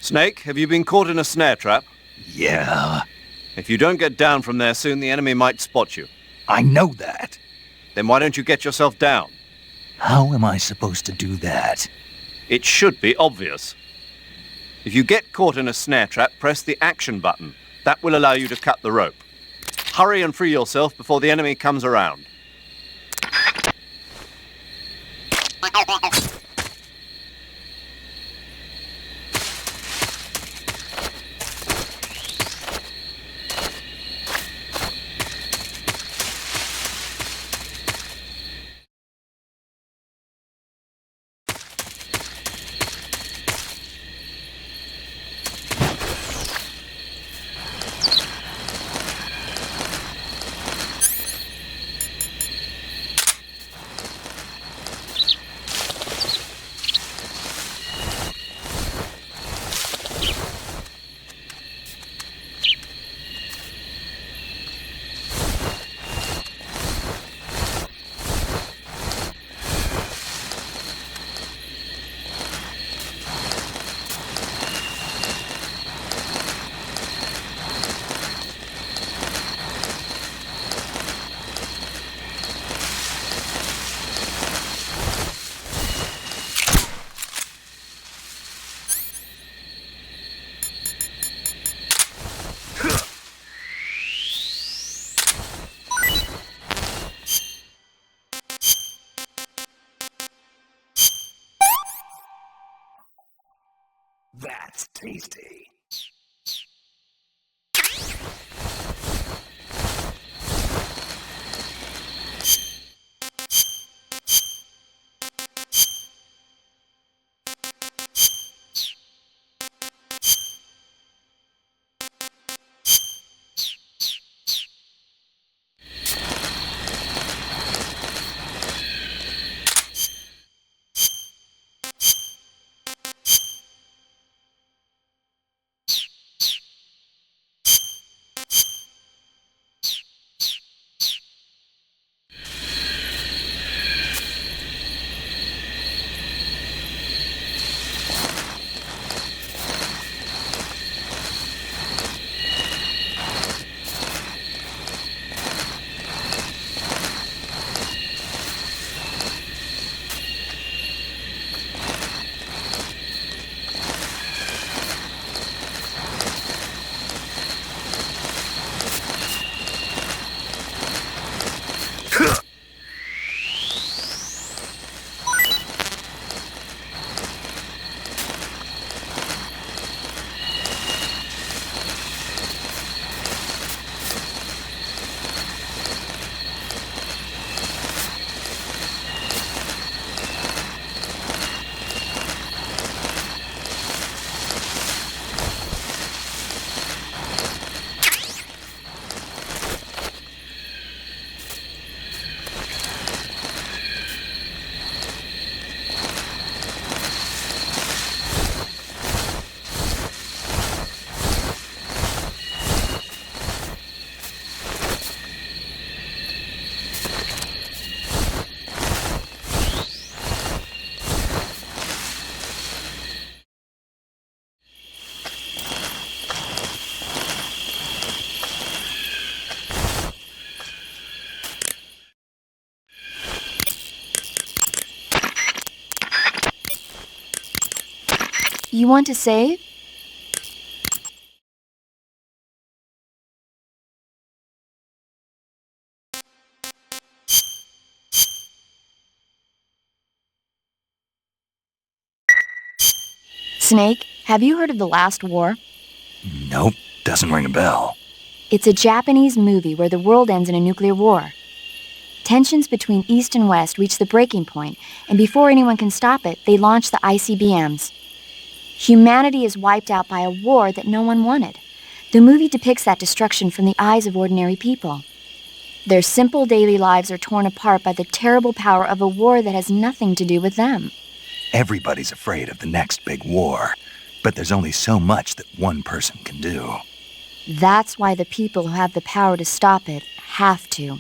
S3: Snake, have you been caught in a snare trap?
S1: Yeah.
S3: If you don't get down from there soon, the enemy might spot you.
S1: I know that.
S3: Then why don't you get yourself down?
S1: How am I supposed to do that?
S3: It should be obvious. If you get caught in a snare trap, press the action button. That will allow you to cut the rope. Hurry and free yourself before the enemy comes around.
S14: tasty.
S6: You want to save? Snake, have you heard of The Last War?
S1: Nope, doesn't ring a bell.
S6: It's a Japanese movie where the world ends in a nuclear war. Tensions between East and West reach the breaking point, and before anyone can stop it, they launch the ICBMs. Humanity is wiped out by a war that no one wanted. The movie depicts that destruction from the eyes of ordinary people. Their simple daily lives are torn apart by the terrible power of a war that has nothing to do with them.
S1: Everybody's afraid of the next big war, but there's only so much that one person can do.
S6: That's why the people who have the power to stop it have to.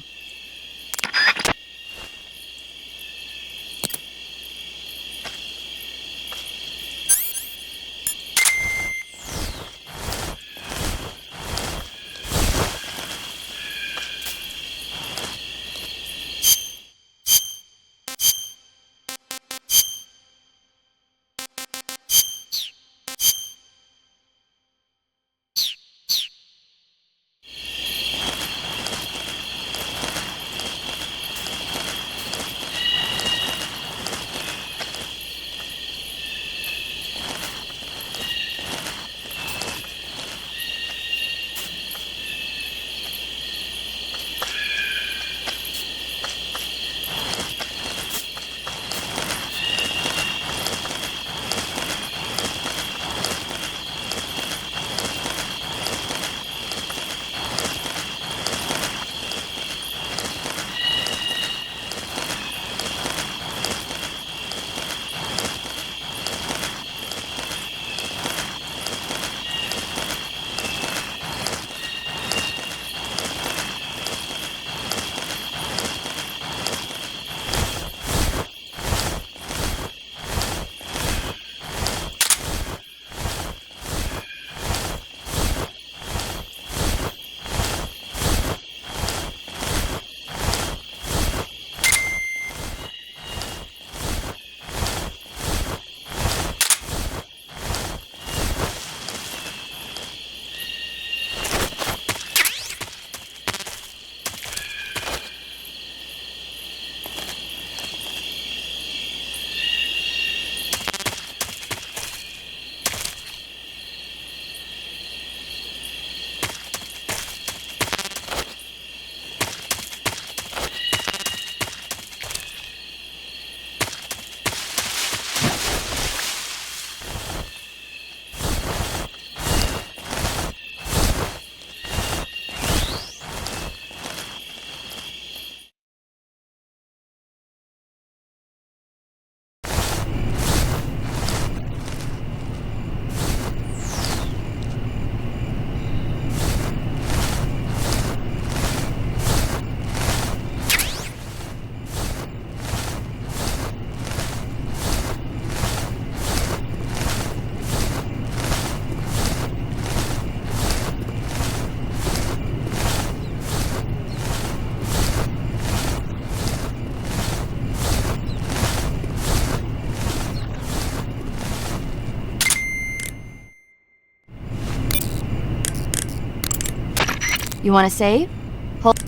S6: You want to save? Hold.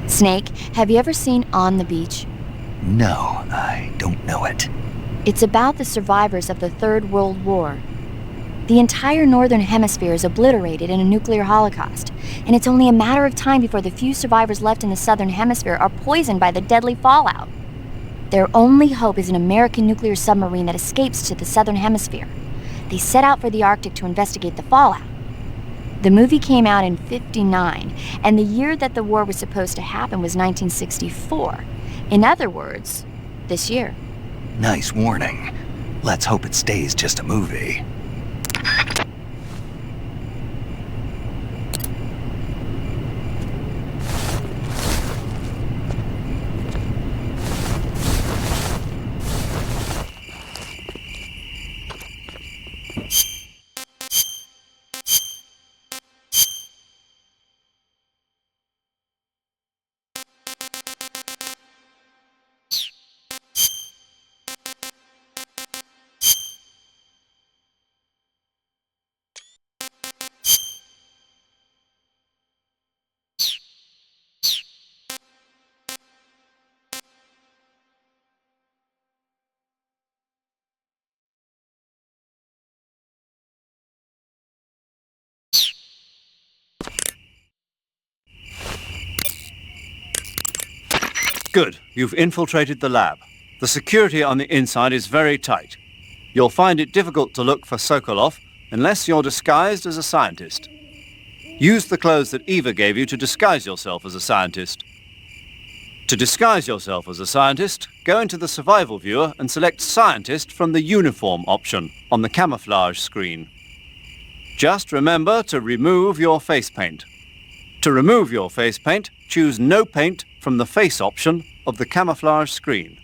S6: Snake, have you ever seen On the Beach?
S1: No, I don't know it.
S6: It's about the survivors of the Third World War. The entire northern hemisphere is obliterated in a nuclear holocaust, and it's only a matter of time before the few survivors left in the southern hemisphere are poisoned by the deadly fallout. Their only hope is an American nuclear submarine that escapes to the southern hemisphere. They set out for the Arctic to investigate the fallout. The movie came out in '59, and the year that the war was supposed to happen was 1964. In other words, this year.
S1: Nice warning. Let's hope it stays just a movie.
S3: Good. You've infiltrated the lab. The security on the inside is very tight. You'll find it difficult to look for Sokolov unless you're disguised as a scientist. Use the clothes that Eva gave you to disguise yourself as a scientist. To disguise yourself as a scientist, go into the survival viewer and select Scientist from the Uniform option on the camouflage screen. Just remember to remove your face paint. To remove your face paint, choose No Paint from the Face option of the camouflage screen.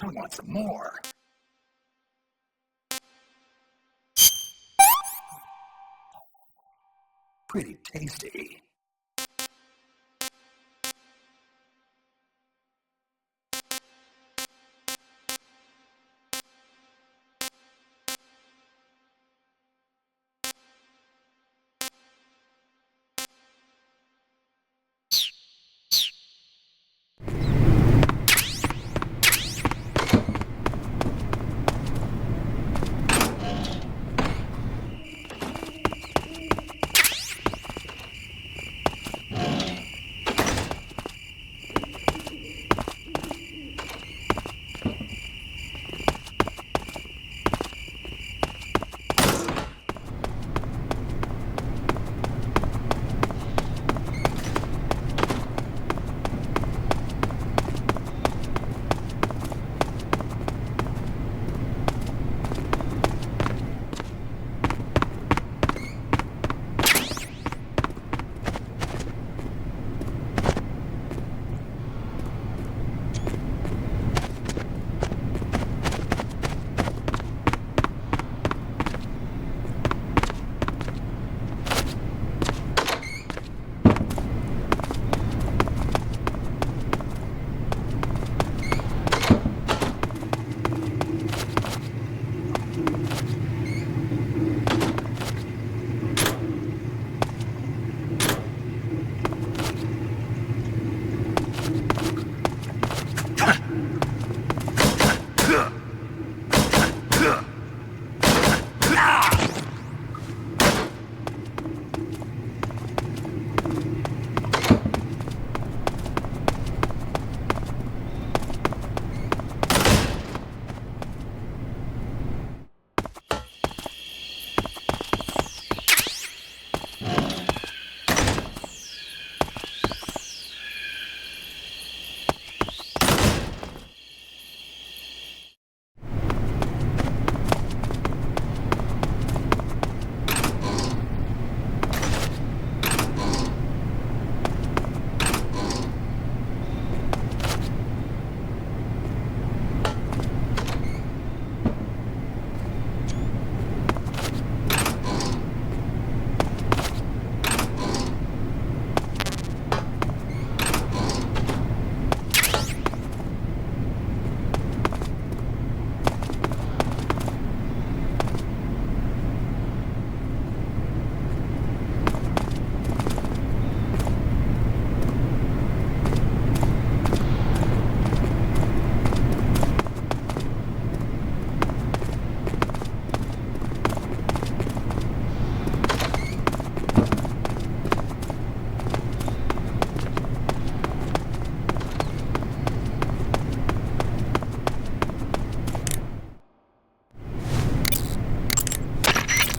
S21: I want some more. Pretty tasty.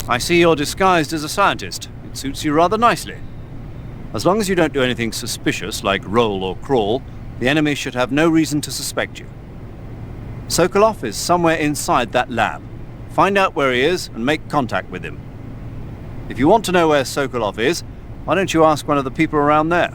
S3: I see you're disguised as a scientist. It suits you rather nicely. As long as you don't do anything suspicious, like roll or crawl, the enemy should have no reason to suspect you. Sokolov is somewhere inside that lab. Find out where he is and make contact with him. If you want to know where Sokolov is, why don't you ask one of the people around there?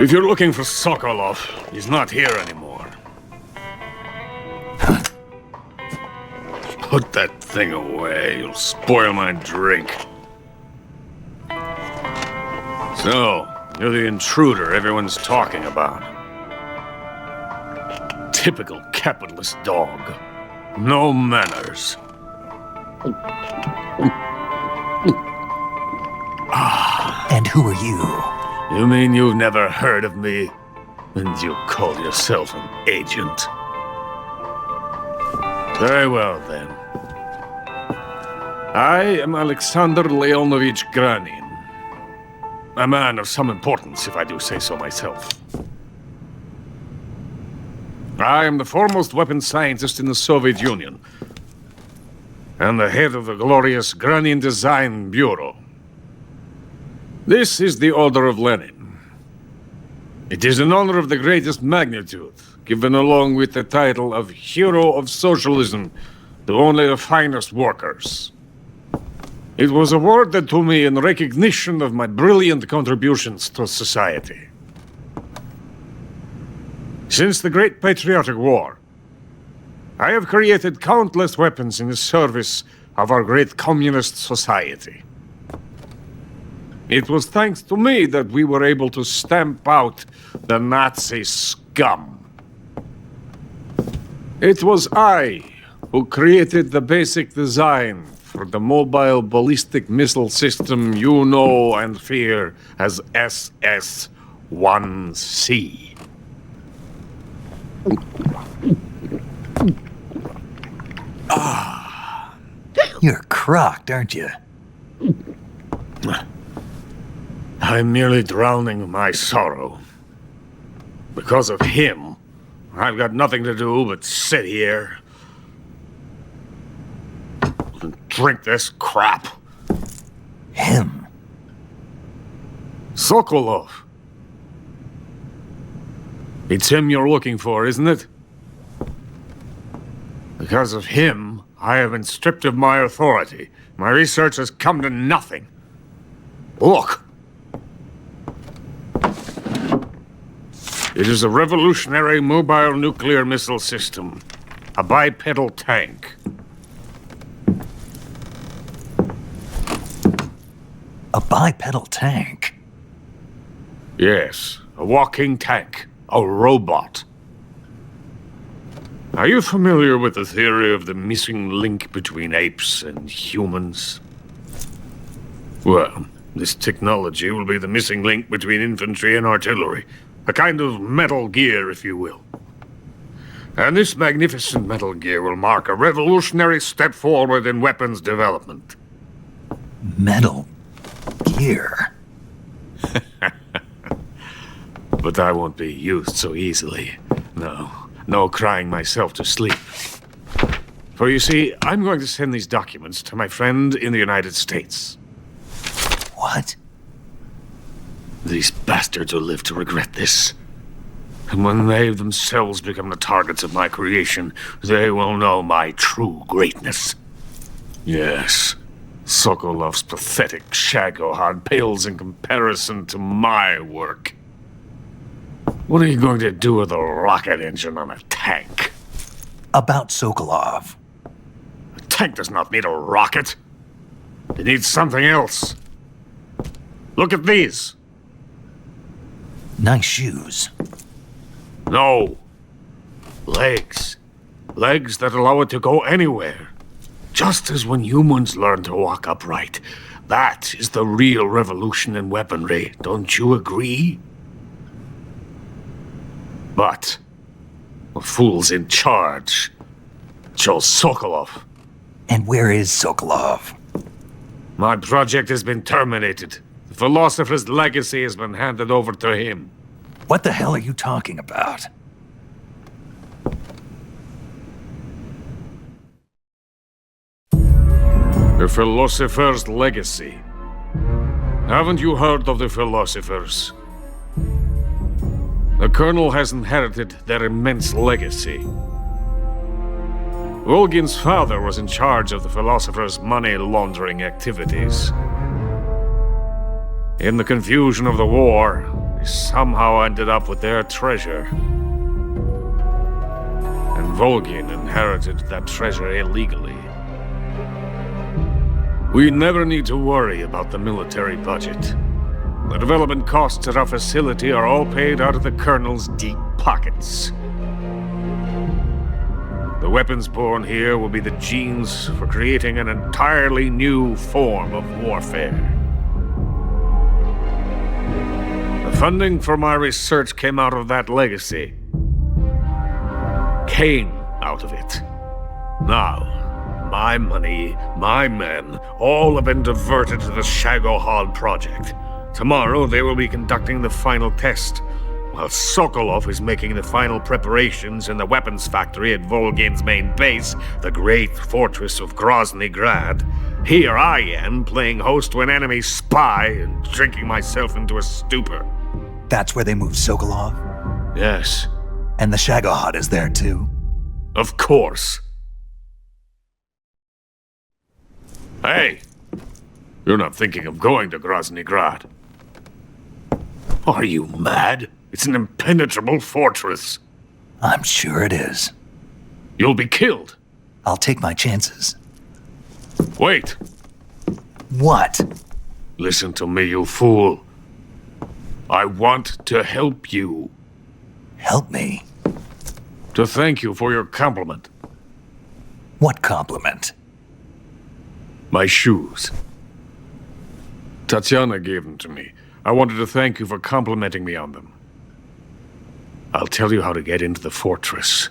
S14: If you're looking for Sokolov, he's not here anymore. Put that thing away. You'll spoil my drink. So, you're the intruder everyone's talking about. Typical capitalist dog. No manners.
S1: And who are you?
S14: You mean you've never heard of me? And you call yourself an agent? Very well, then. I am Alexander Leonovich Granin. A man of some importance, if I do say so myself. I am the foremost weapons scientist in the Soviet Union, and the head of the glorious Granin Design Bureau. This is the Order of Lenin. It is an honor of the greatest magnitude, given along with the title of Hero of Socialism to only the finest workers. It was awarded to me in recognition of my brilliant contributions to society. Since the Great Patriotic War, I have created countless weapons in the service of our great communist society. It was thanks to me that we were able to stamp out the Nazi scum. It was I who created the basic design for the mobile ballistic missile system you know and fear as SS-1C.
S1: You're crocked, aren't you?
S14: I'm merely drowning my sorrow. Because of him, I've got nothing to do but sit here and drink this crap.
S1: Him?
S14: Sokolov. It's him you're looking for, isn't it? Because of him, I have been stripped of my authority. My research has come to nothing. Look. It is a revolutionary mobile nuclear missile system. A bipedal tank.
S1: A bipedal tank?
S14: Yes, a walking tank. A robot. Are you familiar with the theory of the missing link between apes and humans? Well, this technology will be the missing link between infantry and artillery. A kind of Metal Gear, if you will. And this magnificent Metal Gear will mark a revolutionary step forward in weapons development.
S1: Metal Gear?
S14: But I won't be used so easily. No crying myself to sleep. For you see, I'm going to send these documents to my friend in the United States.
S1: What?
S14: These bastards will live to regret this. And when they themselves become the targets of my creation, they will know my true greatness. Yes, Sokolov's pathetic Shagohod pales in comparison to my work. What are you going to do with a rocket engine on a tank?
S1: About Sokolov.
S14: A tank does not need a rocket. It needs something else. Look at these.
S1: Nice shoes.
S14: No. Legs. Legs that allow it to go anywhere. Just as when humans learn to walk upright. That is the real revolution in weaponry. Don't you agree? But the fool's in charge. Joe Sokolov.
S1: And where is Sokolov?
S14: My project has been terminated. The philosopher's legacy has been handed over to him.
S1: What the hell are you talking about?
S14: The philosopher's legacy. Haven't you heard of the philosophers? The Colonel has inherited their immense legacy. Volgin's father was in charge of the philosopher's money laundering activities. In the confusion of the war, he somehow ended up with their treasure. And Volgin inherited that treasure illegally. We never need to worry about the military budget. The development costs at our facility are all paid out of the Colonel's deep pockets. The weapons born here will be the genes for creating an entirely new form of warfare. The funding for my research came out of that legacy. Came out of it. Now, my money, my men, all have been diverted to the Shagohod project. Tomorrow, they will be conducting the final test, while Sokolov is making the final preparations in the weapons factory at Volgin's main base, the great fortress of Grozny Grad. Here I am, playing host to an enemy spy and drinking myself into a stupor.
S1: That's where they moved Sokolov?
S14: Yes.
S1: And the Shagohod is there too?
S14: Of course. Hey! You're not thinking of going to Grozny Grad. Are you mad? It's an impenetrable fortress.
S1: I'm sure it is.
S14: You'll be killed.
S1: I'll take my chances.
S14: Wait.
S1: What?
S14: Listen to me, you fool. I want to help you.
S1: Help me?
S14: To thank you for your compliment.
S1: What compliment?
S14: My shoes. Tatiana gave them to me. I wanted to thank you for complimenting me on them. I'll tell you how to get into the fortress.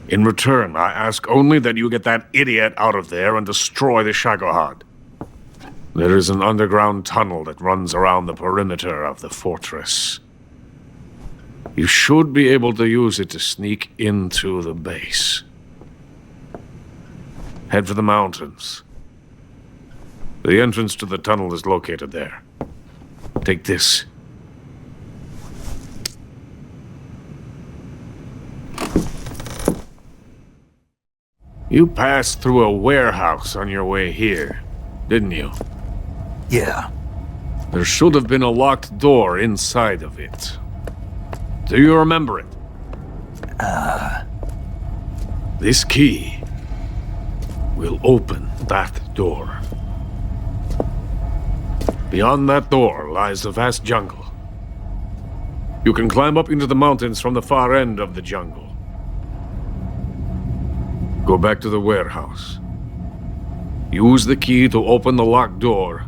S14: In return, I ask only that you get that idiot out of there and destroy the Shagohod. There is an underground tunnel that runs around the perimeter of the fortress. You should be able to use it to sneak into the base. Head for the mountains. The entrance to the tunnel is located there. Take this. You passed through a warehouse on your way here, didn't you?
S1: Yeah.
S14: There should have been a locked door inside of it. Do you remember it? This key will open that door. Beyond that door lies a vast jungle. You can climb up into the mountains from the far end of the jungle. Go back to the warehouse. Use the key to open the locked door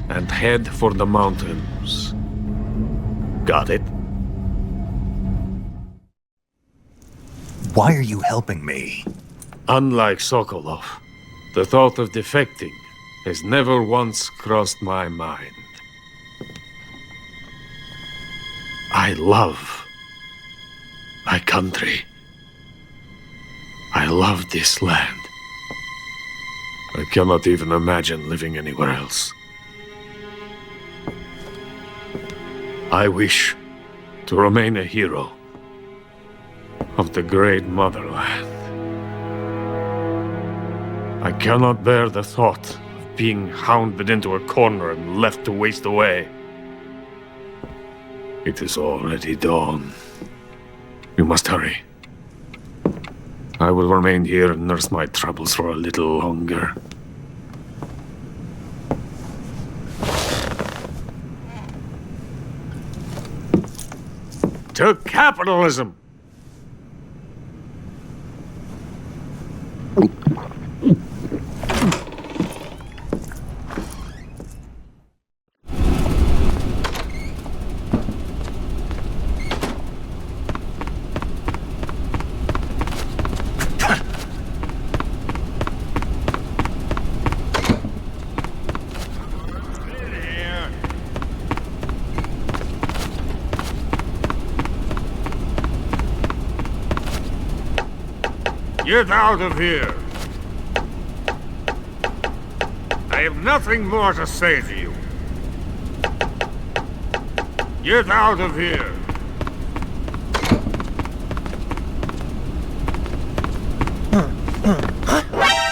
S14: and head for the mountains. Got it?
S1: Why are you helping me?
S14: Unlike Sokolov, the thought of defecting has never once crossed my mind. I love my country. I love this land. I cannot even imagine living anywhere else. I wish to remain a hero of the great motherland. I cannot bear the thought of being hounded into a corner and left to waste away. It is already dawn. You must hurry. I will remain here and nurse my troubles for a little longer. To capitalism! Get out of here! I have nothing more to say to you. Get out of here!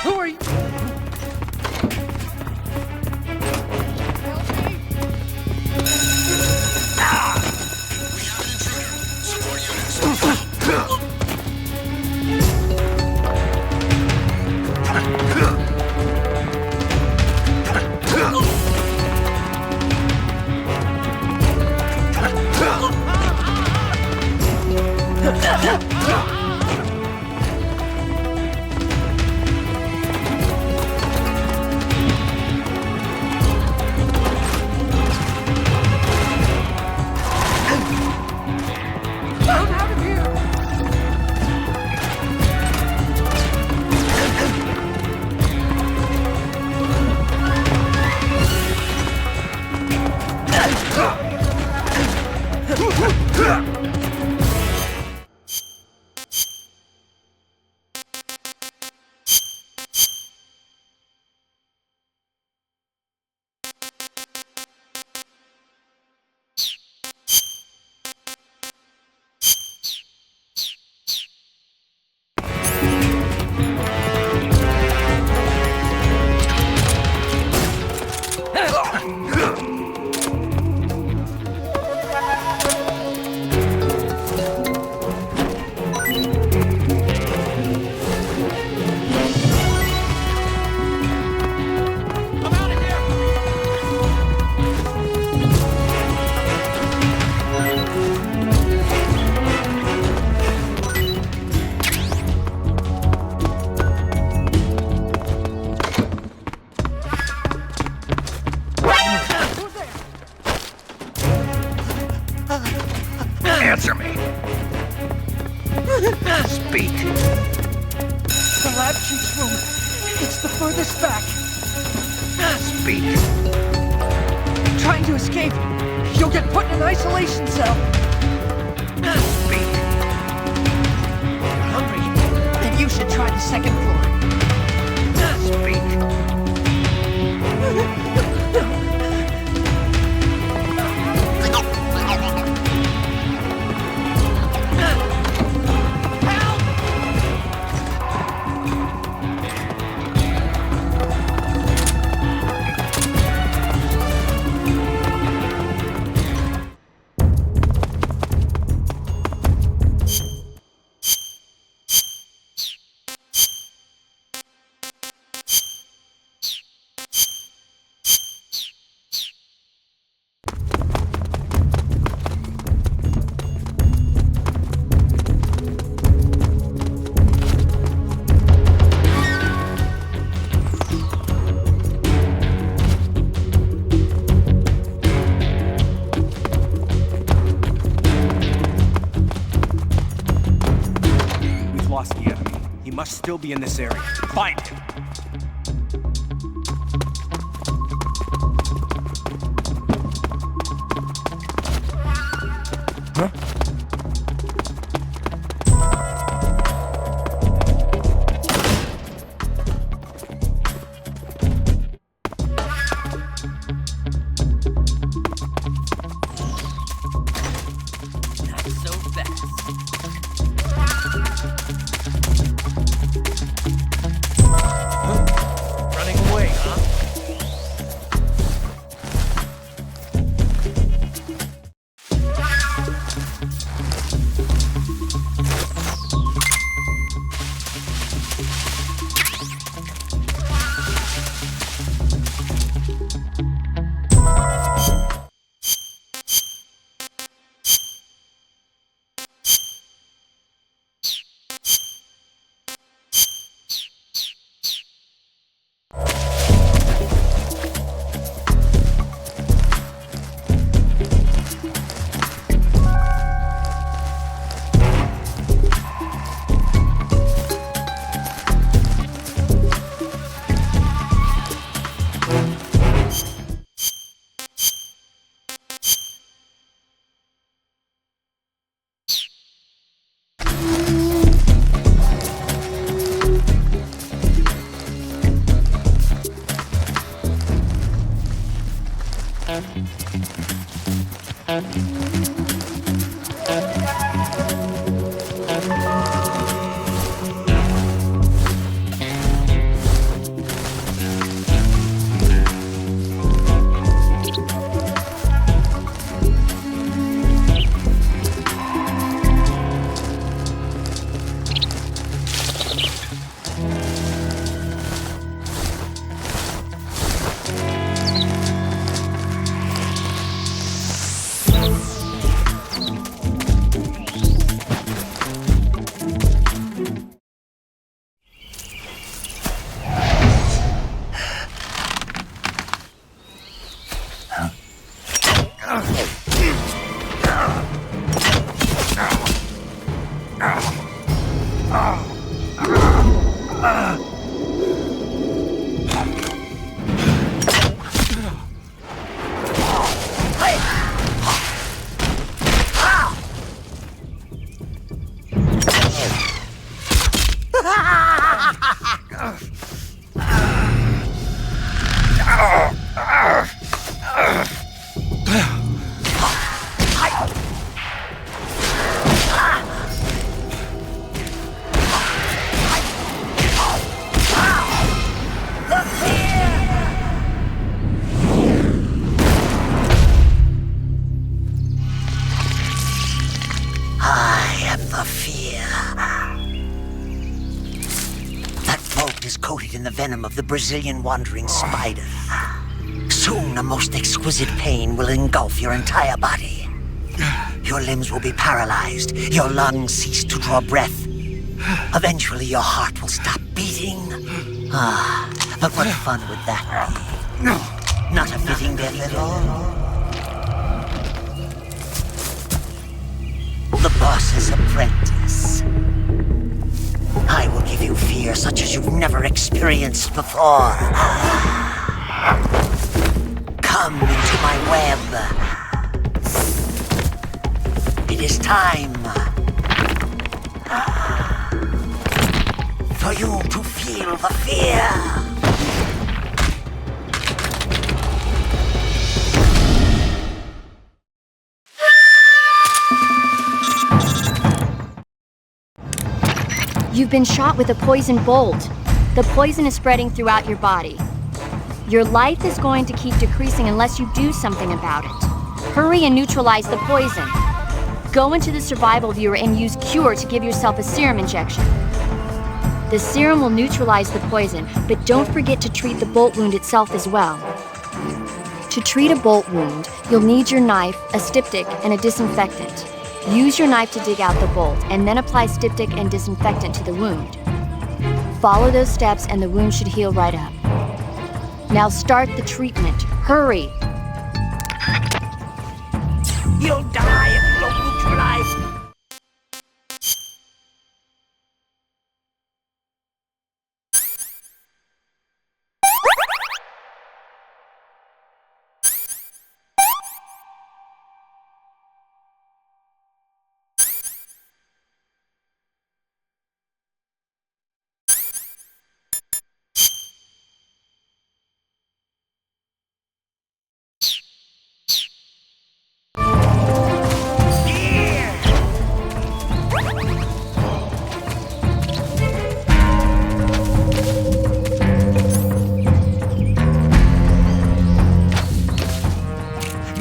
S10: Who are you?
S1: Answer me. Speak.
S10: The lab chief's room. It's the furthest back.
S1: Speak.
S10: Trying to escape. You'll get put in an isolation cell. Hungry? Then you should try the second floor.
S8: Must still be in this area. Find him! Huh?
S10: Not so fast.
S8: Running away, huh?
S13: In the venom of the Brazilian wandering spider. Soon a most exquisite pain will engulf your entire body. Your limbs will be paralyzed, your lungs cease to draw breath. Eventually your heart will stop beating. But what fun would that be? Not a fitting death at all. The boss's apprentice. I will give you fear such as you've never experienced before. Come into my web. It is time for you to feel the fear.
S6: You've been shot with a poison bolt. The poison is spreading throughout your body. Your life is going to keep decreasing unless you do something about it. Hurry and neutralize the poison. Go into the survival viewer and use Cure to give yourself a serum injection. The serum will neutralize the poison, but don't forget to treat the bolt wound itself as well. To treat a bolt wound, you'll need your knife, a styptic, and a disinfectant. Use your knife to dig out the bolt, and then apply styptic and disinfectant to the wound. Follow those steps and the wound should heal right up. Now start the treatment. Hurry!
S13: You'll die if you don't neutralize.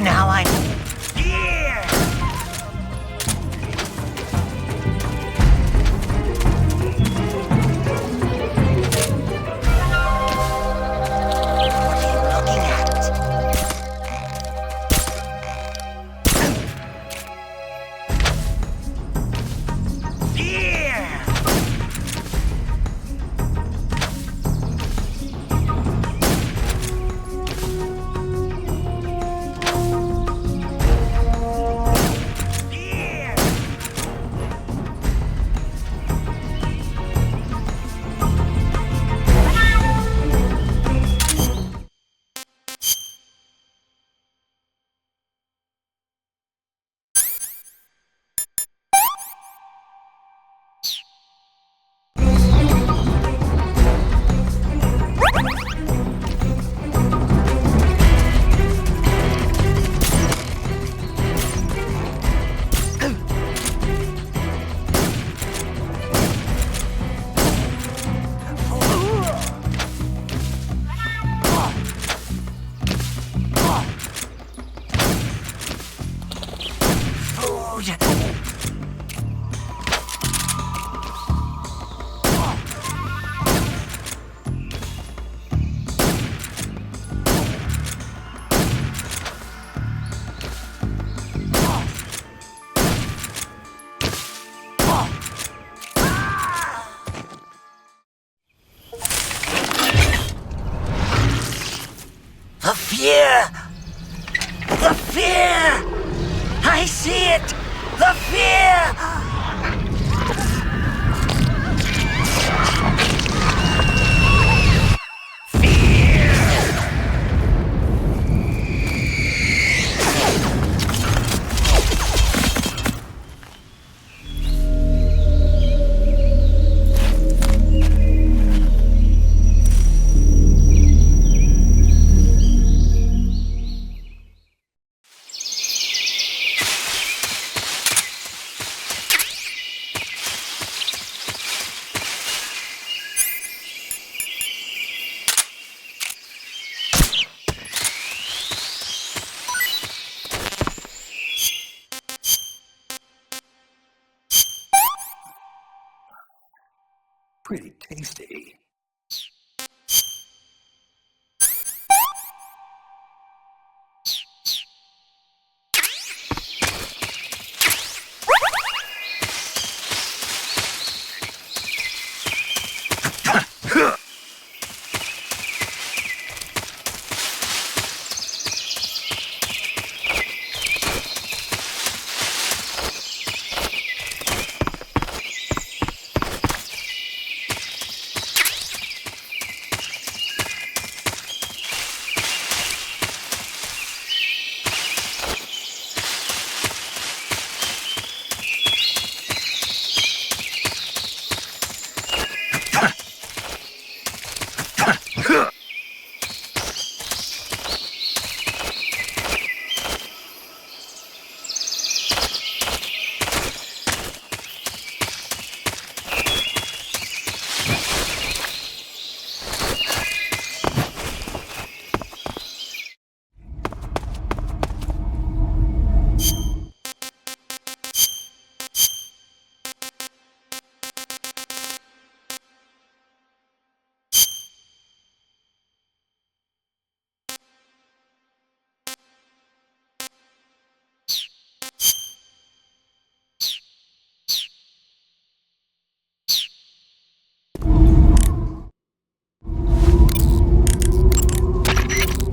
S13: Now I... Here! What are you looking at? Here! The fear! The fear! I see it! The fear!
S1: Pretty tasty.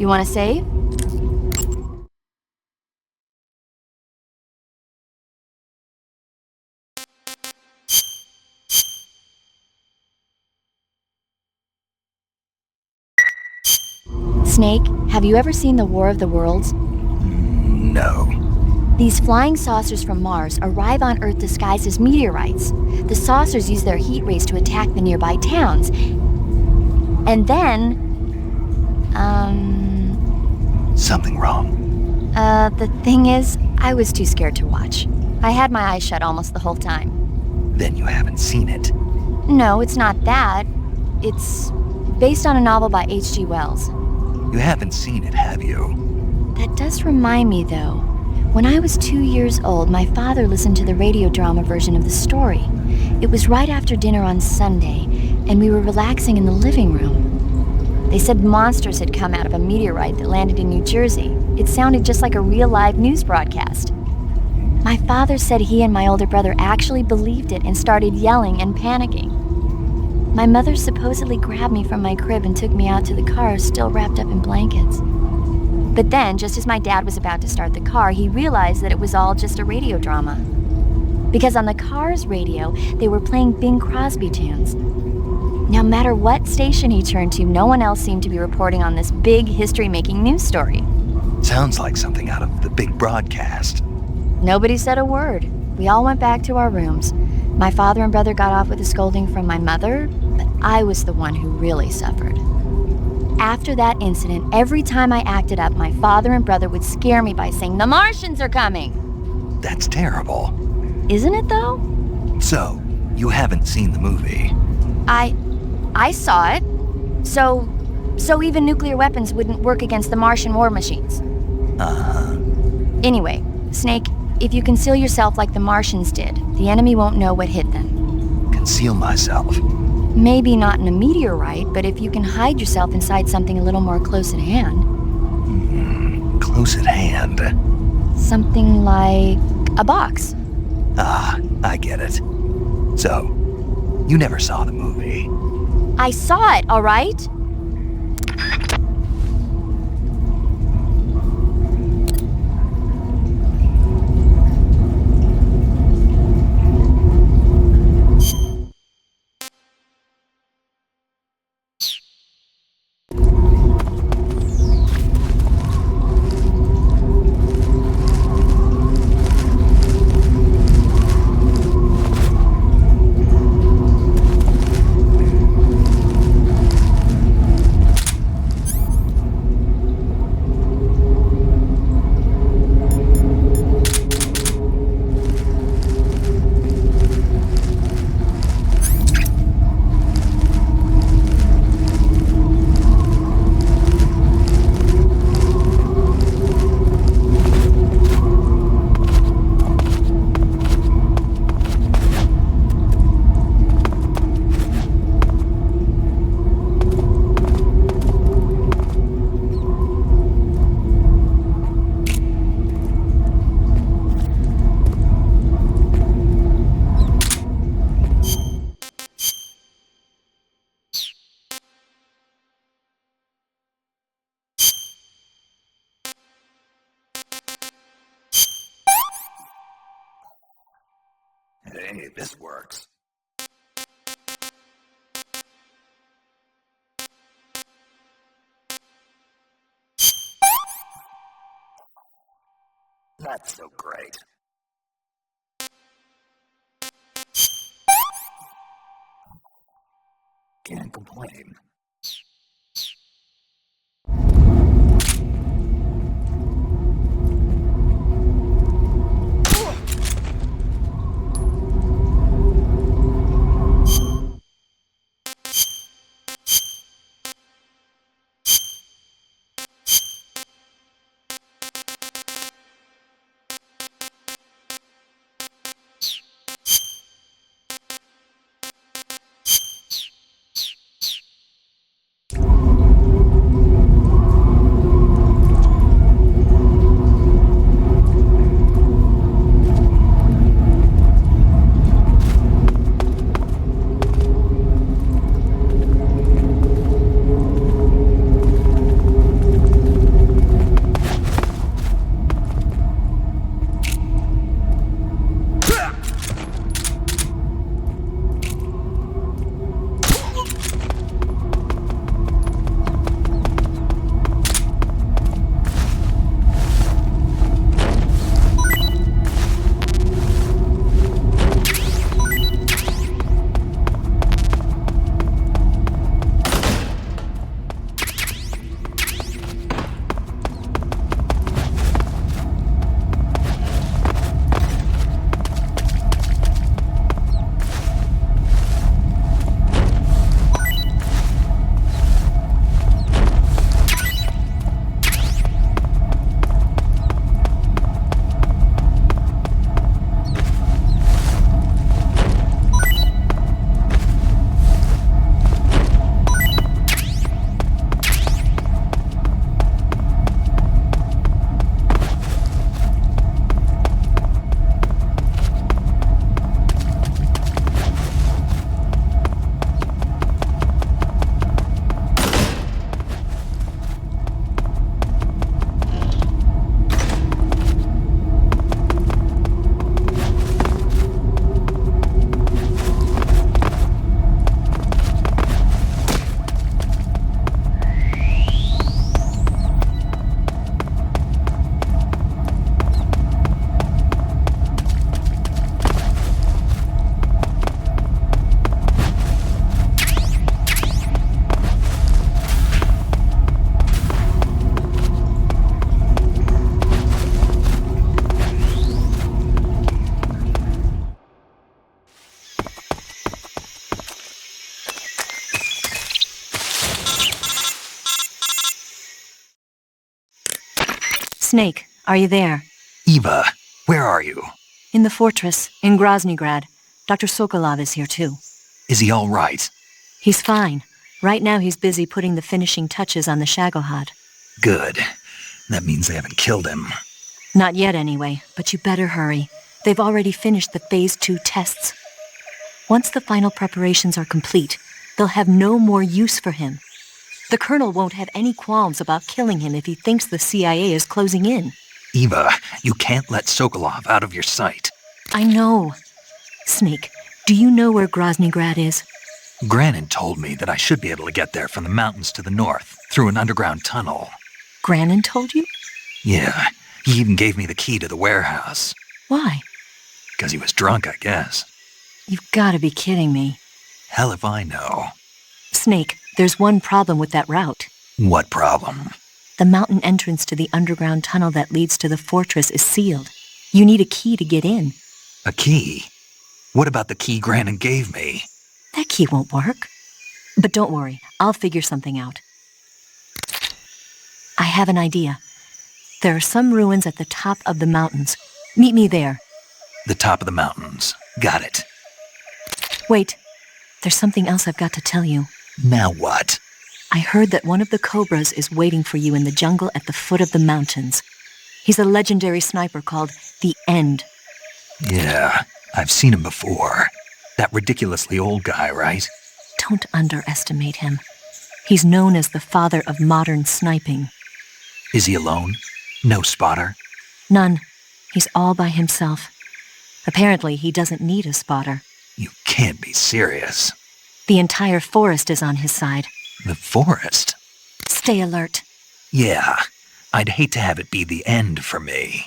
S6: You want to save? Snake, have you ever seen the War of the Worlds?
S1: No.
S6: These flying saucers from Mars arrive on Earth disguised as meteorites. The saucers use their heat rays to attack the nearby towns. And then...
S1: Something wrong.
S6: The thing is, I was too scared to watch. I had my eyes shut almost the whole time.
S1: Then you haven't seen it.
S6: No, it's not that. It's based on a novel by H.G. Wells.
S1: You haven't seen it, have you?
S6: That does remind me, though. When I was 2 years old, my father listened to the radio drama version of the story. It was right after dinner on Sunday, and we were relaxing in the living room. They said monsters had come out of a meteorite that landed in New Jersey. It sounded just like a real live news broadcast. My father said he and my older brother actually believed it and started yelling and panicking. My mother supposedly grabbed me from my crib and took me out to the car, still wrapped up in blankets. But then, just as my dad was about to start the car, he realized that it was all just a radio drama. Because on the car's radio, they were playing Bing Crosby tunes. No matter what station he turned to, no one else seemed to be reporting on this big history-making news story.
S1: Sounds like something out of the big broadcast.
S6: Nobody said a word. We all went back to our rooms. My father and brother got off with a scolding from my mother, but I was the one who really suffered. After that incident, every time I acted up, my father and brother would scare me by saying, "The Martians are coming!"
S1: That's terrible.
S6: Isn't it, though?
S1: So, you haven't seen the movie?
S6: I saw it. So even nuclear weapons wouldn't work against the Martian war machines.
S1: Uh-huh.
S6: Anyway, Snake, if you conceal yourself like the Martians did, the enemy won't know what hit them.
S1: Conceal myself?
S6: Maybe not in a meteorite, but if you can hide yourself inside something a little more close at hand.
S1: Close at hand?
S6: Something like a box.
S1: Ah, I get it. So, you never saw the movie?
S6: I saw it, all right?
S1: Hey, this works. That's so great. Can't complain.
S20: Snake, are you there?
S1: Eva, where are you?
S20: In the fortress, in Groznygrad. Dr. Sokolov is here too.
S1: Is he all right?
S20: He's fine. Right now he's busy putting the finishing touches on the Shagohod.
S1: Good. That means they haven't killed him.
S20: Not yet anyway, but you better hurry. They've already finished the Phase 2 tests. Once the final preparations are complete, they'll have no more use for him. The Colonel won't have any qualms about killing him if he thinks the CIA is closing in.
S1: Eva, you can't let Sokolov out of your sight.
S20: I know. Snake, do you know where Groznygrad is?
S1: Granin told me that I should be able to get there from the mountains to the north, through an underground tunnel.
S20: Granin told you?
S1: Yeah, he even gave me the key to the warehouse.
S20: Why?
S1: Because he was drunk, I guess.
S20: You've got to be kidding me.
S1: Hell if I know.
S20: Snake, there's one problem with that route.
S1: What problem?
S20: The mountain entrance to the underground tunnel that leads to the fortress is sealed. You need a key to get in.
S1: A key? What about the key Granin gave me?
S20: That key won't work. But don't worry, I'll figure something out. I have an idea. There are some ruins at the top of the mountains. Meet me there.
S1: The top of the mountains. Got it.
S20: Wait, there's something else I've got to tell you.
S1: Now what?
S20: I heard that one of the Cobras is waiting for you in the jungle at the foot of the mountains. He's a legendary sniper called the End.
S1: Yeah, I've seen him before. That ridiculously old guy, right?
S20: Don't underestimate him. He's known as the father of modern sniping.
S1: Is he alone? No spotter?
S20: None. He's all by himself. Apparently, he doesn't need a spotter.
S1: You can't be serious.
S20: The entire forest is on his side.
S1: The forest?
S20: Stay alert.
S1: Yeah, I'd hate to have it be the end for me.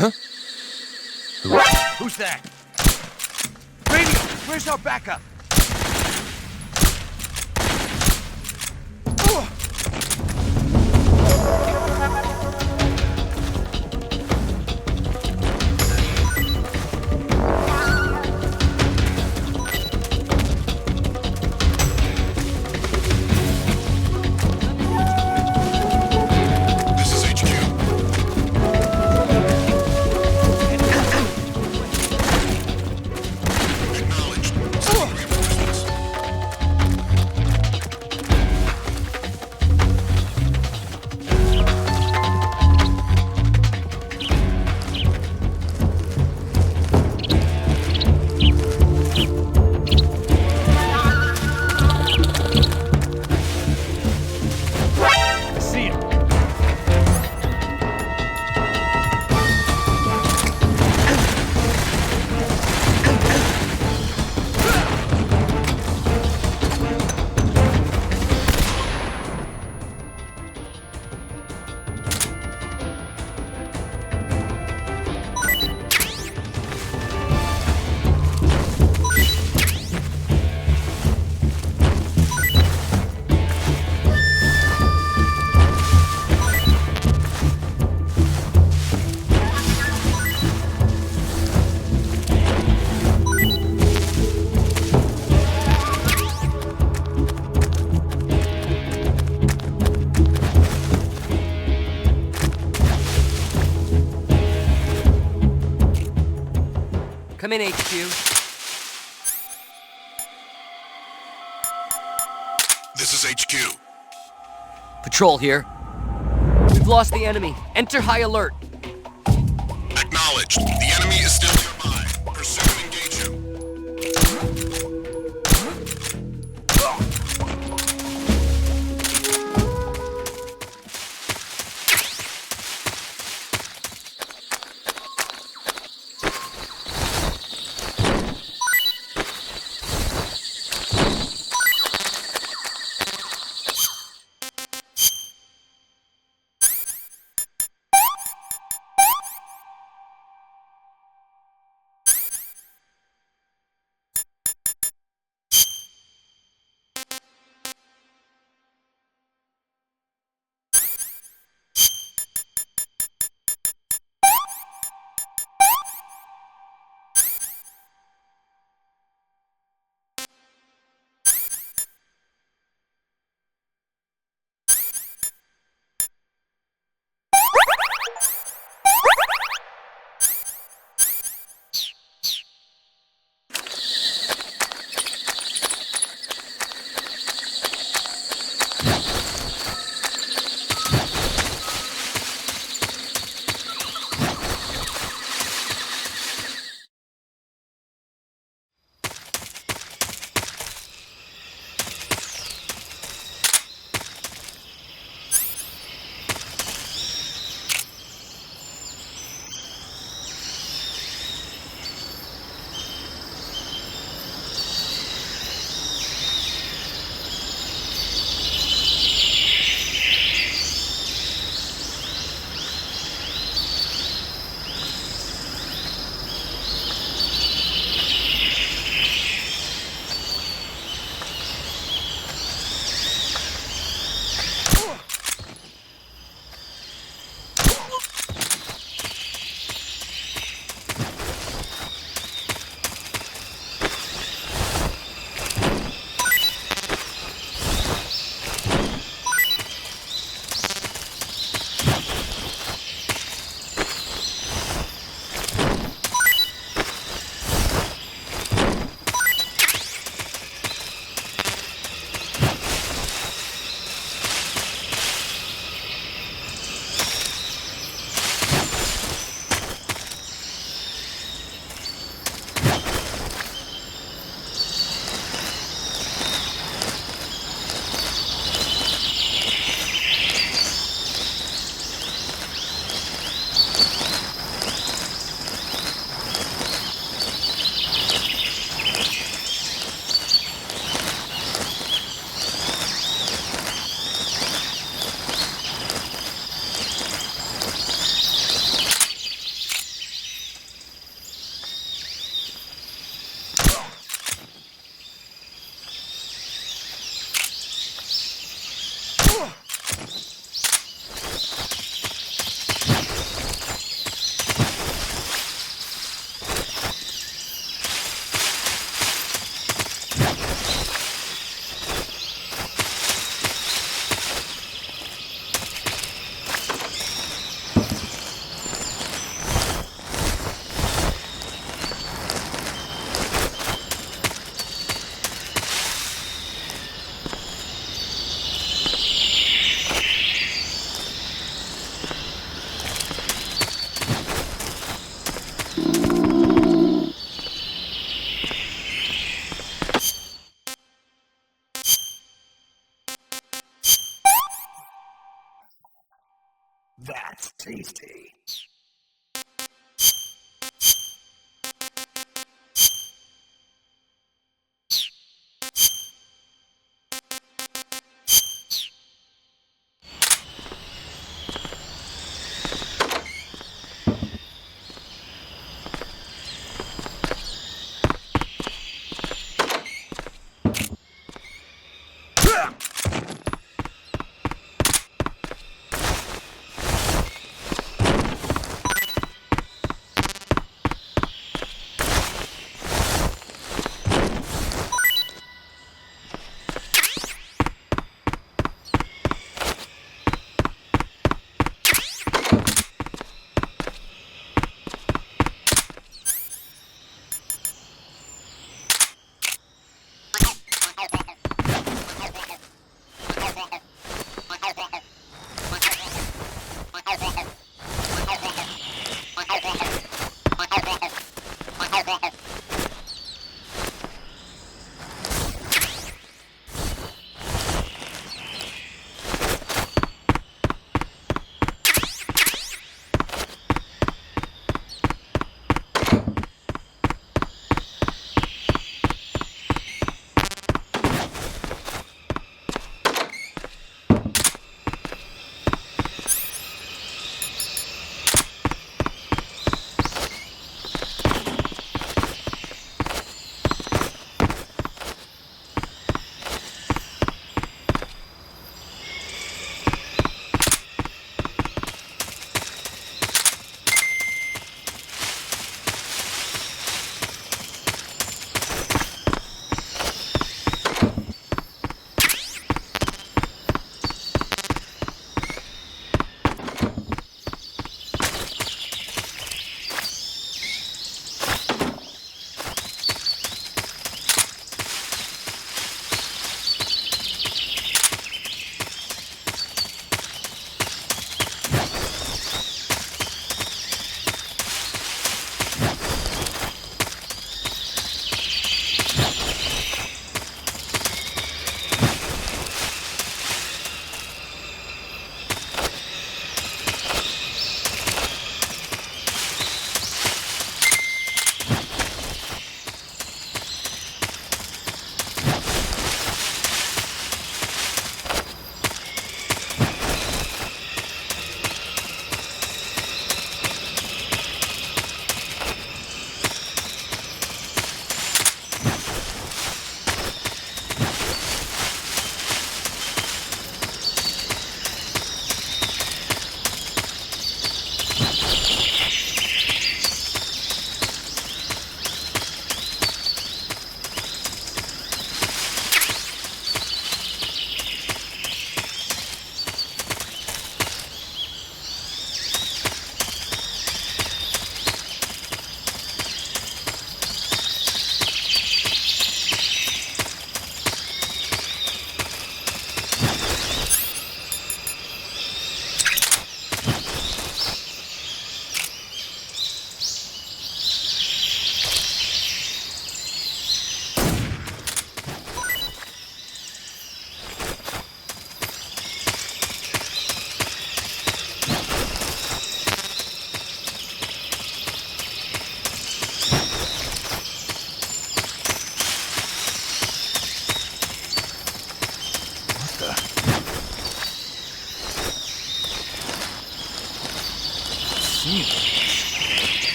S21: Huh? Who's that? Radio, where's our backup?
S2: Come in, HQ.
S11: This is HQ.
S2: Patrol here. We've lost the enemy. Enter high alert.
S11: Acknowledged. The enemy is still nearby. Pursue and engage him.
S21: That's tasty.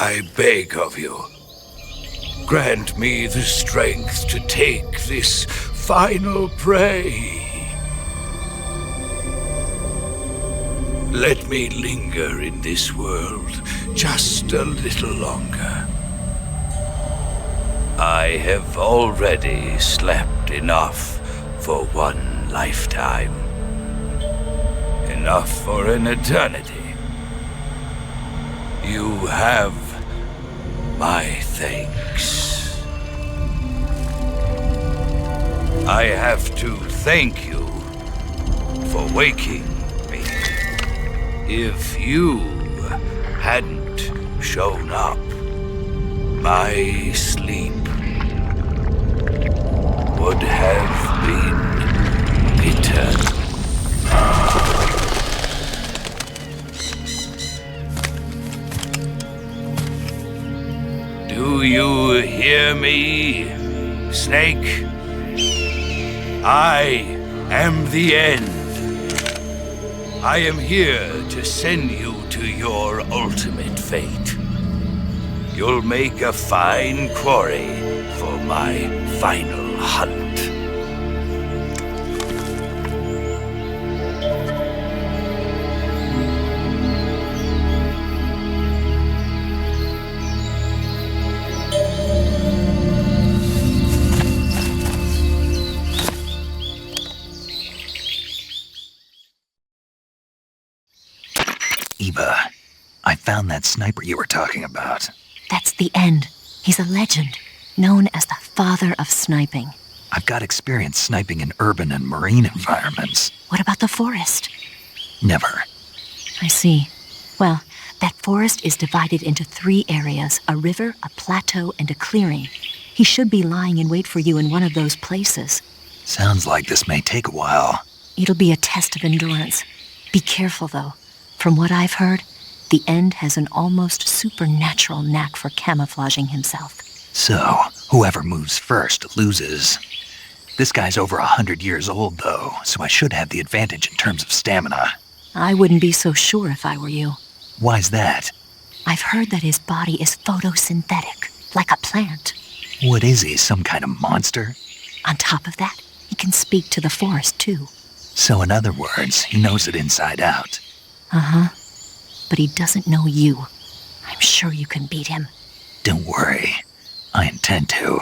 S19: I beg of you, grant me the strength to take this final prey. Let me linger in this world just a little longer. I have already slept enough for one lifetime. Enough for an eternity. You have my thanks. I have to thank you for waking me. If you hadn't shown up, my sleep would have been eternal. Do you hear me, Snake? I am the end. I am here to send you to your ultimate fate. You'll make a fine quarry for my final hunt.
S1: Eva, I found that sniper you were talking about.
S20: That's the end. He's a legend, known as the father of sniping.
S1: I've got experience sniping in urban and marine environments.
S20: What about the forest?
S1: Never.
S20: I see. Well, that forest is divided into 3 areas, a river, a plateau, and a clearing. He should be lying in wait for you in one of those places.
S1: Sounds like this may take a while.
S20: It'll be a test of endurance. Be careful, though. From what I've heard, the End has an almost supernatural knack for camouflaging himself.
S1: So, whoever moves first loses. This guy's over 100 years old, though, so I should have the advantage in terms of stamina.
S20: I wouldn't be so sure if I were you.
S1: Why's that?
S20: I've heard that his body is photosynthetic, like a plant.
S1: What is he, some kind of monster?
S20: On top of that, he can speak to the forest, too.
S1: So in other words, he knows it inside out.
S20: Uh-huh. But he doesn't know you. I'm sure you can beat him.
S1: Don't worry. I intend to.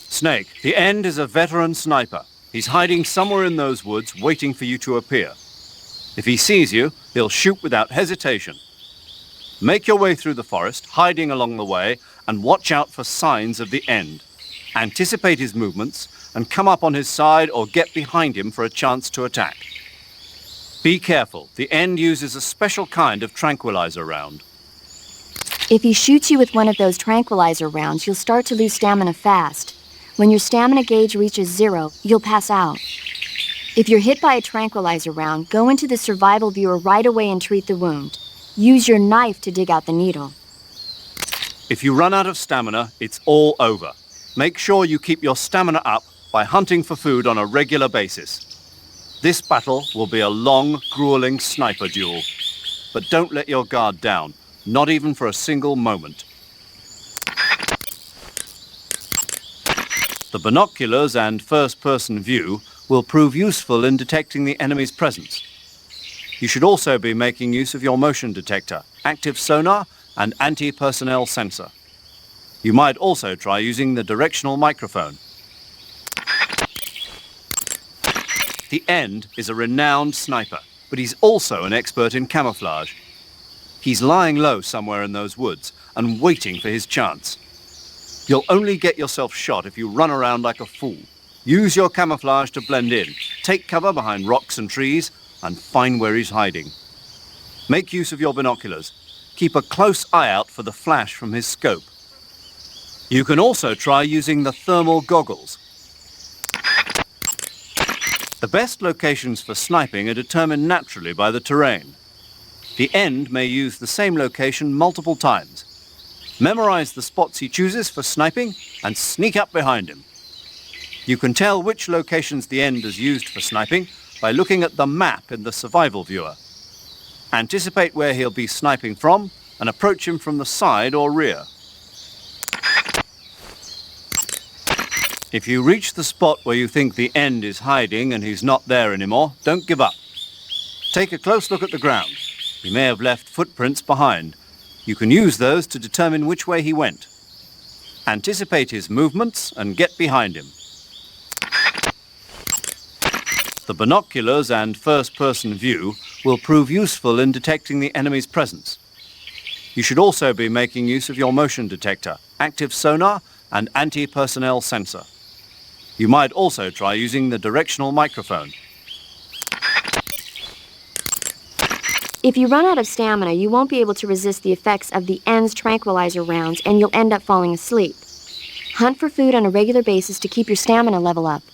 S3: Snake, the End is a veteran sniper. He's hiding somewhere in those woods, waiting for you to appear. If he sees you, he'll shoot without hesitation. Make your way through the forest, hiding along the way, and watch out for signs of the End. Anticipate his movements, and come up on his side or get behind him for a chance to attack. Be careful. The End uses a special kind of tranquilizer round.
S6: If he shoots you with one of those tranquilizer rounds, you'll start to lose stamina fast. When your stamina gauge reaches 0, you'll pass out. If you're hit by a tranquilizer round, go into the survival viewer right away and treat the wound. Use your knife to dig out the needle.
S3: If you run out of stamina, it's all over. Make sure you keep your stamina up by hunting for food on a regular basis. This battle will be a long, grueling sniper duel. But don't let your guard down, not even for a single moment. The binoculars and first-person view will prove useful in detecting the enemy's presence. You should also be making use of your motion detector, active sonar, and anti-personnel sensor. You might also try using the directional microphone. The End is a renowned sniper, but he's also an expert in camouflage. He's lying low somewhere in those woods and waiting for his chance. You'll only get yourself shot if you run around like a fool. Use your camouflage to blend in. Take cover behind rocks and trees and find where he's hiding. Make use of your binoculars. Keep a close eye out for the flash from his scope. You can also try using the thermal goggles. The best locations for sniping are determined naturally by the terrain. The end may use the same location multiple times. Memorize the spots he chooses for sniping and sneak up behind him. You can tell which locations the end has used for sniping by looking at the map in the survival viewer. Anticipate where he'll be sniping from and approach him from the side or rear. If you reach the spot where you think the end is hiding and he's not there anymore, don't give up. Take a close look at the ground. He may have left footprints behind. You can use those to determine which way he went. Anticipate his movements and get behind him. The binoculars and first-person view will prove useful in detecting the enemy's presence. You should also be making use of your motion detector, active sonar, and anti-personnel sensor. You might also try using the directional microphone.
S6: If you run out of stamina, you won't be able to resist the effects of the end's tranquilizer rounds, and you'll end up falling asleep. Hunt for food on a regular basis to keep your stamina level up.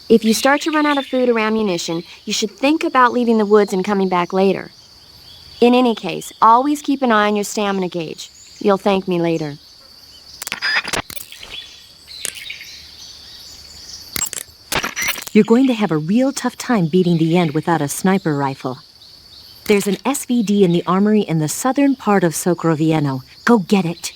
S6: If you start to run out of food or ammunition, you should think about leaving the woods and coming back later. In any case, always keep an eye on your stamina gauge. You'll thank me later.
S20: You're going to have a real tough time beating the end without a sniper rifle. There's an SVD in the armory in the southern part of Sokrovieno. Go get it.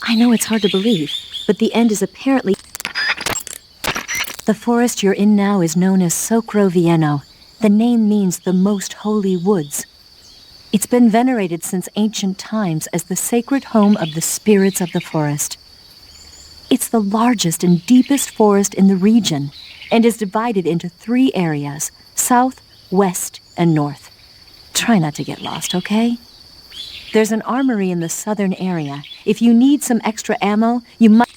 S20: I know it's hard to believe, but the end is apparently... The forest you're in now is known as Sokrovieno. The name means the most holy woods. It's been venerated since ancient times as the sacred home of the spirits of the forest. It's the largest and deepest forest in the region and is divided into 3 areas, south, west, and north. Try not to get lost, okay? There's an armory in the southern area. If you need some extra ammo, you might...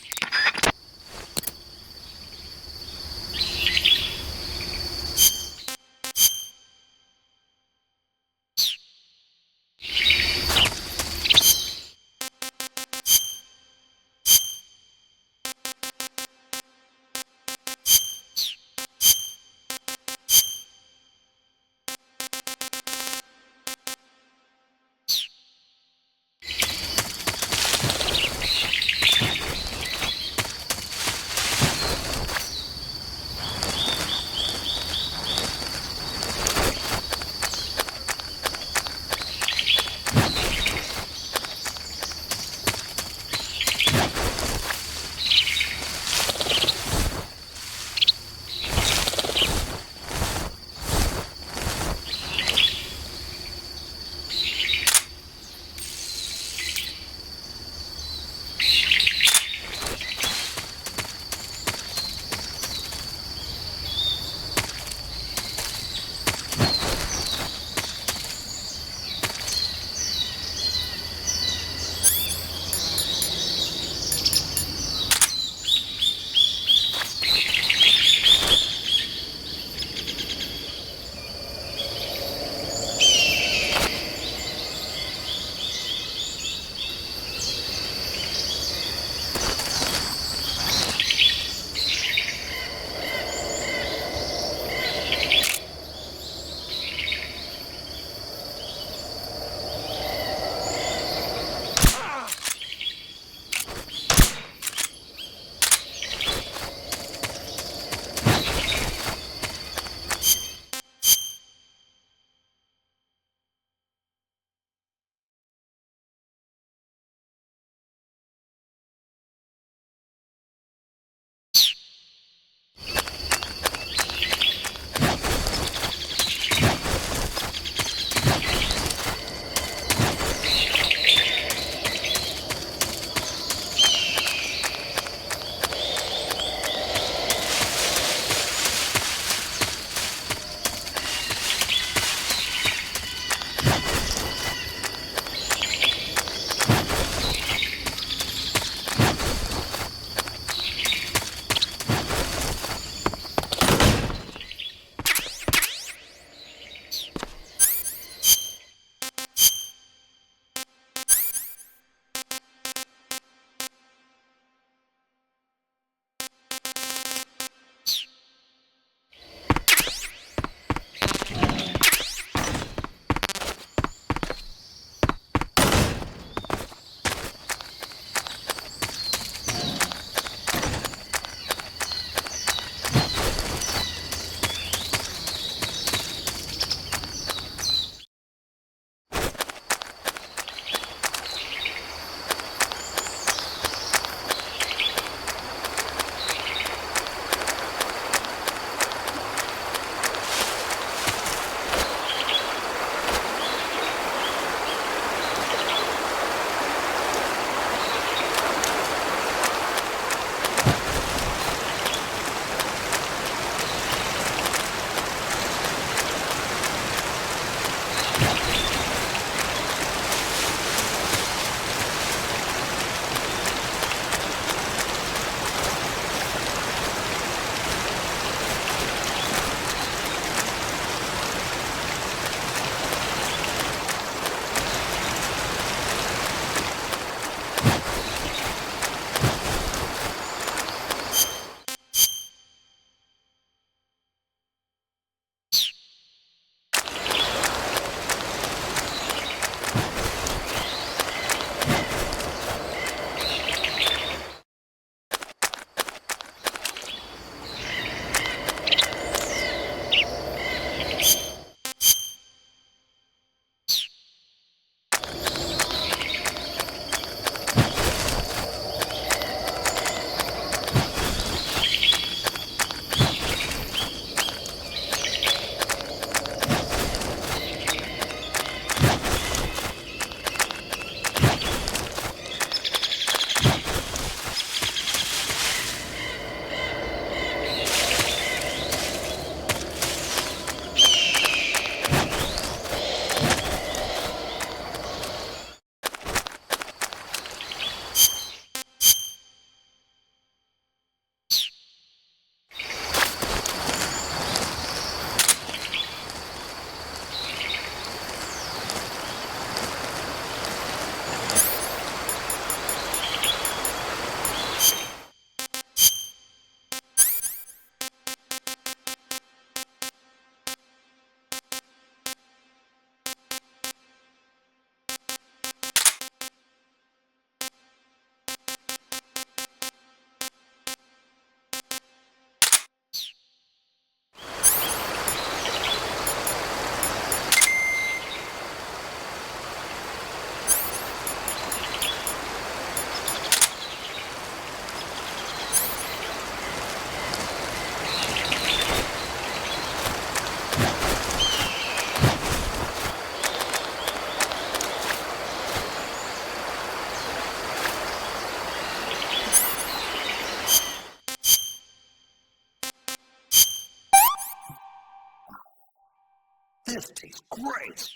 S21: This tastes great.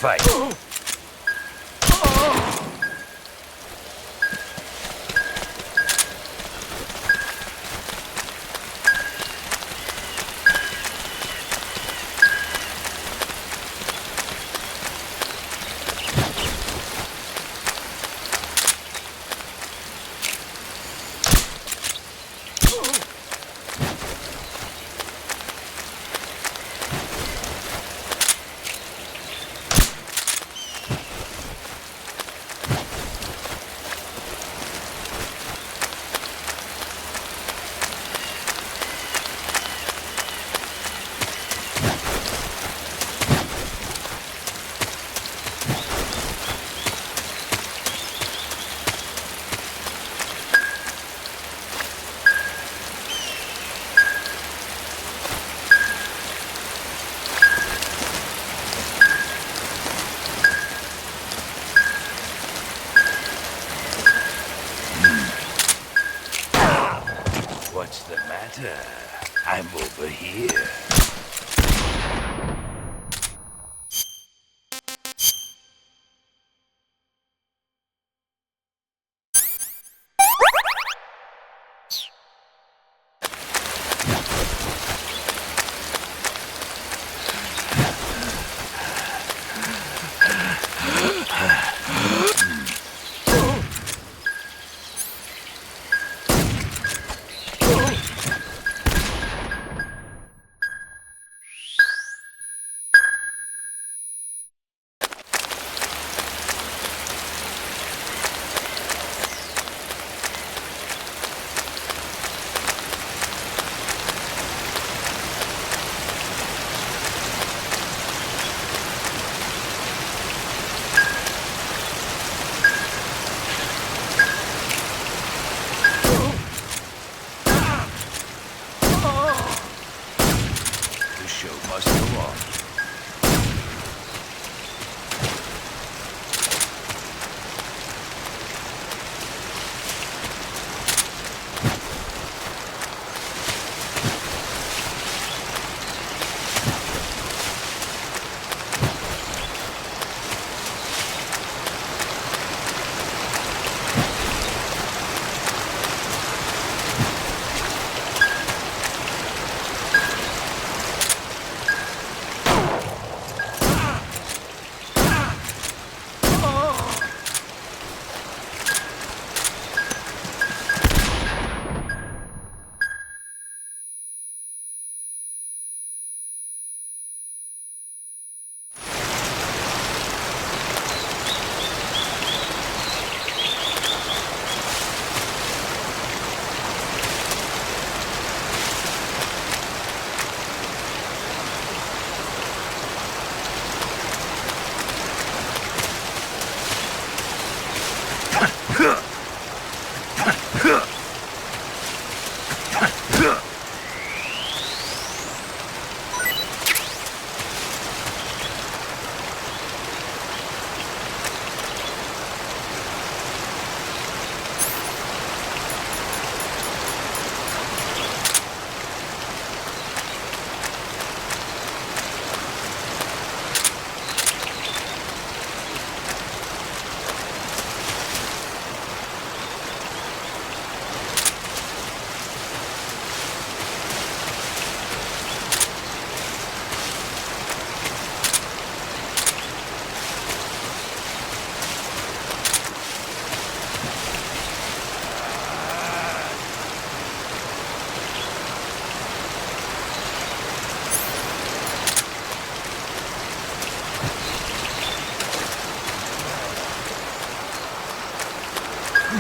S21: Fight. What's the matter? I'm over here. We're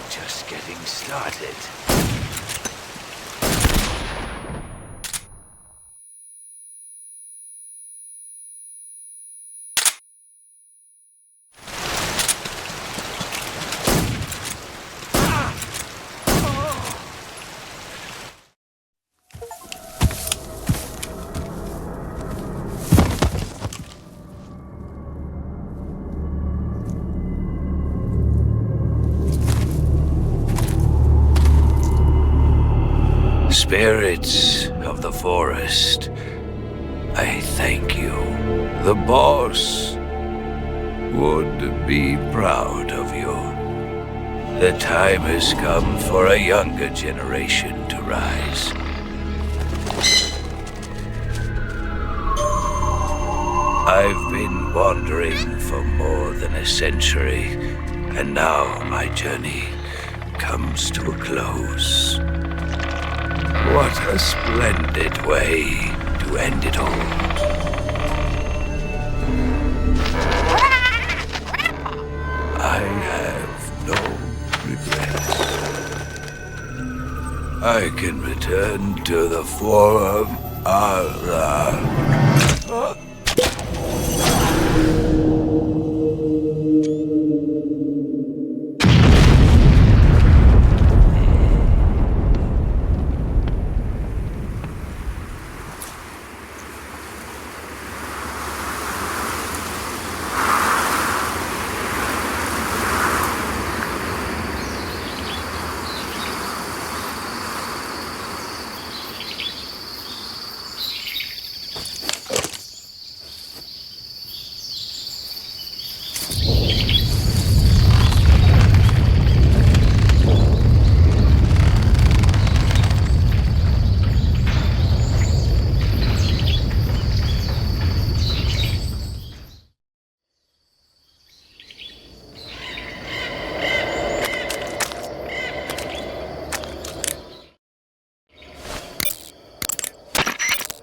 S21: just getting started. Spirits of the forest, I thank you. The boss would be proud of you. The time has come for a younger generation to rise. I've been wandering for more than a century, and now my journey comes to a close. What a splendid way to end it all. I have no regrets. I can return to the Forum Allah.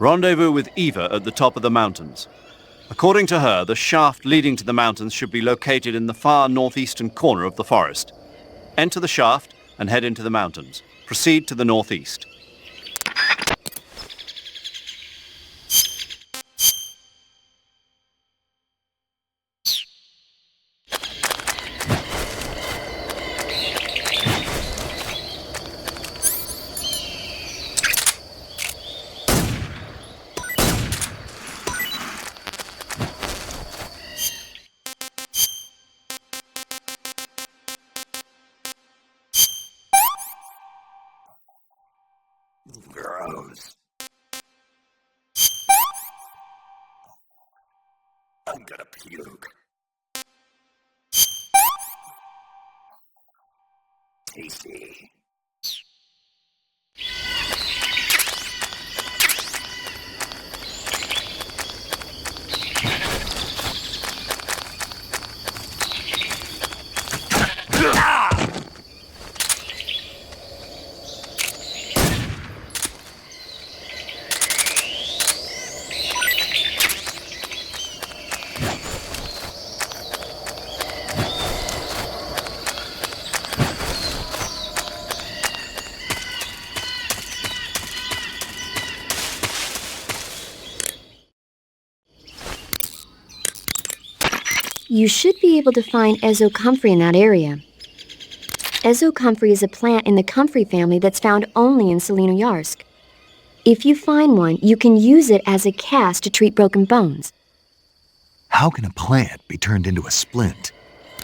S3: Rendezvous with Eva at the top of the mountains. According to her, the shaft leading to the mountains should be located in the far northeastern corner of the forest. Enter the shaft and head into the mountains. Proceed to the northeast.
S21: Gross. I'm gonna puke. Tasty.
S6: You should be able to find ezocomfrey in that area. Ezocomfrey is a plant in the comfrey family that's found only in Selenoyarsk. If you find one, you can use it as a cast to treat broken bones.
S1: How can a plant be turned into a splint?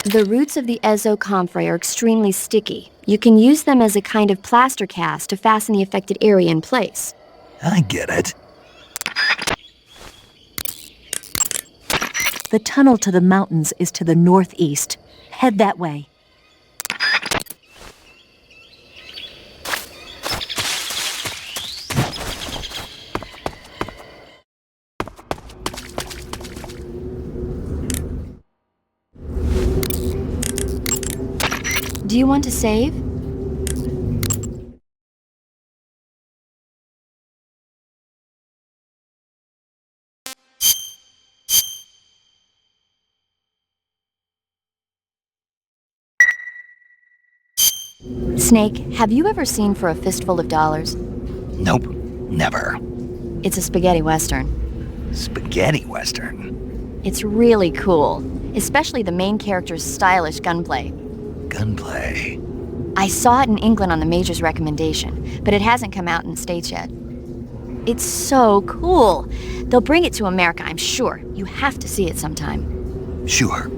S6: The roots of the ezocomfrey are extremely sticky. You can use them as a kind of plaster cast to fasten the affected area in place.
S1: I get it.
S20: The tunnel to the mountains is to the northeast. Head that way.
S6: Do you want to save? Snake, have you ever seen For a Fistful of Dollars?
S1: Nope, never.
S6: It's a spaghetti western.
S1: Spaghetti western?
S6: It's really cool, especially the main character's stylish gunplay.
S1: Gunplay?
S6: I saw it in England on the Major's recommendation, but it hasn't come out in the States yet. It's so cool. They'll bring it to America, I'm sure. You have to see it sometime.
S1: Sure.